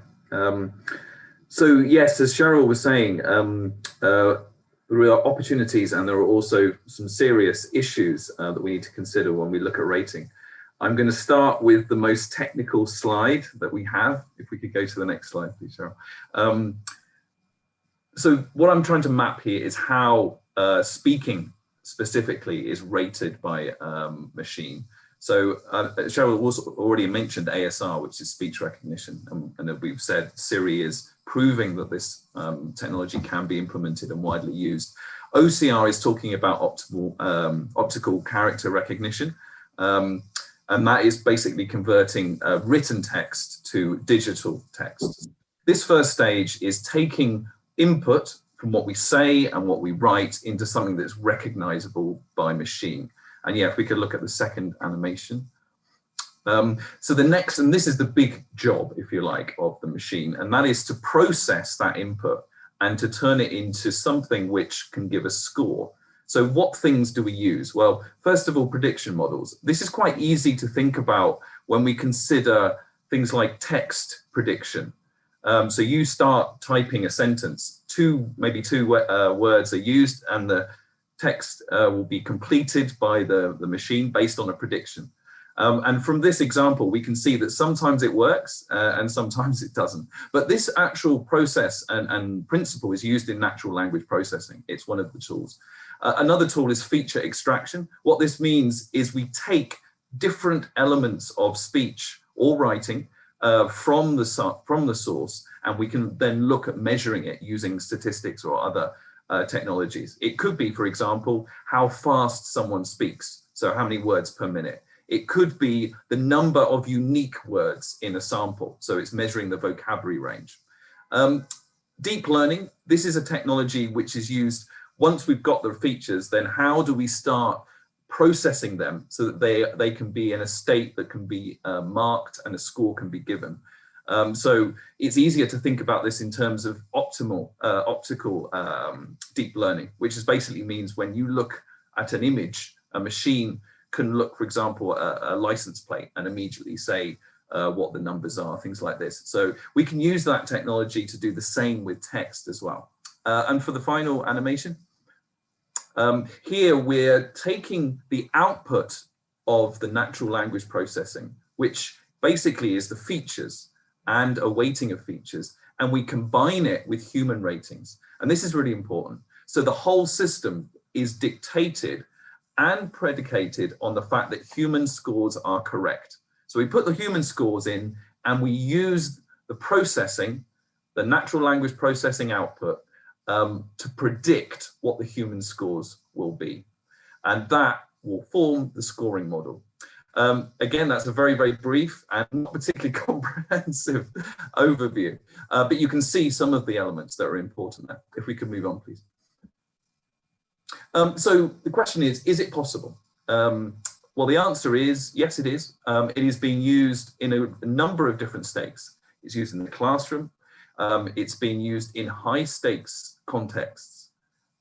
So yes, as Cheryl was saying, there are opportunities and there are also some serious issues that we need to consider when we look at rating. I'm going to start with the most technical slide that we have. If we could go to the next slide, please, Cheryl. So what I'm trying to map here is how speaking specifically is rated by machine. So Cheryl also already mentioned ASR, which is speech recognition. And we've said Siri is proving that this technology can be implemented and widely used. OCR is talking about optical character recognition. And that is basically converting written text to digital text. This first stage is taking input from what we say and what we write into something that's recognizable by machine. And yeah, if we could look at the second animation. So the next, and this is the big job, if you like, of the machine, and that is to process that input and to turn it into something which can give a score. So what things do we use? Well, first of all, prediction models. This is quite easy to think about when we consider things like text prediction. So you start typing a sentence, maybe two words are used, and the text will be completed by the machine based on a prediction. And from this example, we can see that sometimes it works and sometimes it doesn't. But this actual process and principle is used in natural language processing. It's one of the tools. Another tool is feature extraction. What this means is we take different elements of speech or writing from the source, and we can then look at measuring it using statistics or other technologies. It could be, for example, how fast someone speaks, so how many words per minute. It could be the number of unique words in a sample, so it's measuring the vocabulary range. Deep learning, this is a technology which is used once we've got the features, then how do we start processing them so that they can be in a state that can be marked and a score can be given. So it's easier to think about this in terms of optical deep learning, which is basically means when you look at an image, a machine can look, for example, a license plate and immediately say what the numbers are, things like this. So we can use that technology to do the same with text as well. And for the final animation, here we're taking the output of the natural language processing, which basically is the features and a weighting of features, and we combine it with human ratings. And this is really important. So the whole system is dictated and predicated on the fact that human scores are correct. So we put the human scores in and we use the processing, the natural language processing output to predict what the human scores will be. And that will form the scoring model. Again, that's a very, very brief and not particularly comprehensive overview, but you can see some of the elements that are important there. If we could move on, please. So the question is it possible? Well, the answer is yes, it is. It is being used in a number of different stakes. It's used in the classroom. It's being used in high stakes contexts.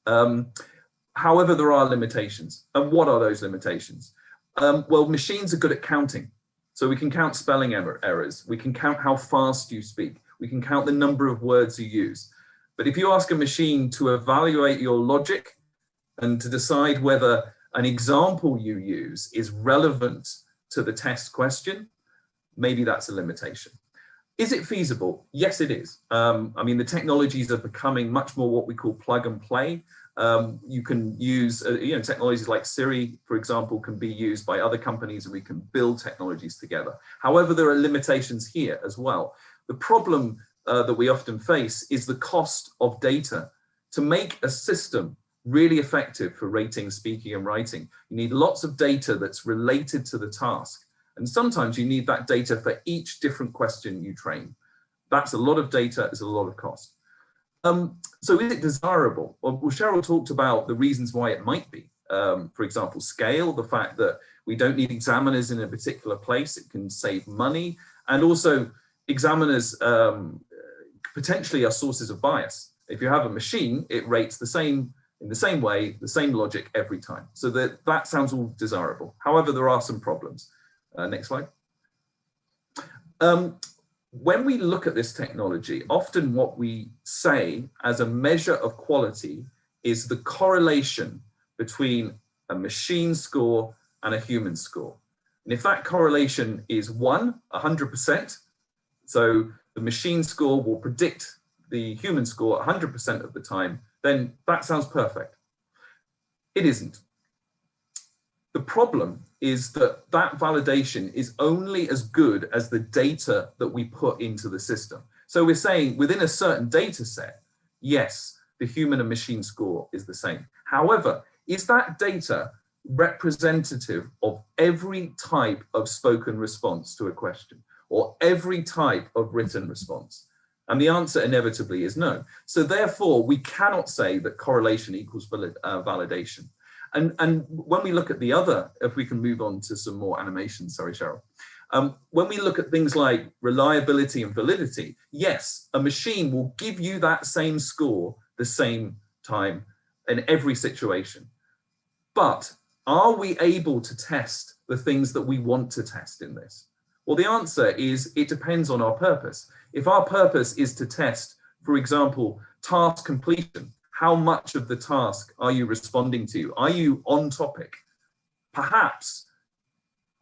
However, there are limitations. And what are those limitations? Well, machines are good at counting. So we can count spelling errors. We can count how fast you speak. We can count the number of words you use. But if you ask a machine to evaluate your logic and to decide whether an example you use is relevant to the test question, maybe that's a limitation. Is it feasible? Yes, it is. I mean, the technologies are becoming much more what we call plug and play. You can use, technologies like Siri, for example, can be used by other companies and we can build technologies together. However, there are limitations here as well. The problem that we often face is the cost of data. To make a system really effective for rating speaking and writing. You need lots of data that's related to the task. And sometimes you need that data for each different question you train. That's a lot of data, it's a lot of cost. So is it desirable? Well, Cheryl talked about the reasons why it might be. For example, scale, the fact that we don't need examiners in a particular place, it can save money. And also examiners potentially are sources of bias. If you have a machine, it rates the same, in the same way, the same logic every time. So that sounds all desirable. However, there are some problems. Next slide. When we look at this technology, often what we say as a measure of quality is the correlation between a machine score and a human score. And if that correlation is 100%, so the machine score will predict the human score 100% of the time, then that sounds perfect. It isn't. The problem is that that validation is only as good as the data that we put into the system. So we're saying within a certain data set, yes, the human and machine score is the same. However, is that data representative of every type of spoken response to a question or every type of written response? And the answer inevitably is no. So therefore, we cannot say that correlation equals validation. And when we look at the other, if we can move on to some more animation, sorry, Cheryl. When we look at things like reliability and validity, yes, a machine will give you that same score the same time in every situation. But are we able to test the things that we want to test in this? Well, the answer is it depends on our purpose. If our purpose is to test, for example, task completion, how much of the task are you responding to? Are you on topic? Perhaps,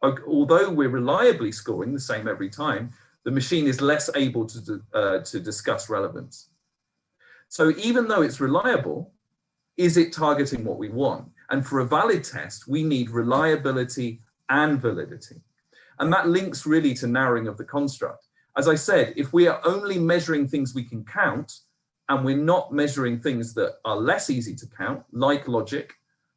although we're reliably scoring the same every time, the machine is less able to discuss relevance. So even though it's reliable, is it targeting what we want? And for a valid test, we need reliability and validity. And that links really to narrowing of the construct. As I said, if we are only measuring things we can count, and we're not measuring things that are less easy to count, like logic,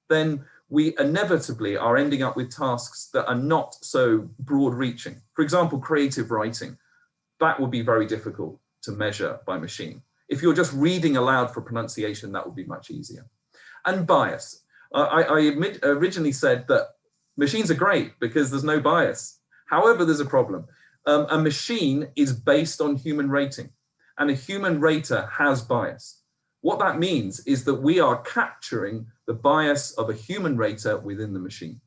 then we inevitably are ending up with tasks that are not so broad reaching. For example, creative writing, that would be very difficult to measure by machine. If you're just reading aloud for pronunciation, that would be much easier. And bias. I originally said that machines are great because there's no bias. However, there's a problem. A machine is based on human rating, and a human rater has bias. What that means is that we are capturing the bias of a human rater within the machine.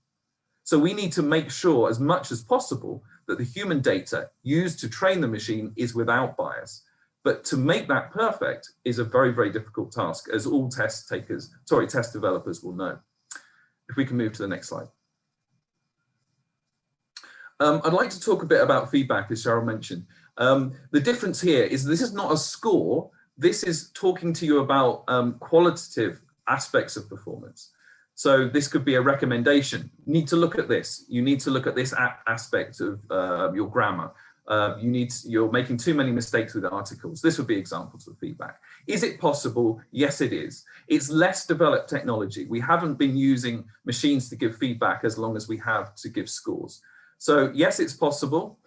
So we need to make sure as much as possible that the human data used to train the machine is without bias. But to make that perfect is a very, very difficult task, as all test developers will know. If we can move to the next slide. I'd like to talk a bit about feedback, as Cheryl mentioned. The difference here is this is not a score. This is talking to you about qualitative aspects of performance. So this could be a recommendation. You need to look at this. You need to look at this aspect of your grammar. You're making too many mistakes with articles. This would be examples of feedback. Is it possible? Yes, it is. It's less developed technology. We haven't been using machines to give feedback as long as we have to give scores. So yes, it's possible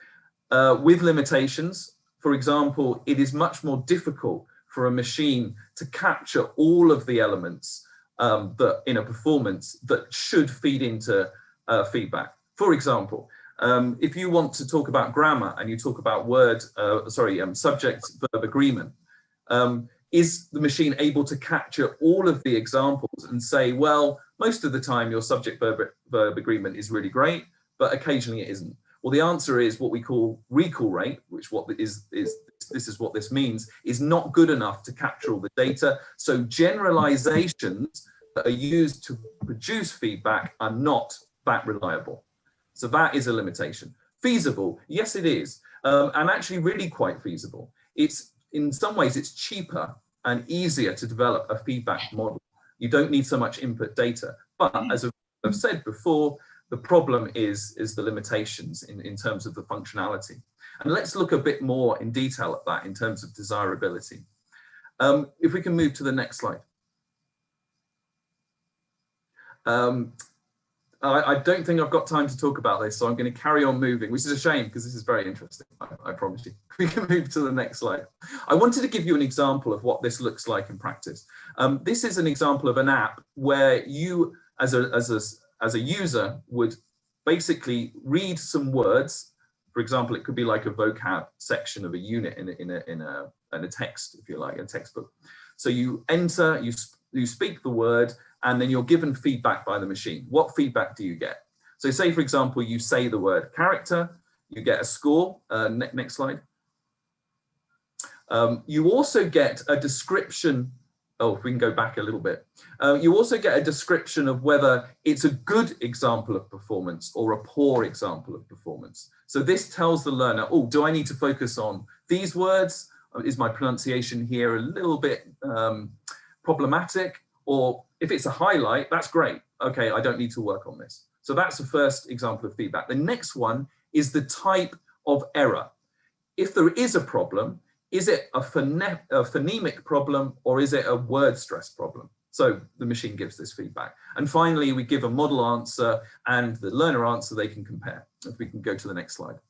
with limitations. For example, it is much more difficult for a machine to capture all of the elements that in a performance that should feed into feedback. For example, if you want to talk about grammar and you talk about subject-verb agreement, is the machine able to capture all of the examples and say, well, most of the time your subject-verb agreement is really great, but occasionally it isn't? Well, the answer is what we call recall rate, which this is what this means, is not good enough to capture all the data. So generalizations that are used to produce feedback are not that reliable. So that is a limitation. Feasible, yes, it is, and actually really quite feasible. It's in some ways it's cheaper and easier to develop a feedback model. You don't need so much input data, but as I've said before, the problem is the limitations in terms of the functionality. And let's look a bit more in detail at that in terms of desirability. If we can move to the next slide. I don't think I've got time to talk about this, so I'm going to carry on moving, which is a shame because this is very interesting, I promise you. We can move to the next slide. I wanted to give you an example of what this looks like in practice. This is an example of an app where you, as a user, would basically read some words. For example, it could be like a vocab section of a unit in a text, if you like, a textbook. So you enter, you speak the word, and then you're given feedback by the machine. What feedback do you get? So say, for example, you say the word character, you get a score. Next slide. You also get a description. Oh, if we can go back a little bit. You also get a description of whether it's a good example of performance or a poor example of performance. So this tells the learner, oh, do I need to focus on these words? Is my pronunciation here a little bit problematic? Or if it's a highlight, that's great. Okay, I don't need to work on this. So that's the first example of feedback. The next one is the type of error. If there is a problem, is it a phonemic problem or is it a word stress problem? So the machine gives this feedback. And finally, we give a model answer and the learner answer they can compare. If we can go to the next slide.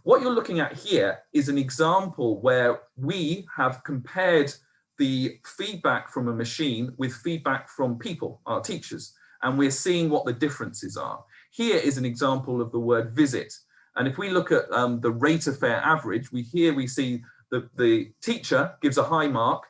What you're looking at here is an example where we have compared the feedback from a machine with feedback from people, our teachers, and we're seeing what the differences are. Here is an example of the word visit. And if we look at the rate of fair average, we see the teacher gives a high mark,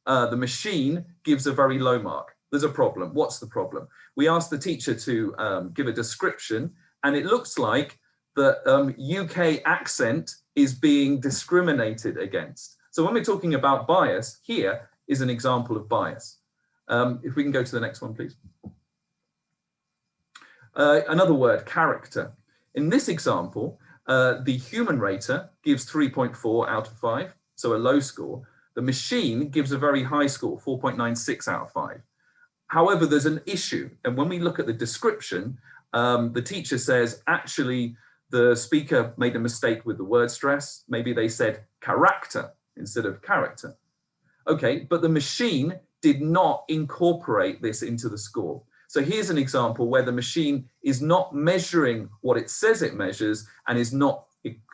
the machine gives a very low mark. There's a problem. What's the problem? We asked the teacher to give a description, and it looks like the UK accent is being discriminated against. So when we're talking about bias, here is an example of bias. If we can go to the next one, please. Another word, character. In this example, the human rater gives 3.4 out of 5, so a low score. The machine gives a very high score, 4.96 out of 5. However, there's an issue. And when we look at the description, the teacher says, actually, the speaker made a mistake with the word stress. Maybe they said character instead of character. Okay, but the machine did not incorporate this into the score. So here's an example where the machine is not measuring what it says it measures and is not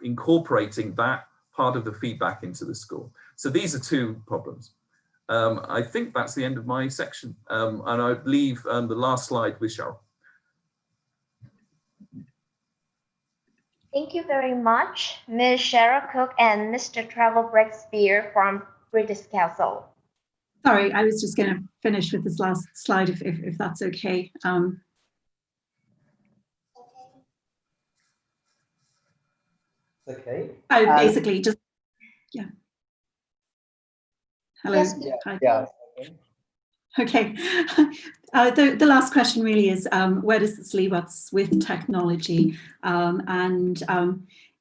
incorporating that part of the feedback into the score. So these are two problems. I think that's the end of my section. And I leave the last slide with Cheryl. Thank you very much, Ms. Cheryl Cook and Mr. Trevor Breakspear from British Council. Sorry, I was just going to finish with this last slide, if that's okay. Okay. I basically just, yeah. Hello. Yes, yeah. Okay. The last question really is, where does this leave us with technology?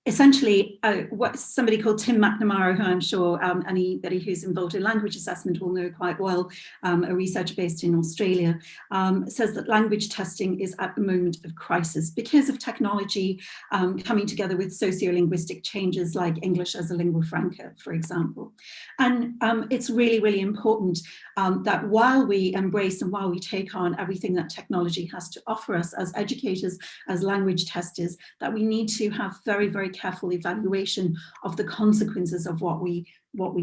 Essentially, what somebody called Tim McNamara, who I'm sure anybody who's involved in language assessment will know quite well, a researcher based in Australia, says that language testing is at the moment of crisis because of technology coming together with sociolinguistic changes like English as a lingua franca, for example. And it's really, really important that while we embrace and while we take on everything that technology has to offer us as educators, as language testers, that we need to have very, very careful evaluation of the consequences of what we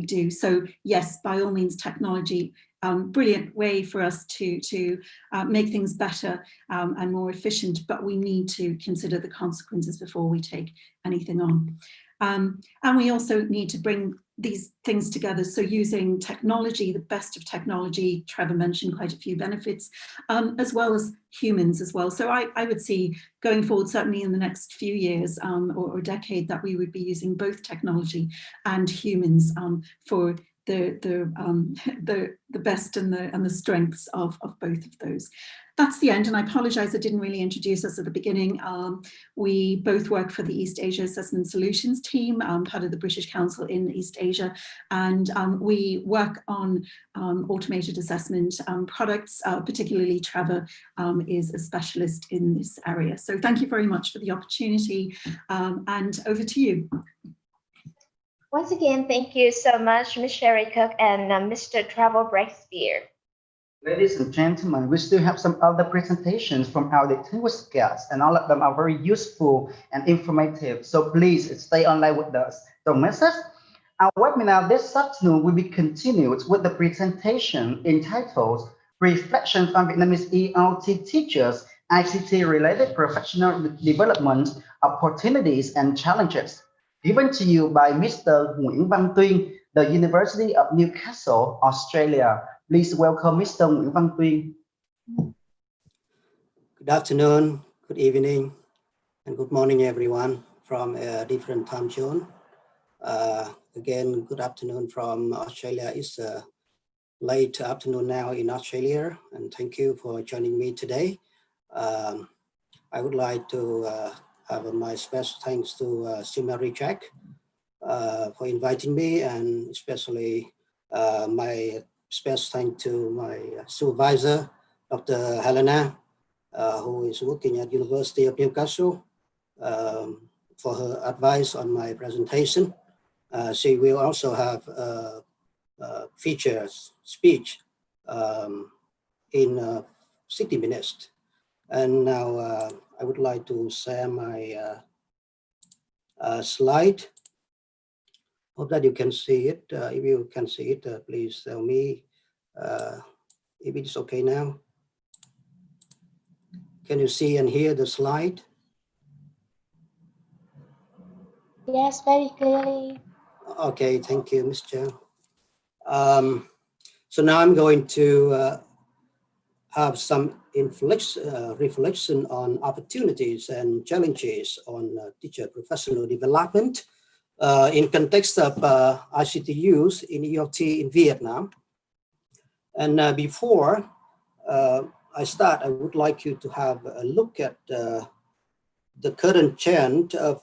do. So yes, by all means, technology, brilliant way for us to make things better and more efficient, but we need to consider the consequences before we take anything on. And we also need to bring these things together. So using technology, the best of technology, Trevor mentioned quite a few benefits, as well as humans as well. So I would see going forward, certainly in the next few years or decade, that we would be using both technology and humans for the best and the strengths of both of those. That's the end, and I apologize I didn't really introduce us at the beginning. We both work for the East Asia Assessment Solutions team, part of the British Council in East Asia, and we work on automated assessment products, particularly Trevor is a specialist in this area. So thank you very much for the opportunity, and over to you. Once again, thank you so much, Ms. Sherry Cook and Mr. Trevor Breakspear. Ladies and gentlemen, we still have some other presentations from our distinguished guests, and all of them are very useful and informative. So please stay online with us. Don't miss us. Our webinar this afternoon will be continued with the presentation entitled Reflections on Vietnamese ELT Teachers, ICT-related Professional Development, Opportunities and Challenges, given to you by Mr. Nguyễn Văn Tuyên, the University of Newcastle, Australia. Please welcome Mr. Nguyễn Văn Tuyên. Good afternoon, good evening, and good morning, everyone from a different time zone. Again, good afternoon from Australia. It's late afternoon now in Australia, and thank you for joining me today. I would like to have my special thanks to SEAMEO RETRAC for inviting me, and especially my special thanks to my supervisor, Dr. Helena, who is working at University of Newcastle, for her advice on my presentation. She will also have a featured speech in 60 minutes. And now I would like to share my slide. Hope that you can see it. If you can see it, please tell me if it is okay now. Can you see and hear the slide? Yes, very clearly. Okay, thank you, Ms. Chow. So now I'm going to have some reflection on opportunities and challenges on teacher professional development in context of ICT use in ELT in Vietnam. And before I start, I would like you to have a look at the current trend of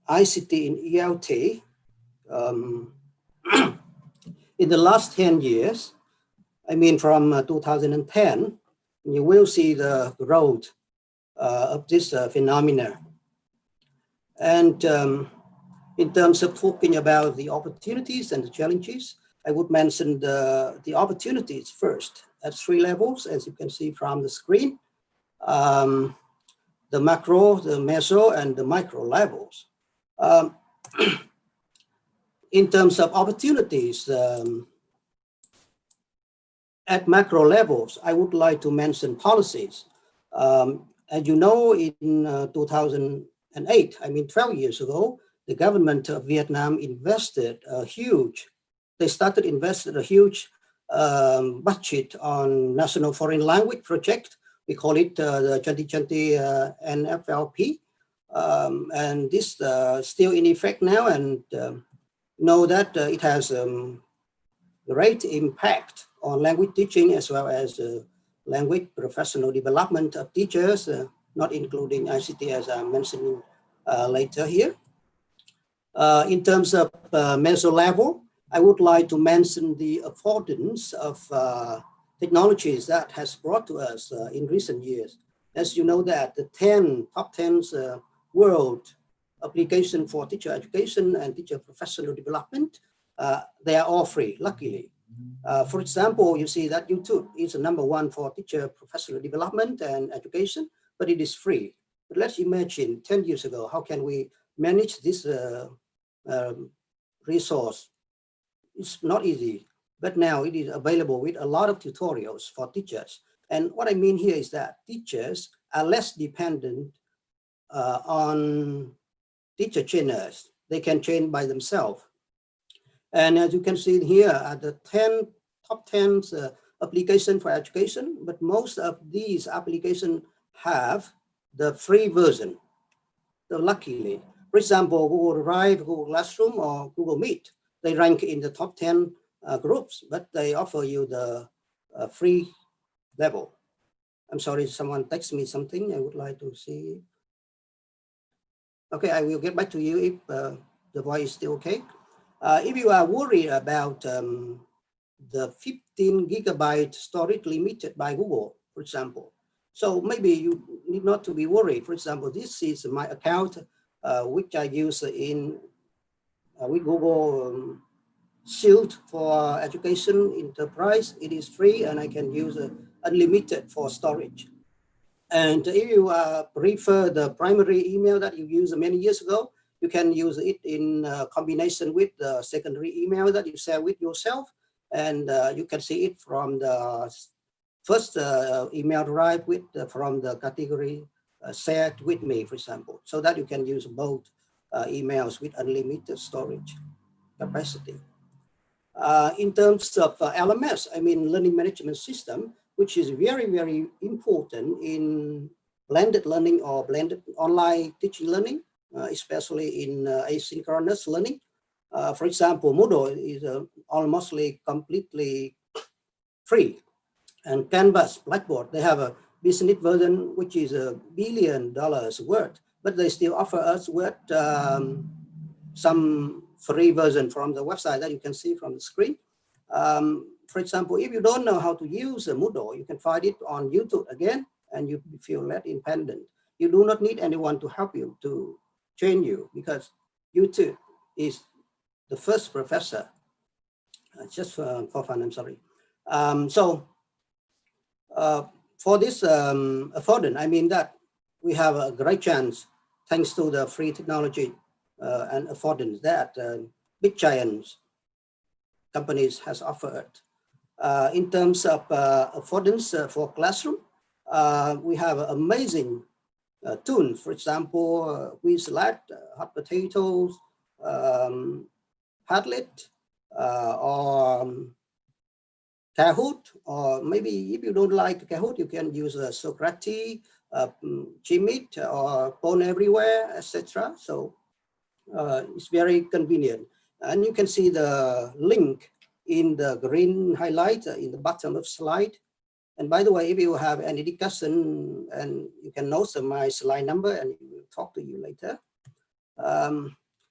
ICT in ELT. In the last 10 years, I mean from 2010, you will see the growth of this phenomena. And in terms of talking about the opportunities and the challenges, I would mention the opportunities first at 3 levels, as you can see from the screen. The macro, the meso, and the micro levels. In terms of opportunities, at macro levels, I would like to mention policies. As you know, in 2008, I mean 12 years ago, the government of Vietnam invested a huge, invested a huge budget on National Foreign Language Project. We call it the 2020 NFLP. And this still in effect now, and know that it has great impact on language teaching as well as language professional development of teachers, not including ICT as I'm mentioning later here. In terms of meso level, I would like to mention the affordance of technologies that has brought to us in recent years. As you know that the top 10 world application for teacher education and teacher professional development, they are all free, luckily. For example, you see that YouTube is the #1 for teacher professional development and education, but it is free. But let's imagine 10 years ago, how can we manage this resource? It's not easy, but now it is available with a lot of tutorials for teachers. And what I mean here is that teachers are less dependent on teacher trainers. They can train by themselves. And as you can see here are the top 10 application for education, but most of these applications have the free version. So luckily, for example, Google Drive, Google Classroom, or Google Meet, they rank in the top 10 groups, but they offer you the free level. I'm sorry, someone texted me something. I would like to see. Okay, I will get back to you if the voice is still okay. If you are worried about the 15 gigabyte storage limited by Google, for example, so maybe you need not to be worried. For example, this is my account, which I use in with Google suit for education enterprise. It is free and I can use unlimited for storage. And if you prefer the primary email that you used many years ago, you can use it in combination with the secondary email that you share with yourself. And you can see it from the first email derived with from the category shared with me, for example, so that you can use both emails with unlimited storage capacity. In terms of LMS, I mean learning management system, which is very, very important in blended learning or blended online teaching learning, especially in asynchronous learning. For example, Moodle is almost completely free. And Canvas, Blackboard, they have a business version, which is $1 billion worth, but they still offer us with some free version from the website that you can see from the screen. For example, if you don't know how to use a Moodle, you can find it on YouTube again, and you feel less independent. You do not need anyone to help you, to train you, because YouTube is the first professor. Just for fun, I'm sorry. For this affordance, I mean that we have a great chance, thanks to the free technology and affordance that big giants companies has offered. In terms of affordance for classroom, we have amazing tools. For example, Quizlet, Hot Potatoes, Padlet, or Kahoot, or maybe if you don't like Kahoot, you can use Socrates, Gmeet, or Phone Everywhere, etc. So it's very convenient. And you can see the link in the green highlight in the bottom of slide. And by the way, if you have any discussion, and you can note my slide number and we will talk to you later.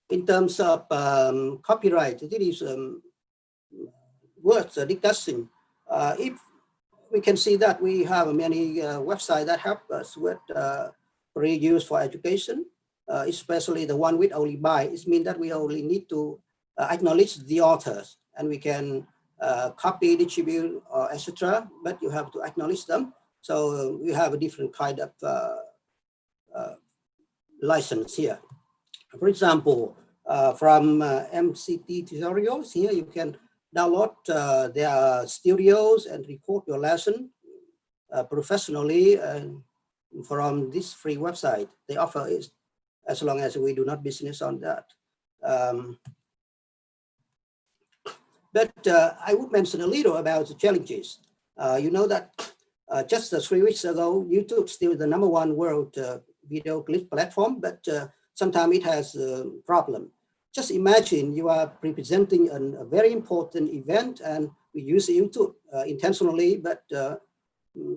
In terms of copyright, it is worth discussing. If we can see that we have many websites that help us with free use for education, especially the one with only buy. It means that we only need to acknowledge the authors, and we can copy, distribute, etc. But you have to acknowledge them. So we have a different kind of license here. For example, from MCT tutorials here, you can download their studios and record your lesson professionally from this free website. They offer it as long as we do not business on that. But I would mention a little about the challenges. You know that just 3 weeks ago, YouTube still the #1 world video clip platform, but sometimes it has a problem. Just imagine you are representing a very important event, and we use YouTube intentionally, but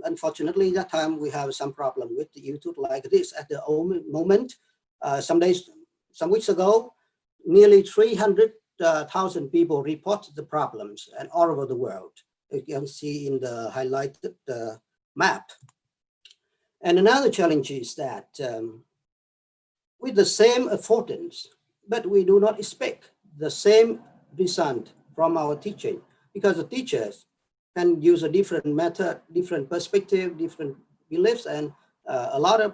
unfortunately that time we have some problem with the YouTube like this at the moment. Some weeks ago, nearly 300,000 people reported the problems, and all over the world. You can see in the highlighted map. And another challenge is that with the same affordance, but we do not expect the same result from our teaching, because the teachers can use a different method, different perspective, different beliefs, and a lot of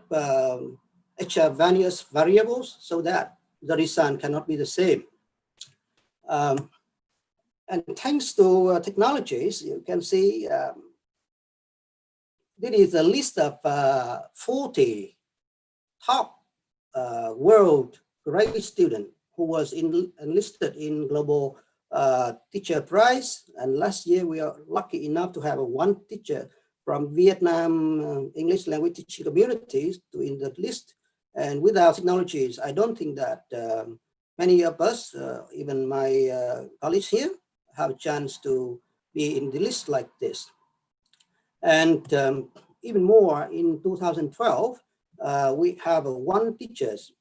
extra variables, so that the result cannot be the same. And thanks to technologies, you can see this is a list of 40 top world great student who was enlisted in Global Teacher Prize. And last year we are lucky enough to have one teacher from Vietnam English language teaching communities to in the list. And without technologies, I don't think that many of us, even my colleagues here, have a chance to be in the list like this. And even more, in 2012, we have one teachers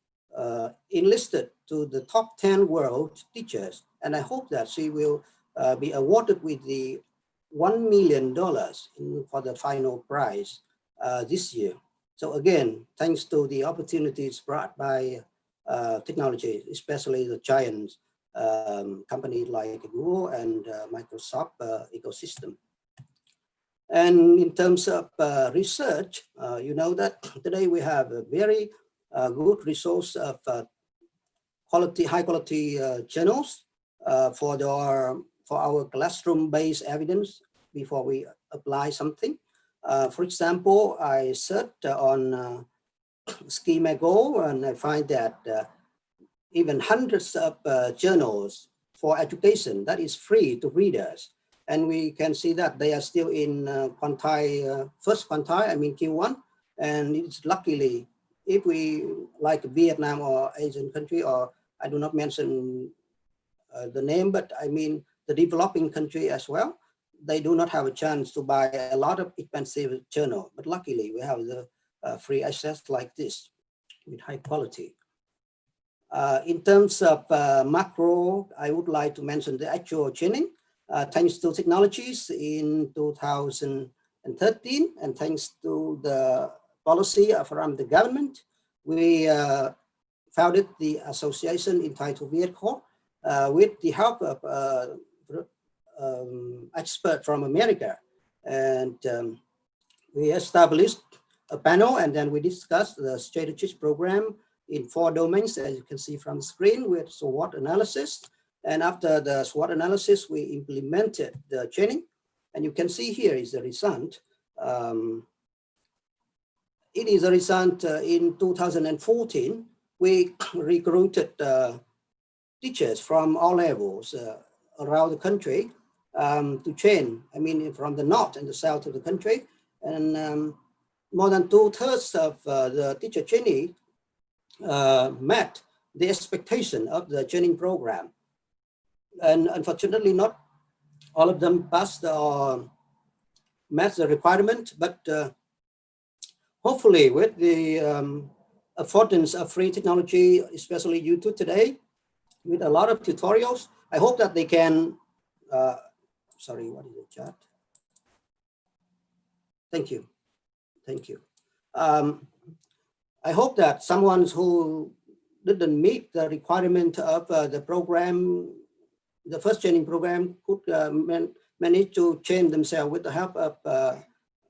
enlisted to the top 10 world teachers. And I hope that she will be awarded with the $1 million for the final prize this year. So again, thanks to the opportunities brought by technology, especially the giants companies like Google and Microsoft ecosystem. And in terms of research, you know that today we have a very good resource of high quality journals for our classroom-based evidence before we apply something. For example, I searched on SEAMEO and I find that even hundreds of journals for education that is free to readers. And we can see that they are still in first quantile, I mean Q1. And it's luckily, if we like Vietnam or Asian country, or I do not mention the name, but I mean the developing country as well, they do not have a chance to buy a lot of expensive journal. But luckily we have the free access like this with high quality. In terms of macro, I would like to mention the actual training. Thanks to technologies in 2013 and thanks to the policy from the government, we founded the association entitled VietCorp with the help of experts from America. And we established a panel and then we discussed the strategic program in 4 domains, as you can see from the screen, with SWOT analysis. And after the SWOT analysis, we implemented the training. And you can see here is the result. It is a result in 2014. We recruited teachers from all levels around the country to train, I mean, from the north and the south of the country. And more than 2/3 of the teacher trainee met the expectation of the training program. And unfortunately, not all of them passed or met the requirement, but hopefully with the affordance of free technology, especially YouTube today, with a lot of tutorials, I hope that they can, sorry, what is the chat? Thank you, thank you. I hope that someone who didn't meet the requirement of the program, the first training program, could manage to train themselves with the help of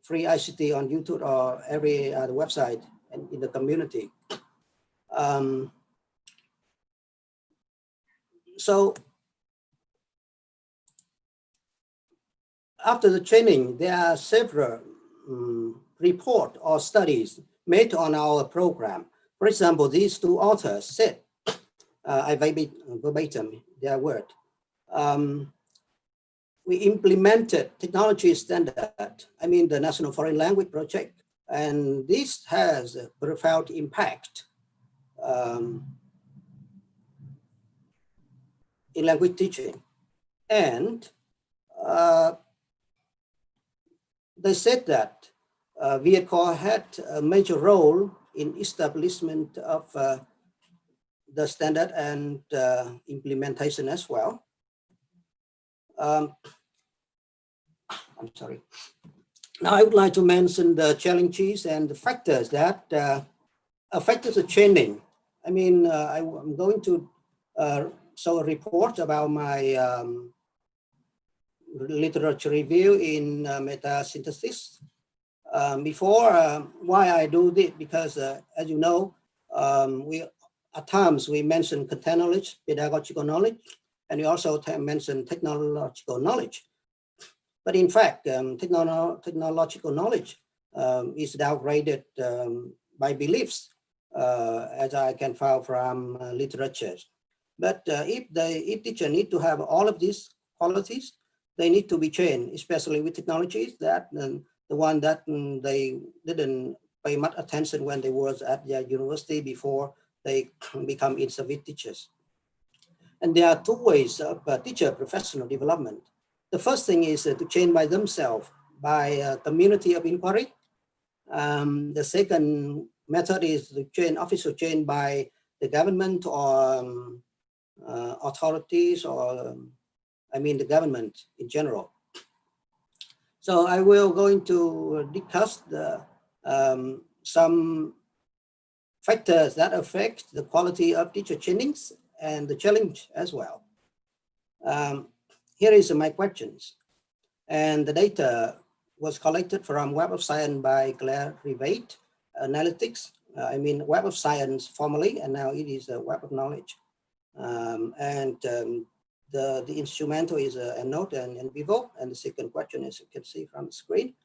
free ICT on YouTube or every other website and in the community. So after the training, there are several reports or studies made on our program. For example, these 2 authors said, I verbatim their word. We implemented technology standard, I mean the National Foreign Language Project, and this has a profound impact in language teaching. And they said that VietCorp had a major role in establishment of the standard and implementation as well. I'm sorry. Now I would like to mention the challenges and the factors that affected the training. I mean, I'm going to show a report about my literature review in meta-synthesis. Before, why I do this, because as you know, at times we mention content knowledge, pedagogical knowledge, and we also mention technological knowledge. But in fact, technological knowledge is downgraded by beliefs, as I can find from literature. But if teacher need to have all of these qualities, they need to be trained, especially with technologies that the one that they didn't pay much attention when they was at their university before they become in-service teachers. And there are 2 ways of teacher professional development. The first thing is to train by themselves, by a community of inquiry. The second method is to train, official train by the government or authorities, or I mean the government in general. So I will going to discuss the, some factors that affect the quality of teacher trainings and the challenge as well. Here is my questions. And the data was collected from Web of Science by Claire Rivate Analytics. Web of Science formerly, and now it is a Web of Knowledge. The instrumental is a EndNote and Vivo. And the second question, as you can see from the screen.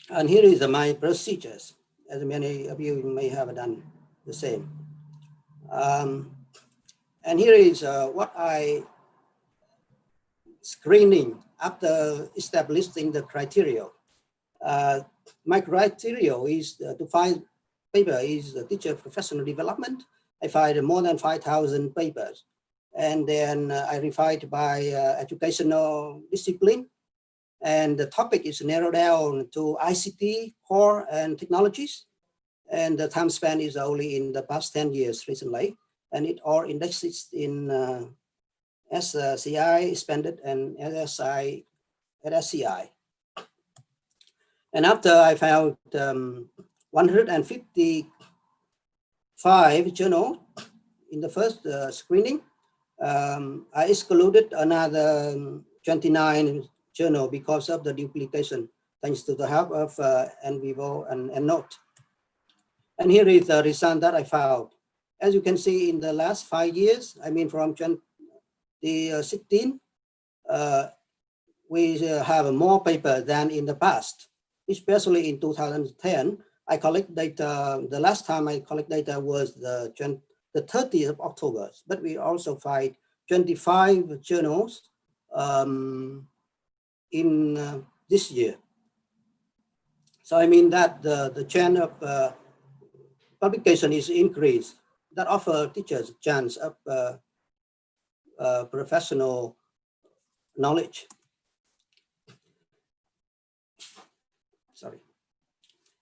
And here is my procedures, as many of you may have done the same. And here is what I screening after establishing the criteria. My criteria is to find paper is the teacher professional development. I find more than 5,000 papers. And then I refined by educational discipline. And the topic is narrowed down to ICT, core, and technologies. And the time span is only in the past 10 years recently. And it all indexes in SCI, expanded, and SSI, SCI. And after I found 155 journals in the first screening, I excluded another 29 journal because of the duplication, thanks to the help of NVivo and EndNote. And here is the result that I found. As you can see, in the last 5 years, from 2016, we have more paper than in the past, especially in 2010. I collect data, the last time I collect data was the 30th of October, but we also find 25 journals in this year. So that the trend of publication is increased. That offer teachers a chance of professional knowledge. Sorry.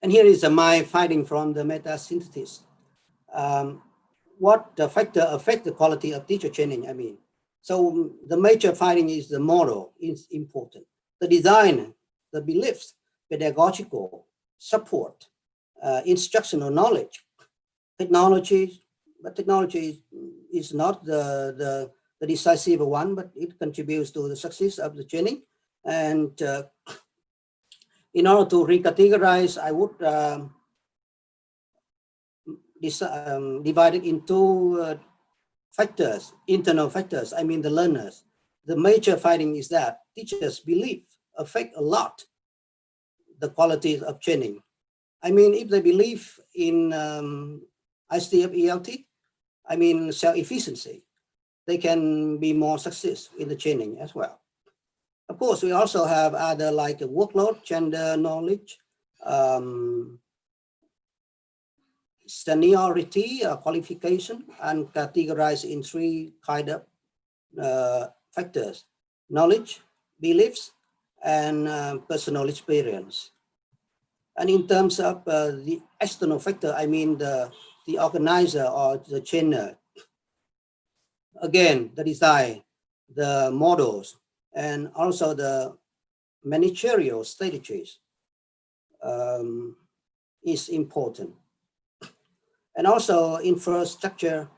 And here is my finding from the meta-synthesis. What the factor affect the quality of teacher training, So the major finding is the model is important. The design, the beliefs, pedagogical support, instructional knowledge, technology, but technology is not the decisive one, but it contributes to the success of the training. And in order to recategorize, I would divide it into factors, internal factors, the learners. The major finding is that teachers' belief affect a lot the quality of training. If they believe in ICF ELT, self-efficiency, they can be more successful in the training as well. Of course, we also have other like workload, gender knowledge, seniority, qualification, and categorized in 3 kind of factors: knowledge, beliefs, and personal experience. And in terms of the external factor, the organizer or the trainer. Again, the design, the models, and also the managerial strategies is important. And also infrastructure,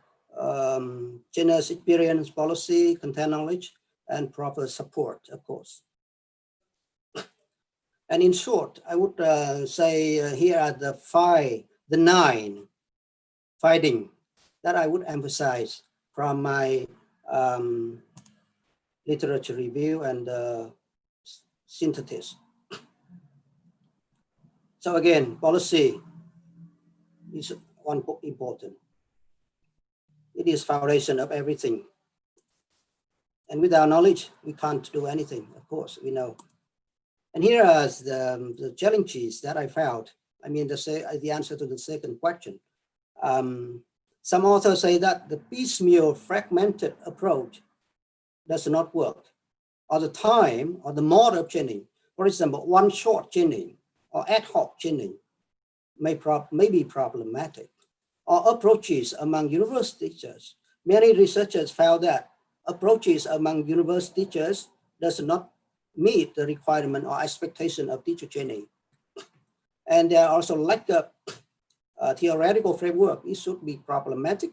generous experience, policy, content knowledge, and proper support, of course. And in short, I would say here are the 9 findings that I would emphasize from my literature review and synthesis. So again, policy is one important. It is foundation of everything. And without knowledge, we can't do anything, of course, we know. And here are the challenges that I found. The answer to the second question. Some authors say that the piecemeal fragmented approach does not work. Or the time or the mode of training, for example, one-shot training or ad hoc training may be problematic. Or approaches among university teachers. Many researchers found that approaches among university teachers does not meet the requirement or expectation of teacher training. And there are also lack of theoretical framework. It should be problematic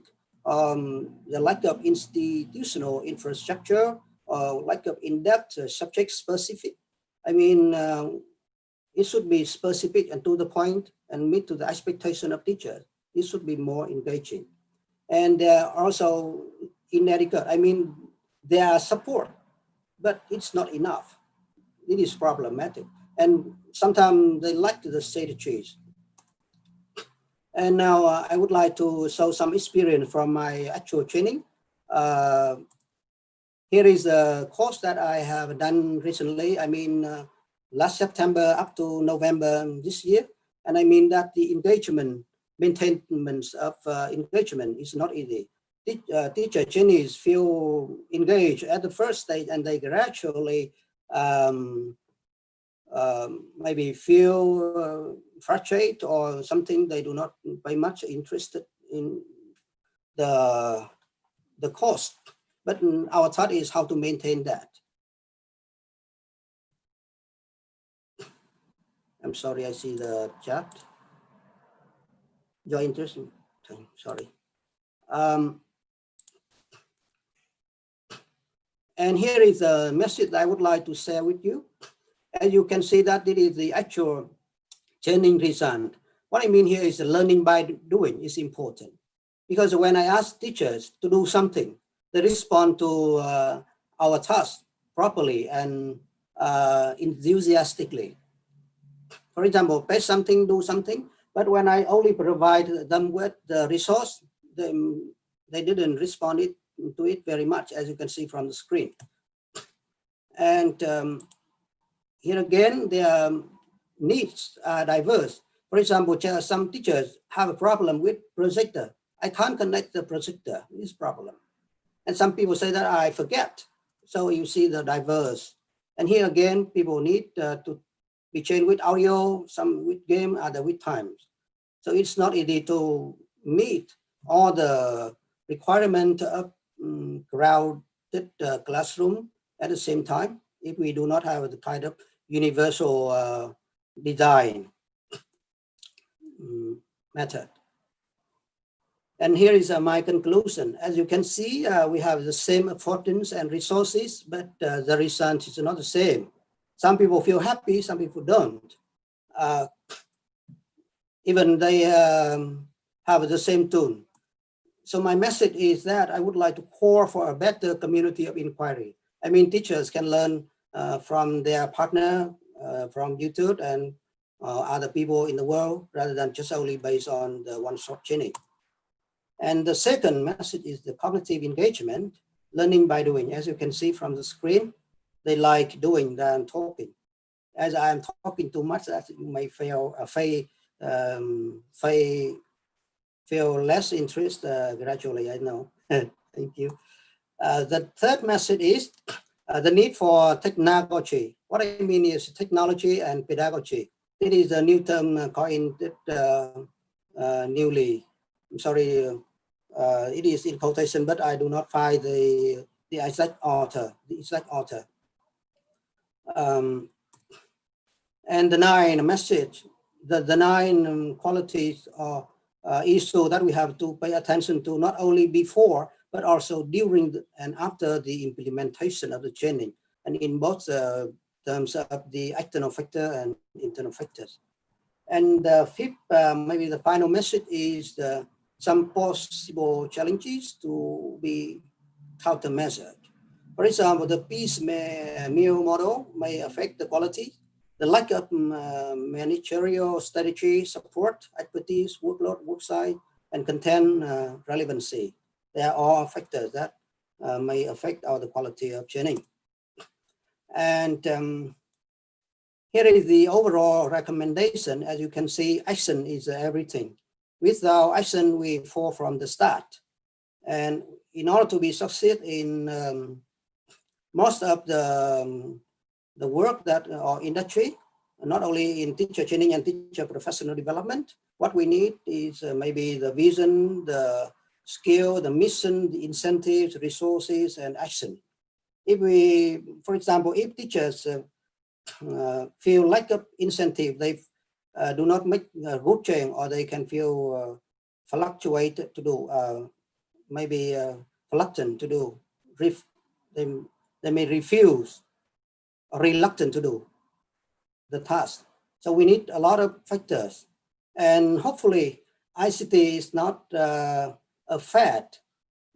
the lack of institutional infrastructure, or lack of in-depth subject specific. I mean, it should be specific and to the point and meet to the expectation of teachers. It should be more engaging. And also inadequate. I mean, there are support, but it's not enough. It is problematic. And sometimes they lack the strategies. And now I would like to show some experience from my actual training. Here is a course that I have done recently. I mean, last September up to November this year. And I mean that the engagement, maintenance of engagement is not easy. Teacher trainees feel engaged at the first stage and they gradually maybe feel frustrated or something. They do not pay much interested in the course. But our thought is how to maintain that. I'm sorry, I see the chat. Your interest, sorry. And here is a message I would like to share with you. As you can see that it is the actual training result. What I mean here is the learning by doing is important. Because when I ask teachers to do something, they respond to our task properly and enthusiastically. For example, pay something, do something, but when I only provide them with the resource, they didn't respond to it very much, as you can see from the screen. And here again, their needs are diverse. For example, some teachers have a problem with projector. I can't connect the projector, this problem. And some people say that I forget. So you see the diverse. And here again, people need to be trained with audio, some with game, other with times. So it's not easy to meet all the requirement of crowded classroom at the same time if we do not have the kind of universal design method. And here is my conclusion. As you can see, we have the same efforts and resources, but the result is not the same. Some people feel happy, some people don't. Even they have the same tune. So my message is that I would like to call for a better community of inquiry. I mean, teachers can learn from their partner, from YouTube and other people in the world, rather than just only based on the one-shot training. And the second message is the cognitive engagement, learning by doing. As you can see from the screen, they like doing than talking. As I am talking too much, that you may feel less interest gradually, I know. Thank you. The third message is the need for technology. What I mean is technology and pedagogy. It is a new term coined newly. I'm sorry, it is in quotation, but I do not find the exact author. And the nine message, the nine qualities or issues that we have to pay attention to, not only before, but also during and after the implementation of the training, and in both terms of the external factor and internal factors. And the fifth, maybe the final message is some possible challenges to be countermeasured. For example, the piecemeal model may affect the quality. The lack of managerial strategy, support, expertise, workload, worksite, and content relevancy. They are all factors that may affect the quality of training. And here is the overall recommendation. As you can see, action is everything. Without action, we fall from the start. And in order to be succeed in most of the work that or industry, not only in teacher training and teacher professional development, what we need is maybe the vision, the skill, the mission, the incentives, resources, and action. If we, for example, if teachers feel lack of incentive, they do not make a good change, or they can feel fluctuated to do maybe reluctant to do. They may refuse or reluctant to do the task. So we need a lot of factors, and hopefully ICT is not a fad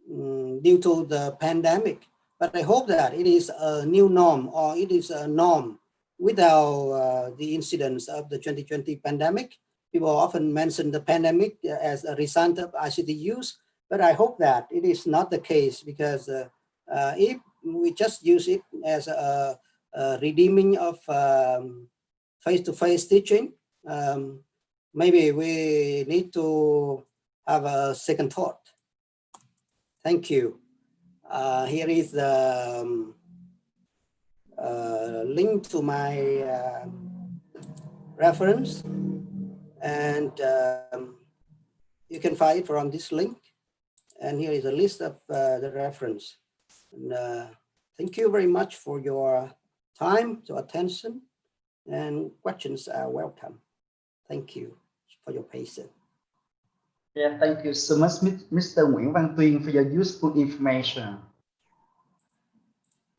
due to the pandemic, but I hope that it is a new norm, or it is a norm without the incidents of the 2020 pandemic. People often mention the pandemic as a result of ICT use, but I hope that it is not the case, because if we just use it as a redeeming of face-to-face teaching, maybe we need to have a second thought. Thank you. Here is the link to my reference, and you can find it from this link. And here is a list of the reference. And, thank you very much for your time, your attention, and questions are welcome. Thank you for your patience. Yeah, thank you so much, Mr. Nguyễn Văn Tuyên, for your useful information.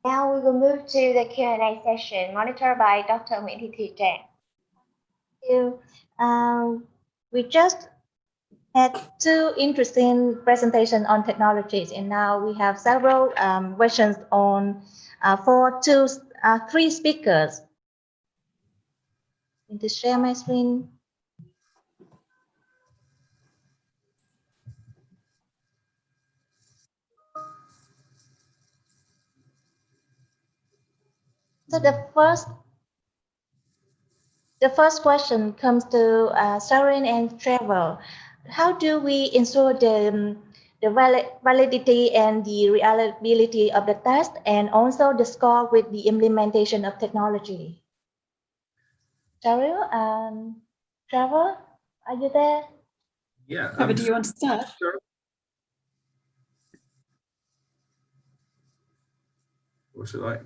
Now we will move to the Q&A session monitored by Dr. Nguyễn Thị Thùy Trang. Thank you. We just had two interesting presentations on technologies, and now we have several questions on for three speakers. Going to share my screen. So the first question comes to Sharon and Trevor. How do we ensure the validity and the reliability of the test, and also the score with the implementation of technology? Sharon and Trevor, are you there? Yeah. Trevor, do you want to start? Sure. What should I?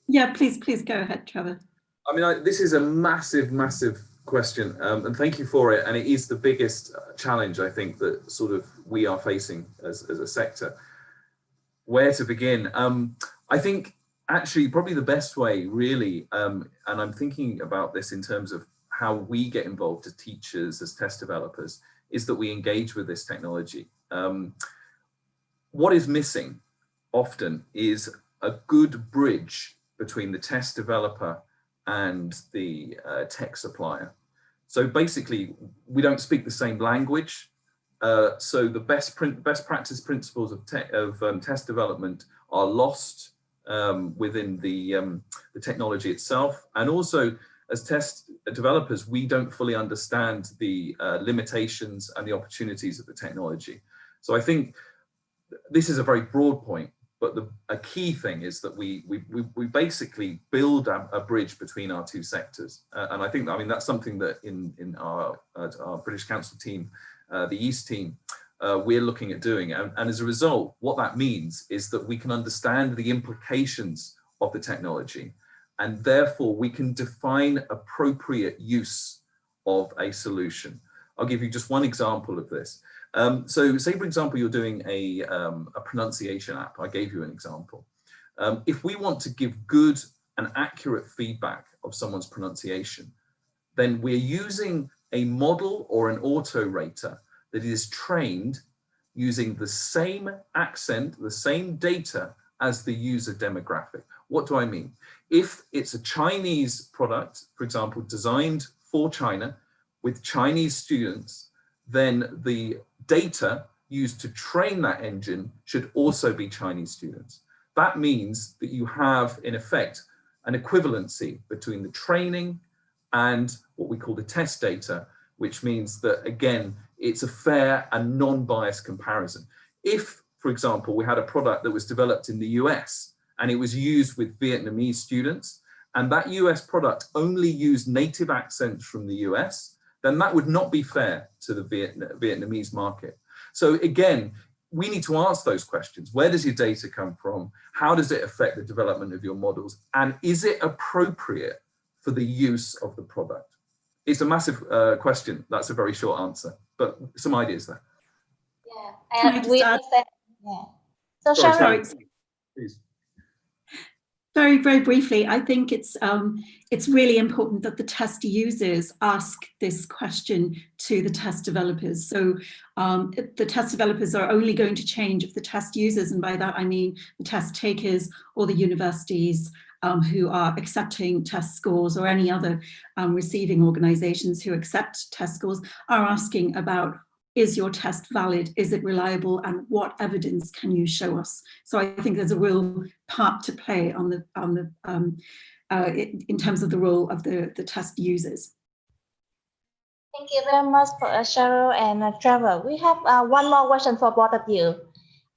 Yeah, please go ahead, Trevor. I mean, this is a massive question, and thank you for it. And it is the biggest challenge, I think, that sort of we are facing as a sector. Where to begin? I think actually probably the best way, really, and I'm thinking about this in terms of how we get involved as teachers, as test developers, is that we engage with this technology. What is missing often is a good bridge between the test developer and the tech supplier. So basically, we don't speak the same language. So the best practice principles of test development are lost within the technology itself. And also, as test developers, we don't fully understand the limitations and the opportunities of the technology. So I think this is a very broad point, but a key thing is that we basically build a bridge between our two sectors. And I think, I mean, that's something that in our British Council team, the East team, we're looking at doing. And as a result, what that means is that we can understand the implications of the technology, and therefore we can define appropriate use of a solution. I'll give you just one example of this. So say, for example, you're doing a pronunciation app. I gave you an example. If we want to give good and accurate feedback of someone's pronunciation, then we're using a model or an auto rater that is trained using the same accent, the same data as the user demographic. What do I mean? If it's a Chinese product, for example, designed for China with Chinese students, then the data used to train that engine should also be Chinese students. That means that you have, in effect, an equivalency between the training and what we call the test data, which means that, again, it's a fair and non-biased comparison. If, for example, we had a product that was developed in the US and it was used with Vietnamese students, and that US product only used native accents from the US, then that would not be fair to the Vietnamese market. So again, we need to ask those questions. Where does your data come from? How does it affect the development of your models? And is it appropriate for the use of the product? It's a massive question. That's a very short answer, but some ideas there. Yeah, Can I just we add? understand. Yeah. So Sorry, Sharon. please. Very, very briefly, I think it's really important that the test users ask this question to the test developers. So the test developers are only going to change if the test users, and by that I mean the test takers or the universities who are accepting test scores, or any other receiving organizations who accept test scores, are asking about, is your test valid? Is it reliable? And what evidence can you show us? So I think there's a real part to play on in terms of the role of the test users. Thank you very much for Cheryl and Trevor. We have one more question for both of you.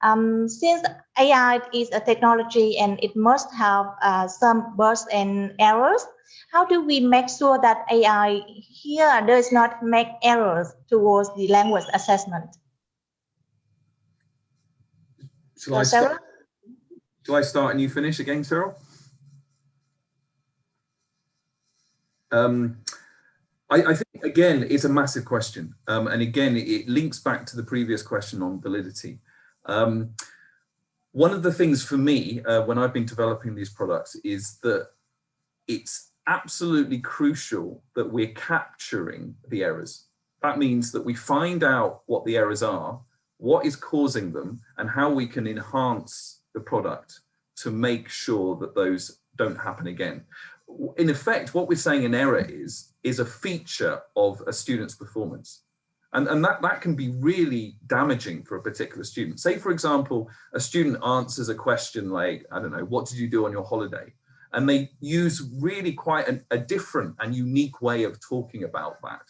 Since AI is a technology and it must have some bugs and errors, how do we make sure that AI here does not make errors towards the language assessment? Shall I start and you finish again, Cyril? I think, again, it's a massive question. And again, it links back to the previous question on validity. One of the things for me, when I've been developing these products, is that it's absolutely crucial that we're capturing the errors. That means that we find out what the errors are, what is causing them, and how we can enhance the product to make sure that those don't happen again. In effect, what we're saying an error is a feature of a student's performance. And that can be really damaging for a particular student. Say, for example, a student answers a question like, I don't know, what did you do on your holiday? And they use really quite a different and unique way of talking about that.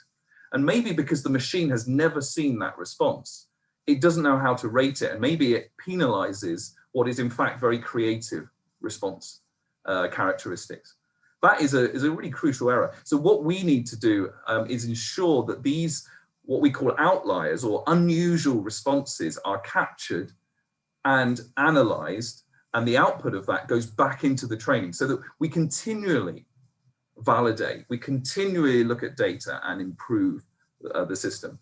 And maybe because the machine has never seen that response, it doesn't know how to rate it. And maybe it penalizes what is in fact very creative response characteristics. That is a really crucial error. So what we need to do is ensure that these, what we call outliers or unusual responses, are captured and analyzed, and the output of that goes back into the training so that we continually validate, we continually look at data and improve the system.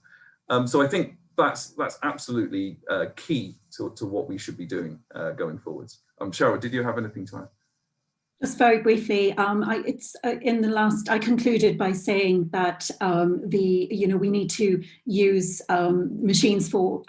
So I think that's absolutely key to what we should be doing going forwards. Cheryl, did you have anything to add? Just very briefly, I concluded by saying that we need to use machines for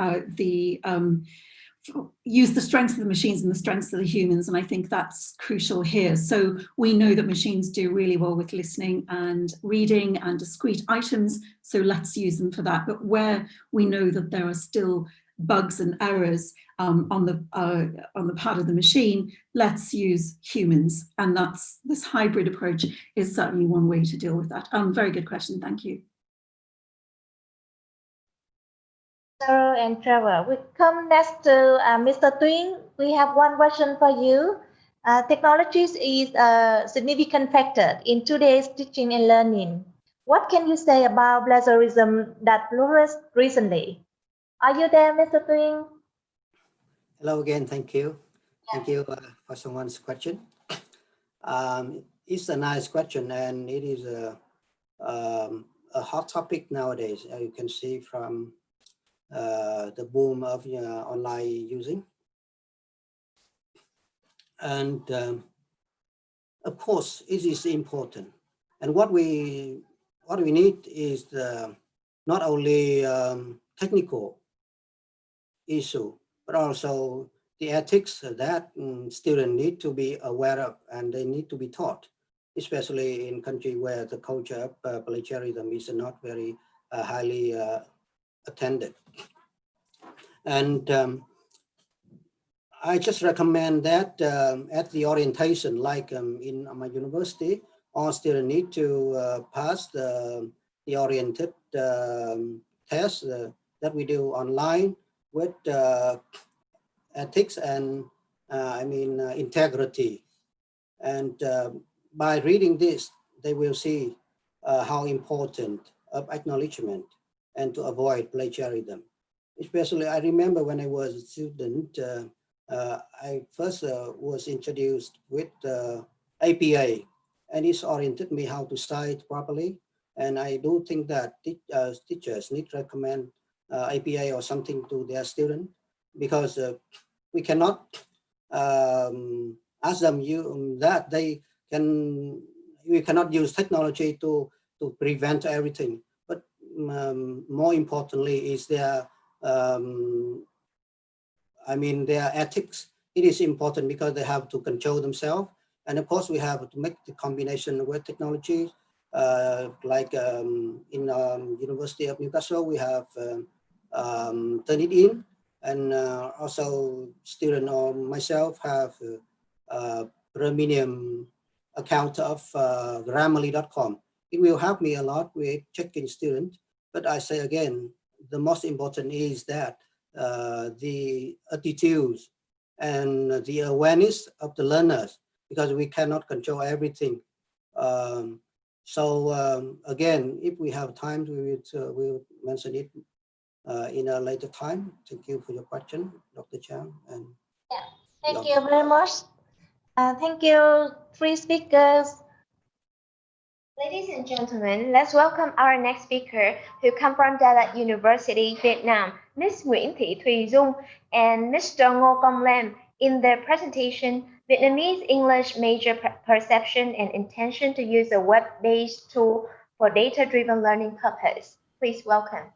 use the strengths of the machines and the strengths of the humans, and I think that's crucial here. So we know that machines do really well with listening and reading and discrete items, so let's use them for that. But where we know that there are still bugs and errors on the part of the machine, let's use humans, and that's this hybrid approach is certainly one way to deal with that. Very good question, thank you. Cheryl and Trevor, we come next to Mr. Tuyên. We have one question for you. Technologies is a significant factor in today's teaching and learning. What can you say about plagiarism that flourished recently? Are you there, Mr. Tuyên? Hello again, thank you. Thank you for someone's question. It's a nice question, and it is a hot topic nowadays. You can see from the boom of online using. And of course, it is important. And what we need is not only technical issue, but also the ethics that students need to be aware of, and they need to be taught, especially in countries where the culture of plagiarism is not very highly attended. And I just recommend that at the orientation, like in my university, all students need to pass the oriented test that we do online with ethics and integrity. And by reading this, they will see how important of acknowledgement and to avoid plagiarism. Especially, I remember when I was a student, I first was introduced with APA, and it's oriented me how to cite properly. And I do think that teachers need to recommend APA or something to their student, because we cannot ask them that they can. We cannot use technology to prevent everything. But more importantly is their their ethics. It is important because they have to control themselves. And of course, we have to make the combination with technology. Like in University of Newcastle, we have Turnitin, and also student or myself have premium account of Grammarly.com. It will help me a lot with checking students. But I say again, the most important is that the attitudes and the awareness of the learners, because we cannot control everything. Again, if we have time, we'll mention it in a later time. Thank you for your question, Dr. Chang. And thank you very much. Thank you, three speakers. Ladies and gentlemen, let's welcome our next speaker who come from Đà Lạt University, Vietnam, Ms. Nguyễn Thị Thùy Dung and Mr. Ngô Công Lam. In their presentation, Vietnamese English Major Perception and Intention to use a web-based tool for data-driven learning purpose. Please welcome.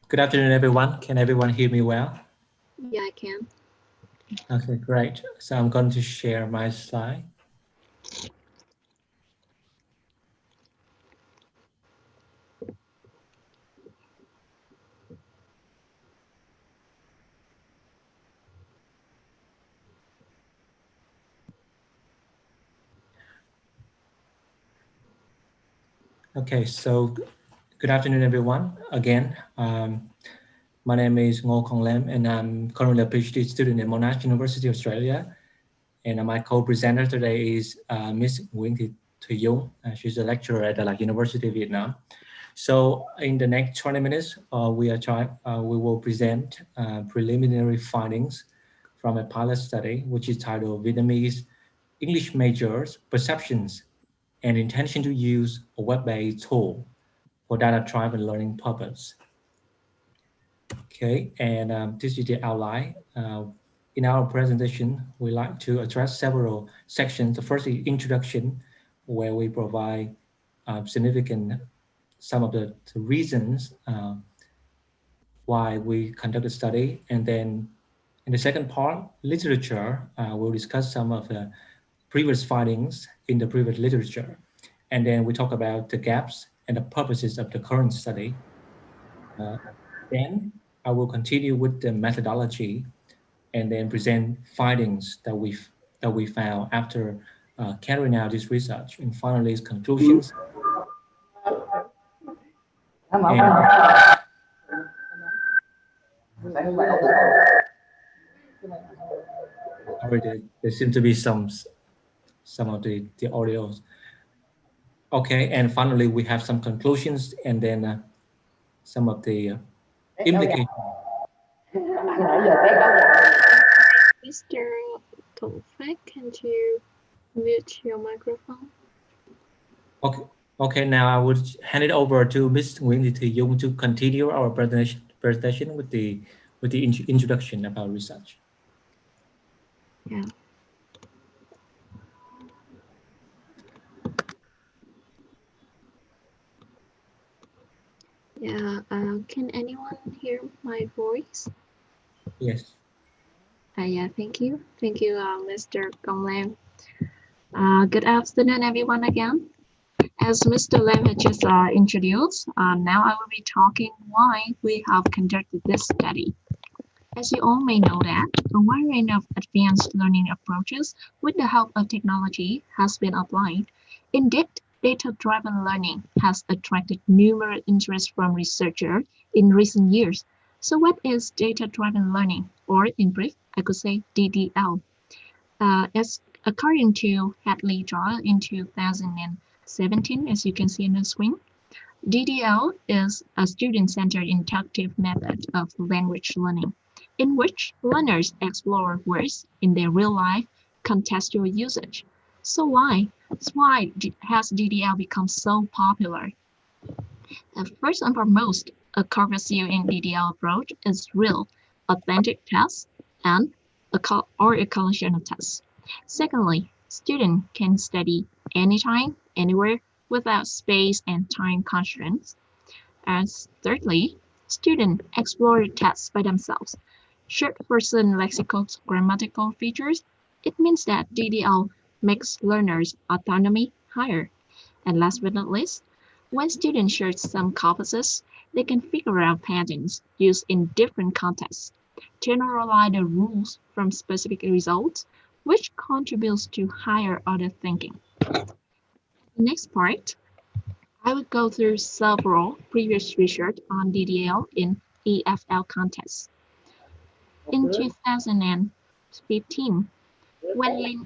Good afternoon, everyone. Can everyone hear me well? Yeah, I can. Okay, great. So I'm going to share my slide. Okay, so good afternoon, everyone. Again, my name is Ngô Công Lam, and I'm currently a PhD student at Monash University, Australia. And my co-presenter today is Ms. Nguyễn Thị Thùy Dung. She's a lecturer at Đà Lạt University, Vietnam. So in the next 20 minutes, we will present preliminary findings from a pilot study, which is titled Vietnamese English Majors Perceptions and Intention to Use a Web-based Tool for Data-Driven Learning Purpose. Okay, and this is the outline. In our presentation, we like to address several sections. The first is introduction, where we provide some of the reasons why we conduct the study. And then in the second part, literature, we'll discuss some of the previous findings in the previous literature. And then we talk about the gaps and the purposes of the current study. Then I will continue with the methodology and then present findings that we found after carrying out this research. And finally, conclusions. There seem to be some of the audios. Okay, and finally we have some conclusions and then some of the implications. Mr. Tongfek, can you mute your microphone? Okay, now I would hand it over to Ms. Nguyễn Thị Thùy Dung to continue our presentation with the introduction about research. Yeah. Yeah, can anyone hear my voice? Yes. Yeah, thank you. Thank you, Mr. Công Lam. Good afternoon, everyone again. As Mr. Lam had just introduced, now I will be talking why we have conducted this study. As you all may know that, a wide range of advanced learning approaches with the help of technology has been applied. Indeed, data-driven learning has attracted numerous interest from researchers in recent years. So what is data-driven learning, or in brief, I could say DDL? As according to Hadley et al. In 2017, as you can see on the screen, DDL is a student-centered interactive method of language learning, in which learners explore words in their real-life contextual usage. So why has DDL become so popular? First and foremost, a core value in DDL approach is real, authentic tests and a collection of tests. Secondly, students can study anytime, anywhere, without space and time constraints. As thirdly, students explore tests by themselves. Short person lexical grammatical features, it means that DDL makes learners' autonomy higher. And last but not least, when students share some corpuses, they can figure out patterns used in different contexts, generalize the rules from specific results, which contributes to higher order thinking. The next part, I will go through several previous research on DDL in EFL contests. In 2015, when Lin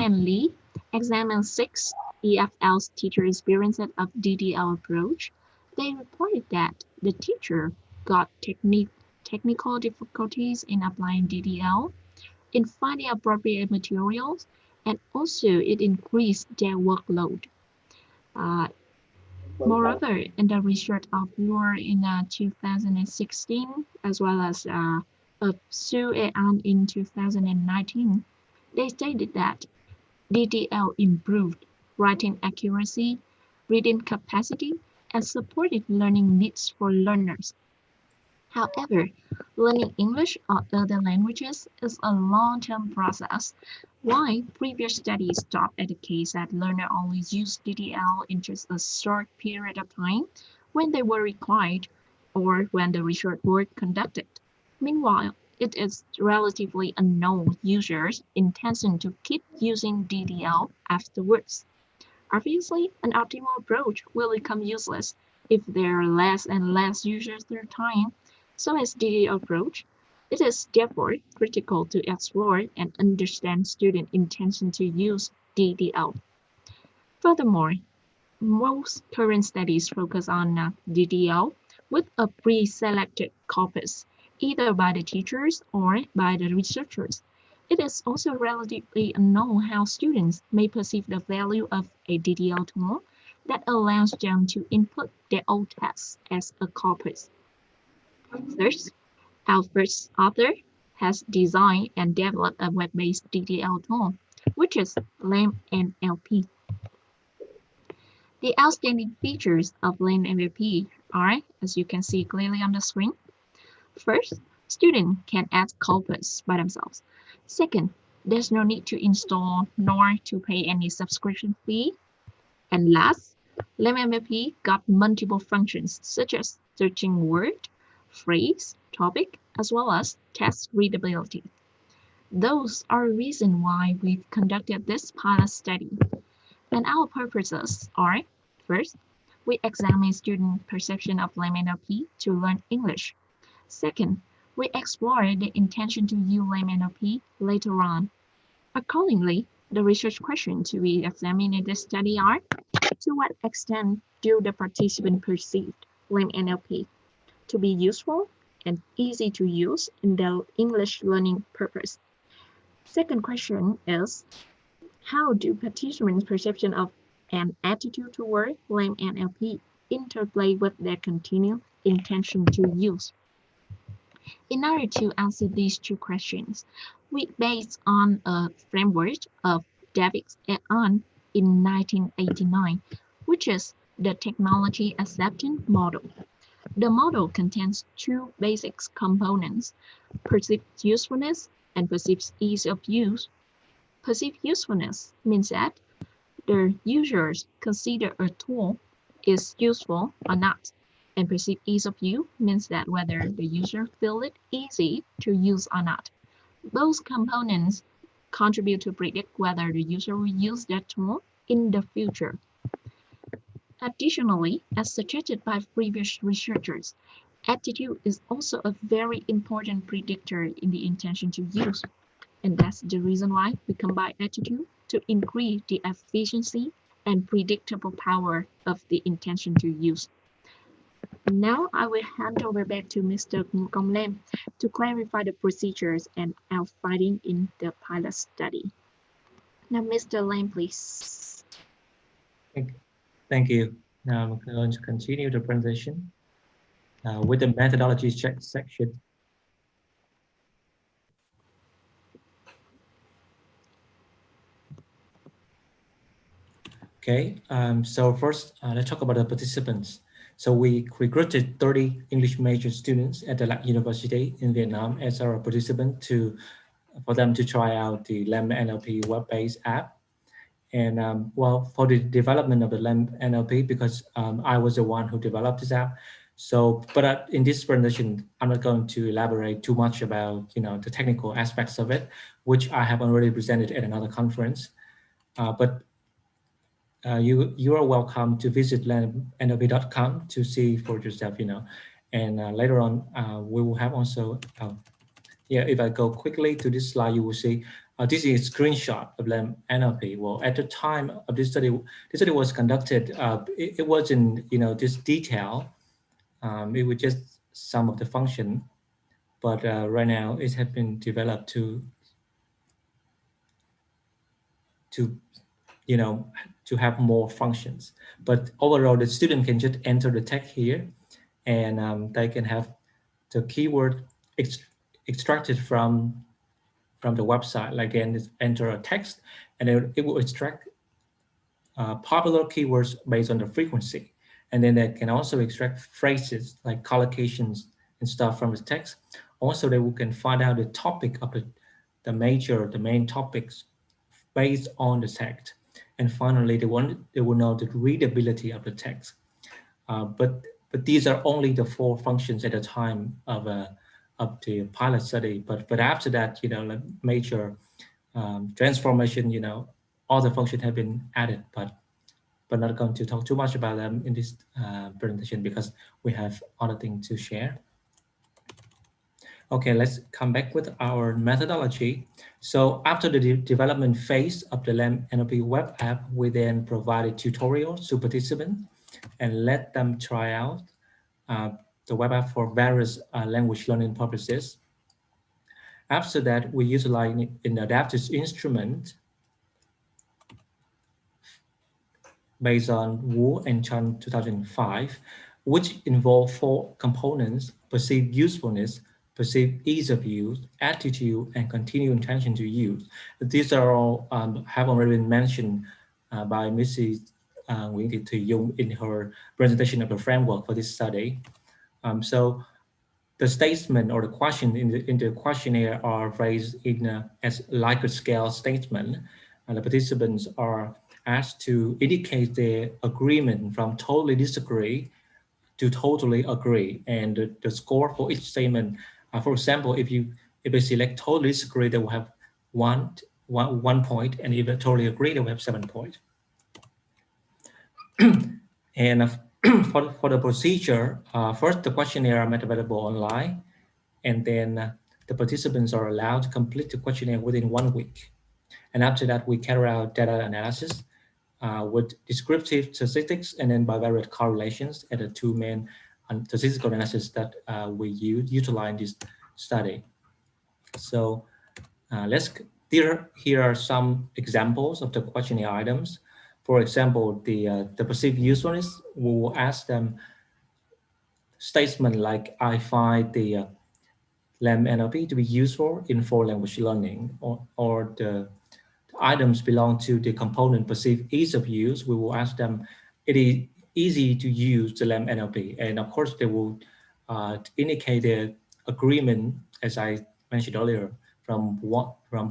and Lee, examined 6 EFL's teacher experiences of DDL approach, they reported that the teacher got technical difficulties in applying DDL, in finding appropriate materials, and also it increased their workload. Moreover, in the research of Lure in 2016, as well as of Su et al. In 2019, they stated that DDL improved writing accuracy, reading capacity, and supported learning needs for learners. However, learning English or other languages is a long-term process. Why previous studies stopped at the case that learners only used DDL in just a short period of time when they were required or when the research work conducted. Meanwhile, it is relatively unknown users' intention to keep using DDL afterwards. Obviously, an optimal approach will become useless if there are less and less users through time. So as DDL approach, it is therefore critical to explore and understand student intention to use DDL. Furthermore, most current studies focus on DDL with a pre-selected corpus, either by the teachers or by the researchers. It is also relatively unknown how students may perceive the value of a DDL tool that allows them to input their own tests as a corpus. First, our first author has designed and developed a web-based DDL tool, which is LAM-NLP. The outstanding features of LAM-NLP are, as you can see clearly on the screen. First, students can add corpus by themselves. Second, there's no need to install nor to pay any subscription fee. And last, LAM-NLP got multiple functions such as searching word, phrase, topic, as well as text readability. Those are reasons why we've conducted this pilot study. And our purposes are, first, we examine student perception of LAM-NLP to learn English. Second, we explore the intention to use LAM-NLP later on. Accordingly, the research questions to be examined in this study are, to what extent do the participants perceive LAM-NLP to be useful and easy to use in their English learning purpose? Second question is, how do participants' perception of an attitude toward LAM-NLP interplay with their continued intention to use? In order to answer these two questions, we based on a framework of David et al. In 1989, which is the technology acceptance model. The model contains two basic components, perceived usefulness and perceived ease of use. Perceived usefulness means that the users consider a tool is useful or not, and perceived ease of use means that whether the user feels it easy to use or not. Those components contribute to predict whether the user will use that tool in the future. Additionally, as suggested by previous researchers, attitude is also a very important predictor in the intention to use. And that's the reason why we combine attitude to increase the efficiency and predictable power of the intention to use. Now I will hand over back to Mr. Kong Lam to clarify the procedures and our finding in the pilot study. Now, Mr. Lam, please. Thank you. Now I'm going to continue the presentation with the methodology check section. Okay, so first let's talk about the participants. So we recruited 30 English major students at the University in Vietnam as our participant for them to try out the LAM NLP web-based app. And well, for the development of the LAM NLP, because I was the one who developed this app. So, but in this presentation, I'm not going to elaborate too much about, the technical aspects of it, which I have already presented at another conference. But you are welcome to visit lamnlp.com to see for yourself, and later on we will have also, if I go quickly to this slide, you will see this is a screenshot of LAM NLP. Well, at the time of this study was conducted, it wasn't, this detail. It was just some of the function, but right now it has been developed to have more functions. But overall, the student can just enter the text here, and they can have the keyword extracted from the website. Like, again, enter a text, and it will extract popular keywords based on the frequency. And then they can also extract phrases like collocations and stuff from the text. Also, they can find out the topic of the main topics based on the text. And finally, they will know the readability of the text. But these are only the 4 functions at the time of the pilot study. But after that, like major transformation, all the functions have been added. But not going to talk too much about them in this presentation because we have other things to share. Okay, let's come back with our methodology. So after the development phase of the LAM NLP web app, we then provided tutorials to participants and let them try out the web app for various language learning purposes. After that, we utilize an adaptive instrument based on Wu and Chan 2005, which involve 4 components: perceived usefulness, perceived ease of use, attitude, and continued intention to use. These are all have already been mentioned by Mrs. Nguyễn Thị Thùy Dung in her presentation of the framework for this study. So the statement or the question in the questionnaire are phrased as Likert scale statement, and the participants are asked to indicate their agreement from totally disagree to totally agree, and the score for each statement. For example, if they select totally disagree, they will have one point, and if they totally agree, they will have 7 points. And for the procedure, first the questionnaire are made available online, and then the participants are allowed to complete the questionnaire within 1 week. And after that, we carry out data analysis with descriptive statistics and then bivariate correlations at the 2 main statistical analysis that we utilize in this study. So here are some examples of the questionnaire items. For example, the perceived usefulness, we will ask them statement like, I find the LAM NLP to be useful in for language learning, or the items belong to the component perceived ease of use. We will ask them, it is easy to use the LAM NLP. And of course, they will indicate their agreement, as I mentioned earlier, from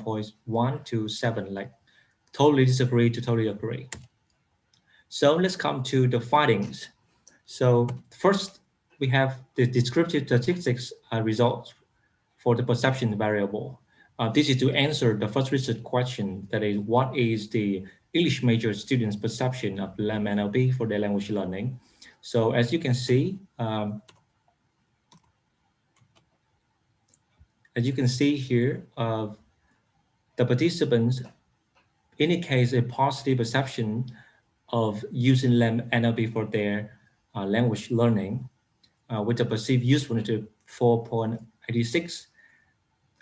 points 1 to 7, like totally disagree to totally agree. So let's come to the findings. So first, we have the descriptive statistics results for the perception variable. This is to answer the first research question, that is, what is the English major students' perception of LAM NLP for their language learning? So as you can see, here, the participants indicates a positive perception of using LAM NLP for their language learning. with the perceived usefulness of 4.86.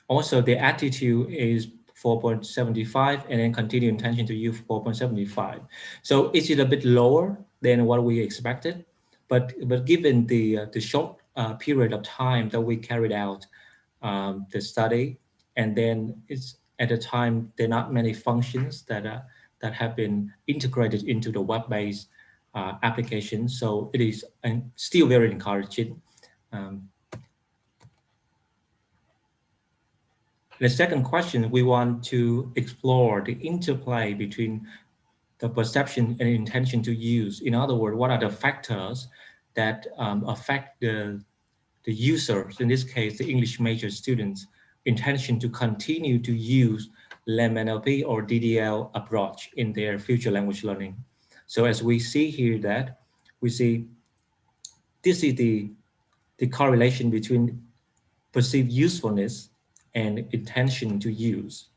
Also, the attitude is 4.75, and then continued intention to use 4.75. So it's a bit lower than what we expected, but given the short period of time that we carried out the study, and then it's at the time there are not many functions that have been integrated into the web-based application. So it is still very encouraging. The second question, we want to explore the interplay between the perception and intention to use. In other words, what are the factors that affect the users, in this case, the English major students, intention to continue to use LAM-NLP or DDL approach in their future language learning. So as we see here that, we see this is the correlation between perceived usefulness and intention to use.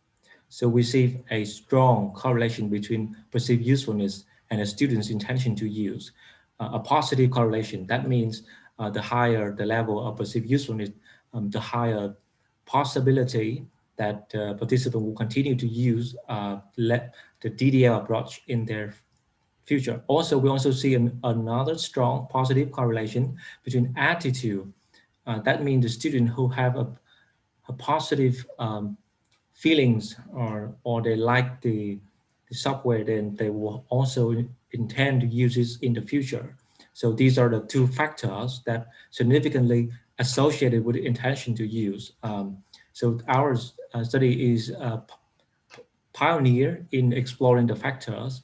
So we see a strong correlation between perceived usefulness and a student's intention to use. A positive correlation, that means the higher the level of perceived usefulness, the higher possibility that participant will continue to use the DDL approach in their future. Also, we also see another strong positive correlation between attitude. That means the student who have a positive feelings or they like the software, then they will also intend to use it in the future. So these are the two factors that significantly associated with the intention to use. So our study is a pioneer in exploring the factors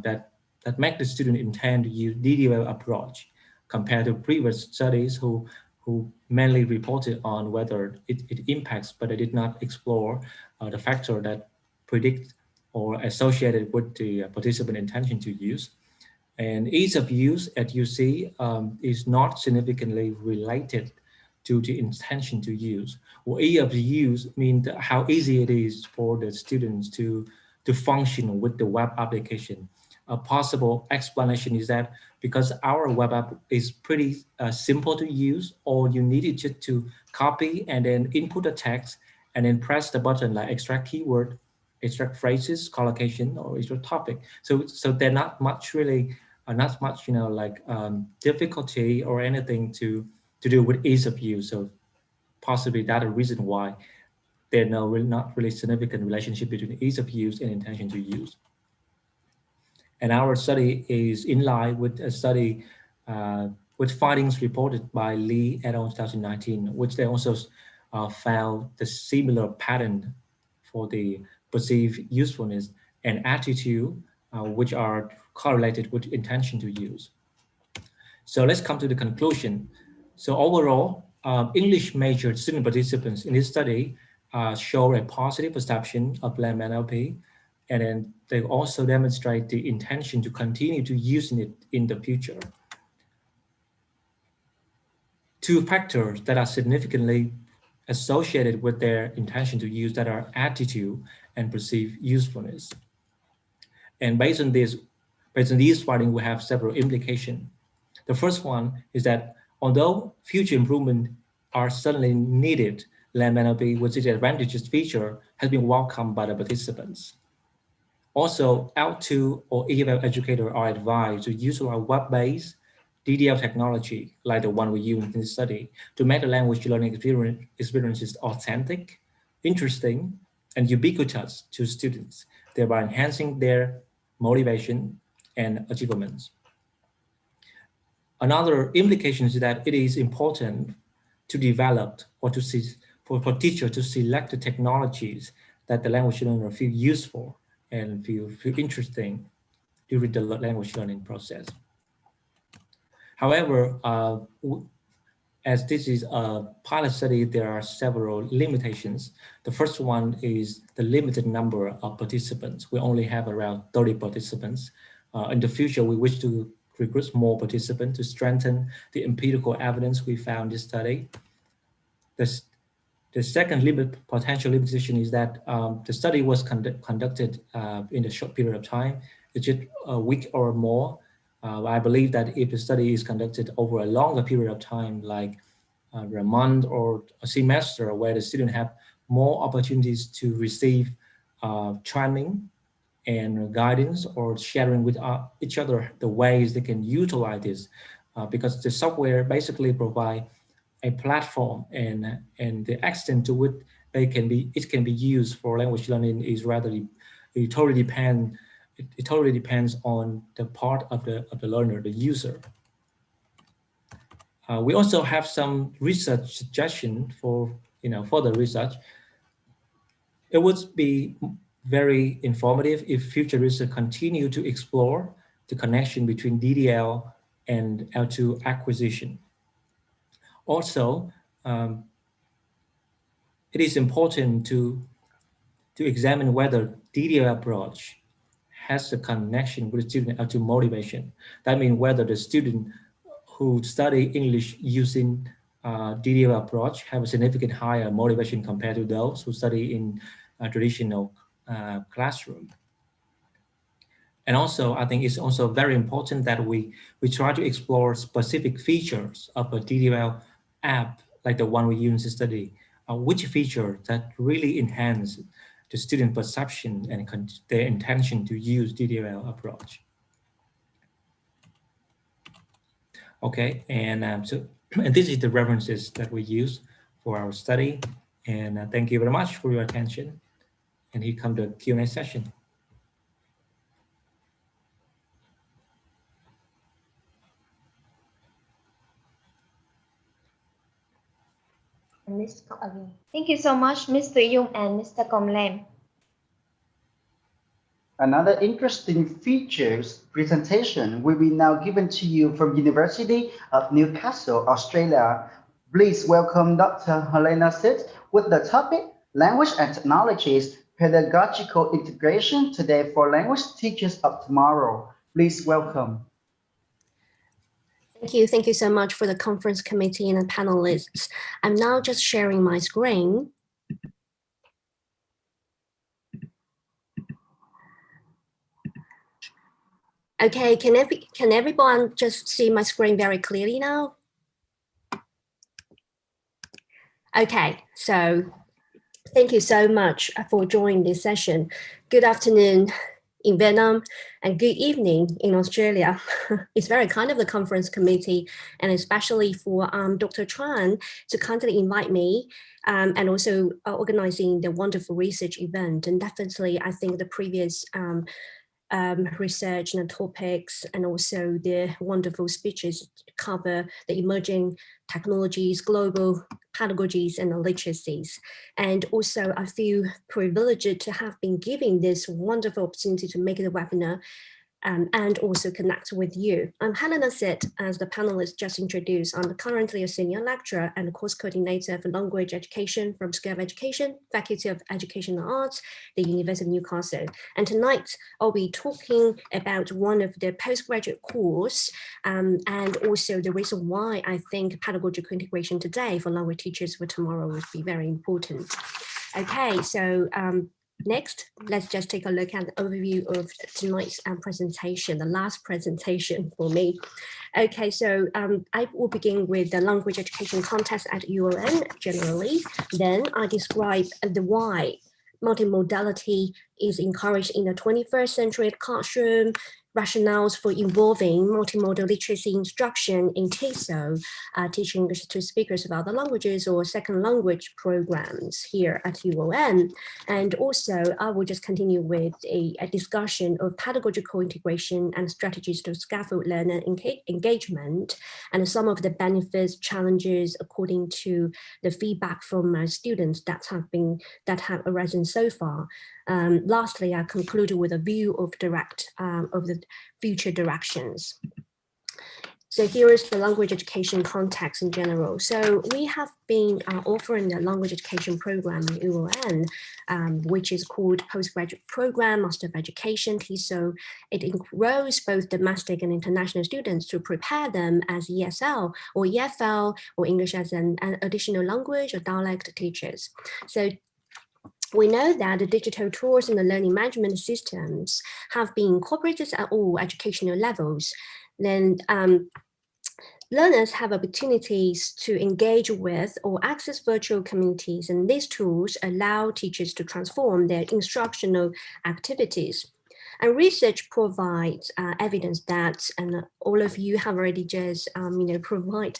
that make the student intend to use DDL approach compared to previous studies who mainly reported on whether it impacts, but they did not explore the factor that predict or associated with the participant intention to use. And ease of use, as you see, is not significantly related to the intention to use. Well, ease of use means how easy it is for the students to function with the web application. A possible explanation is that because our web app is pretty simple to use, or you needed just to copy and then input the text and then press the button like extract keyword, extract phrases, collocation, or extract topic. So they're not much really, not much, difficulty or anything to do with ease of use. So possibly that's a reason why there's not really significant relationship between ease of use and intention to use. And our study is in line with a study with findings reported by Lee et al. 2019, which they also found the similar pattern for the perceived usefulness and attitude, which are correlated with intention to use. So let's come to the conclusion. So overall, English major student participants in this study show a positive perception of LAM-NLP, and then they also demonstrate the intention to continue to using it in the future. Two factors that are significantly associated with their intention to use, that are attitude and perceived usefulness. And based on these findings, we have several implications. The first one is that although future improvements are certainly needed, LAM-NLP, with its advantageous feature, has been welcomed by the participants. Also, L2 or EFL educators are advised to use our web-based DDL technology, like the one we use in this study, to make the language learning experiences authentic, interesting, and ubiquitous to students, thereby enhancing their motivation and achievements. Another implication is that it is important to develop or to see, for teachers to select the technologies that the language learner feel useful and feel interesting during the language learning process. However, as this is a pilot study, there are several limitations. The first one is the limited number of participants. We only have around 30 participants. In the future, we wish to recruit more participants to strengthen the empirical evidence we found in this study. The second potential limitation is that the study was conducted in a short period of time. It's just a week or more. I believe that if the study is conducted over a longer period of time, like a month or a semester, where the student have more opportunities to receive training and guidance or sharing with each other the ways they can utilize this, because the software basically provide a platform, and the extent to which it can be used for language learning is it totally depends on the part of the learner, the user. We also have some research suggestion for further research. It would be very informative if future research continue to explore the connection between DDL and L2 acquisition. Also, it is important to examine whether DDL approach has a connection with the student L2 motivation. That means whether the student who study English using DDL approach have a significant higher motivation compared to those who study in a traditional classroom. And also, I think it's also very important that we try to explore specific features of a DDL app, like the one we use to study, which feature that really enhance the student perception and their intention to use DDL approach. Okay, and and this is the references that we use for our study. And thank you very much for your attention. And here comes the Q&A session. Thank you so much, Mr. Yung and Mr. Komlem. Another interesting features presentation will be now given to you from University of Newcastle, Australia. Please welcome Dr. Helena Sitt with the topic Language and Technologies, Pedagogical Integration Today for Language Teachers of Tomorrow. Please welcome. Thank you so much for the conference committee and the panelists. I'm now just sharing my screen. Okay, can everyone just see my screen very clearly now? Okay, so thank you so much for joining this session. Good afternoon in Vietnam and good evening in Australia. It's very kind of the conference committee and especially for Dr. Tran to kindly invite me and also organizing the wonderful research event. And definitely I think the previous research and topics and also the wonderful speeches cover the emerging technologies, global pedagogies and literacies. And also I feel privileged to have been given this wonderful opportunity to make the webinar and also connect with you. I'm Helena Sitt, as the panelist just introduced. I'm currently a senior lecturer and course coordinator for language education from School of Education, Faculty of Education and Arts, the University of Newcastle. And tonight I'll be talking about one of the postgraduate course and also the reason why I think pedagogical integration today for language teachers for tomorrow would be very important. Okay, so next, let's just take a look at the overview of tonight's presentation, the last presentation for me. Okay, so I will begin with the language education context at UON generally. Then I describe the why multimodality is encouraged in the 21st century classroom, rationales for involving multimodal literacy instruction in Tesol, teaching English to speakers of other languages or second language programs here at UON. And also I will just continue with a discussion of pedagogical integration and strategies to scaffold learner engagement and some of the benefits, challenges according to the feedback from my students that have arisen so far. Lastly, I concluded with a view of the future directions. So here is the language education context in general. So we have been offering the language education program in UON, which is called Postgraduate Program, Master of Education, TESOL. It enrolls both domestic and international students to prepare them as ESL or EFL or English as an additional language or dialect teachers. So we know that the digital tools and the learning management systems have been incorporated at all educational levels. Then learners have opportunities to engage with or access virtual communities, and these tools allow teachers to transform their instructional activities. And research provides evidence that, and all of you have already just provide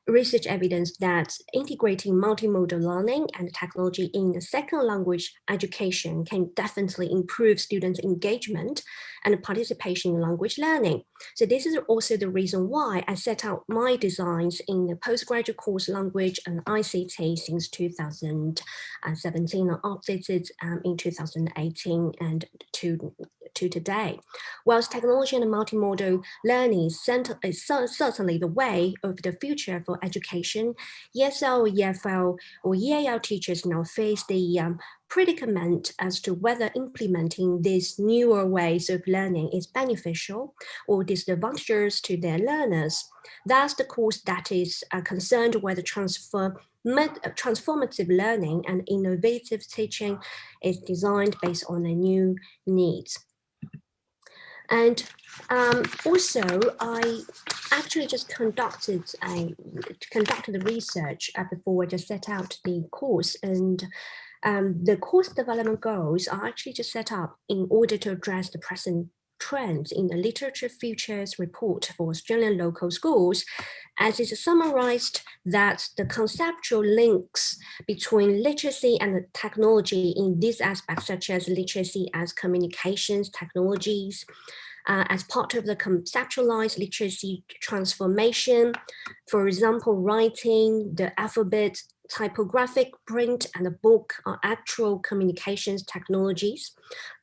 research evidence that integrating multimodal learning and technology in the second language education can definitely improve students' engagement and participation in language learning. So this is also the reason why I set out my designs in the postgraduate course language and ICT since 2017 and updated in 2018 and to today. Whilst technology and multimodal learning is certainly the way of the future for education, ESL, EFL, or EAL teachers now face the predicament as to whether implementing these newer ways of learning is beneficial or disadvantageous to their learners. Thus, the course that is concerned with transformative learning and innovative teaching is designed based on the new needs. And also, I actually just conducted the research before I just set out the course, and the course development goals are actually just set up in order to address the present trends in the Literature Futures report for Australian local schools, as is summarized that the conceptual links between literacy and technology in these aspects, such as literacy as communications technologies, as part of the conceptualized literacy transformation. For example, writing, the alphabet, typographic, print, and the book are actual communications technologies,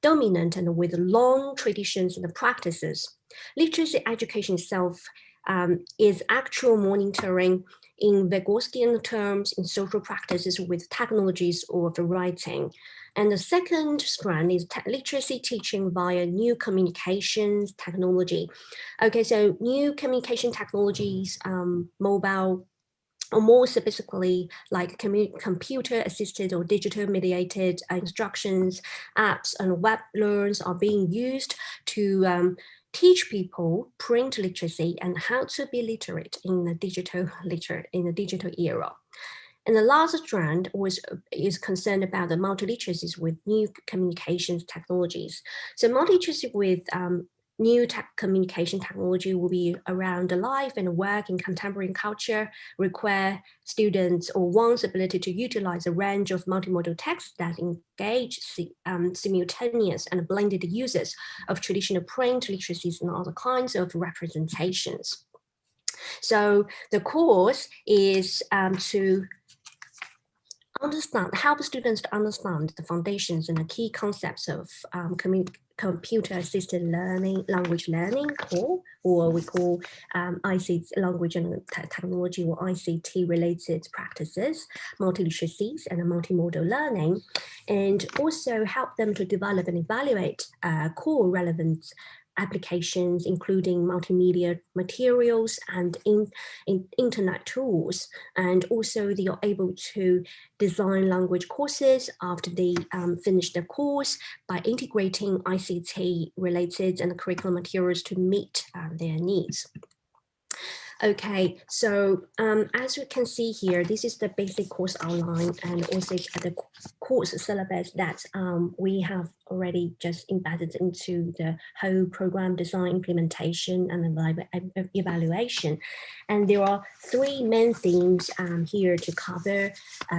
dominant and with long traditions and practices. Literacy education itself is actual monitoring in Vygotskian terms in social practices with technologies of writing. And the second strand is literacy teaching via new communications technology. Okay, so new communication technologies, mobile, or more specifically like computer assisted or digital mediated instructions, apps and web learns are being used to teach people print literacy and how to be literate in the digital era. And the last strand is concerned about the multiliteracies with new communications technologies. So multiliteracy with new communication technology will be around the life and work in contemporary culture, require students or one's ability to utilize a range of multimodal texts that engage simultaneous and blended uses of traditional print literacies and other kinds of representations. So the course is to help students to understand the foundations and the key concepts of computer-assisted learning, language learning, or we call ICT, language and technology, or ICT-related practices, multiliteracies, and multimodal learning, and also help them to develop and evaluate core relevant applications, including multimedia materials and internet tools. And also they are able to design language courses after they finish the course by integrating ICT related and curriculum materials to meet their needs. Okay, so as you can see here, this is the basic course outline and also the course syllabus that we have already just embedded into the whole program design, implementation, and evaluation. And there are three main themes here to cover,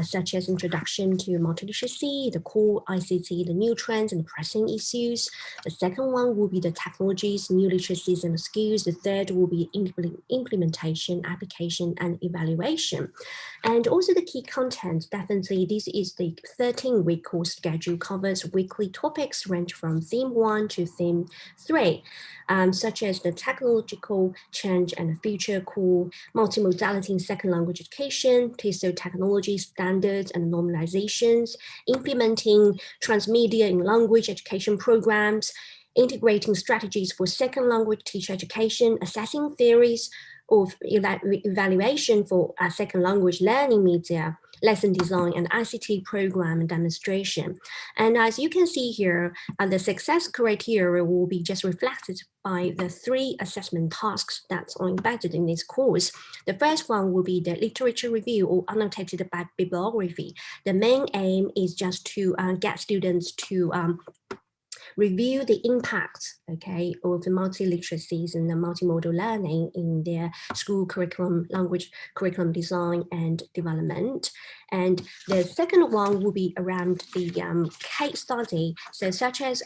such as introduction to multiliteracy, the core ICT, the new trends and pressing issues. The second one will be the technologies, new literacies and skills. The third will be implementation, application, and evaluation. And also the key content, definitely this is the 13-week course schedule, covers weekly topics range from theme 1 to theme 3, such as the technological change and future core, multimodality in second language education, Tesol technology standards and normalizations, implementing transmedia in language education programs, integrating strategies for second language teacher education, assessing theories of evaluation for second language learning media, lesson design and ICT program and demonstration. And as you can see here, the success criteria will be just reflected by the 3 assessment tasks that are embedded in this course. The first one will be the literature review or annotated bibliography. The main aim is just to get students to review the impact, okay, of the multi-literacies and the multimodal learning in their school curriculum, language curriculum design and development. And the second one will be around the case study, so such as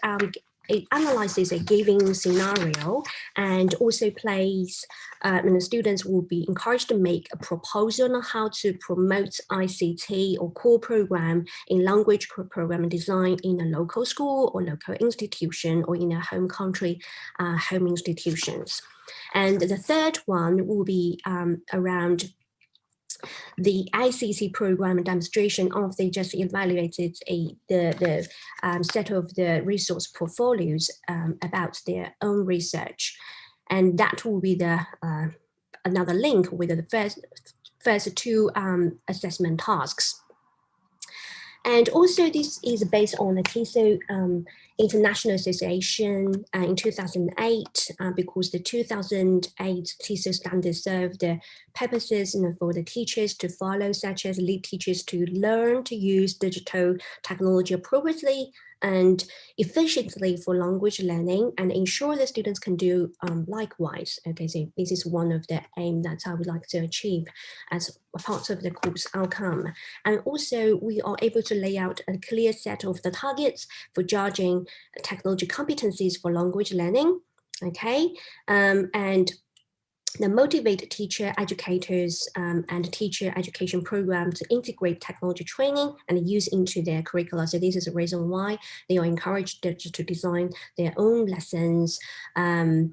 it analyzes a given scenario and also plays, and the students will be encouraged to make a proposal on how to promote ICT or core program in language program design in a local school or local institution or in a home country, home institutions. And the third one will be around the ICT program demonstration of they just evaluated the set of the resource portfolios about their own research. And that will be the another link with the first 2 assessment tasks. And also this is based on the Tesol International Association in 2008, because the 2008 Tesol standards serve the purposes for the teachers to follow, such as lead teachers to learn to use digital technology appropriately and efficiently for language learning and ensure that students can do likewise. Okay, so this is one of the aims that I would like to achieve as a part of the course outcome. And also we are able to lay out a clear set of the targets for judging technology competencies for language learning, okay? And the motivate teacher educators and teacher education programs to integrate technology training and use into their curricula. So this is the reason why they are encouraged to design their own lessons in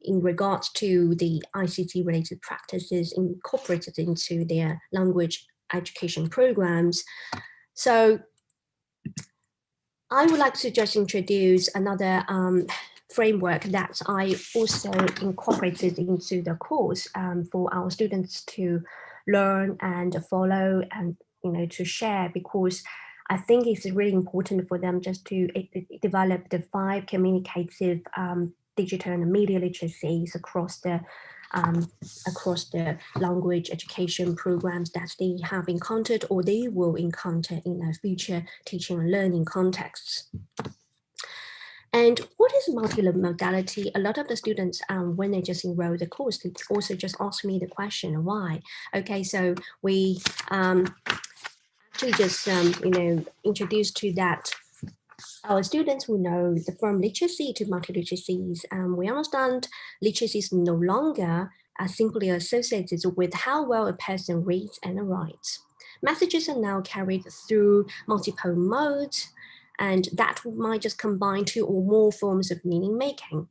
regards to the ICT related practices incorporated into their language education programs. So I would like to just introduce another framework that I also incorporated into the course for our students to learn and follow and to share, because I think it's really important for them just to develop the 5 communicative digital and media literacies across the language education programs that they have encountered or they will encounter in a future teaching and learning contexts. And what is multimodality? A lot of the students, when they just enroll the course, they also just ask me the question, why? Okay, so we actually just, introduced to that. Our students will know from literacy to multi-literacies. We understand literacies no longer are simply associated with how well a person reads and writes. Messages are now carried through multiple modes, and that might just combine 2 or more forms of meaning making.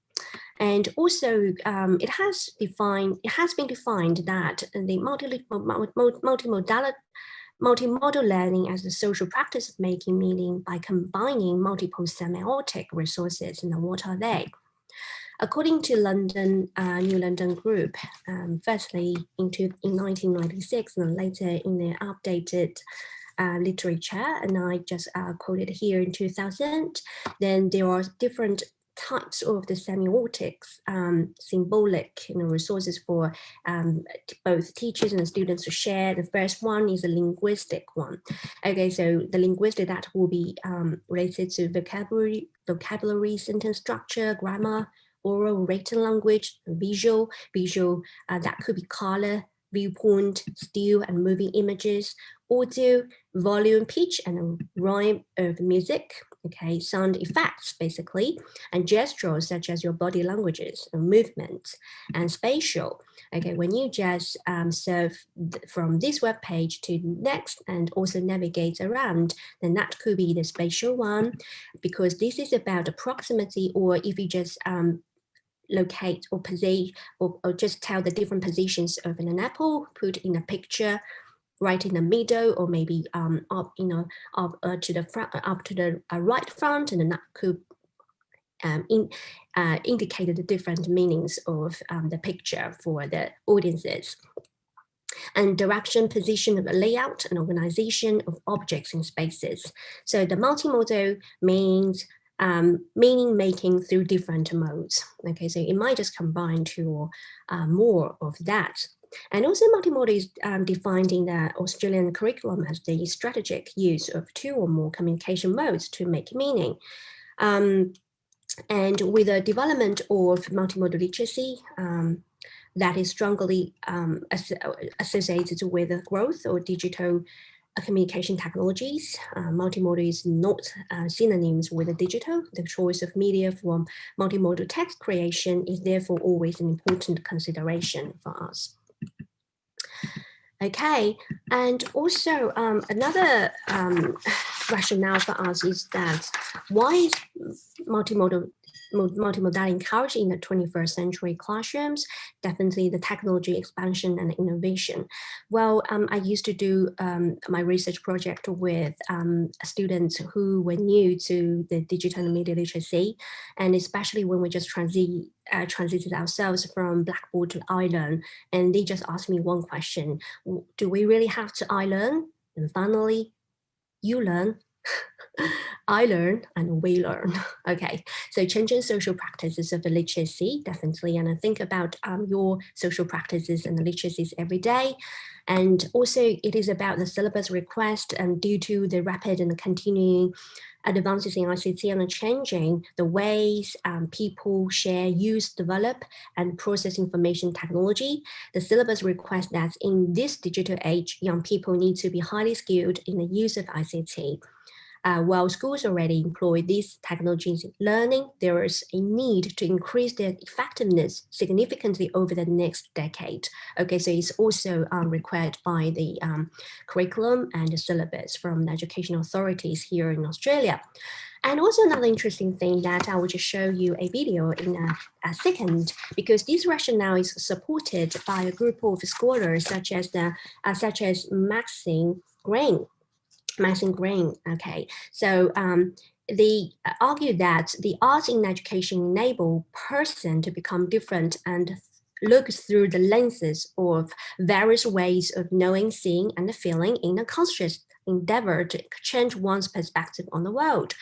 And also it has been defined that the multimodal learning as a social practice of making meaning by combining multiple semiotic resources. And what are they? According to New London Group, firstly in 1996 and later in the updated literature, and I just quoted here in 2000, then there are different types of the semiotics, symbolic resources for both teachers and students to share. The first one is a linguistic one. Okay, so the linguistic that will be related to vocabulary, sentence structure, grammar, oral, written language, visual, that could be color, viewpoint, still and moving images, audio, volume, pitch, and rhyme of music, okay, sound effects basically, and gestures such as your body languages and movements, and spatial. Okay, when you just surf from this web page to next and also navigate around, then that could be the spatial one, because this is about the proximity, or if you just locate or position or just tell the different positions of an apple, put in a picture right in the middle, or maybe up to the front, up to the right front, and then that could indicate the different meanings of the picture for the audiences. and direction, position of the layout and organization of objects in spaces. So the multimodal means meaning making through different modes. Okay, so it might just combine two or more of that. And also multimodal is defined in the Australian curriculum as the strategic use of two or more communication modes to make meaning. And with the development of multimodal literacy, that is strongly associated with the growth of digital communication technologies. Multimodal is not synonyms with the digital. The choice of media for multimodal text creation is therefore always an important consideration for us. Okay, and also another rationale for us is that why is multimodal encouraged in the 21st century classrooms? Definitely the technology expansion and innovation. Well, I used to do my research project with students who were new to the digital and media literacy, and especially when we just transited ourselves from Blackboard to iLearn, and they just asked me one question: do we really have to iLearn? And finally, you learn, I learn, and we learn. Okay, so changing social practices of the literacy, definitely, and I think about your social practices and the literacies every day. And also it is about the syllabus request, and due to the rapid and continuing advances in ICT and changing the ways people share, use, develop, and process information technology, the syllabus requests that in this digital age, young people need to be highly skilled in the use of ICT. While schools already employ these technologies in learning, there is a need to increase their effectiveness significantly over the next decade. Okay, so it's also required by the curriculum and the syllabus from the education authorities here in Australia. And also another interesting thing that I will just show you a video in a second, because this rationale is supported by a group of scholars such as Maxine Green. Okay, so they argue that the arts in education enable person to become different and look through the lenses of various ways of knowing, seeing, and feeling in a conscious endeavor to change one's perspective on the world.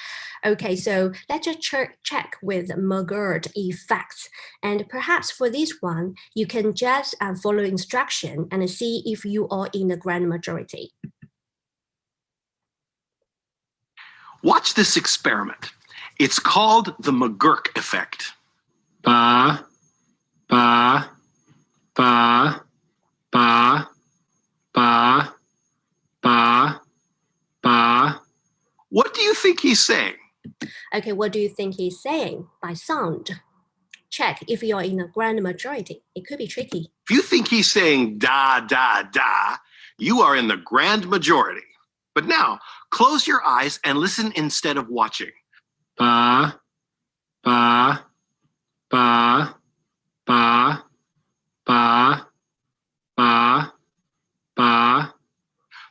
Okay, so let's just check with McGurk effects. And perhaps for this one, you can just follow instruction and see if you are in the grand majority. Watch this experiment. It's called the McGurk effect. Ba, ba, ba, ba, ba, ba, ba. What do you think he's saying? Okay, what do you think he's saying by sound? Check if you're in a grand majority. It could be tricky. If you think he's saying da, da, da, you are in the grand majority. But now, close your eyes and listen instead of watching. Ba, ba, ba, ba, ba, ba, ba.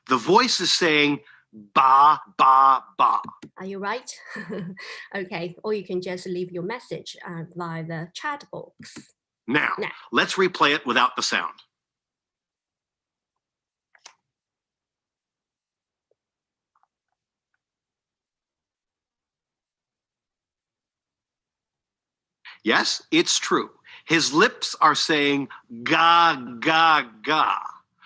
The voice is saying ba, ba, ba. Are you right? Okay, or you can just leave your message via the chat box. Now, let's replay it without the sound. Yes, it's true. His lips are saying ga, ga, ga.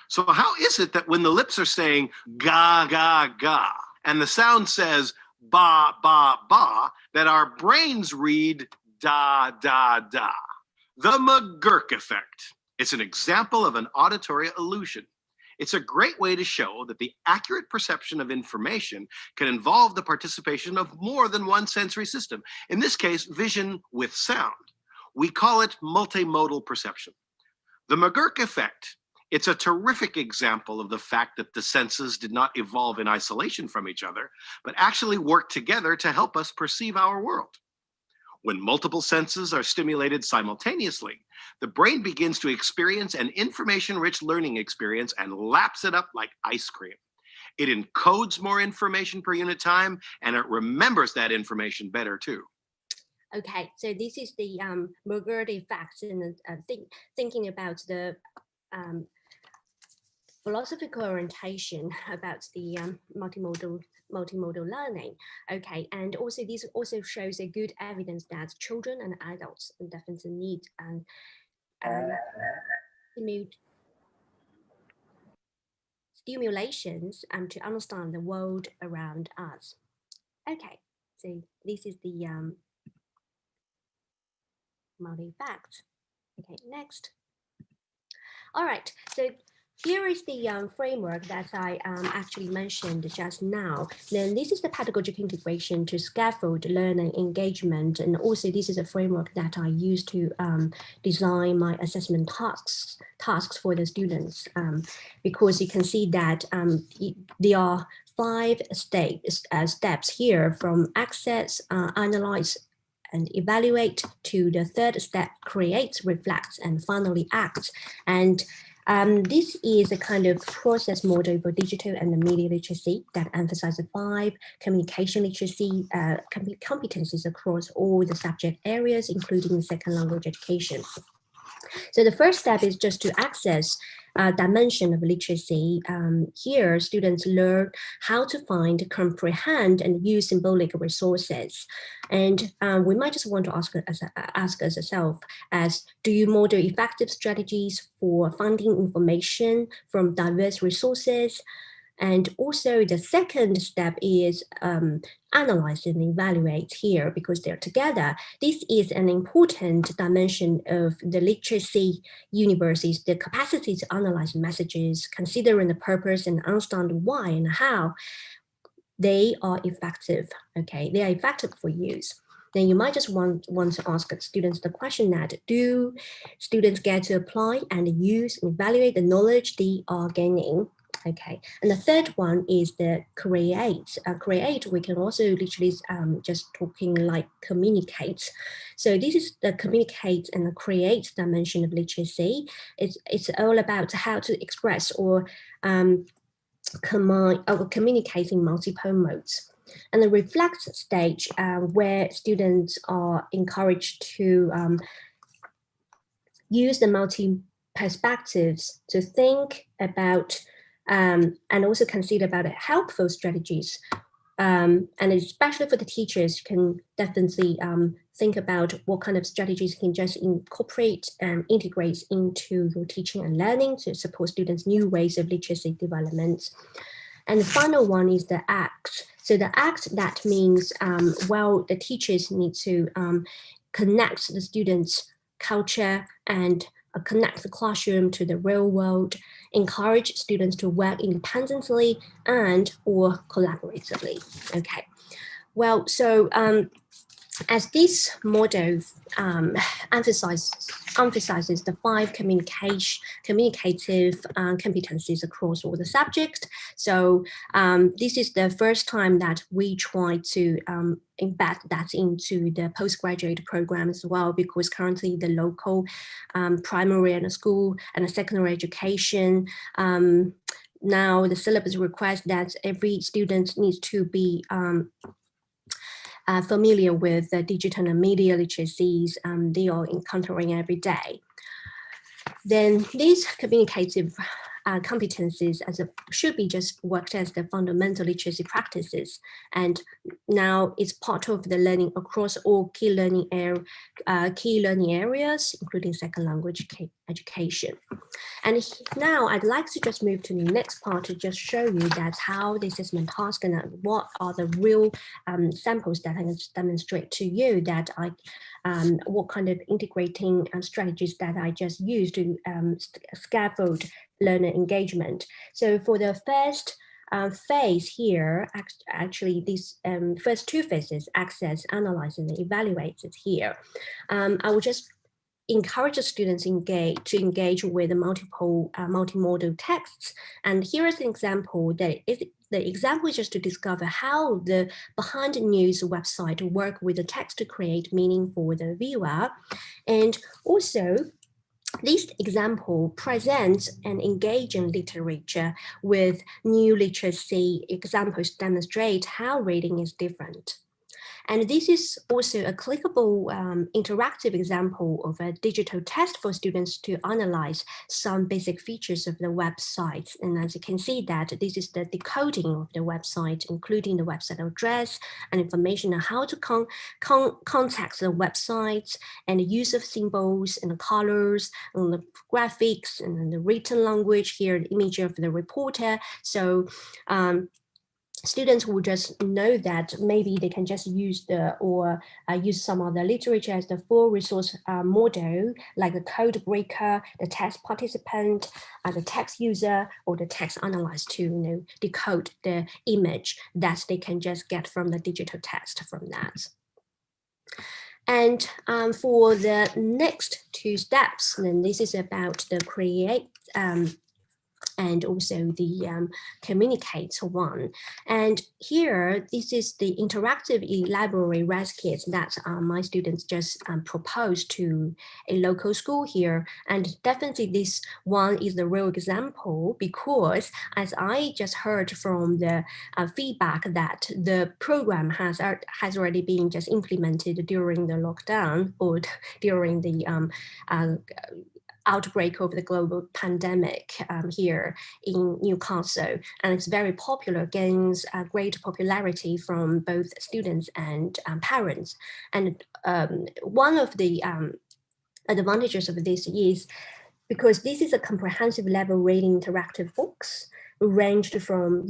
So how is it that when the lips are saying ga, ga, ga, and the sound says ba, ba, ba, that our brains read da, da, da? The McGurk effect. It's an example of an auditory illusion. It's a great way to show that the accurate perception of information can involve the participation of more than one sensory system. In this case, vision with sound. We call it multimodal perception. The McGurk effect, it's a terrific example of the fact that the senses did not evolve in isolation from each other, but actually work together to help us perceive our world. When multiple senses are stimulated simultaneously, the brain begins to experience an information-rich learning experience and laps it up like ice cream. It encodes more information per unit time, and it remembers that information better too. Okay, so this is the McGurk effect, and thinking about the philosophical orientation about the multimodal learning. Okay, and also this also shows a good evidence that children and adults definitely need stimulations to understand the world around us. Okay, so this is the multi-fact. Okay, next. All right, so here is the framework that I actually mentioned just now. Then this is the pedagogical integration to scaffold learning engagement. And also this is a framework that I use to design my assessment tasks for the students, because you can see that there are 5 steps here, from access, analyze, and evaluate, to the 3rd step, create, reflect, and finally act. And this is a kind of process model for digital and media literacy that emphasizes 5 communication literacy competencies across all the subject areas, including second language education. So the first step is just to access dimension of literacy. Here, students learn how to find, comprehend, and use symbolic resources. And we might just want to ask ourselves as, do you model effective strategies for finding information from diverse resources? And also the second step is analyze and evaluate here, because they're together. This is an important dimension of the literacy universities, the capacity to analyze messages, considering the purpose and understand why and how they are effective. Okay, they are effective for use. Then you might just want to ask students the question that, do students get to apply and use and evaluate the knowledge they are gaining? Okay, and the third one is the create. Create, we can also literally just talking like communicate. So this is the communicate and the create dimension of literacy. It's all about how to express or communicate in multiple modes. And the reflect stage, where students are encouraged to use the multi-perspectives to think about and also consider about helpful strategies. And especially for the teachers, you can definitely think about what kind of strategies you can just incorporate and integrate into your teaching and learning to support students' new ways of literacy development. And the final one is the act. So the act, that means, well, the teachers need to connect the students' culture and connect the classroom to the real world, encourage students to work independently and or collaboratively. Okay, well, so as this model emphasizes the 5 communicative competencies across all the subjects. So this is the first time that we try to embed that into the postgraduate program as well, because currently the local primary and school and the secondary education, now the syllabus requires that every student needs to be familiar with the digital and media literacies they are encountering every day. Then these communicative competencies should be just worked as the fundamental literacy practices, and now it's part of the learning across all key learning areas, including second language education. And now I'd like to just move to the next part to just show you that how the assessment task and what are the real samples that I can demonstrate to you that what kind of integrating strategies that I just used to scaffold learner engagement. So for the first phase here, actually these first 2 phases, access, analyze, and evaluate it here. I will just encourage the students to engage with the multimodal texts. And here is an example the example is just to discover how the Behind the News website work with the text to create meaning for the viewer. And also, this example presents an engaging literature with new literacy examples demonstrate how reading is different. And this is also a clickable interactive example of a digital test for students to analyze some basic features of the website. And as you can see that this is the decoding of the website, including the website address and information on how to contact the website and the use of symbols and the colors and the graphics and the written language here, the image of the reporter. So students will just know that maybe they can just use use some of the literature as the full resource model, like the code breaker, the test participant, the text user, or the text analyzer to decode the image that they can just get from the digital text from that. And for the next two steps, then this is about the create and also the communicate one. And here, this is the interactive library RES kits that my students just proposed to a local school here. And definitely this one is the real example, because as I just heard from the feedback that the program has already been just implemented during the lockdown or during the outbreak of the global pandemic here in Newcastle, and it's very popular, gains great popularity from both students and parents. And one of the advantages of this is because this is a comprehensive level reading interactive books ranged from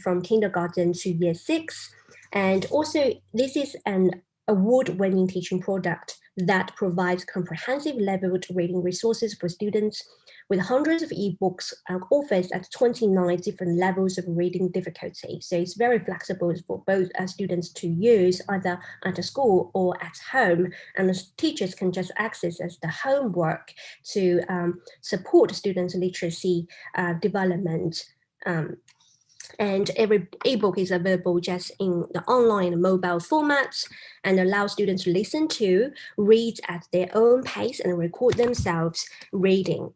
from kindergarten to year 6, and also this is an award-winning teaching product that provides comprehensive leveled reading resources for students with hundreds of ebooks offered at 29 different levels of reading difficulty. So it's very flexible for both students to use either at the school or at home, and the teachers can just access as the homework to support students' literacy development. And every ebook is available just in the online and mobile formats and allow students to listen to, read at their own pace and record themselves reading.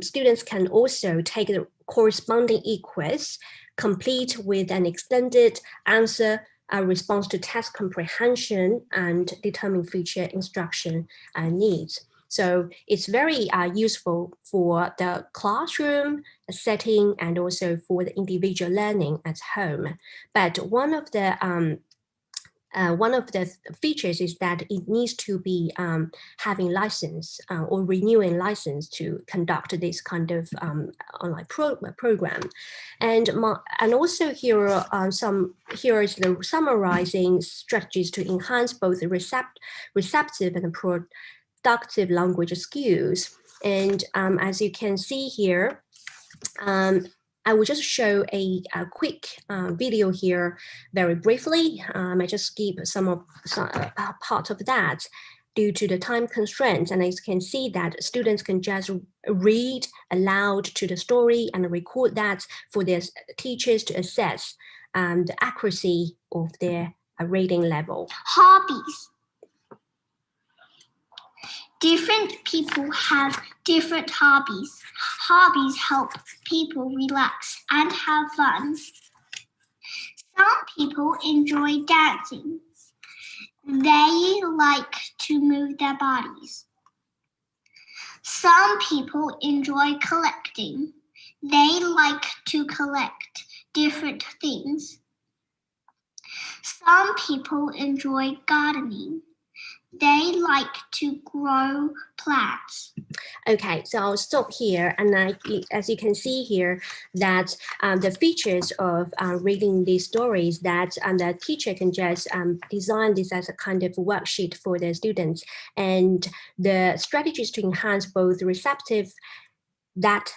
Students can also take the corresponding e-quiz, complete with an extended answer response to test comprehension and determine future instruction needs. So it's very useful for the classroom setting and also for the individual learning at home. But one of the features is that it needs to be having license or renewing license to conduct this kind of online program. And also here is the summarizing strategies to enhance both the receptive and productive language skills. And as you can see here, I will just show a quick video here very briefly. I just skip some part of that due to the time constraints. And as you can see that students can just read aloud to the story and record that for their teachers to assess the accuracy of their reading level. Hobbies. Different people have different hobbies. Hobbies help people relax and have fun. Some people enjoy dancing. They like to move their bodies. Some people enjoy collecting. They like to collect different things. Some people enjoy gardening. They like to grow plants. Okay, so I'll stop here. And as you can see here, that the features of reading these stories, that the teacher can just design this as a kind of worksheet for the students. And the strategies to enhance both receptive, that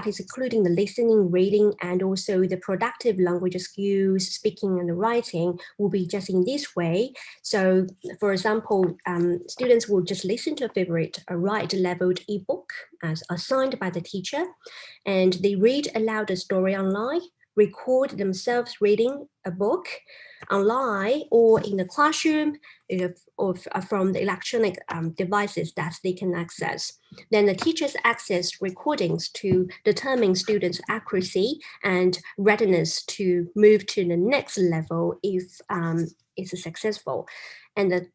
is including the listening, reading, and also the productive language skills, speaking and writing, will be just in this way. So, for example, students will just listen to a favorite write-leveled ebook as assigned by the teacher, and they read aloud a story online, record themselves reading a book online or in the classroom, from the electronic devices that they can access. Then the teachers access recordings to determine students' accuracy and readiness to move to the next level if it's successful. And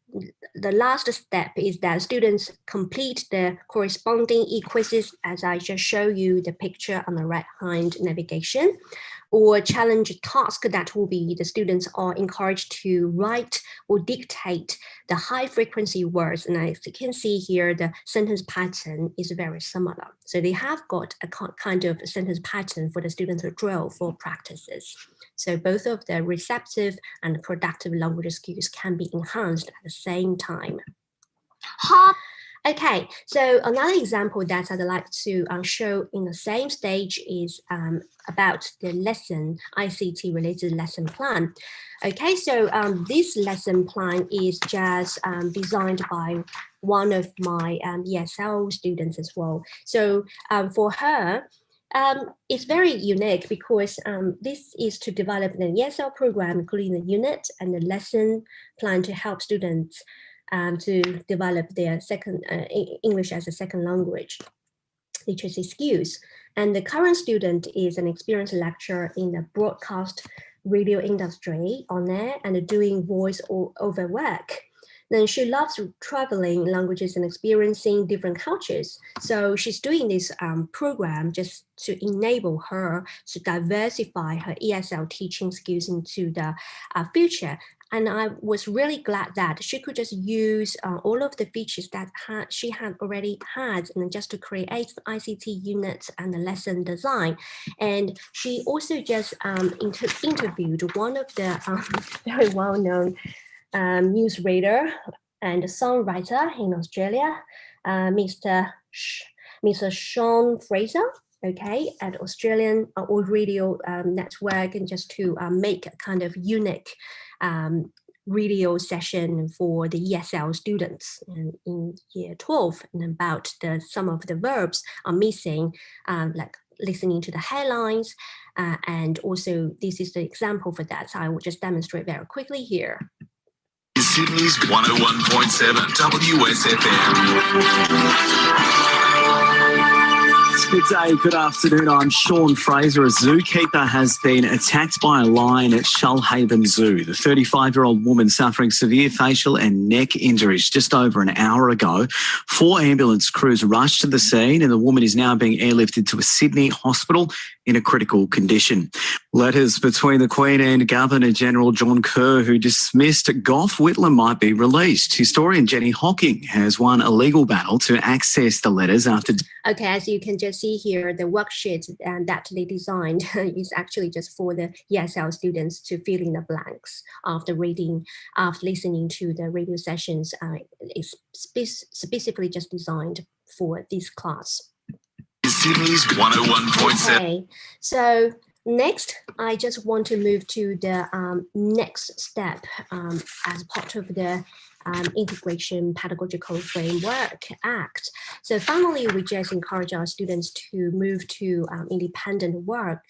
the last step is that students complete the corresponding e-quizzes, as I just showed you the picture on the right-hand navigation, or challenge task that will be the students are encouraged to write or dictate the high frequency words. And as you can see here, the sentence pattern is very similar. So they have got a kind of sentence pattern for the students to drill for practices. So both of the receptive and productive language skills can be enhanced at the same time. Okay, so another example that I'd like to show in the same stage is about the lesson, ICT related lesson plan. Okay, so this lesson plan is just designed by one of my ESL students as well. So for her, it's very unique because this is to develop an ESL program, including the unit and the lesson plan to help students to develop their English as a second language literacy skills. And the current student is an experienced lecturer in the broadcast radio industry on air and doing voice over work. Then she loves traveling languages and experiencing different cultures. So she's doing this program just to enable her to diversify her ESL teaching skills into the future. And I was really glad that she could just use all of the features that she had already had and just to create the ICT units and the lesson design. And she also just interviewed one of the very well-known news reader and songwriter in Australia, Mr. Sean Fraser, okay, at Australian Old Radio Network, and just to make a kind of unique radio session for the ESL students in year 12, and about some of the verbs are missing, like listening to the headlines, and also this is the example for that. So I will just demonstrate very quickly here. Sydney's 101.7 WSFM. Good day, good afternoon. I'm Sean Fraser. A zookeeper has been attacked by a lion at Shoalhaven Zoo. The 35-year-old woman suffering severe facial and neck injuries just over an hour ago. 4 ambulance crews rushed to the scene and the woman is now being airlifted to a Sydney hospital in a critical condition. Letters between the Queen and Governor-General John Kerr, who dismissed Gough Whitlam, might be released. Historian Jenny Hocking has won a legal battle to access the letters after... Okay, as you can just see here, the worksheet that they designed is actually just for the ESL students to fill in the blanks after listening to the radio sessions. It's specifically just designed for this class. Sydney's 101.7. Okay, so next, I just want to move to the next step as part of the Integration Pedagogical Framework Act. So finally, we just encourage our students to move to independent work,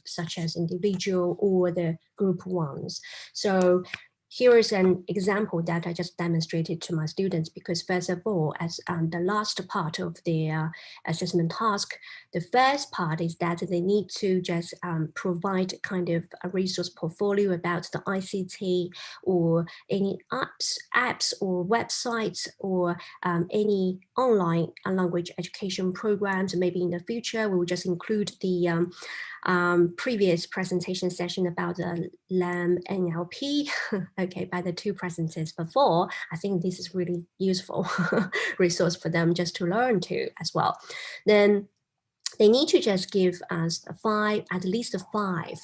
such as individual or the group ones. So here is an example that I just demonstrated to my students, because first of all, as the last part of their assessment task, the first part is that they need to just provide kind of a resource portfolio about the ICT or any apps or websites or any online language education programs. Maybe in the future, we will just include the previous presentation session about the LAM NLP, okay, by the 2 presenters before. I think this is really useful resource for them just to learn to as well. Then they need to just give us at least 5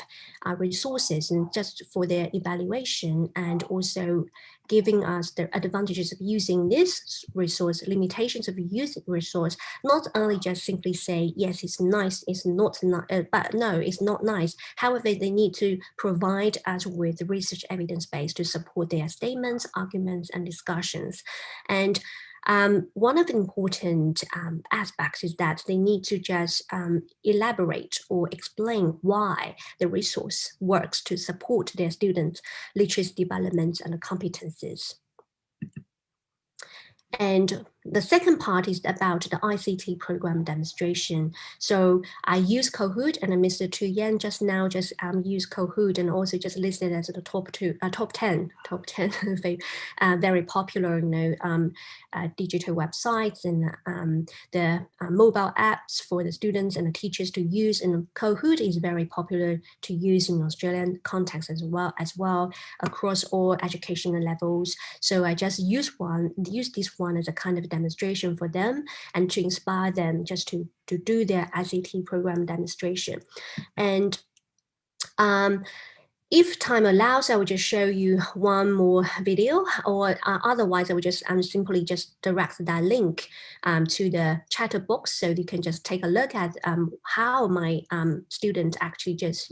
resources and just for their evaluation, and also giving us the advantages of using this resource, limitations of using resource, not only just simply say, yes, it's nice, it's not, but no, it's not nice. However, they need to provide us with research evidence base to support their statements, arguments, and discussions. And one of the important aspects is that they need to just elaborate or explain why the resource works to support their students' literacy development and competencies. And the second part is about the ICT program demonstration. So I use Kahoot, and Mr. Tu Yan just now used Kahoot and also just listed as the top 10 very popular digital websites and the mobile apps for the students and the teachers to use. And Kahoot is very popular to use in Australian context as well across all educational levels. So I just use this one as a kind of demonstration for them and to inspire them just to do their ICT program demonstration. And if time allows, I will just show you one more video, or otherwise I will just simply just direct that link to the chat box, so you can just take a look at how my students actually just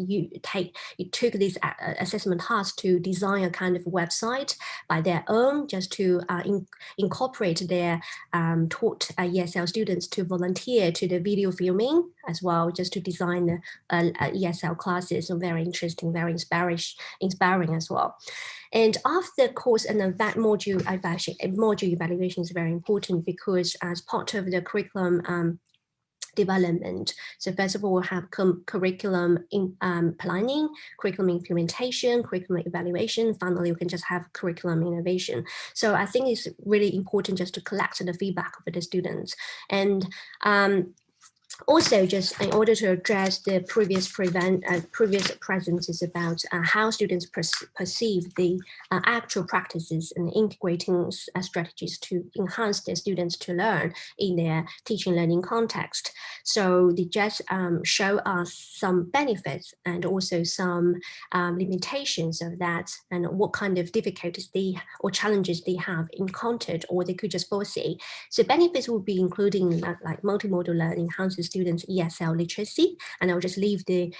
took this assessment task to design a kind of website by their own, just to incorporate their taught ESL students to volunteer to the video filming as well, just to design ESL classes. So very interesting, very inspiring as well. And after the course and that module evaluation is very important, because as part of the curriculum development. So first of all, we'll have curriculum planning, curriculum implementation, curriculum evaluation. Finally, we can just have curriculum innovation. So I think it's really important just to collect the feedback of the students. And also, just in order to address the previous presences about how students perceive the actual practices and integrating strategies to enhance their students to learn in their teaching learning context. So they just show us some benefits and also some limitations of that, and what kind of difficulties or challenges they have encountered or they could just foresee. So benefits will be including like multimodal learning enhances students' ESL literacy. And I'll just leave the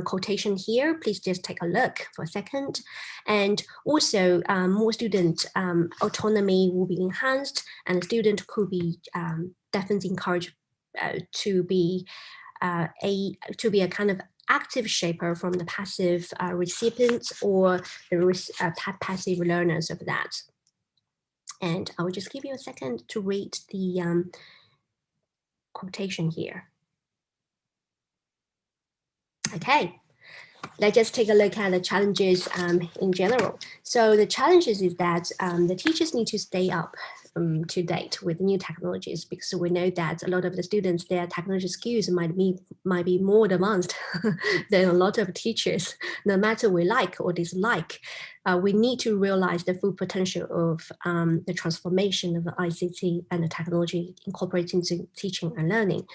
quotation here. Please just take a look for a second. And also more student autonomy will be enhanced, and the student could be definitely encouraged to be a kind of active shaper from the passive recipients or the passive learners of that. And I will just give you a second to read the quotation here. Okay, let's just take a look at the challenges in general. So the challenges is that the teachers need to stay up to date with new technologies, because we know that a lot of the students, their technology skills might be more advanced than a lot of teachers. No matter we like or dislike, we need to realize the full potential of the transformation of the ICT and the technology incorporated into teaching and learning.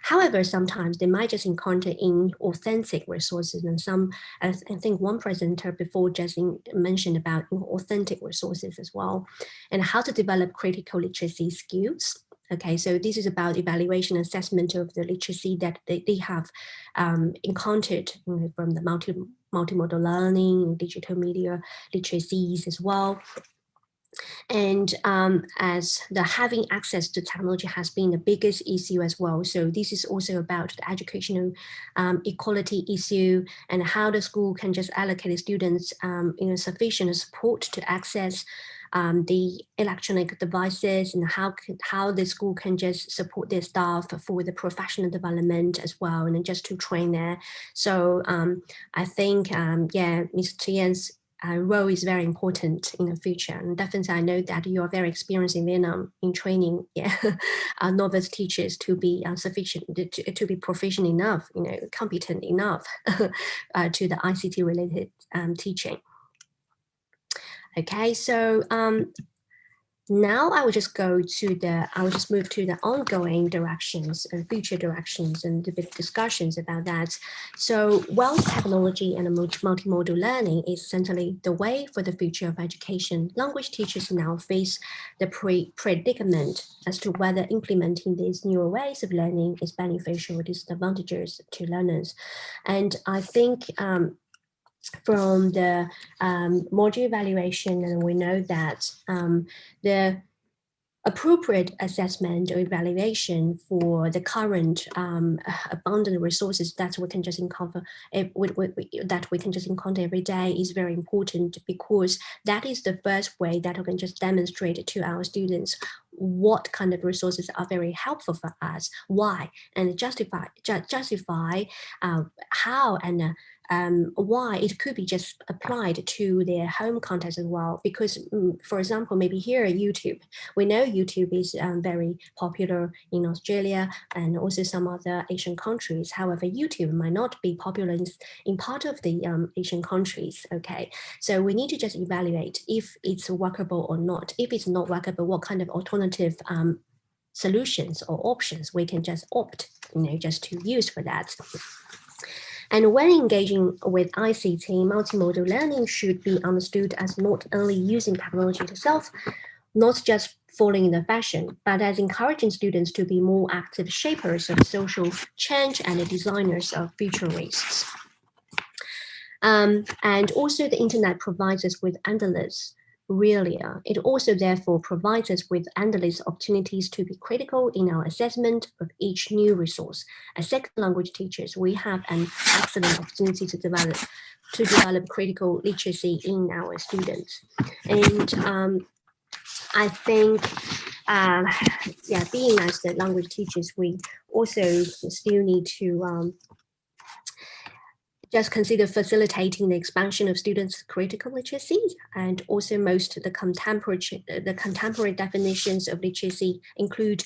However, sometimes they might just encounter inauthentic resources, and I think one presenter before just mentioned about authentic resources as well, and how to develop critical literacy skills. Okay, so this is about evaluation and assessment of the literacy that they have encountered from the multimodal learning, digital media literacies as well. And as the having access to technology has been the biggest issue as well. So this is also about the educational equality issue and how the school can just allocate the students sufficient support to access the electronic devices, and how the school can just support their staff for the professional development as well, and just to train there. So I think, yeah, Mr. Tian's role is very important in the future, and definitely I know that you are very experienced in Vietnam in training novice teachers to be sufficient to be proficient enough, competent enough to the ICT related teaching. Okay, so now I will just move to the ongoing directions and future directions and the big discussions about that. So wealth technology and multimodal learning is certainly the way for the future of education. Language teachers now face the predicament as to whether implementing these newer ways of learning is beneficial or disadvantageous to learners. And I think from the module evaluation, and we know that the appropriate assessment or evaluation for the current abundant resources that we can just encounter every day is very important, because that is the first way that we can just demonstrate to our students what kind of resources are very helpful for us, why, and justify how and why it could be just applied to their home context as well. Because, for example, maybe here YouTube, we know YouTube is very popular in Australia and also some other Asian countries. However, YouTube might not be popular in part of the Asian countries. Okay, so we need to just evaluate if it's workable or not. If it's not workable, what kind of alternative solutions or options we can just opt, just to use for that. And when engaging with ICT, multimodal learning should be understood as not only using technology itself, not just following the fashion, but as encouraging students to be more active shapers of social change and designers of future risks. And also the internet provides us with endless it also therefore provides us with endless opportunities to be critical in our assessment of each new resource. As second language teachers, we have an excellent opportunity to develop critical literacy in our students. And I think, being as the language teachers, we also still need to just consider facilitating the expansion of students' critical literacy, and also most of the contemporary definitions of literacy include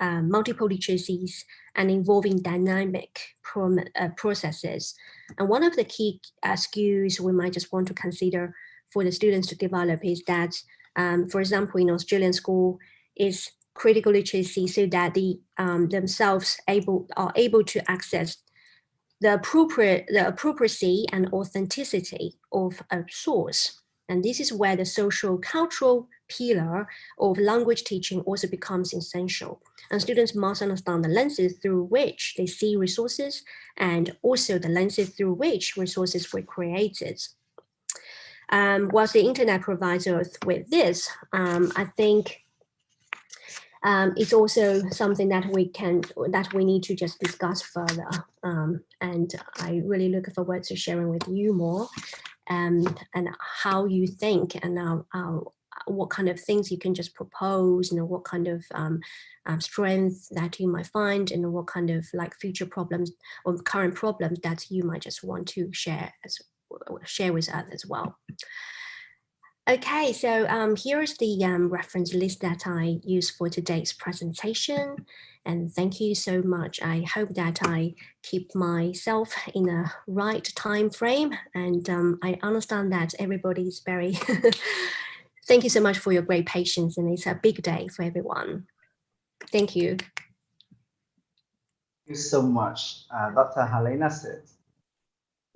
multiple literacies and involving dynamic processes. And one of the key skills we might just want to consider for the students to develop is that, for example, in Australian school, is critical literacy, so that they themselves are able to access the appropriacy and authenticity of a source. And this is where the social cultural pillar of language teaching also becomes essential. And students must understand the lenses through which they see resources, and also the lenses through which resources were created. Whilst the internet provides us with this, I think it's also something that we need to just discuss further. And I really look forward to sharing with you more and how you think, and what kind of things you can just propose, what kind of strength that you might find, and what kind of future problems or current problems that you might just want to share with us as well. Okay, so here's the reference list that I used for today's presentation. And thank you so much. I hope that I keep myself in the right time frame. And I understand that everybody's very, thank you so much for your great patience. And it's a big day for everyone. Thank you. Thank you so much, Dr. Helena said.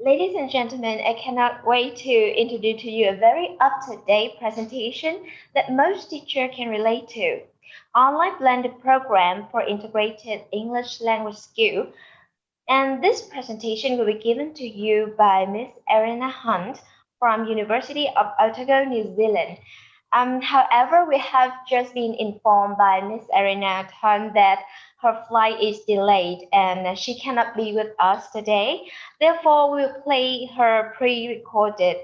Ladies and gentlemen, I cannot wait to introduce to you a very up-to-date presentation that most teachers can relate to. Online blended program for integrated English language skill. And this presentation will be given to you by Miss Arena Hunt from University of Otago, New Zealand. However, we have just been informed by Miss Arena Hunt that her flight is delayed and she cannot be with us today. Therefore, we'll play her pre-recorded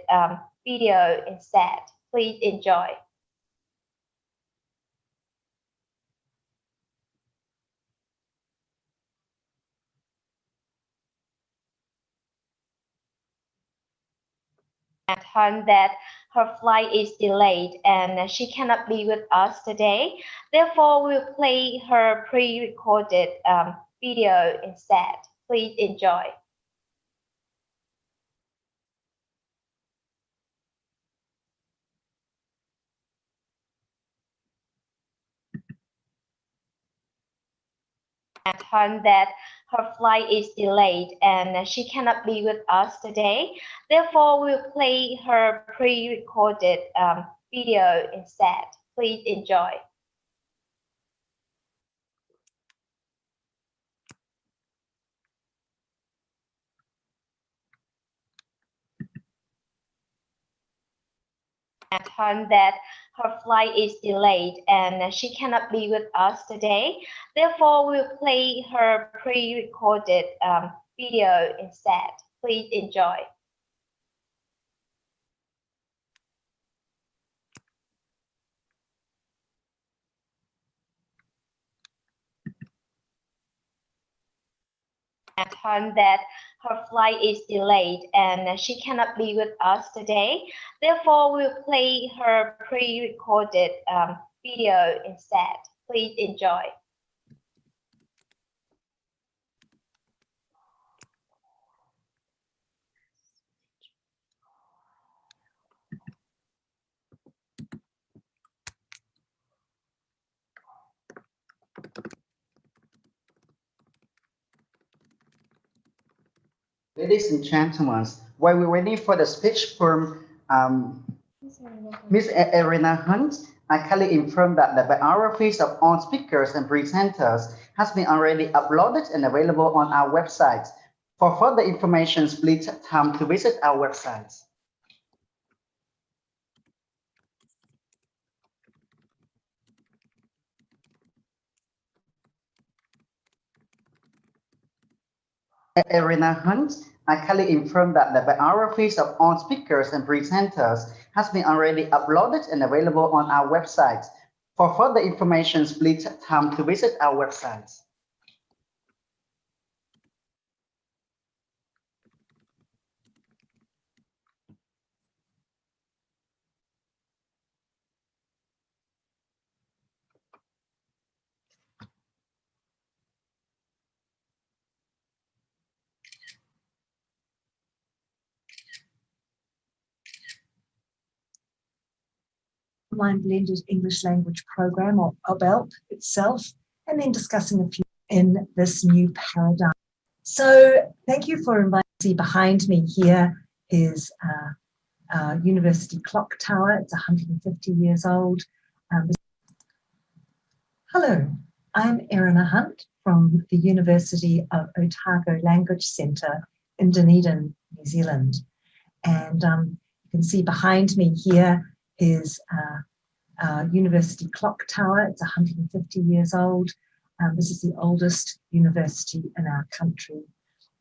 video instead. Please enjoy. Hunt that her flight is delayed and she cannot be with us today. Therefore, we'll play her pre-recorded video instead. Please enjoy. Hunt that her flight is delayed and she cannot be with us today. Therefore, we'll play her pre-recorded video instead. Please enjoy. that her flight is delayed and she cannot be with us today. Therefore, we'll play her pre-recorded video instead. Please enjoy. That her flight is delayed and she cannot be with us today. Therefore, we'll play her pre-recorded video instead. Please enjoy. Ladies and gentlemen, while we're waiting for the speech from Ms. Irina Hunt, I kindly inform that the biographies of all speakers and presenters has been already uploaded and available on our website. For further information, please take time to visit our website. Irina Hunt, I kindly inform that the biographies of all speakers and presenters has been already uploaded and available on our website. For further information, please take time to visit our website. Online blended English language program, or OBELP itself, and then discussing a few in this new paradigm. So thank you for inviting me. Behind me here is University Clock Tower. It's 150 years old. Hello, I'm Irina Hunt from the University of Otago Language Centre in Dunedin, New Zealand. And you can see behind me here is University Clock Tower. It's 150 years old. This is the oldest university in our country.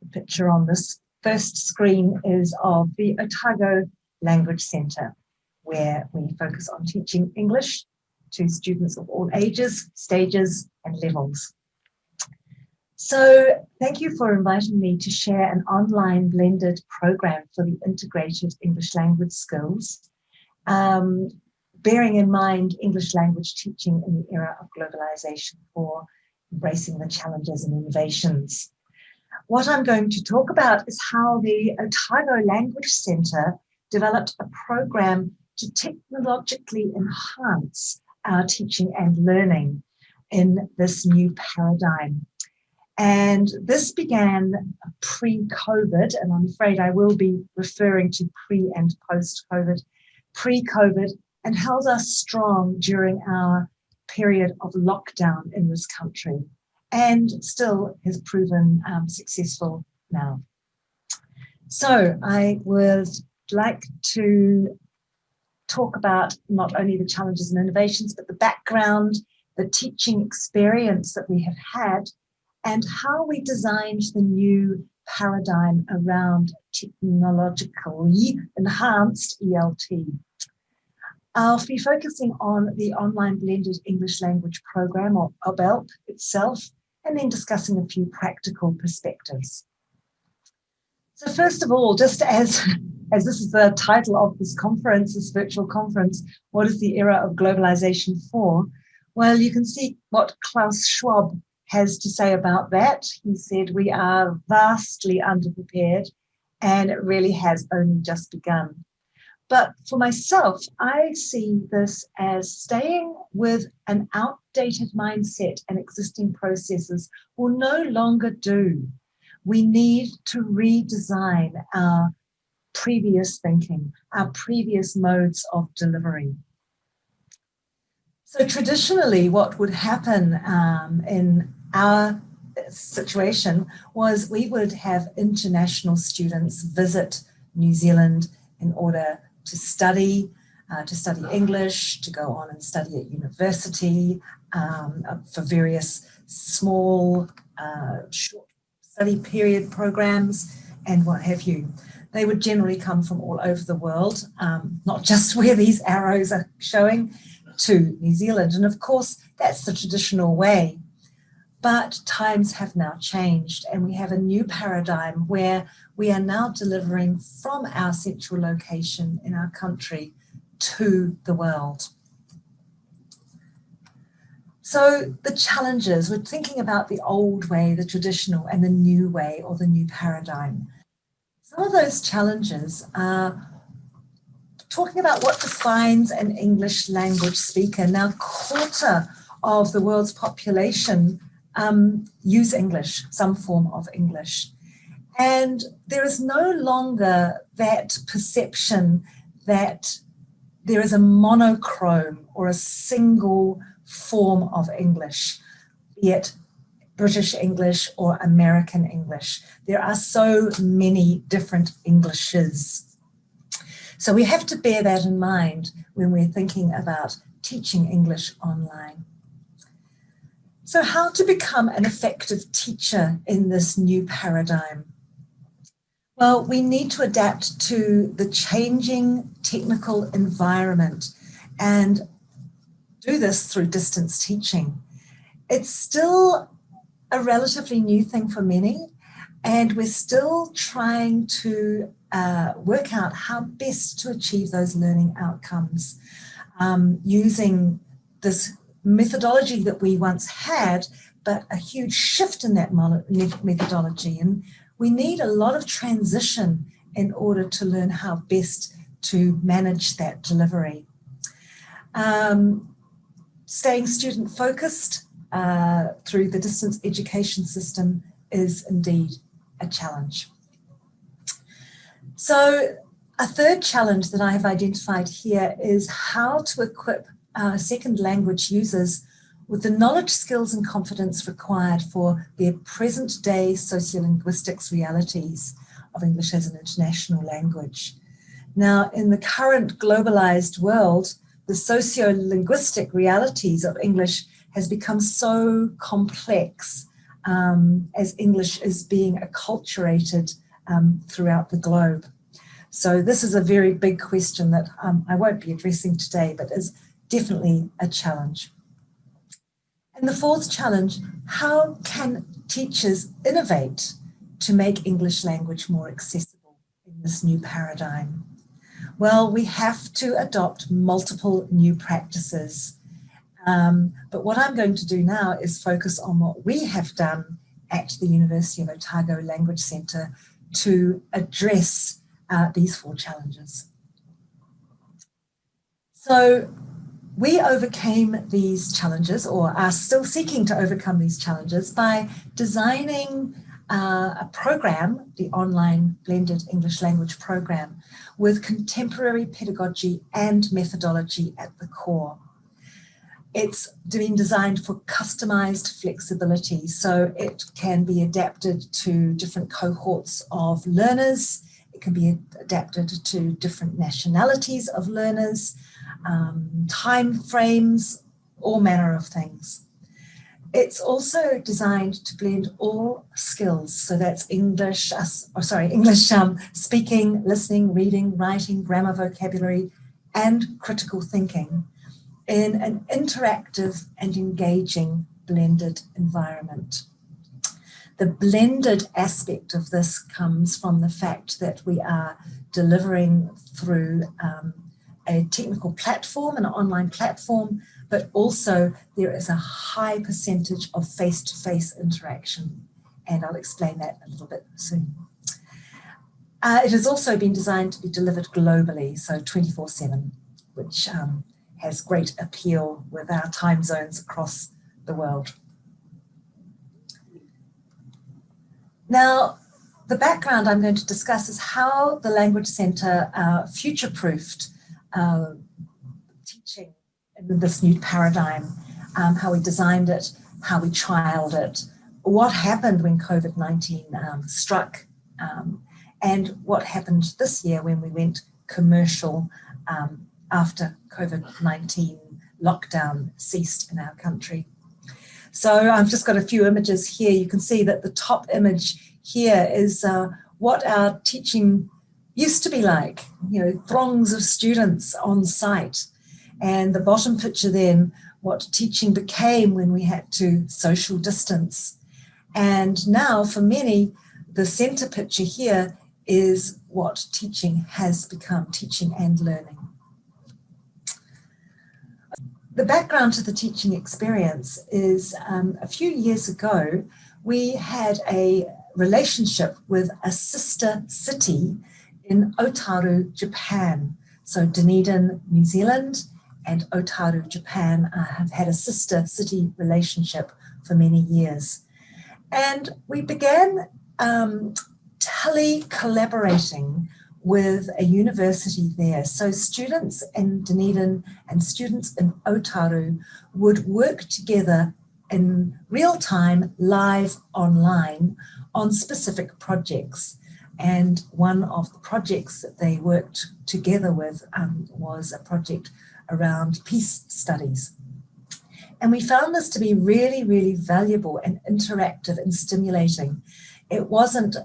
The picture on this first screen is of the Otago Language Centre, where we focus on teaching English to students of all ages, stages, and levels. So thank you for inviting me to share an online blended program for the integrated English language skills, bearing in mind English language teaching in the era of globalization for embracing the challenges and innovations. What I'm going to talk about is how the Otago Language Centre developed a program to technologically enhance our teaching and learning in this new paradigm. And this began pre-COVID, and I'm afraid I will be referring to pre and post-COVID, pre-COVID, and held us strong during our period of lockdown in this country, and still has proven successful now. So I would like to talk about not only the challenges and innovations, but the background, the teaching experience that we have had, and how we designed the new paradigm around technologically enhanced ELT. I'll be focusing on the online blended English language program, or OBELP itself, and then discussing a few practical perspectives. So first of all, just as this is the title of this conference, this virtual conference, what is the era of globalization for? Well, you can see what Klaus Schwab has to say about that. He said, we are vastly underprepared and it really has only just begun. But for myself, I see this as staying with an outdated mindset and existing processes will no longer do. We need to redesign our previous thinking, our previous modes of delivery. So traditionally, what would happen in our situation was we would have international students visit New Zealand in order to study, to study English, to go on and study at university, for various small, short study period programs and what have you. They would generally come from all over the world, not just where these arrows are showing, to New Zealand. And of course, that's the traditional way. But times have now changed, and we have a new paradigm where we are now delivering from our central location in our country to the world. So the challenges, we're thinking about the old way, the traditional, and the new way, or the new paradigm. Some of those challenges are talking about what defines an English language speaker. Now, 1/4 of the world's population use English, some form of English. And there is no longer that perception that there is a monochrome or a single form of English, be it British English or American English. There are so many different Englishes. So we have to bear that in mind when we're thinking about teaching English online. So how to become an effective teacher in this new paradigm? Well, we need to adapt to the changing technical environment and do this through distance teaching. It's still a relatively new thing for many, and we're still trying to work out how best to achieve those learning outcomes using this methodology that we once had, but a huge shift in that methodology. And we need a lot of transition in order to learn how best to manage that delivery. Staying student focused through the distance education system is indeed a challenge. So a third challenge that I have identified here is how to equip second language users with the knowledge, skills and confidence required for their present day sociolinguistics realities of English as an international language. Now, in the current globalized world, the sociolinguistic realities of English has become so complex as English is being acculturated throughout the globe. So this is a very big question that I won't be addressing today, but is definitely a challenge. And the fourth challenge, how can teachers innovate to make English language more accessible in this new paradigm? Well, we have to adopt multiple new practices. But what I'm going to do now is focus on what we have done at the University of Otago Language Centre to address these four challenges. So we overcame these challenges, or are still seeking to overcome these challenges, by designing a program, the online blended English language program, with contemporary pedagogy and methodology at the core. It's been designed for customized flexibility, so it can be adapted to different cohorts of learners. It can be adapted to different nationalities of learners, time frames, all manner of things. It's also designed to blend all skills, so that's English speaking, listening, reading, writing, grammar, vocabulary, and critical thinking in an interactive and engaging blended environment. The blended aspect of this comes from the fact that we are delivering through a technical platform, an online platform, but also there is a high percentage of face-to-face interaction, and I'll explain that a little bit soon. It has also been designed to be delivered globally, so 24/7, which has great appeal with our time zones across the world. Now, the background I'm going to discuss is how the Language Centre future-proofed teaching in this new paradigm, how we designed it, how we trialled it, what happened when COVID-19 struck, and what happened this year when we went commercial after COVID-19 lockdown ceased in our country. So I've just got a few images here. You can see that the top image here is what our teaching used to be like, you know, throngs of students on site. And the bottom picture then, what teaching became when we had to social distance. And now for many, the center picture here is what teaching has become, teaching and learning. The background to the teaching experience is a few years ago, we had a relationship with a sister city in Otaru, Japan. So Dunedin, New Zealand, and Otaru, Japan have had a sister city relationship for many years. And we began tele-collaborating with a university there. So students in Dunedin and students in Otaru would work together in real time, live online, on specific projects. And one of the projects that they worked together with was a project around peace studies. And we found this to be really, really valuable and interactive and stimulating. It wasn't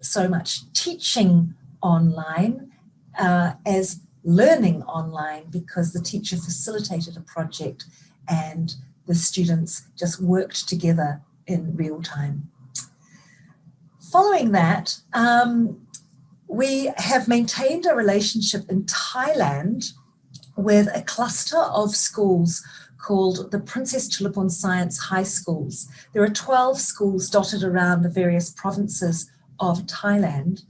so much teaching online as learning online, because the teacher facilitated a project and the students just worked together in real time. Following that, we have maintained a relationship in Thailand with a cluster of schools called the Princess Chulapun Science High Schools. There are 12 schools dotted around the various provinces of Thailand.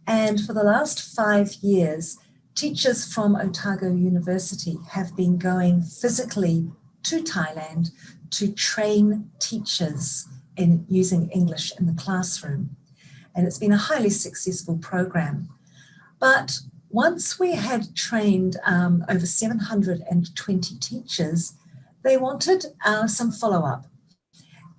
And for the last 5 years, teachers from Otago University have been going physically to Thailand to train teachers in using English in the classroom. And it's been a highly successful program. But once we had trained over 720 teachers, they wanted some follow-up.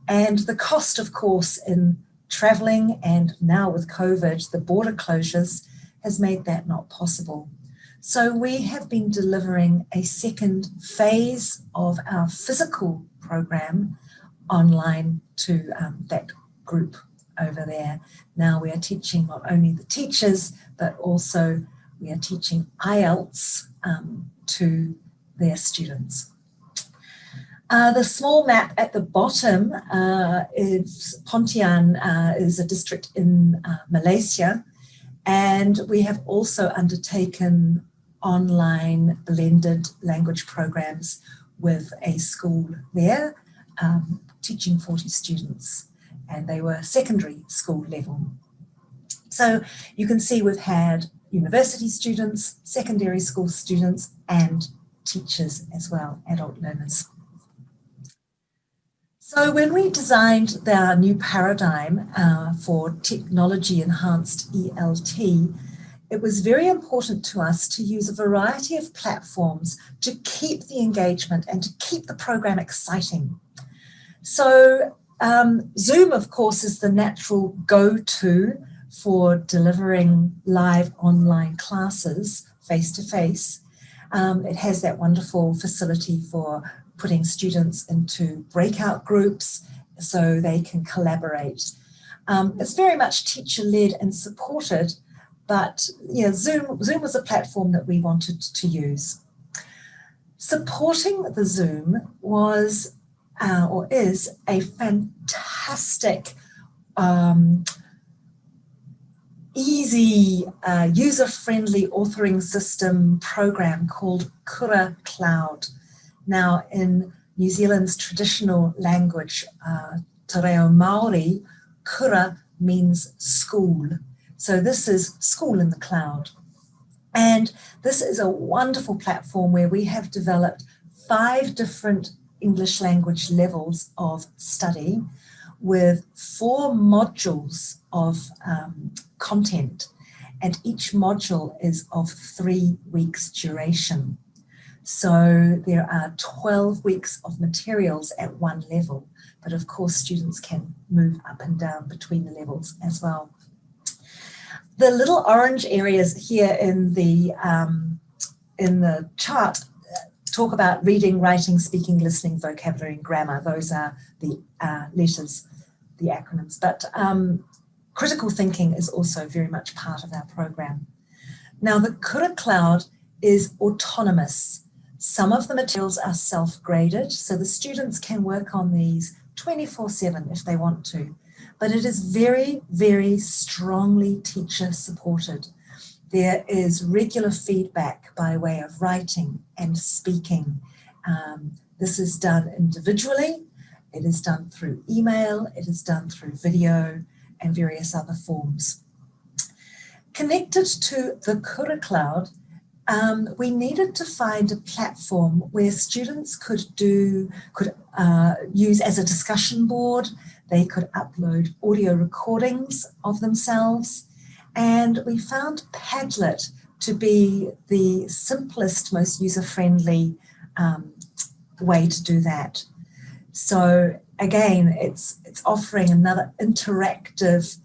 And the cost, of course, in traveling and now with COVID, the border closures, has made that not possible. So we have been delivering a second phase of our physical program online to that group over there. Now we are teaching not only the teachers, but also we are teaching IELTS to their students. The small map at the bottom is Pontian, is a district in Malaysia, and we have also undertaken online blended language programs with a school there, teaching 40 students, and they were secondary school level. So you can see we've had university students, secondary school students, and teachers as well, adult learners. So when we designed our new paradigm for technology-enhanced ELT, it was very important to us to use a variety of platforms to keep the engagement and to keep the program exciting. So Zoom, of course, is the natural go-to for delivering live online classes face-to-face. It has that wonderful facility for putting students into breakout groups so they can collaborate. It's very much teacher-led and supported, but Zoom was a platform that we wanted to use. Supporting the Zoom was or is a fantastic, easy, user-friendly authoring system program called Kura Cloud. Now, in New Zealand's traditional language, Te Reo Māori, Kura means school. So this is school in the cloud. And this is a wonderful platform where we have developed 5 different English language levels of study with 4 modules of content. And each module is of 3 weeks duration. So there are 12 weeks of materials at one level, but of course students can move up and down between the levels as well. The little orange areas here in the in the chart talk about reading, writing, speaking, listening, vocabulary, and grammar. Those are the letters, the acronyms. But critical thinking is also very much part of our program. Now, the Kura Cloud is autonomous. Some of the materials are self-graded, so the students can work on these 24/7 if they want to. But it is very, very strongly teacher supported. There is regular feedback by way of writing and speaking. This is done individually, it is done through email, it is done through video and various other forms. Connected to the Kura Cloud, we needed to find a platform where students could use as a discussion board. They could upload audio recordings of themselves, and we found Padlet to be the simplest, most user-friendly way to do that. So again, it's offering another interactive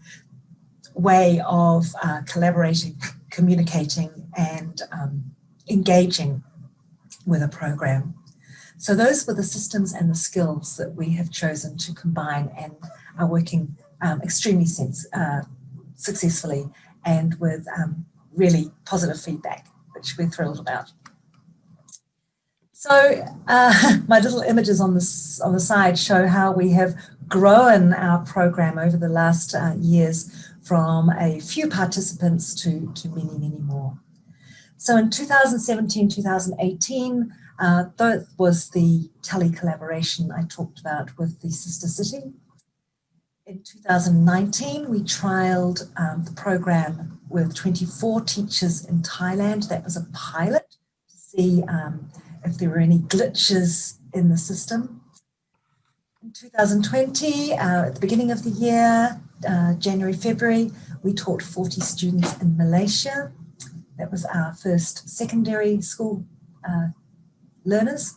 way of collaborating, communicating, and engaging with a program. So those were the systems and the skills that we have chosen to combine and are working extremely successfully and with really positive feedback, which we're thrilled about. So my little images on the side show how we have grown our program over the last years from a few participants to many, many more. So in 2017, 2018, that was the tele-collaboration I talked about with the sister city. In 2019, we trialled the program with 24 teachers in Thailand. That was a pilot to see if there were any glitches in the system. In 2020, at the beginning of the year, January, February, we taught 40 students in Malaysia. That was our first secondary school learners.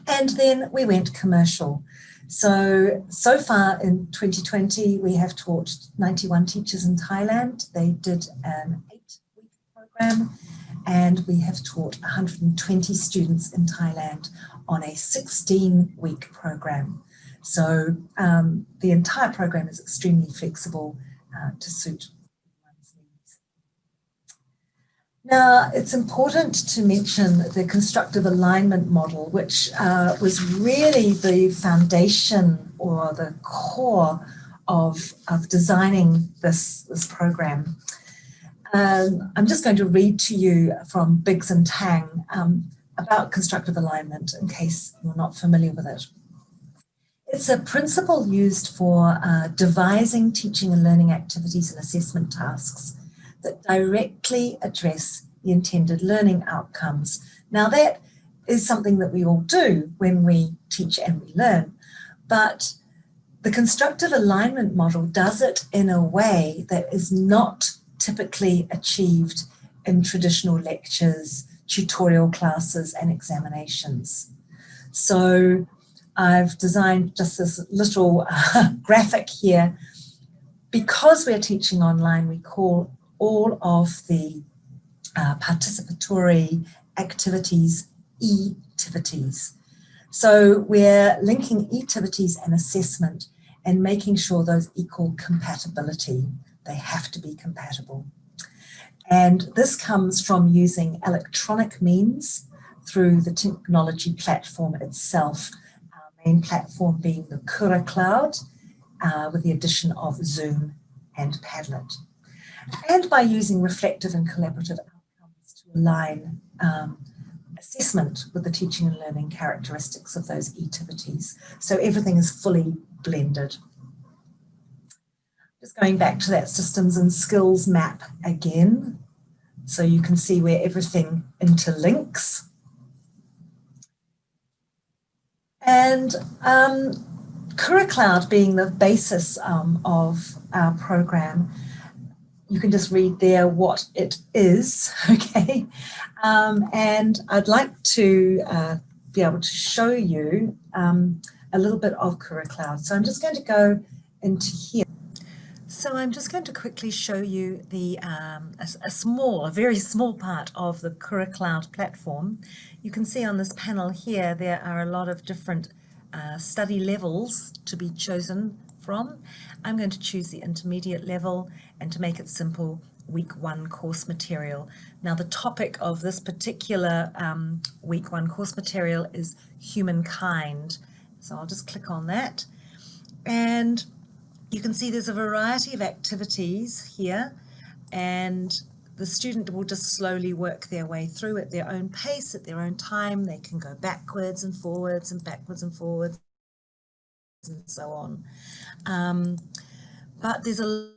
And then we went commercial. So far in 2020, we have taught 91 teachers in Thailand. They did an 8-week program, and we have taught 120 students in Thailand on a 16-week program. So the entire program is extremely flexible to suit everyone's needs. Now, it's important to mention the constructive alignment model, which was really the foundation or the core of designing this program. I'm just going to read to you from Biggs and Tang about constructive alignment in case you're not familiar with it. It's a principle used for devising teaching and learning activities and assessment tasks that directly address the intended learning outcomes. Now, that is something that we all do when we teach and we learn, but the constructive alignment model does it in a way that is not typically achieved in traditional lectures, tutorial classes, and examinations. So I've designed just this little graphic here. Because we're teaching online, we call all of the participatory activities e-tivities. So we're linking e-tivities and assessment and making sure those equal compatibility. They have to be compatible. And this comes from using electronic means through the technology platform itself, our main platform being the Kura Cloud, with the addition of Zoom and Padlet. And by using reflective and collaborative outcomes to align assessment with the teaching and learning characteristics of those e-tivities. So everything is fully blended. Just going back to that systems and skills map again, so you can see where everything interlinks. And Kura Cloud being the basis of our program, you can just read there what it is, okay? And I'd like to be able to show you a little bit of Kura Cloud. So I'm just going to go into here. So I'm just going to quickly show you the a very small part of the Kura Cloud platform. You can see on this panel here there are a lot of different study levels to be chosen from. I'm going to choose the intermediate level, and to make it simple, week 1 course material. Now the topic of this particular week 1 course material is humankind. So I'll just click on that, and you can see there's a variety of activities here, and the student will just slowly work their way through at their own pace, at their own time. They can go backwards and forwards and backwards and forwards and so on. But there's a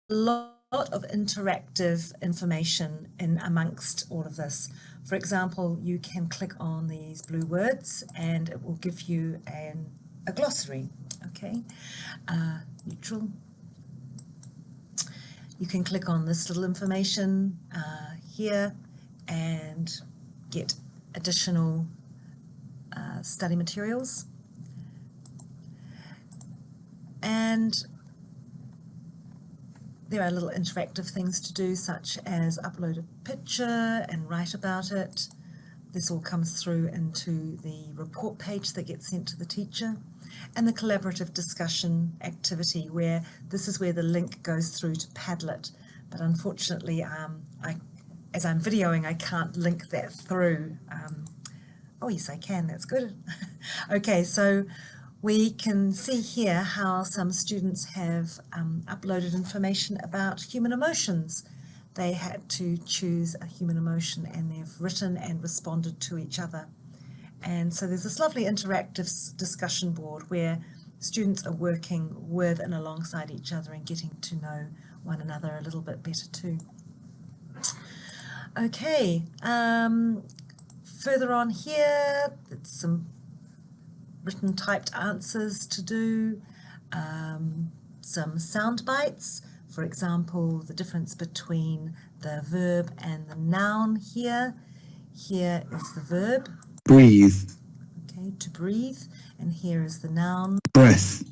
lot of interactive information in amongst all of this. For example, you can click on these blue words and it will give you a glossary. Okay, neutral. You can click on this little information here and get additional study materials. And there are little interactive things to do, such as upload a picture and write about it. This all comes through into the report page that gets sent to the teacher. And the collaborative discussion activity, where this is where the link goes through to Padlet. But unfortunately, as I'm videoing, I can't link that through. Oh yes, I can, that's good. Okay, so we can see here how some students have uploaded information about human emotions. They had to choose a human emotion and they've written and responded to each other. And so there's this lovely interactive discussion board where students are working with and alongside each other and getting to know one another a little bit better too. Okay, further on here, it's some written typed answers to do, some sound bites, for example, the difference between the verb and the noun here. Here is the verb. Breathe. Okay, to breathe, and here is the noun. Breath.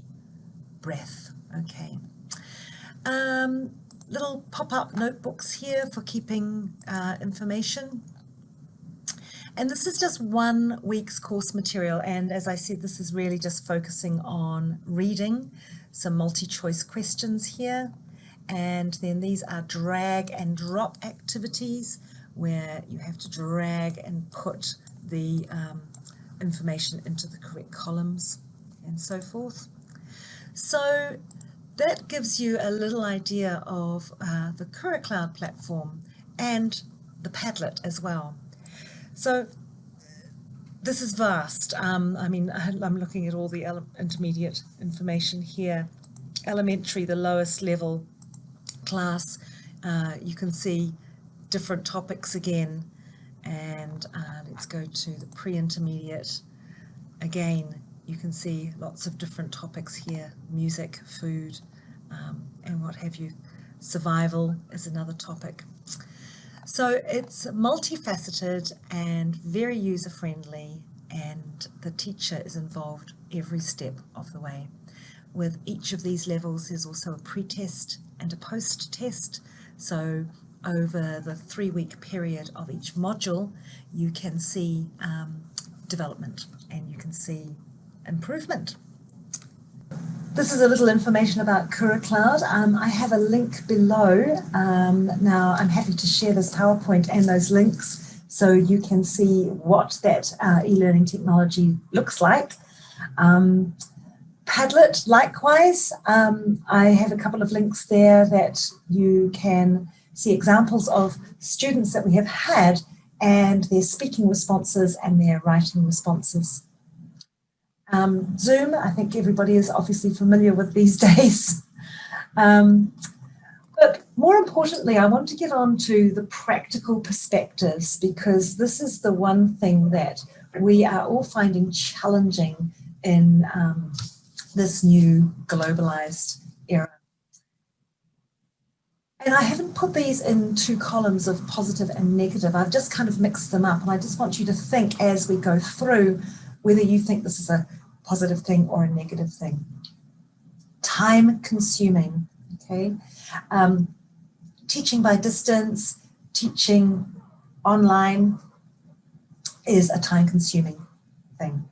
Breath, okay. Little pop-up notebooks here for keeping information. And this is just 1 week's course material, and as I said, this is really just focusing on reading, some multi-choice questions here, and then these are drag and drop activities where you have to drag and put the information into the correct columns and so forth. So that gives you a little idea of the Kura Cloud platform and the Padlet as well. So this is vast. I mean, I'm looking at all the intermediate information here. Elementary, the lowest level class, you can see different topics again. And let's go to the pre-intermediate. Again, you can see lots of different topics here: music, food, and what have you. Survival is another topic. So it's multifaceted and very user-friendly, and the teacher is involved every step of the way. With each of these levels, there's also a pre-test and a post-test. So over the 3-week period of each module, you can see development and you can see improvement. This is a little information about Kura Cloud. I have a link below. Now I'm happy to share this PowerPoint and those links so you can see what that e-learning technology looks like. Padlet, likewise, I have a couple of links there that you can see examples of students that we have had and their speaking responses and their writing responses. Zoom, I think everybody is obviously familiar with these days. But more importantly, I want to get on to the practical perspectives, because this is the one thing that we are all finding challenging in this new globalized era. And I haven't put these in 2 columns of positive and negative. I've just kind of mixed them up, and I just want you to think as we go through whether you think this is a positive thing or a negative thing. time consuming, okay? Teaching by distance, teaching online is a time consuming thing.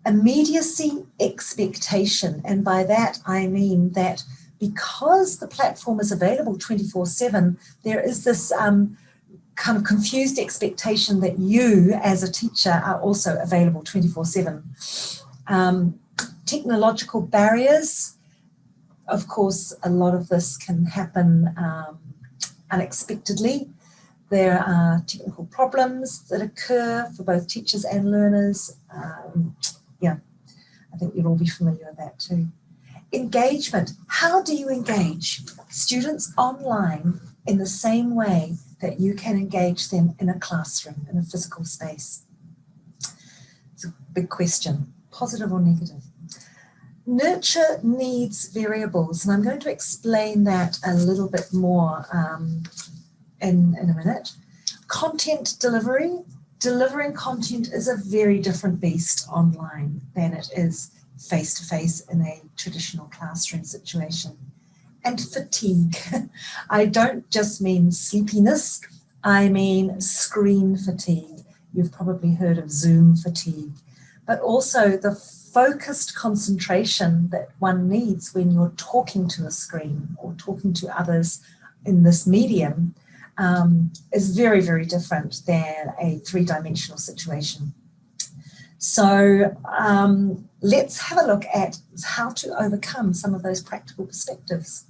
Immediacy expectation, and by that I mean that because the platform is available 24/7, there is this kind of confused expectation that you as a teacher are also available 24/7. Technological barriers, of course, a lot of this can happen unexpectedly. There are technical problems that occur for both teachers and learners. Yeah, I think you'll all be familiar with that too. Engagement. How do you engage students online in the same way that you can engage them in a classroom, in a physical space? It's a big question, positive or negative. Nurture needs variables, and I'm going to explain that a little bit more in a minute. Content delivery. Delivering content is a very different beast online than it is face-to-face in a traditional classroom situation. And fatigue. I don't just mean sleepiness, I mean screen fatigue. You've probably heard of Zoom fatigue, but also the focused concentration that one needs when you're talking to a screen or talking to others in this medium is very, very different than a three-dimensional situation. So let's have a look at how to overcome some of those practical perspectives.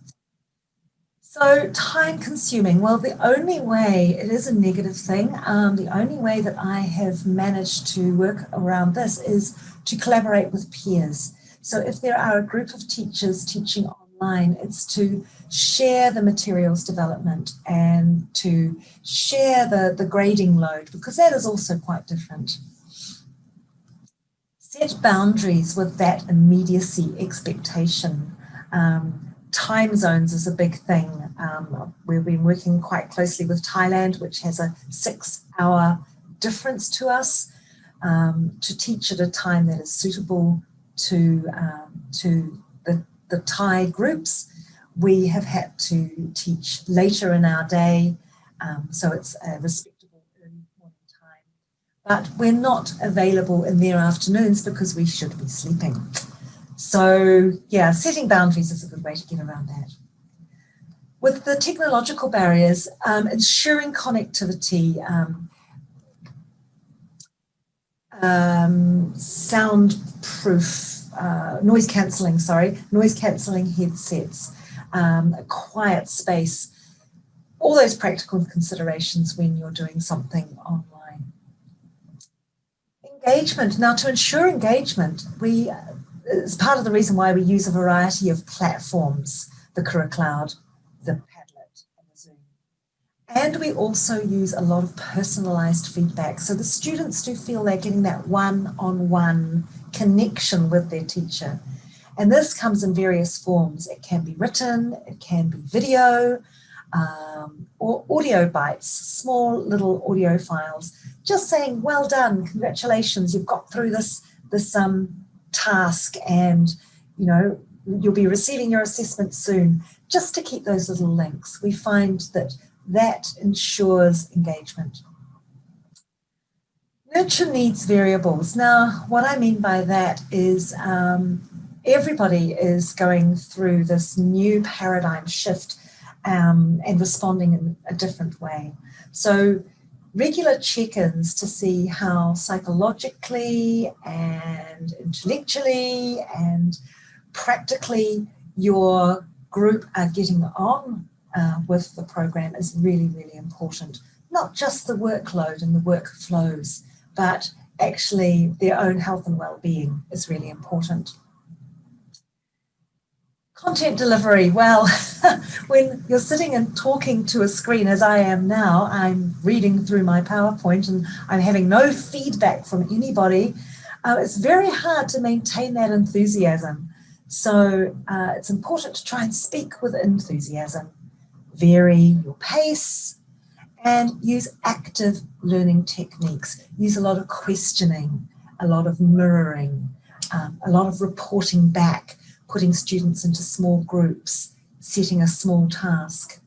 So time consuming, well, the only way, it is a negative thing, the only way that I have managed to work around this is to collaborate with peers. So if there are a group of teachers teaching online, it's to share the materials development and to share the grading load, because that is also quite different. Set boundaries with that immediacy expectation. Time zones is a big thing. We've been working quite closely with Thailand, which has a 6-hour difference to us, to teach at a time that is suitable to the Thai groups. We have had to teach later in our day, so it's a respectable early morning time. But we're not available in their afternoons because we should be sleeping. So yeah, setting boundaries is a good way to get around that. With the technological barriers, ensuring connectivity, soundproof, noise cancelling headsets, a quiet space, all those practical considerations when you're doing something online. Engagement. Now, to ensure engagement, it's part of the reason why we use a variety of platforms, the Kura Cloud, the Padlet, and the Zoom. And we also use a lot of personalised feedback. So the students do feel they're getting that one-on-one connection with their teacher. And this comes in various forms. It can be written, it can be video, or audio bites, small little audio files, just saying, well done, congratulations, you've got through this task, and you'll be receiving your assessment soon, just to keep those little links. We find that ensures engagement. Nurture needs variables. Now, what I mean by that is everybody is going through this new paradigm shift and responding in a different way. So regular check-ins to see how psychologically and intellectually and practically your group are getting on with the program is really, really important. Not just the workload and the workflows, but actually their own health and well-being is really important. Content delivery, well, when you're sitting and talking to a screen, as I am now, I'm reading through my PowerPoint and I'm having no feedback from anybody, it's very hard to maintain that enthusiasm. So it's important to try and speak with enthusiasm, vary your pace, and use active learning techniques. Use a lot of questioning, a lot of mirroring, a lot of reporting back. putting students into small groups, setting a small task.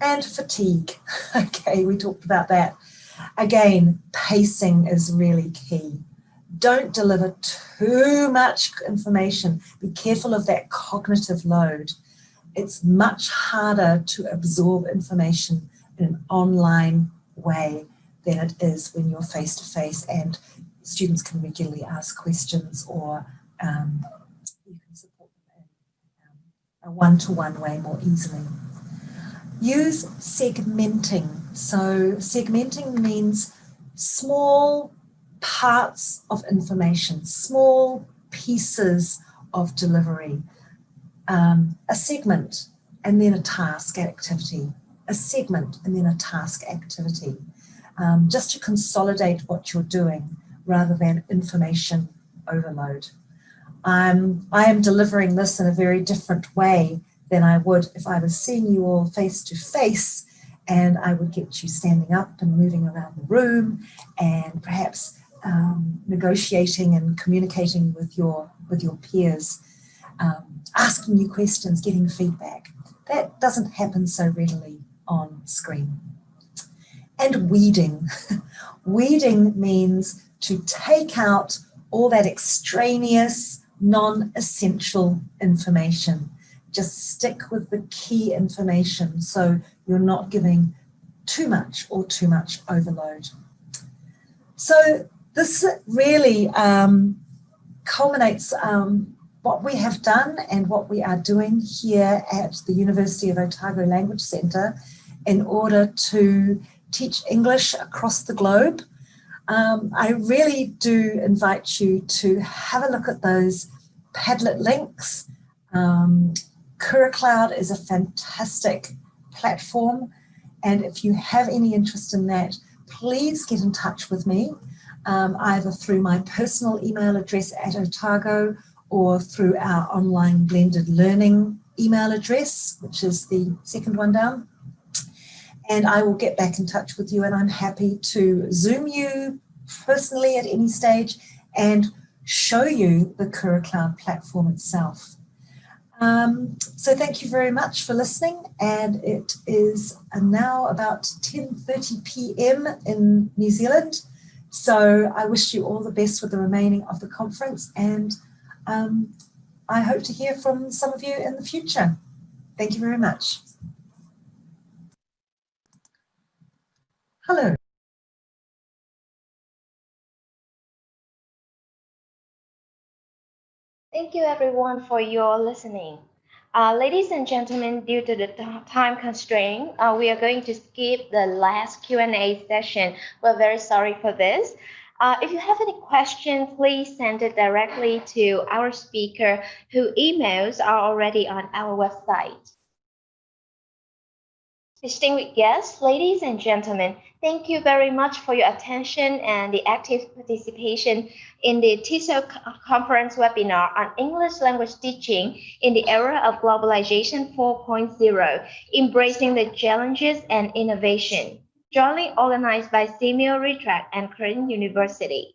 And fatigue. Okay, we talked about that. Again, pacing is really key. Don't deliver too much information. Be careful of that cognitive load. It's much harder to absorb information in an online way than it is when you're face-to-face and students can regularly ask questions, or you can support them in a one-to-one way more easily. Use segmenting. So segmenting means small parts of information, small pieces of delivery. A segment and then a task activity, a segment and then a task activity, just to consolidate what you're doing rather than information overload. I am delivering this in a very different way than I would if I was seeing you all face to face, and I would get you standing up and moving around the room and perhaps negotiating and communicating with your peers, asking you questions, getting feedback. That doesn't happen so readily on screen. And weeding. Weeding means to take out all that extraneous, non-essential information. Just stick with the key information so you're not giving too much or too much overload. So this really culminates what we have done and what we are doing here at the University of Otago Language Centre in order to teach English across the globe. I really do invite you to have a look at those Padlet links. CurriCloud is a fantastic platform, and if you have any interest in that, please get in touch with me, either through my personal email address at Otago or through our online blended learning email address, which is the second one down. And I will get back in touch with you, and I'm happy to Zoom you personally at any stage and show you the CurriCloud platform itself. So thank you very much for listening, and it is now about 10:30 p.m. in New Zealand. So I wish you all the best with the remaining of the conference, and I hope to hear from some of you in the future. Thank you very much. Hello. Thank you everyone for your listening. Ladies and gentlemen, due to the time constraint, we are going to skip the last Q&A session. We're very sorry for this. If you have any questions, please send it directly to our speaker, whose emails are already on our website. Distinguished guests, ladies and gentlemen, thank you very much for your attention and the active participation in the Tesol conference webinar on English language teaching in the era of Globalization 4.0, embracing the challenges and innovation, jointly organized by SEAMEO RETRAC and Curtin University.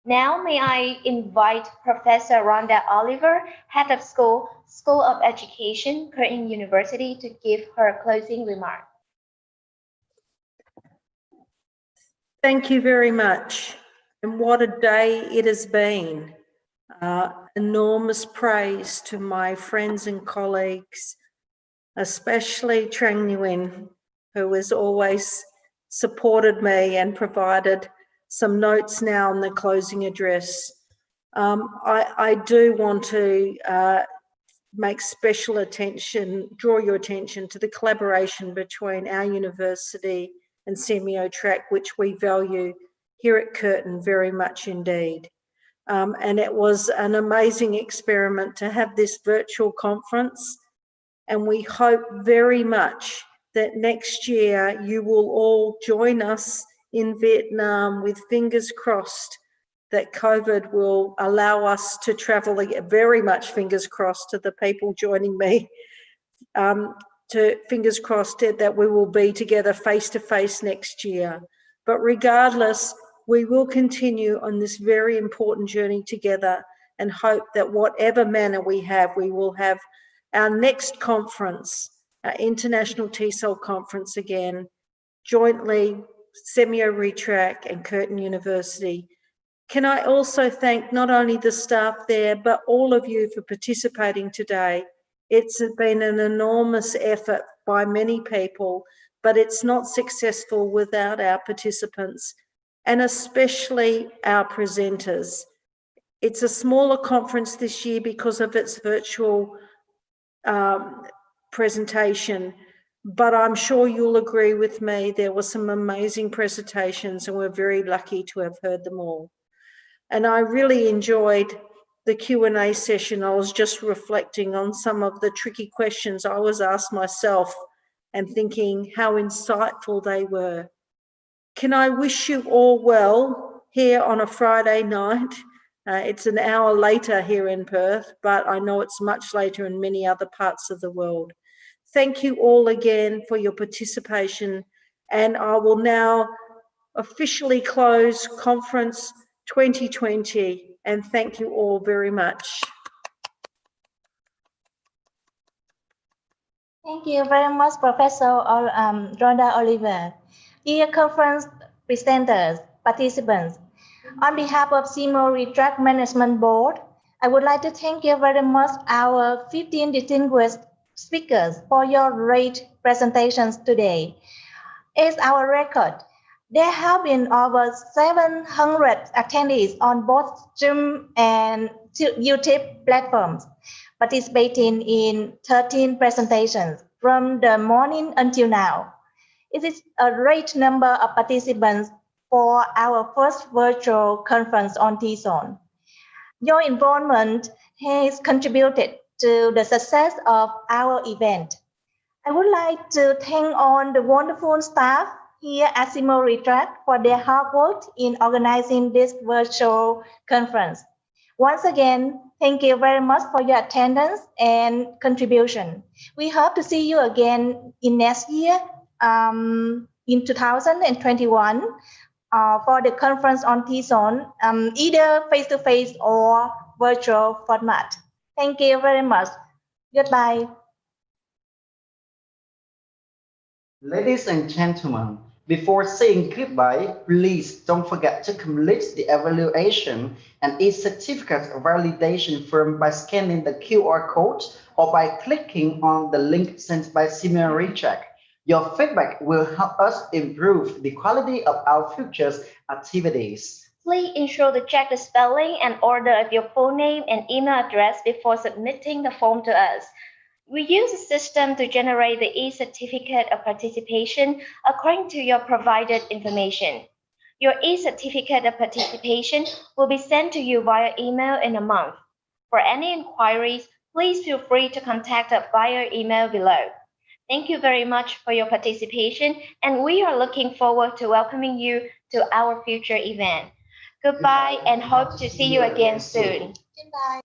Now may I invite Professor Rhonda Oliver, Head of School of Education, Curtin University, to give her closing remark. Thank you very much. And what a day it has been. Enormous praise to my friends and colleagues, especially Trang Nguyen, who has always supported me and provided some notes now in the closing address. I do want to make special attention, draw your attention to the collaboration between our university and SEAMEO RETRAC, which we value here at Curtin very much indeed. And it was an amazing experiment to have this virtual conference, and we hope very much that next year you will all join us in Vietnam, with fingers crossed that COVID will allow us to travel, very much fingers crossed to the people joining me, to fingers crossed that we will be together face to face next year. But regardless, We will continue on this very important journey together and hope that whatever manner we will have our next conference, our International Tesol Conference again, jointly, SEAMEO RETRAC and Curtin University. Can I also thank not only the staff there, but all of you for participating today. It's been an enormous effort by many people, but it's not successful without our participants, and especially our presenters. It's a smaller conference this year because of its virtual presentation, but I'm sure you'll agree with me, there were some amazing presentations and we're very lucky to have heard them all. And I really enjoyed the Q&A session. I was just reflecting on some of the tricky questions I was asked myself and thinking how insightful they were. Can I wish you all well here on a Friday night? It's an hour later here in Perth, but I know it's much later in many other parts of the world. Thank you all again for your participation, and I will now officially close Conference 2020, and thank you all very much. Thank you very much, Professor Rhonda Oliver. Dear conference presenters, participants, on behalf of SEAMEO RETRAC Management Board, I would like to thank you very much our 15 distinguished speakers for your great presentations today. As our record, there have been over 700 attendees on both Zoom and YouTube platforms, participating in 13 presentations from the morning until now. It is a great number of participants for our first virtual conference on Tesol. Your involvement has contributed to the success of our event. I would like to thank all the wonderful staff here at SEAMEO RETRAC for their hard work in organizing this virtual conference. Once again, thank you very much for your attendance and contribution. We hope to see you again in next year, in 2021, for the conference on Tesol, either face-to-face or virtual format. Thank you very much. Goodbye. Ladies and gentlemen, before saying goodbye, please don't forget to complete the evaluation and e-certificate validation form by scanning the QR code or by clicking on the link sent by SEAMEO RETRAC. Your feedback will help us improve the quality of our future activities. Please ensure to check the spelling and order of your full name and email address before submitting the form to us. We use a system to generate the e-certificate of participation according to your provided information. Your e-certificate of participation will be sent to you via email in a month. For any inquiries, please feel free to contact us via email below. Thank you very much for your participation, and we are looking forward to welcoming you to our future event. Goodbye, and hope to see you again soon. Goodbye.